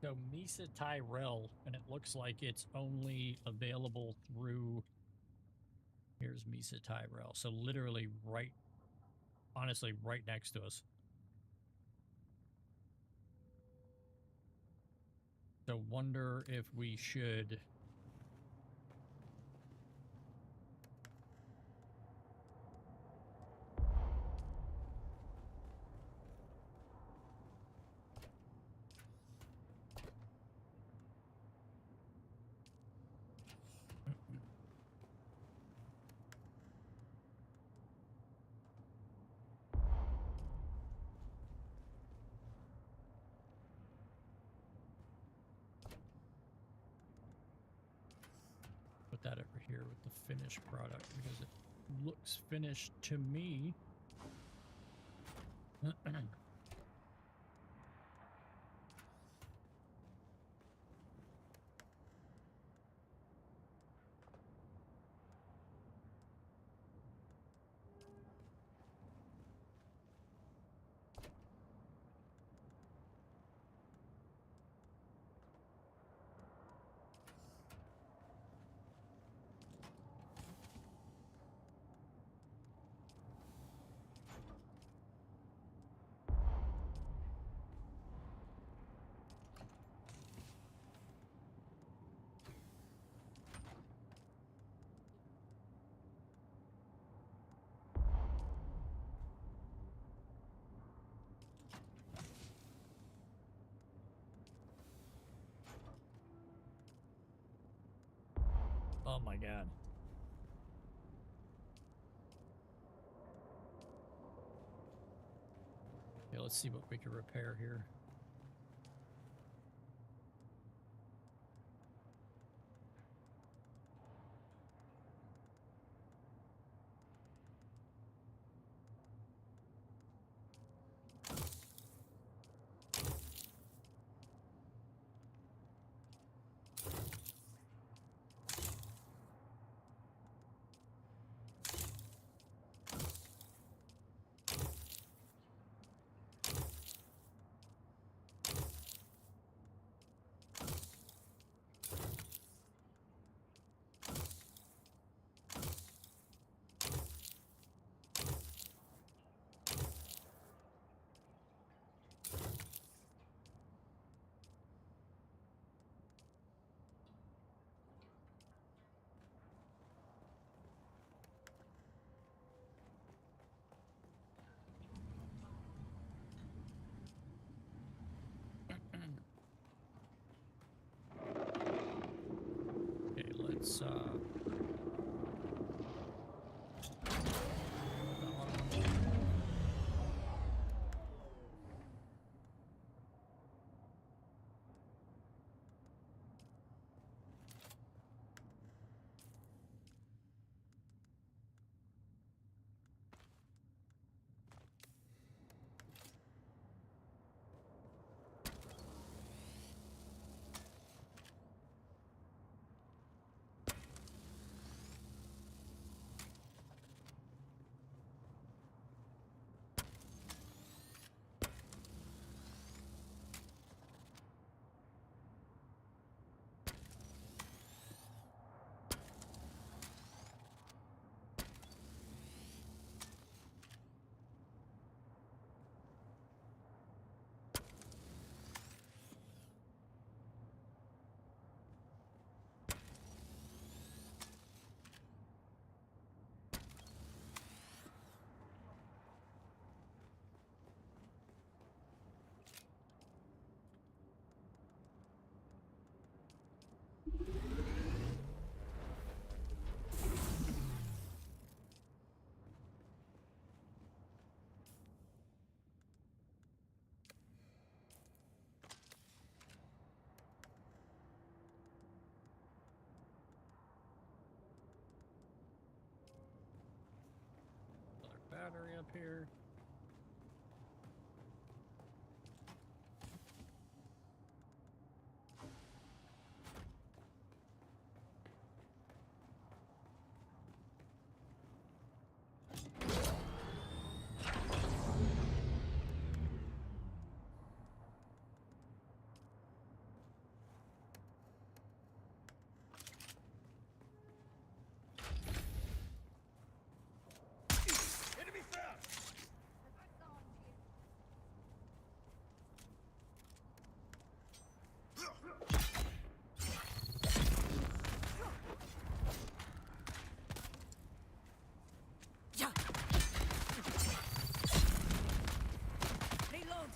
So Mesa Tyrell, and it looks like it's only available through... Here's Mesa Tyrell. So literally right, honestly, right next to us. So wonder if we should... put that over here with the finished product because it looks finished to me. Oh my god. Okay, let's see what we can repair here. battery up here. Enemy found! Yeah. Reload.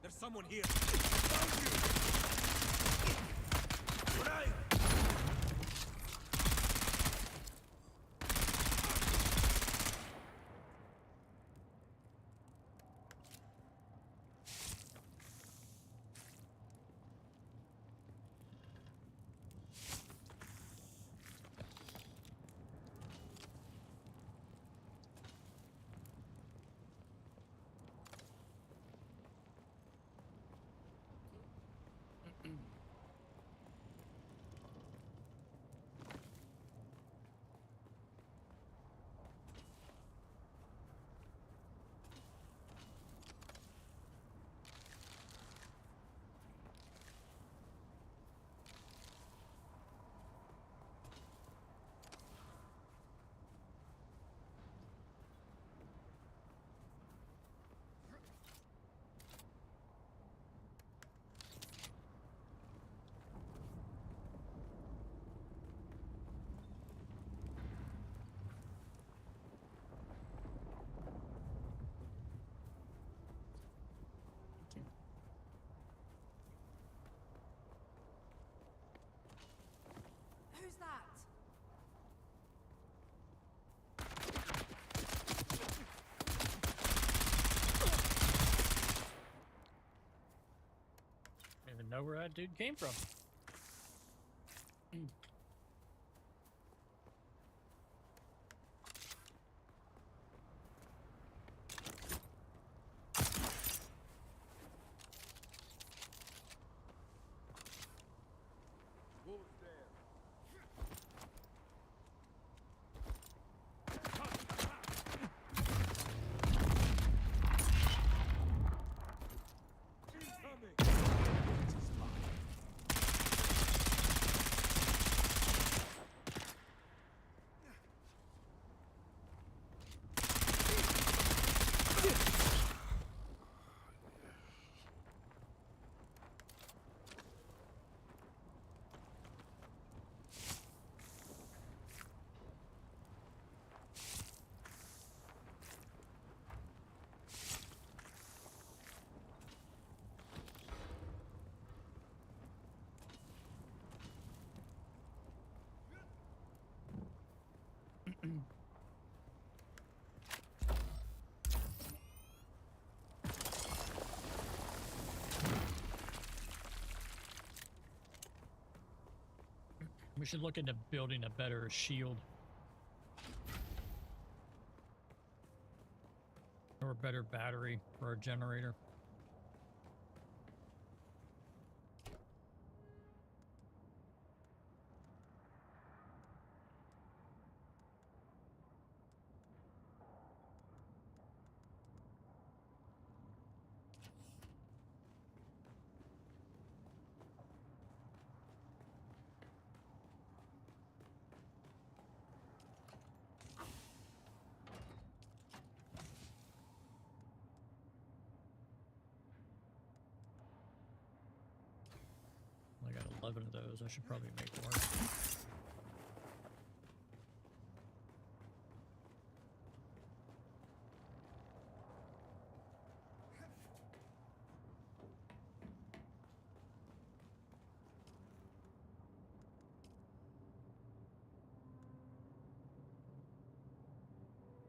There's someone here. Found you! Right! Who's that? I don't even know where that dude came from. Wolves there. We should look into building a better shield. Or a better battery for our generator. 11 of those. I should probably make more.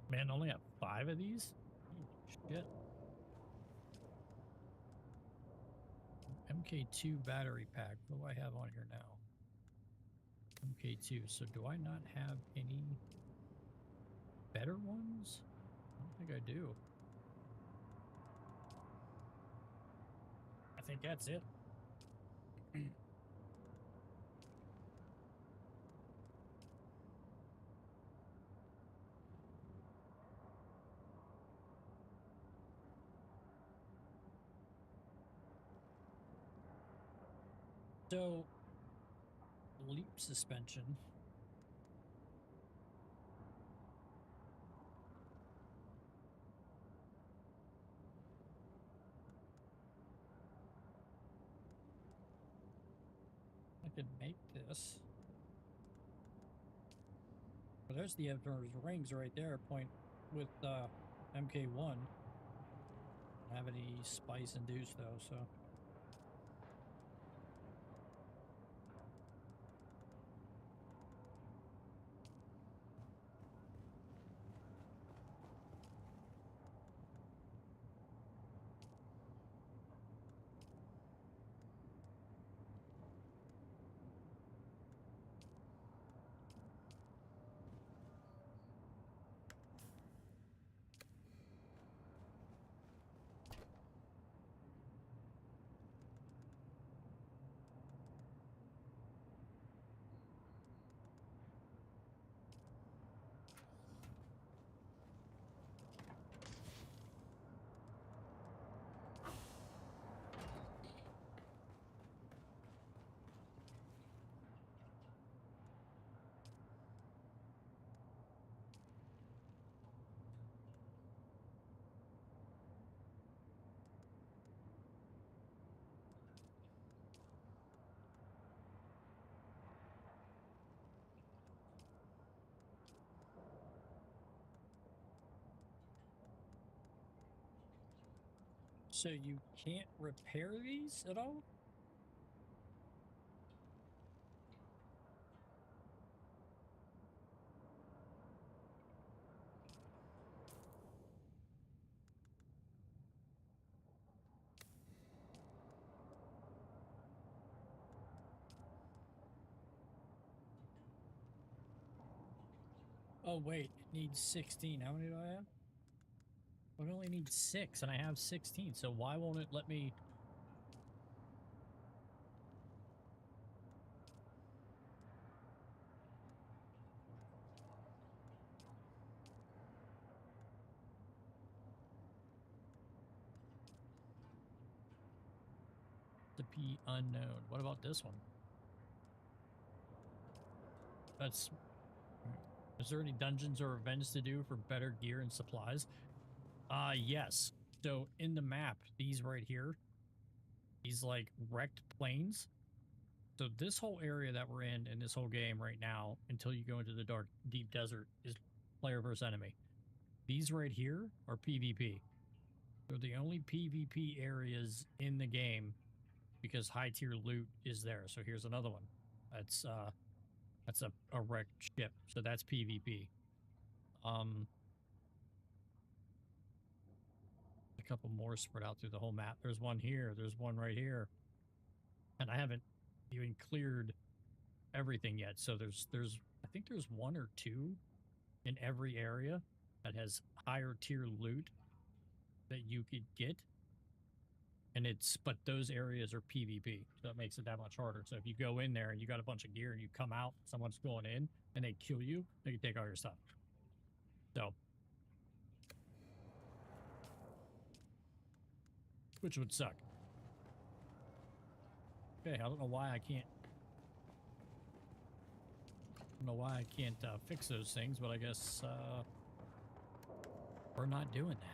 Man, I only have 5 of these? Holy shit. MK2 battery pack. What do I have on here now? MK2. So do I not have any better ones? I don't think I do. I think that's it. So, leap suspension. I could make this. Well, there's the Emperor's rings right there, point with MK1. Don't have any spice induced though, so. So you can't repair these at all? Oh wait, it needs 16. How many do I have? I only need 6 and I have 16, so why won't it let me? The P unknown. What about this one? That's... Is there any dungeons or events to do for better gear and supplies? Yes. So in the map, these right here, these like wrecked plains. So this whole area that we're in this whole game right now, until you go into the dark, deep desert, is player versus enemy. These right here are PvP. They're the only PvP areas in the game because high tier loot is there. So here's another one. That's a wrecked ship. So that's PvP. A couple more spread out through the whole map. There's one here. There's one right here. And I haven't even cleared everything yet. So there's I think there's 1 or 2 in every area that has higher tier loot that you could get. And but those areas are PvP, so it makes it that much harder. So if you go in there and you got a bunch of gear and you come out, someone's going in and they kill you, they can take all your stuff. So, which would suck. Okay, I don't know why I can't. I don't know why I can't fix those things, but I guess we're not doing that.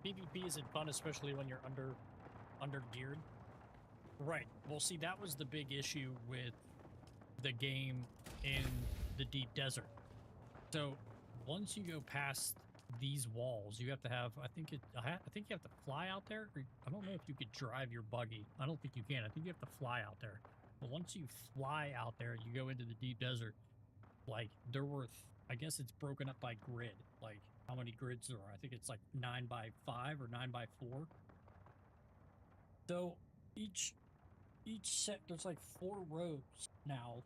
PvP isn't fun, especially when you're under geared. Right. Well, see, that was the big issue with the game in the deep desert. So once you go past these walls, you have to have, I think you have to fly out there. Or I don't know if you could drive your buggy. I don't think you can. I think you have to fly out there. But once you fly out there, you go into the deep desert. Like, they're worth, I guess it's broken up by grid. Like, how many grids there are. I think it's like 9 by 5 or 9 by 4. So each set, there's like 4 rows now,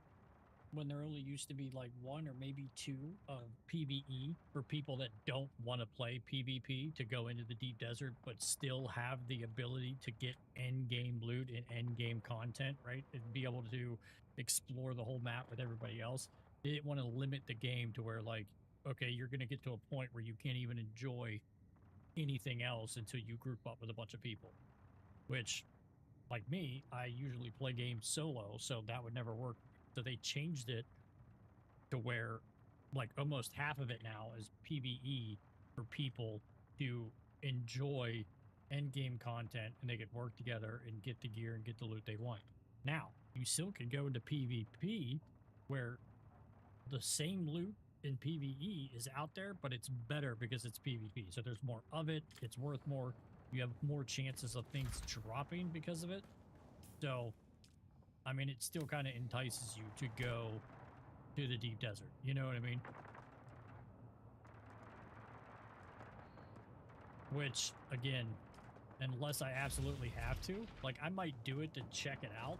when there only used to be like 1 or maybe 2 of PvE for people that don't want to play PvP to go into the deep desert, but still have the ability to get end game loot and end game content, right? And be able to explore the whole map with everybody else. They didn't want to limit the game to where, like, okay, you're going to get to a point where you can't even enjoy anything else until you group up with a bunch of people. Which, like me, I usually play games solo, so that would never work. So they changed it to where, like, almost half of it now is PvE for people to enjoy end-game content, and they can work together and get the gear and get the loot they want. Now, you still can go into PvP, where the same loot in PvE is out there, but it's better because it's PvP. So there's more of it, it's worth more, you have more chances of things dropping because of it. So, I mean, it still kind of entices you to go to the deep desert. You know what I mean? Which, again, unless I absolutely have to, like, I might do it to check it out,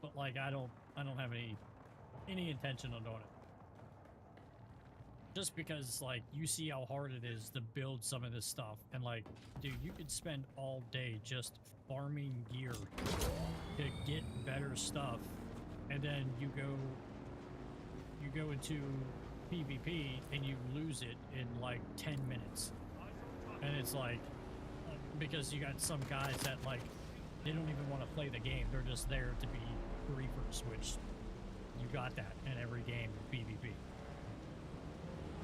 but, like, I don't have any intention on doing it. Just because, like, you see how hard it is to build some of this stuff, and, like, dude, you could spend all day just farming gear to get better stuff, and then you go into PvP and you lose it in like 10 minutes. And it's like, because you got some guys that, like, they don't even want to play the game, they're just there to be griefers, which you got that in every game in PvP.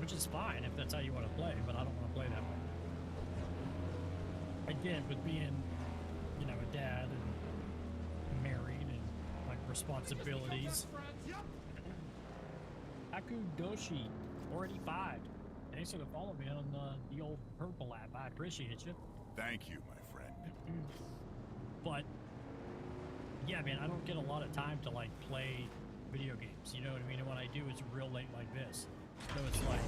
Which is fine if that's how you want to play, but I don't want to play that way. Again, with being, you know, a dad and married and, like, responsibilities. Akudoshi, 485. Thanks for the follow me on the old purple app. I appreciate you. Thank you, my friend. But, yeah, man, I don't get a lot of time to, like, play video games. You know what I mean? And when I do, it's real late like this. So it's like,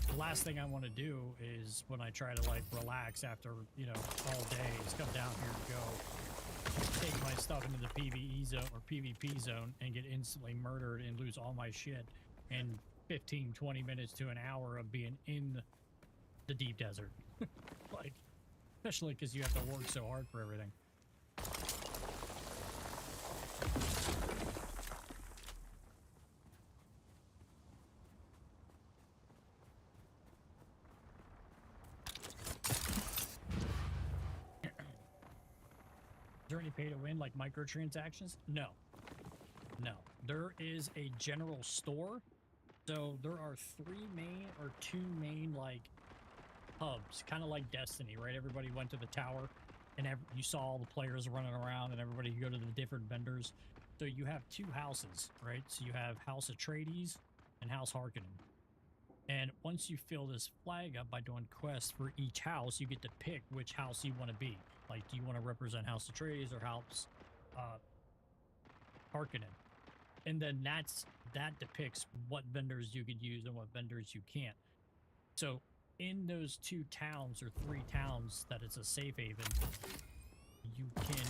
the last thing I want to do is when I try to, like, relax after, you know, all day, is come down here and go take my stuff into the PvE zone or PvP zone and get instantly murdered and lose all my shit in 15, 20 minutes to an hour of being in the deep desert. Like, especially because you have to work so hard for everything. Is there any pay to win, like microtransactions? No. No. There is a general store. So there are 3 main or 2 main, like, hubs, kind of like Destiny, right? Everybody went to the tower and you saw all the players running around and everybody could go to the different vendors. So you have 2 houses, right? So you have House Atreides and House Harkonnen. And once you fill this flag up by doing quests for each house, you get to pick which house you want to be. Like, do you want to represent House Atreides or House Harkonnen? And then that depicts what vendors you could use and what vendors you can't. So in those 2 towns or 3 towns that it's a safe haven, you can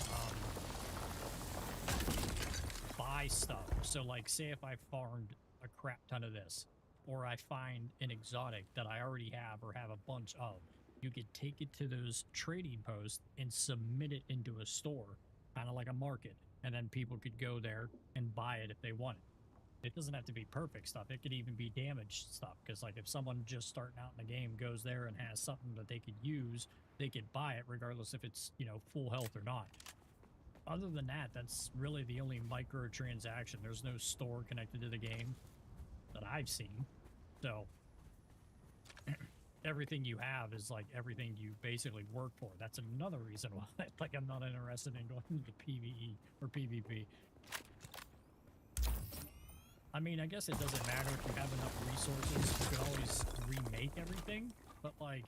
buy stuff. So, like, say if I farmed a crap ton of this, or I find an exotic that I already have or have a bunch of, you could take it to those trading posts and submit it into a store, kind of like a market, and then people could go there and buy it if they want it. It doesn't have to be perfect stuff. It could even be damaged stuff, because, like, if someone just starting out in the game goes there and has something that they could use, they could buy it regardless if it's, you know, full health or not. Other than that, that's really the only microtransaction. There's no store connected to the game that I've seen. So everything you have is like everything you basically work for. That's another reason why like I'm not interested in going into PvE or PvP. I mean, I guess it doesn't matter if you have enough resources. You can always remake everything, but like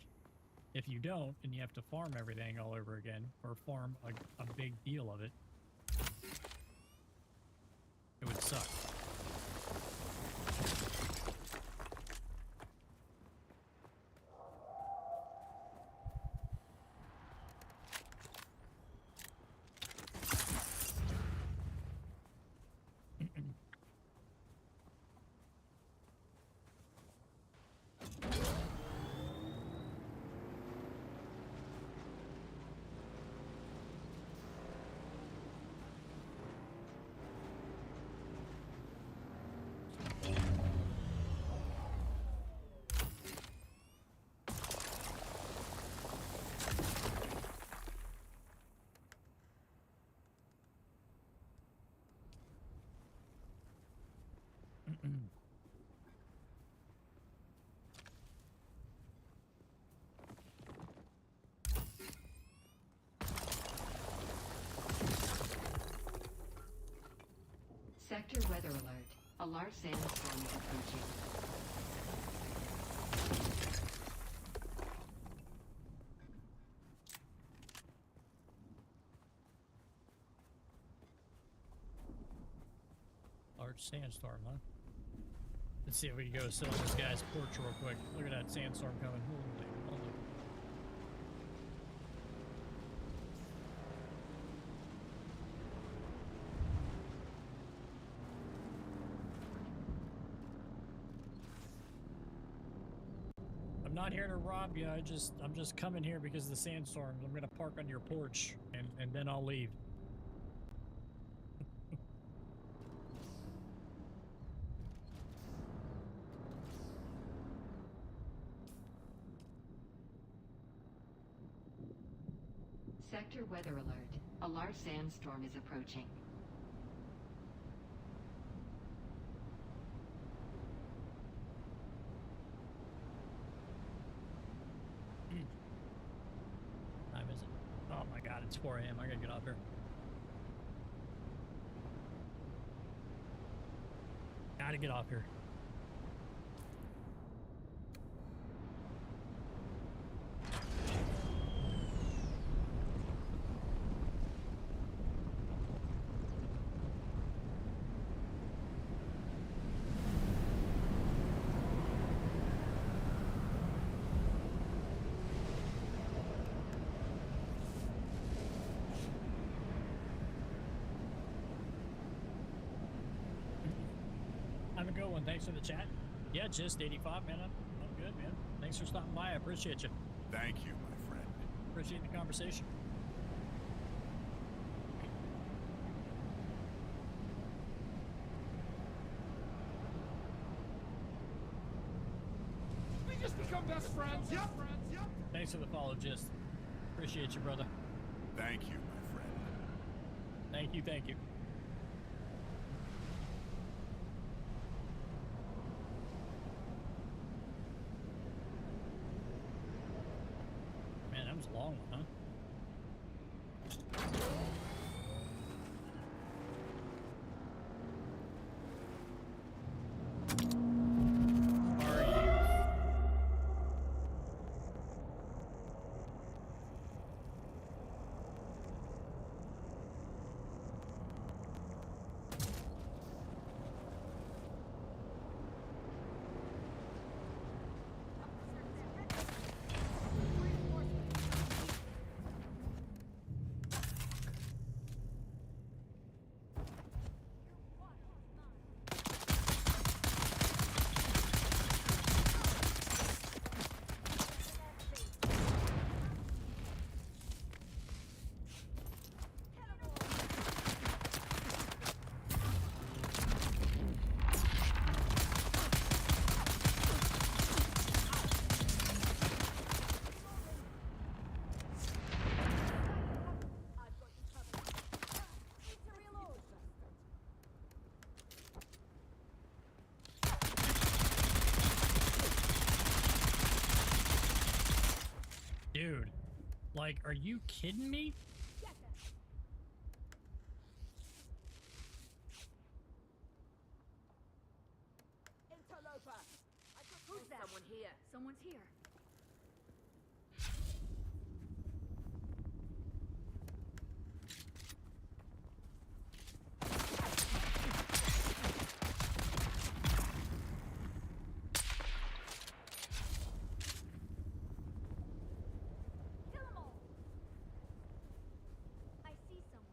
if you don't and you have to farm everything all over again or farm a big deal of it, it would suck. Sector weather alert. A large sandstorm is approaching. Large sandstorm, huh? Let's see if we can go sit on this guy's porch real quick. Look at that sandstorm coming. Holy moly. I'm not here to rob you. I'm just coming here because of the sandstorm. I'm gonna park on your porch and then I'll leave. Sector weather alert. A large sandstorm is approaching. Time is it? Oh my god, it's 4 a.m. I gotta get off here. Gotta get off here. Have a good one. Thanks for the chat. Yeah, just 85, man. I'm good, man. Thanks for stopping by. I appreciate you. Thank you, my friend. Appreciate the conversation. We just become best friends. Yep. Thanks for the follow, Gist. Appreciate you, brother. Thank you, my friend. Thank you, thank you. Man, that was a long one, huh? Like, are you kidding me? Who's that? Someone here. Someone's here. Kill 'em all. I see someone.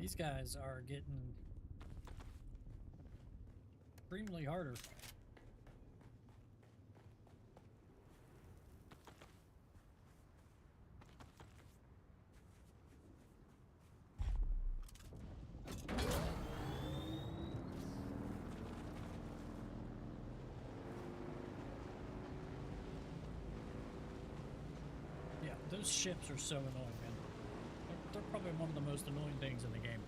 These guys are getting extremely harder. Yeah, those ships are so annoying, man. They're probably one of the most annoying things in the game.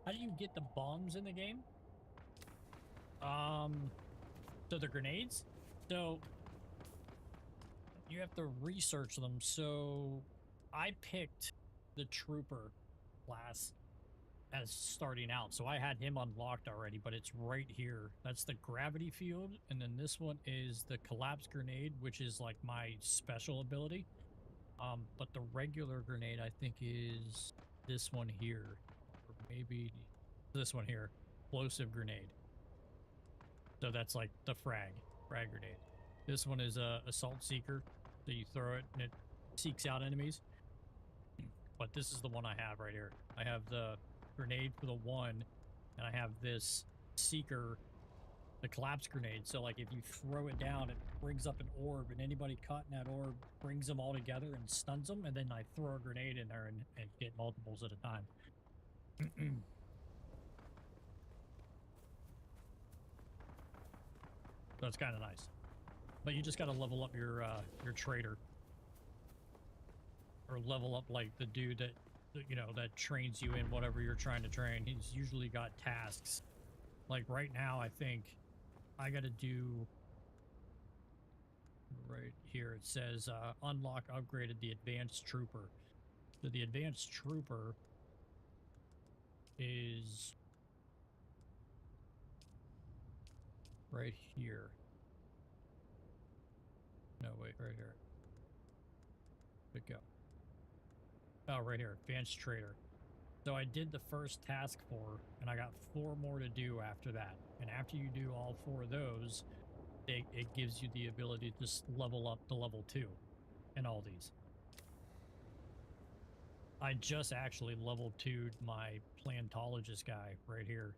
How do you get the bombs in the game? So the grenades? So you have to research them. So I picked the trooper class as starting out. So I had him unlocked already, but it's right here. That's the gravity field. And then this one is the collapse grenade, which is like my special ability. But the regular grenade, I think, is this one here. Or maybe this one here. Explosive grenade. So that's like the frag grenade. This one is a assault seeker. So you throw it and it seeks out enemies. But this is the one I have right here. I have the grenade for the one, and I have this seeker, the collapse grenade. So like if you throw it down, it brings up an orb, and anybody caught in that orb brings them all together and stuns them, and then I throw a grenade in there and get multiples at a time. So it's kind of nice. But you just got to level up your trader. Or level up like the dude that, you know, that trains you in whatever you're trying to train. He's usually got tasks. Like right now, I think I got to do right here. It says unlock upgraded the advanced trooper. So the advanced trooper is right here. No, wait, right here. Where'd it go? Oh, right here, advanced trader. So I did the first task 4, and I got 4 more to do after that. And after you do all 4 of those, it gives you the ability to just level up to level 2 in all these. I just actually level 2'd my plantologist guy right here,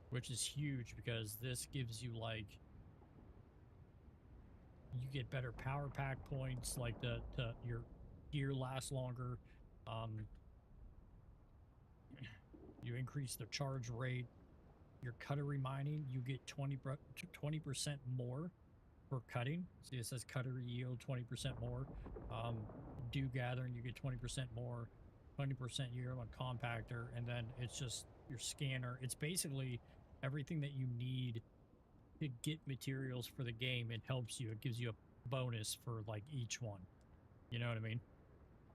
which is huge because this gives you like, you get better power pack points, like your gear lasts longer. You increase the charge rate. Your cuttery mining, you get 20% more for cutting. See, it says cuttery yield 20% more. Dew gathering, you get 20% more. 20% yield on compactor, and then it's just your scanner. It's basically everything that you need to get materials for the game. It helps you. It gives you a bonus for like each one. You know what I mean?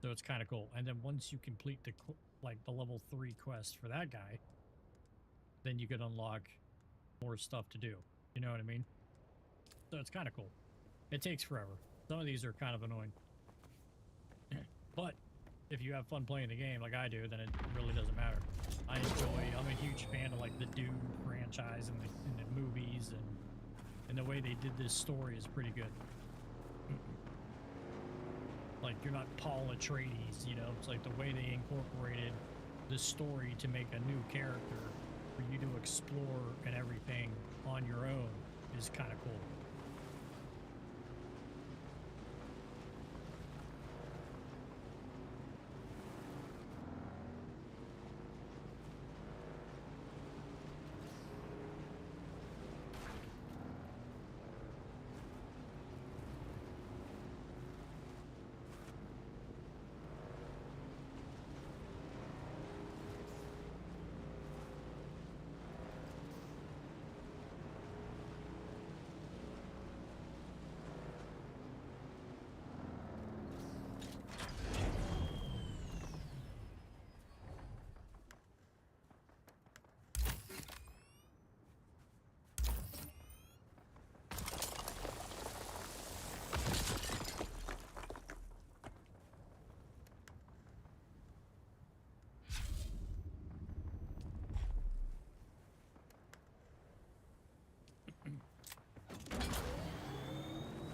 So it's kind of cool. And then once you complete the level 3 quest for that guy, then you could unlock more stuff to do. You know what I mean? So it's kind of cool. It takes forever. Some of these are kind of annoying. But if you have fun playing the game like I do, then it really doesn't matter. I'm a huge fan of like the Dune franchise and the movies, and the way they did this story is pretty good. Like, you're not Paul Atreides, you know? It's like the way they incorporated the story to make a new character for you to explore and everything on your own is kind of cool.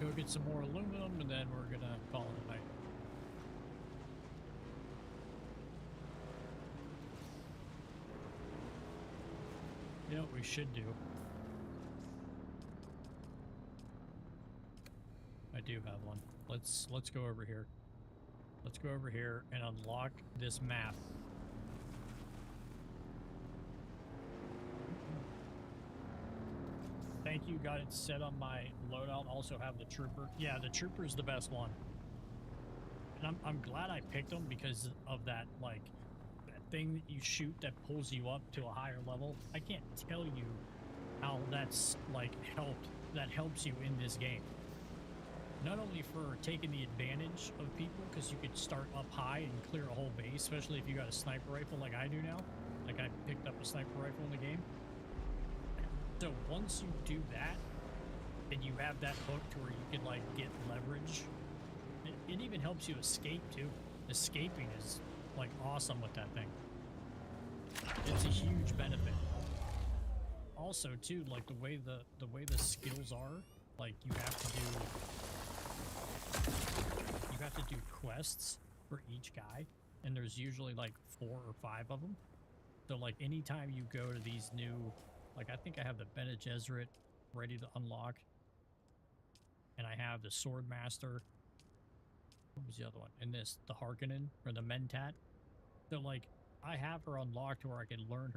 Go get some more aluminum, and then we're gonna call it a night. You know what we should do? I do have one. Let's go over here. Let's go over here and unlock this map. Thank you, got it set on my loadout. Also have the trooper. Yeah, the trooper is the best one. And I'm glad I picked them because of that, like, that thing that you shoot that pulls you up to a higher level. I can't tell you how that's, like, that helps you in this game. Not only for taking the advantage of people, because you could start up high and clear a whole base, especially if you got a sniper rifle like I do now. Like, I picked up a sniper rifle in the game. So once you do that, and you have that hook to where you can, like, get leverage, it even helps you escape, too. Escaping is, like, awesome with that thing. It's a huge benefit. Also, too, like, the way the skills are, like, you have to do quests for each guy, and there's usually, like, 4 or 5 of them. So, like, anytime you go to these new... Like, I think I have the Bene Gesserit ready to unlock. And I have the Swordmaster. What was the other one? And this, the Harkonnen, or the Mentat. So, like, I have her unlocked where I can learn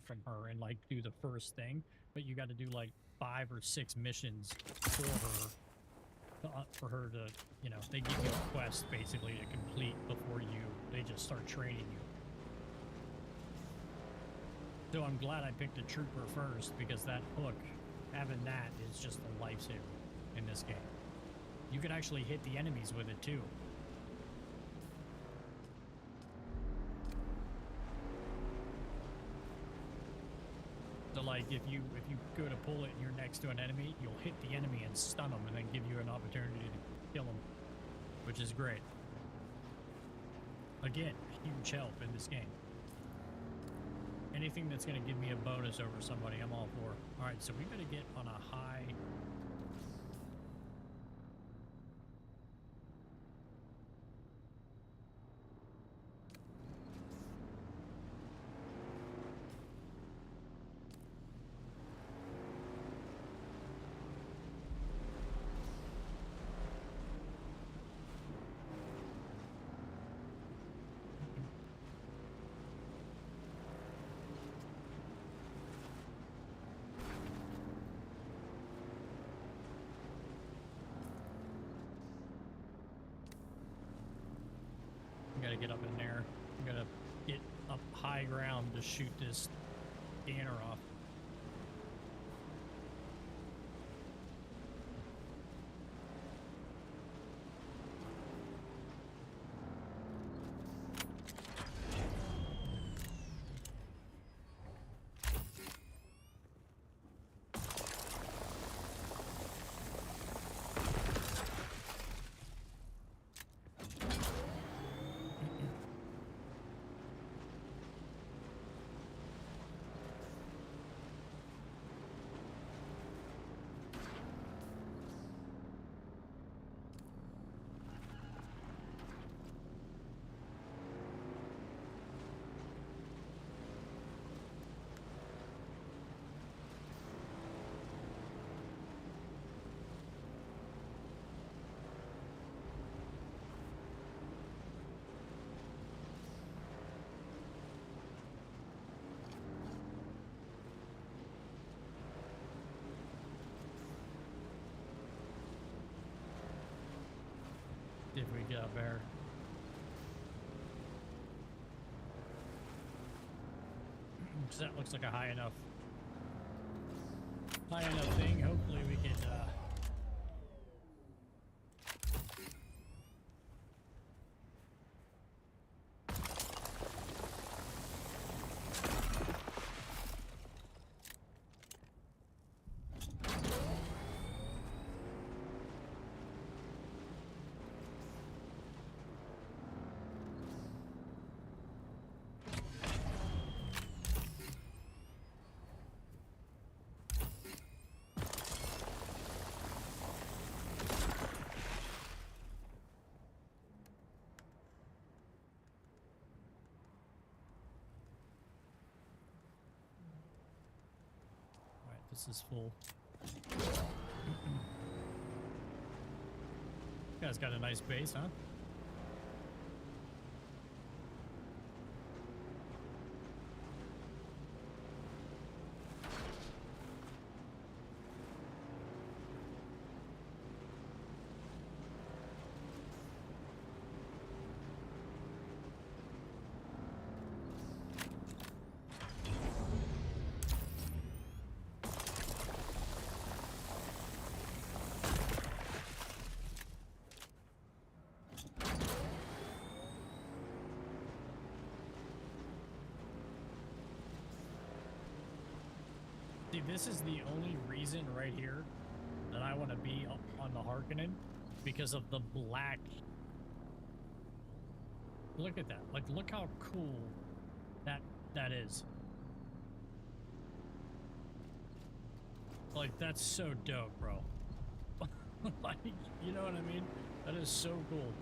from her and, like, do the first thing. But you got to do, like, 5 or 6 missions for her to, you know, they give you a quest, basically, to complete before they just start training you. So I'm glad I picked a trooper first, because that hook, having that is just a lifesaver in this game. You can actually hit the enemies with it too. So like if you go to pull it and you're next to an enemy, you'll hit the enemy and stun them and then give you an opportunity to kill them, which is great. Again, huge help in this game. Anything that's going to give me a bonus over somebody, I'm all for. All right, so we got to get on a high... Gotta get up in there. I'm gonna get up high ground to shoot this scanner off. we get up there. So that looks like a high enough thing. Hopefully we can this is full. You guys got a nice base, huh? See, this is the only reason right here that I want to be on the Harkonnen, because of the black. Look at that. Like, look how cool that is. Like, that's so dope, bro. Like, you know what I mean? That is so cool.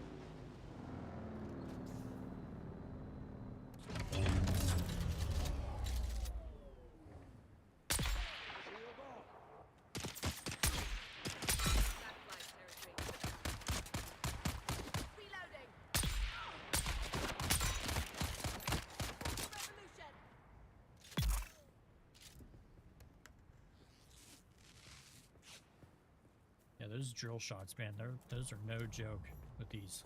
Those drill shots, man, those are no joke with these.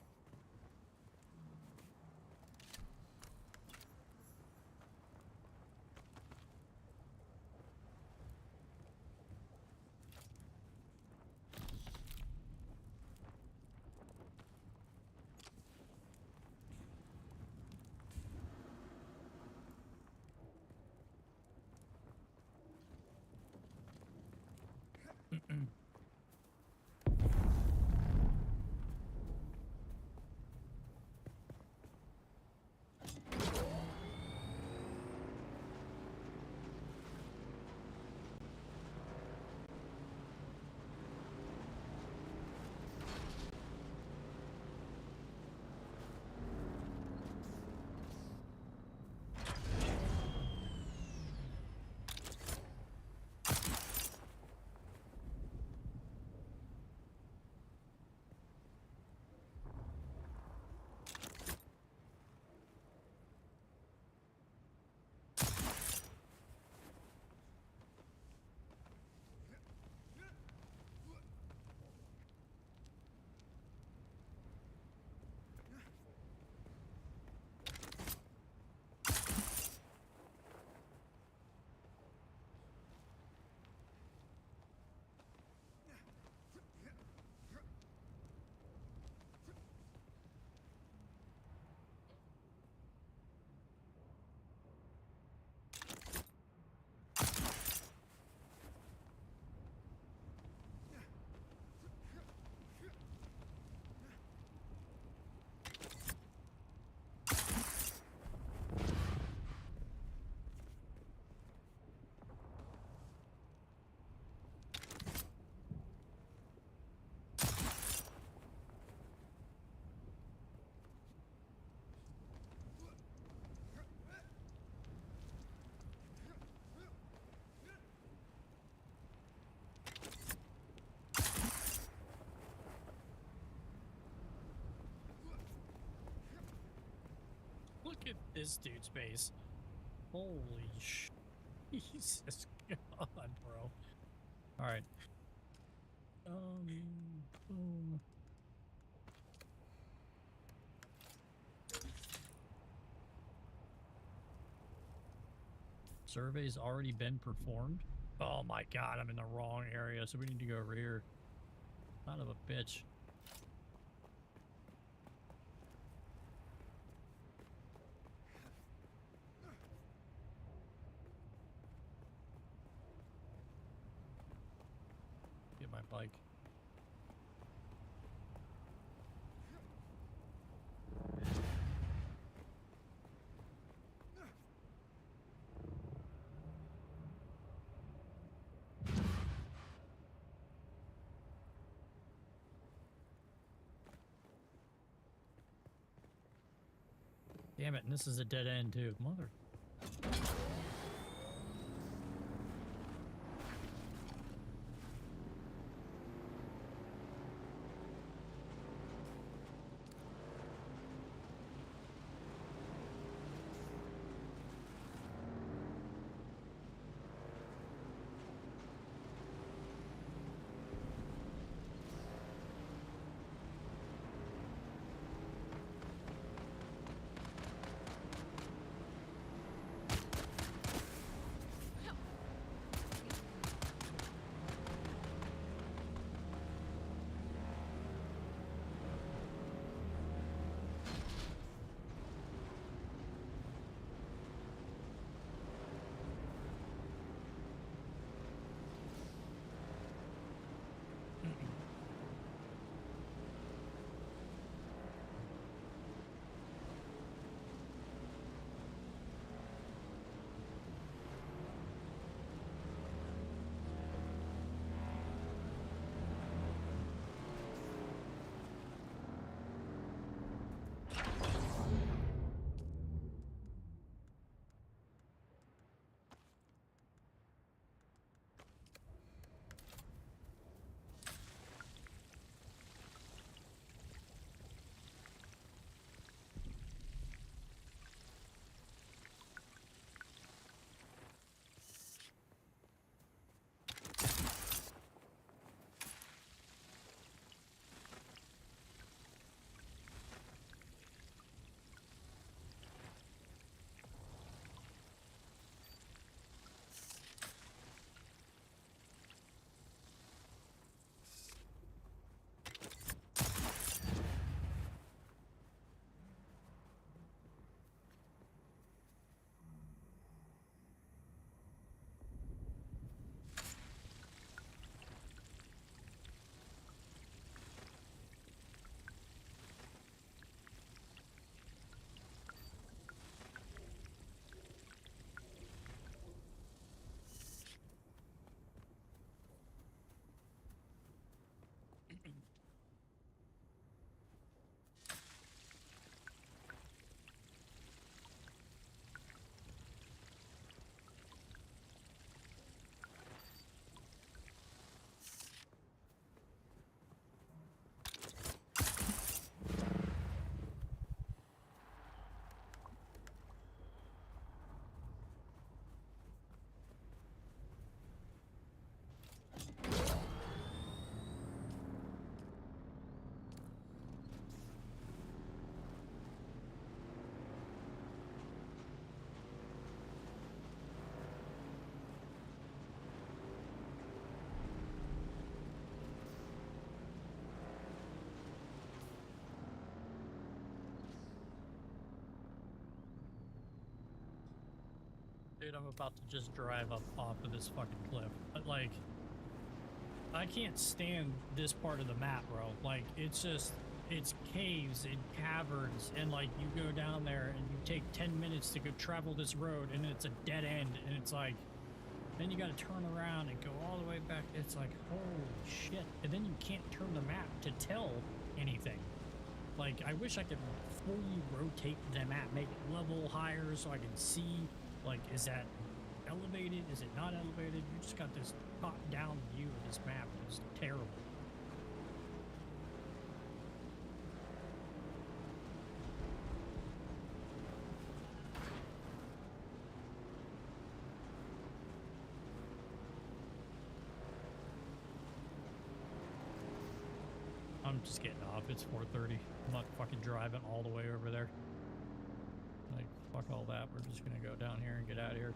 Look at this dude's base. Holy Jesus God, bro. Alright. Boom. Survey's already been performed. Oh my god, I'm in the wrong area, so we need to go over here. Son of a bitch. Get my bike. Damn it, and this is a dead end too. Mother. Dude, I'm about to just drive up off of this fucking cliff. But, like, I can't stand this part of the map, bro. Like, it's just, it's caves and caverns, and, like, you go down there and you take 10 minutes to go travel this road, and it's a dead end, and it's like, then you gotta turn around and go all the way back. It's like, holy shit. And then you can't turn the map to tell anything. Like, I wish I could fully rotate the map, make it level higher so I can see. Like, is that elevated? Is it not elevated? You just got this top-down view of this map. It's terrible. I'm just getting off. It's 4:30. I'm not fucking driving all the way over there. Like, fuck all that. We're just gonna go down here and get out of here.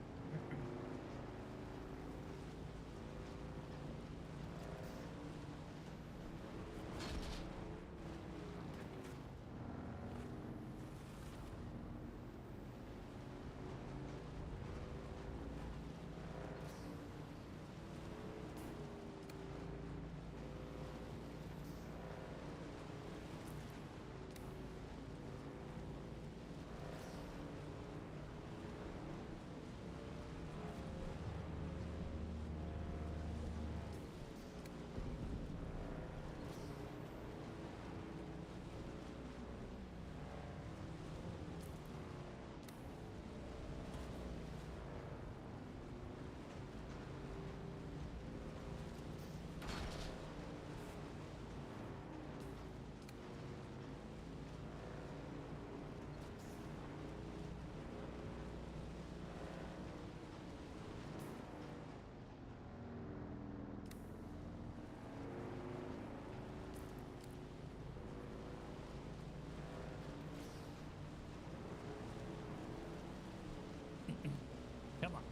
Come on.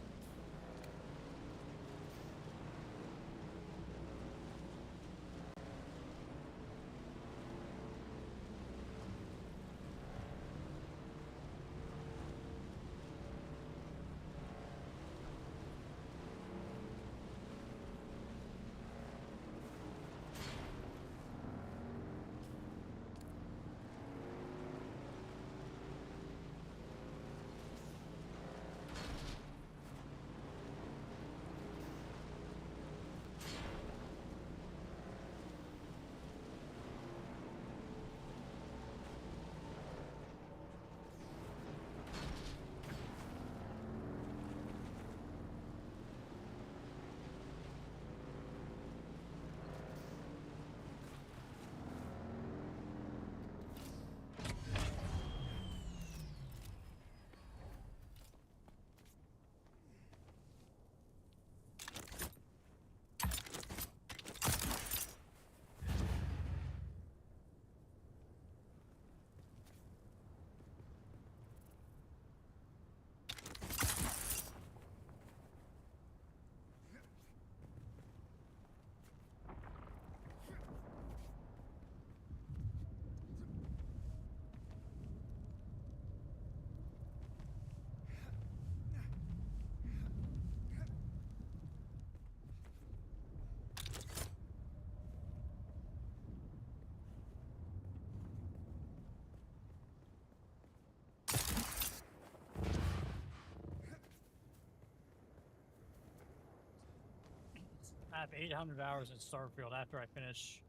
I have 800 hours in Starfield. After I finish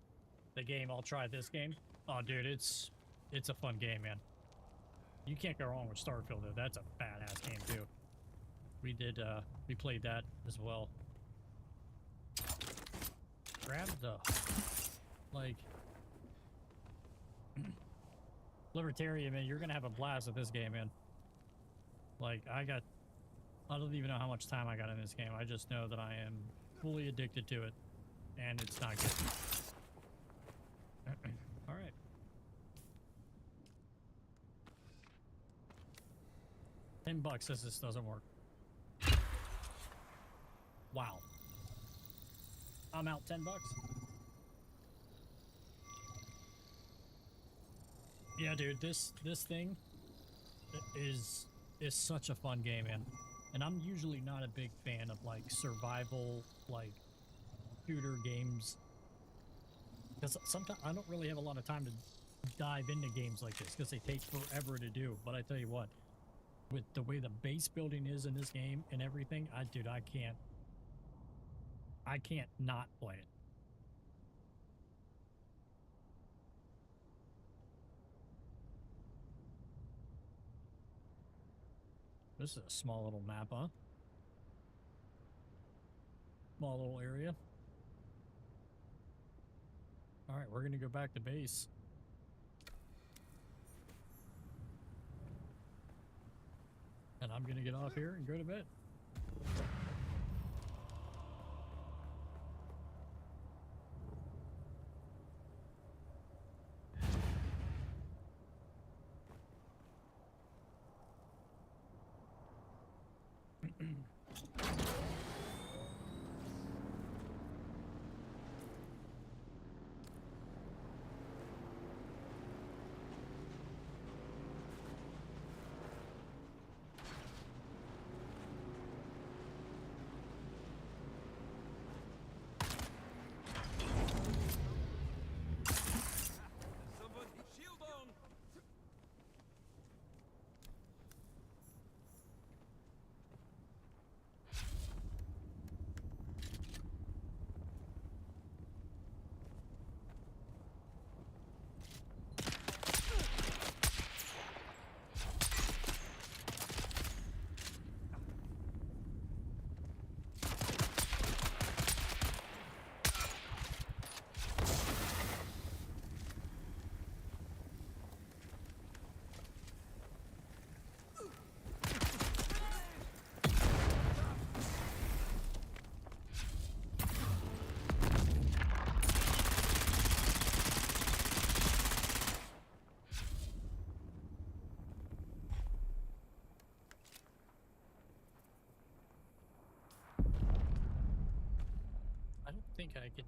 the game, I'll try this game. Oh, dude, it's a fun game, man. You can't go wrong with Starfield, though. That's a badass game, too. We played that as well. Grab the, like, Libertarian, man, you're gonna have a blast with this game, man. Like, I don't even know how much time I got in this game. I just know that I am fully addicted to it, and it's not good. All right. $10 says this doesn't work. Wow. I'm out $10. Yeah, dude, this thing is such a fun game, man. And I'm usually not a big fan of like survival, like shooter games, because sometimes I don't really have a lot of time to dive into games like this because they take forever to do. But I tell you what, with the way the base building is in this game and everything, dude, I can't not play it. This is a small little map, huh? Small little area. All right, we're gonna go back to base. And I'm gonna get off here and go to bed. Somebody shield on! I don't think I could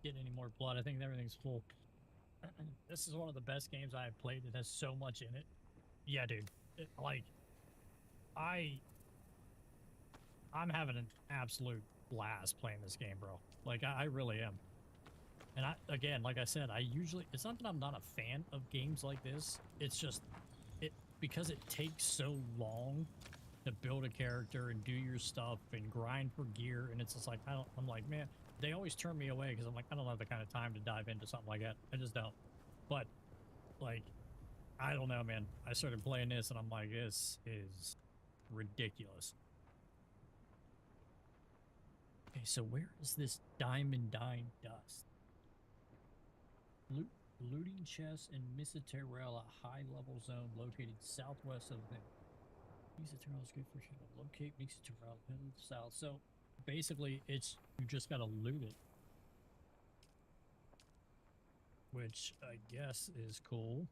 get any more blood. I think everything's full. This is one of the best games I've played. It has so much in it. Yeah, dude. I'm having an absolute blast playing this game, bro. Like, I really am. And again, like I said, it's not that I'm not a fan of games like this. It's just, because it takes so long to build a character and do your stuff and grind for gear, and it's just like, I'm like, man, they always turn me away because I'm like, I don't have the kind of time to dive into something like that. I just don't. But, like, I don't know, man. I started playing this and I'm like, this is ridiculous. Okay, so where is this Diamond Dust? Looting chests in Misaterella high-level zone located southwest of the... Misaterella is good for sure. Locate Misaterella south. So basically, you just gotta loot it, which I guess is cool.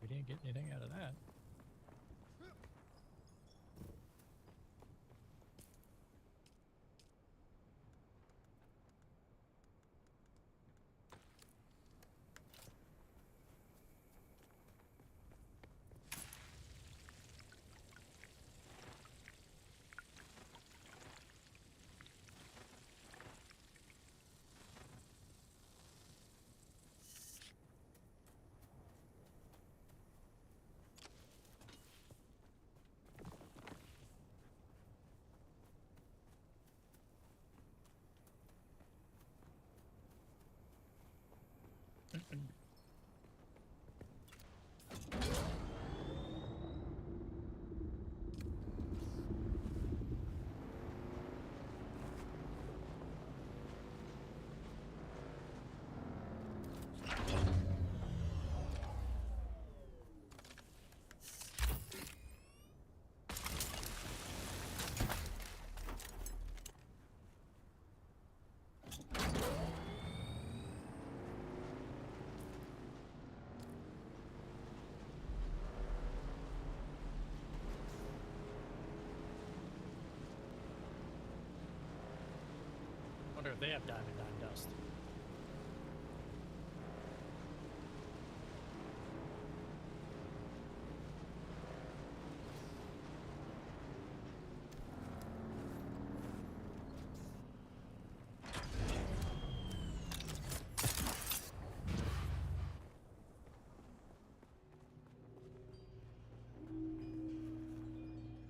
We didn't get anything out of that. Wonder if they have Diamond Dust.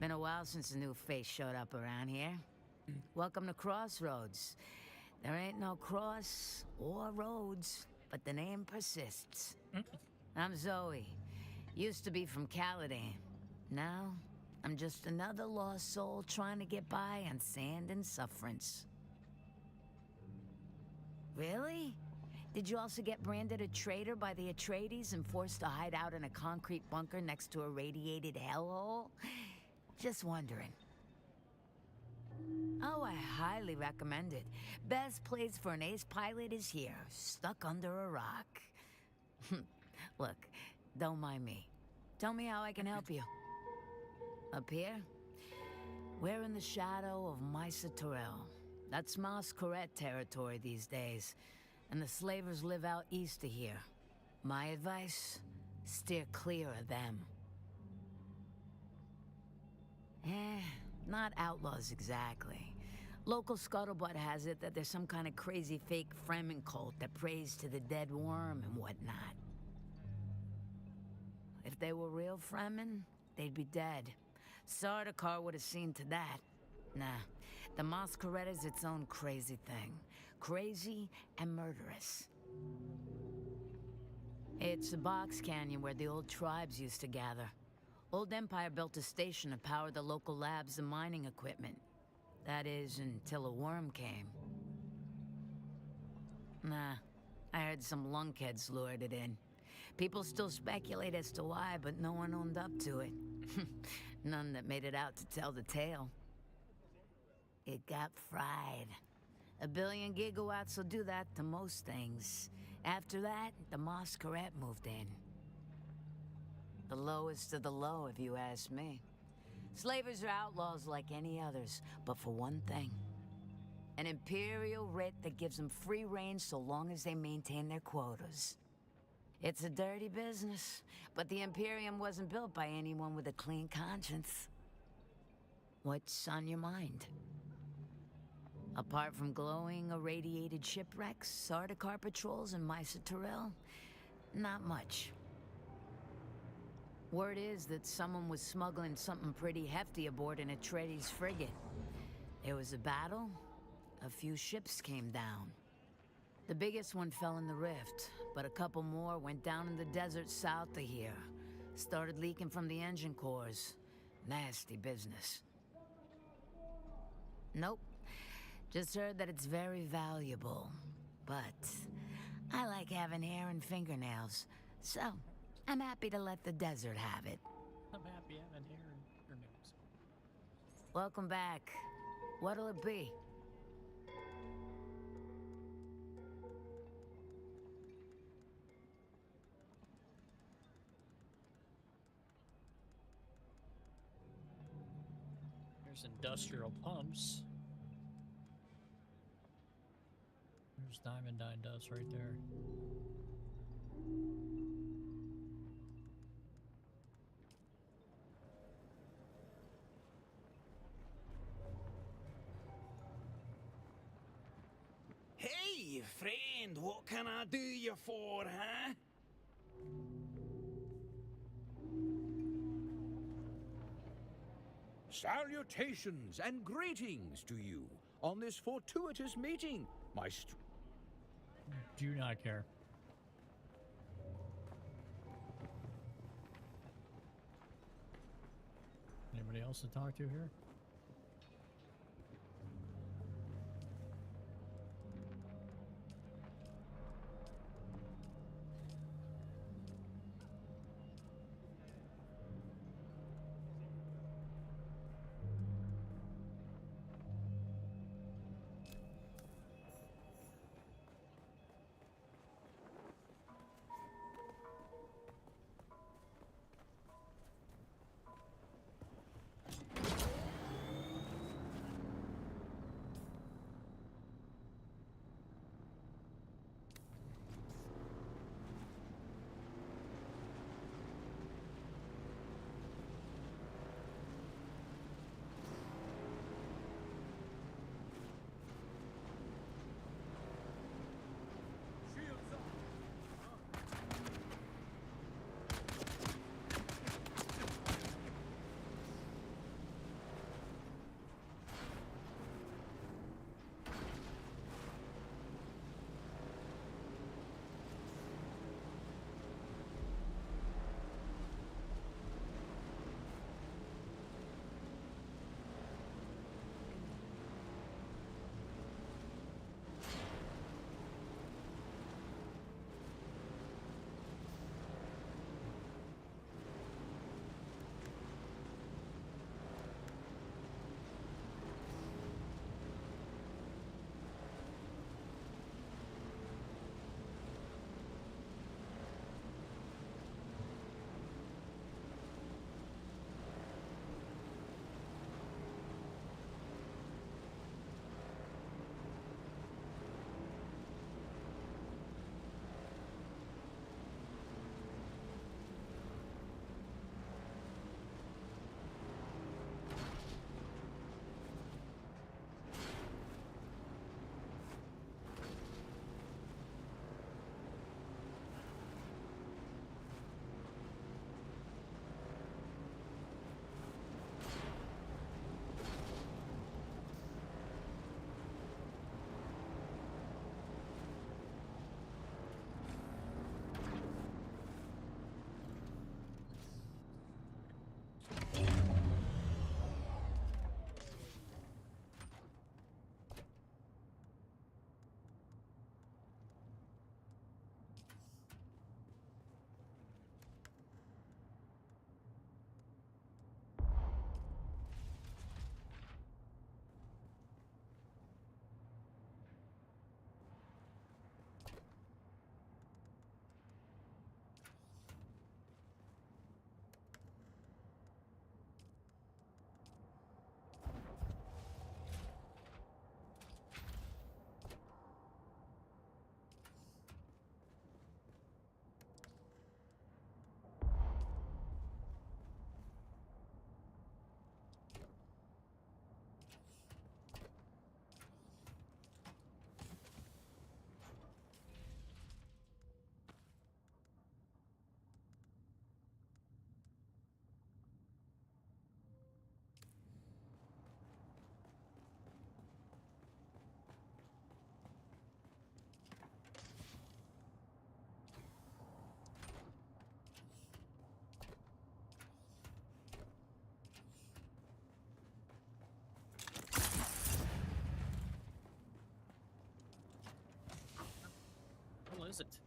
Been a while since a new face showed up around here. Welcome to Crossroads. There ain't no cross or roads, but the name persists. I'm Zoe. Used to be from Caladan. Now, I'm just another lost soul trying to get by on sand and sufferance. Really? Did you also get branded a traitor by the Atreides and forced to hide out in a concrete bunker next to a radiated hellhole? Just wondering. Oh, I highly recommend it. Best place for an ace pilot is here, stuck under a rock. Look, don't mind me. Tell me how I can help you. Up here? We're in the shadow of Mysa Terrell. That's Masquerade territory these days, and the slavers live out east of here. My advice? Steer clear of them. Not outlaws exactly. Local scuttlebutt has it that there's some kind of crazy fake Fremen cult that prays to the dead worm and whatnot. If they were real Fremen, they'd be dead. Sardaukar would have seen to that. Nah, the Masquerade is its own crazy thing. Crazy and murderous. It's a box canyon where the old tribes used to gather. Old Empire built a station to power the local labs and mining equipment. That is, until a worm came. Nah, I heard some lunkheads lured it in. People still speculate as to why, but no one owned up to it. None that made it out to tell the tale. It got fried. 1 billion gigawatts will do that to most things. After that, the Masquerade moved in. The lowest of the low, if you ask me. Slavers are outlaws like any others, but for one thing. An imperial writ that gives them free rein so long as they maintain their quotas. It's a dirty business, but the Imperium wasn't built by anyone with a clean conscience. What's on your mind? Apart from glowing, irradiated shipwrecks, Sardaukar patrols, and Mysa Terrell, not much. Word is that someone was smuggling something pretty hefty aboard an Atreides frigate. There was a battle, a few ships came down. The biggest one fell in the rift, but a couple more went down in the desert south of here. Started leaking from the engine cores. Nasty business. Nope. Just heard that it's very valuable. But I like having hair and fingernails, so I'm happy to let the desert have it. I'm happy having hair and fingernails. Welcome back. What'll it be? There's industrial pumps. There's Diamond Dine Dust right there. Hey, friend, what can I do you for, huh? Salutations and greetings to you on this fortuitous meeting, my Do not care. Anybody else to talk to here? doesn't?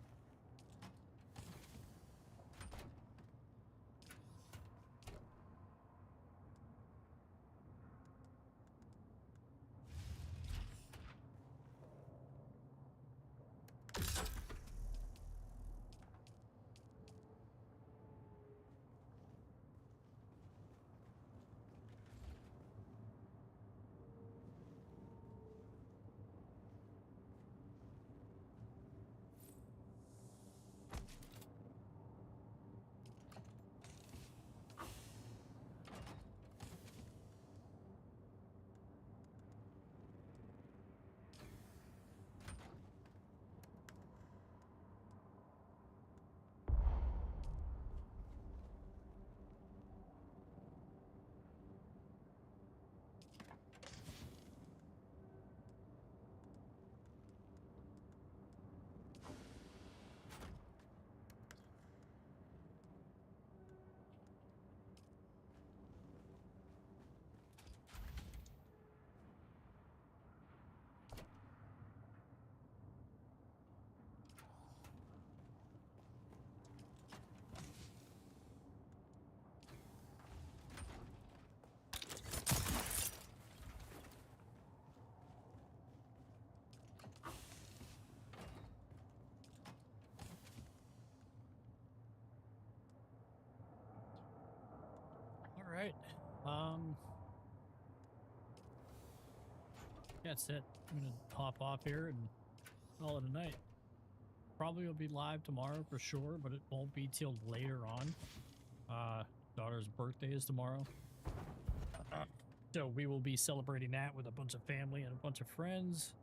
All right. That's it. I'm gonna hop off here and call it a night. Probably will be live tomorrow for sure, but it won't be till later on. Daughter's birthday is tomorrow. So we will be celebrating that with a bunch of family and a bunch of friends.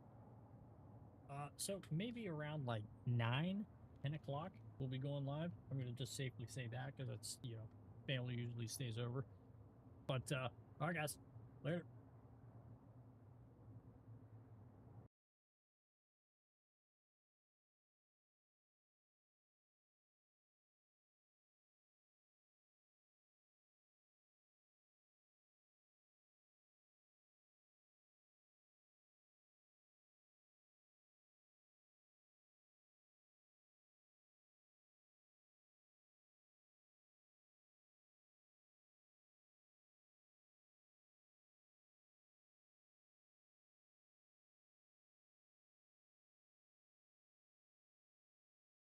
So maybe around like 9, 10 o'clock we'll be going live. I'm going to just safely say that because it's, you know, family usually stays over. But, all right, guys. Later.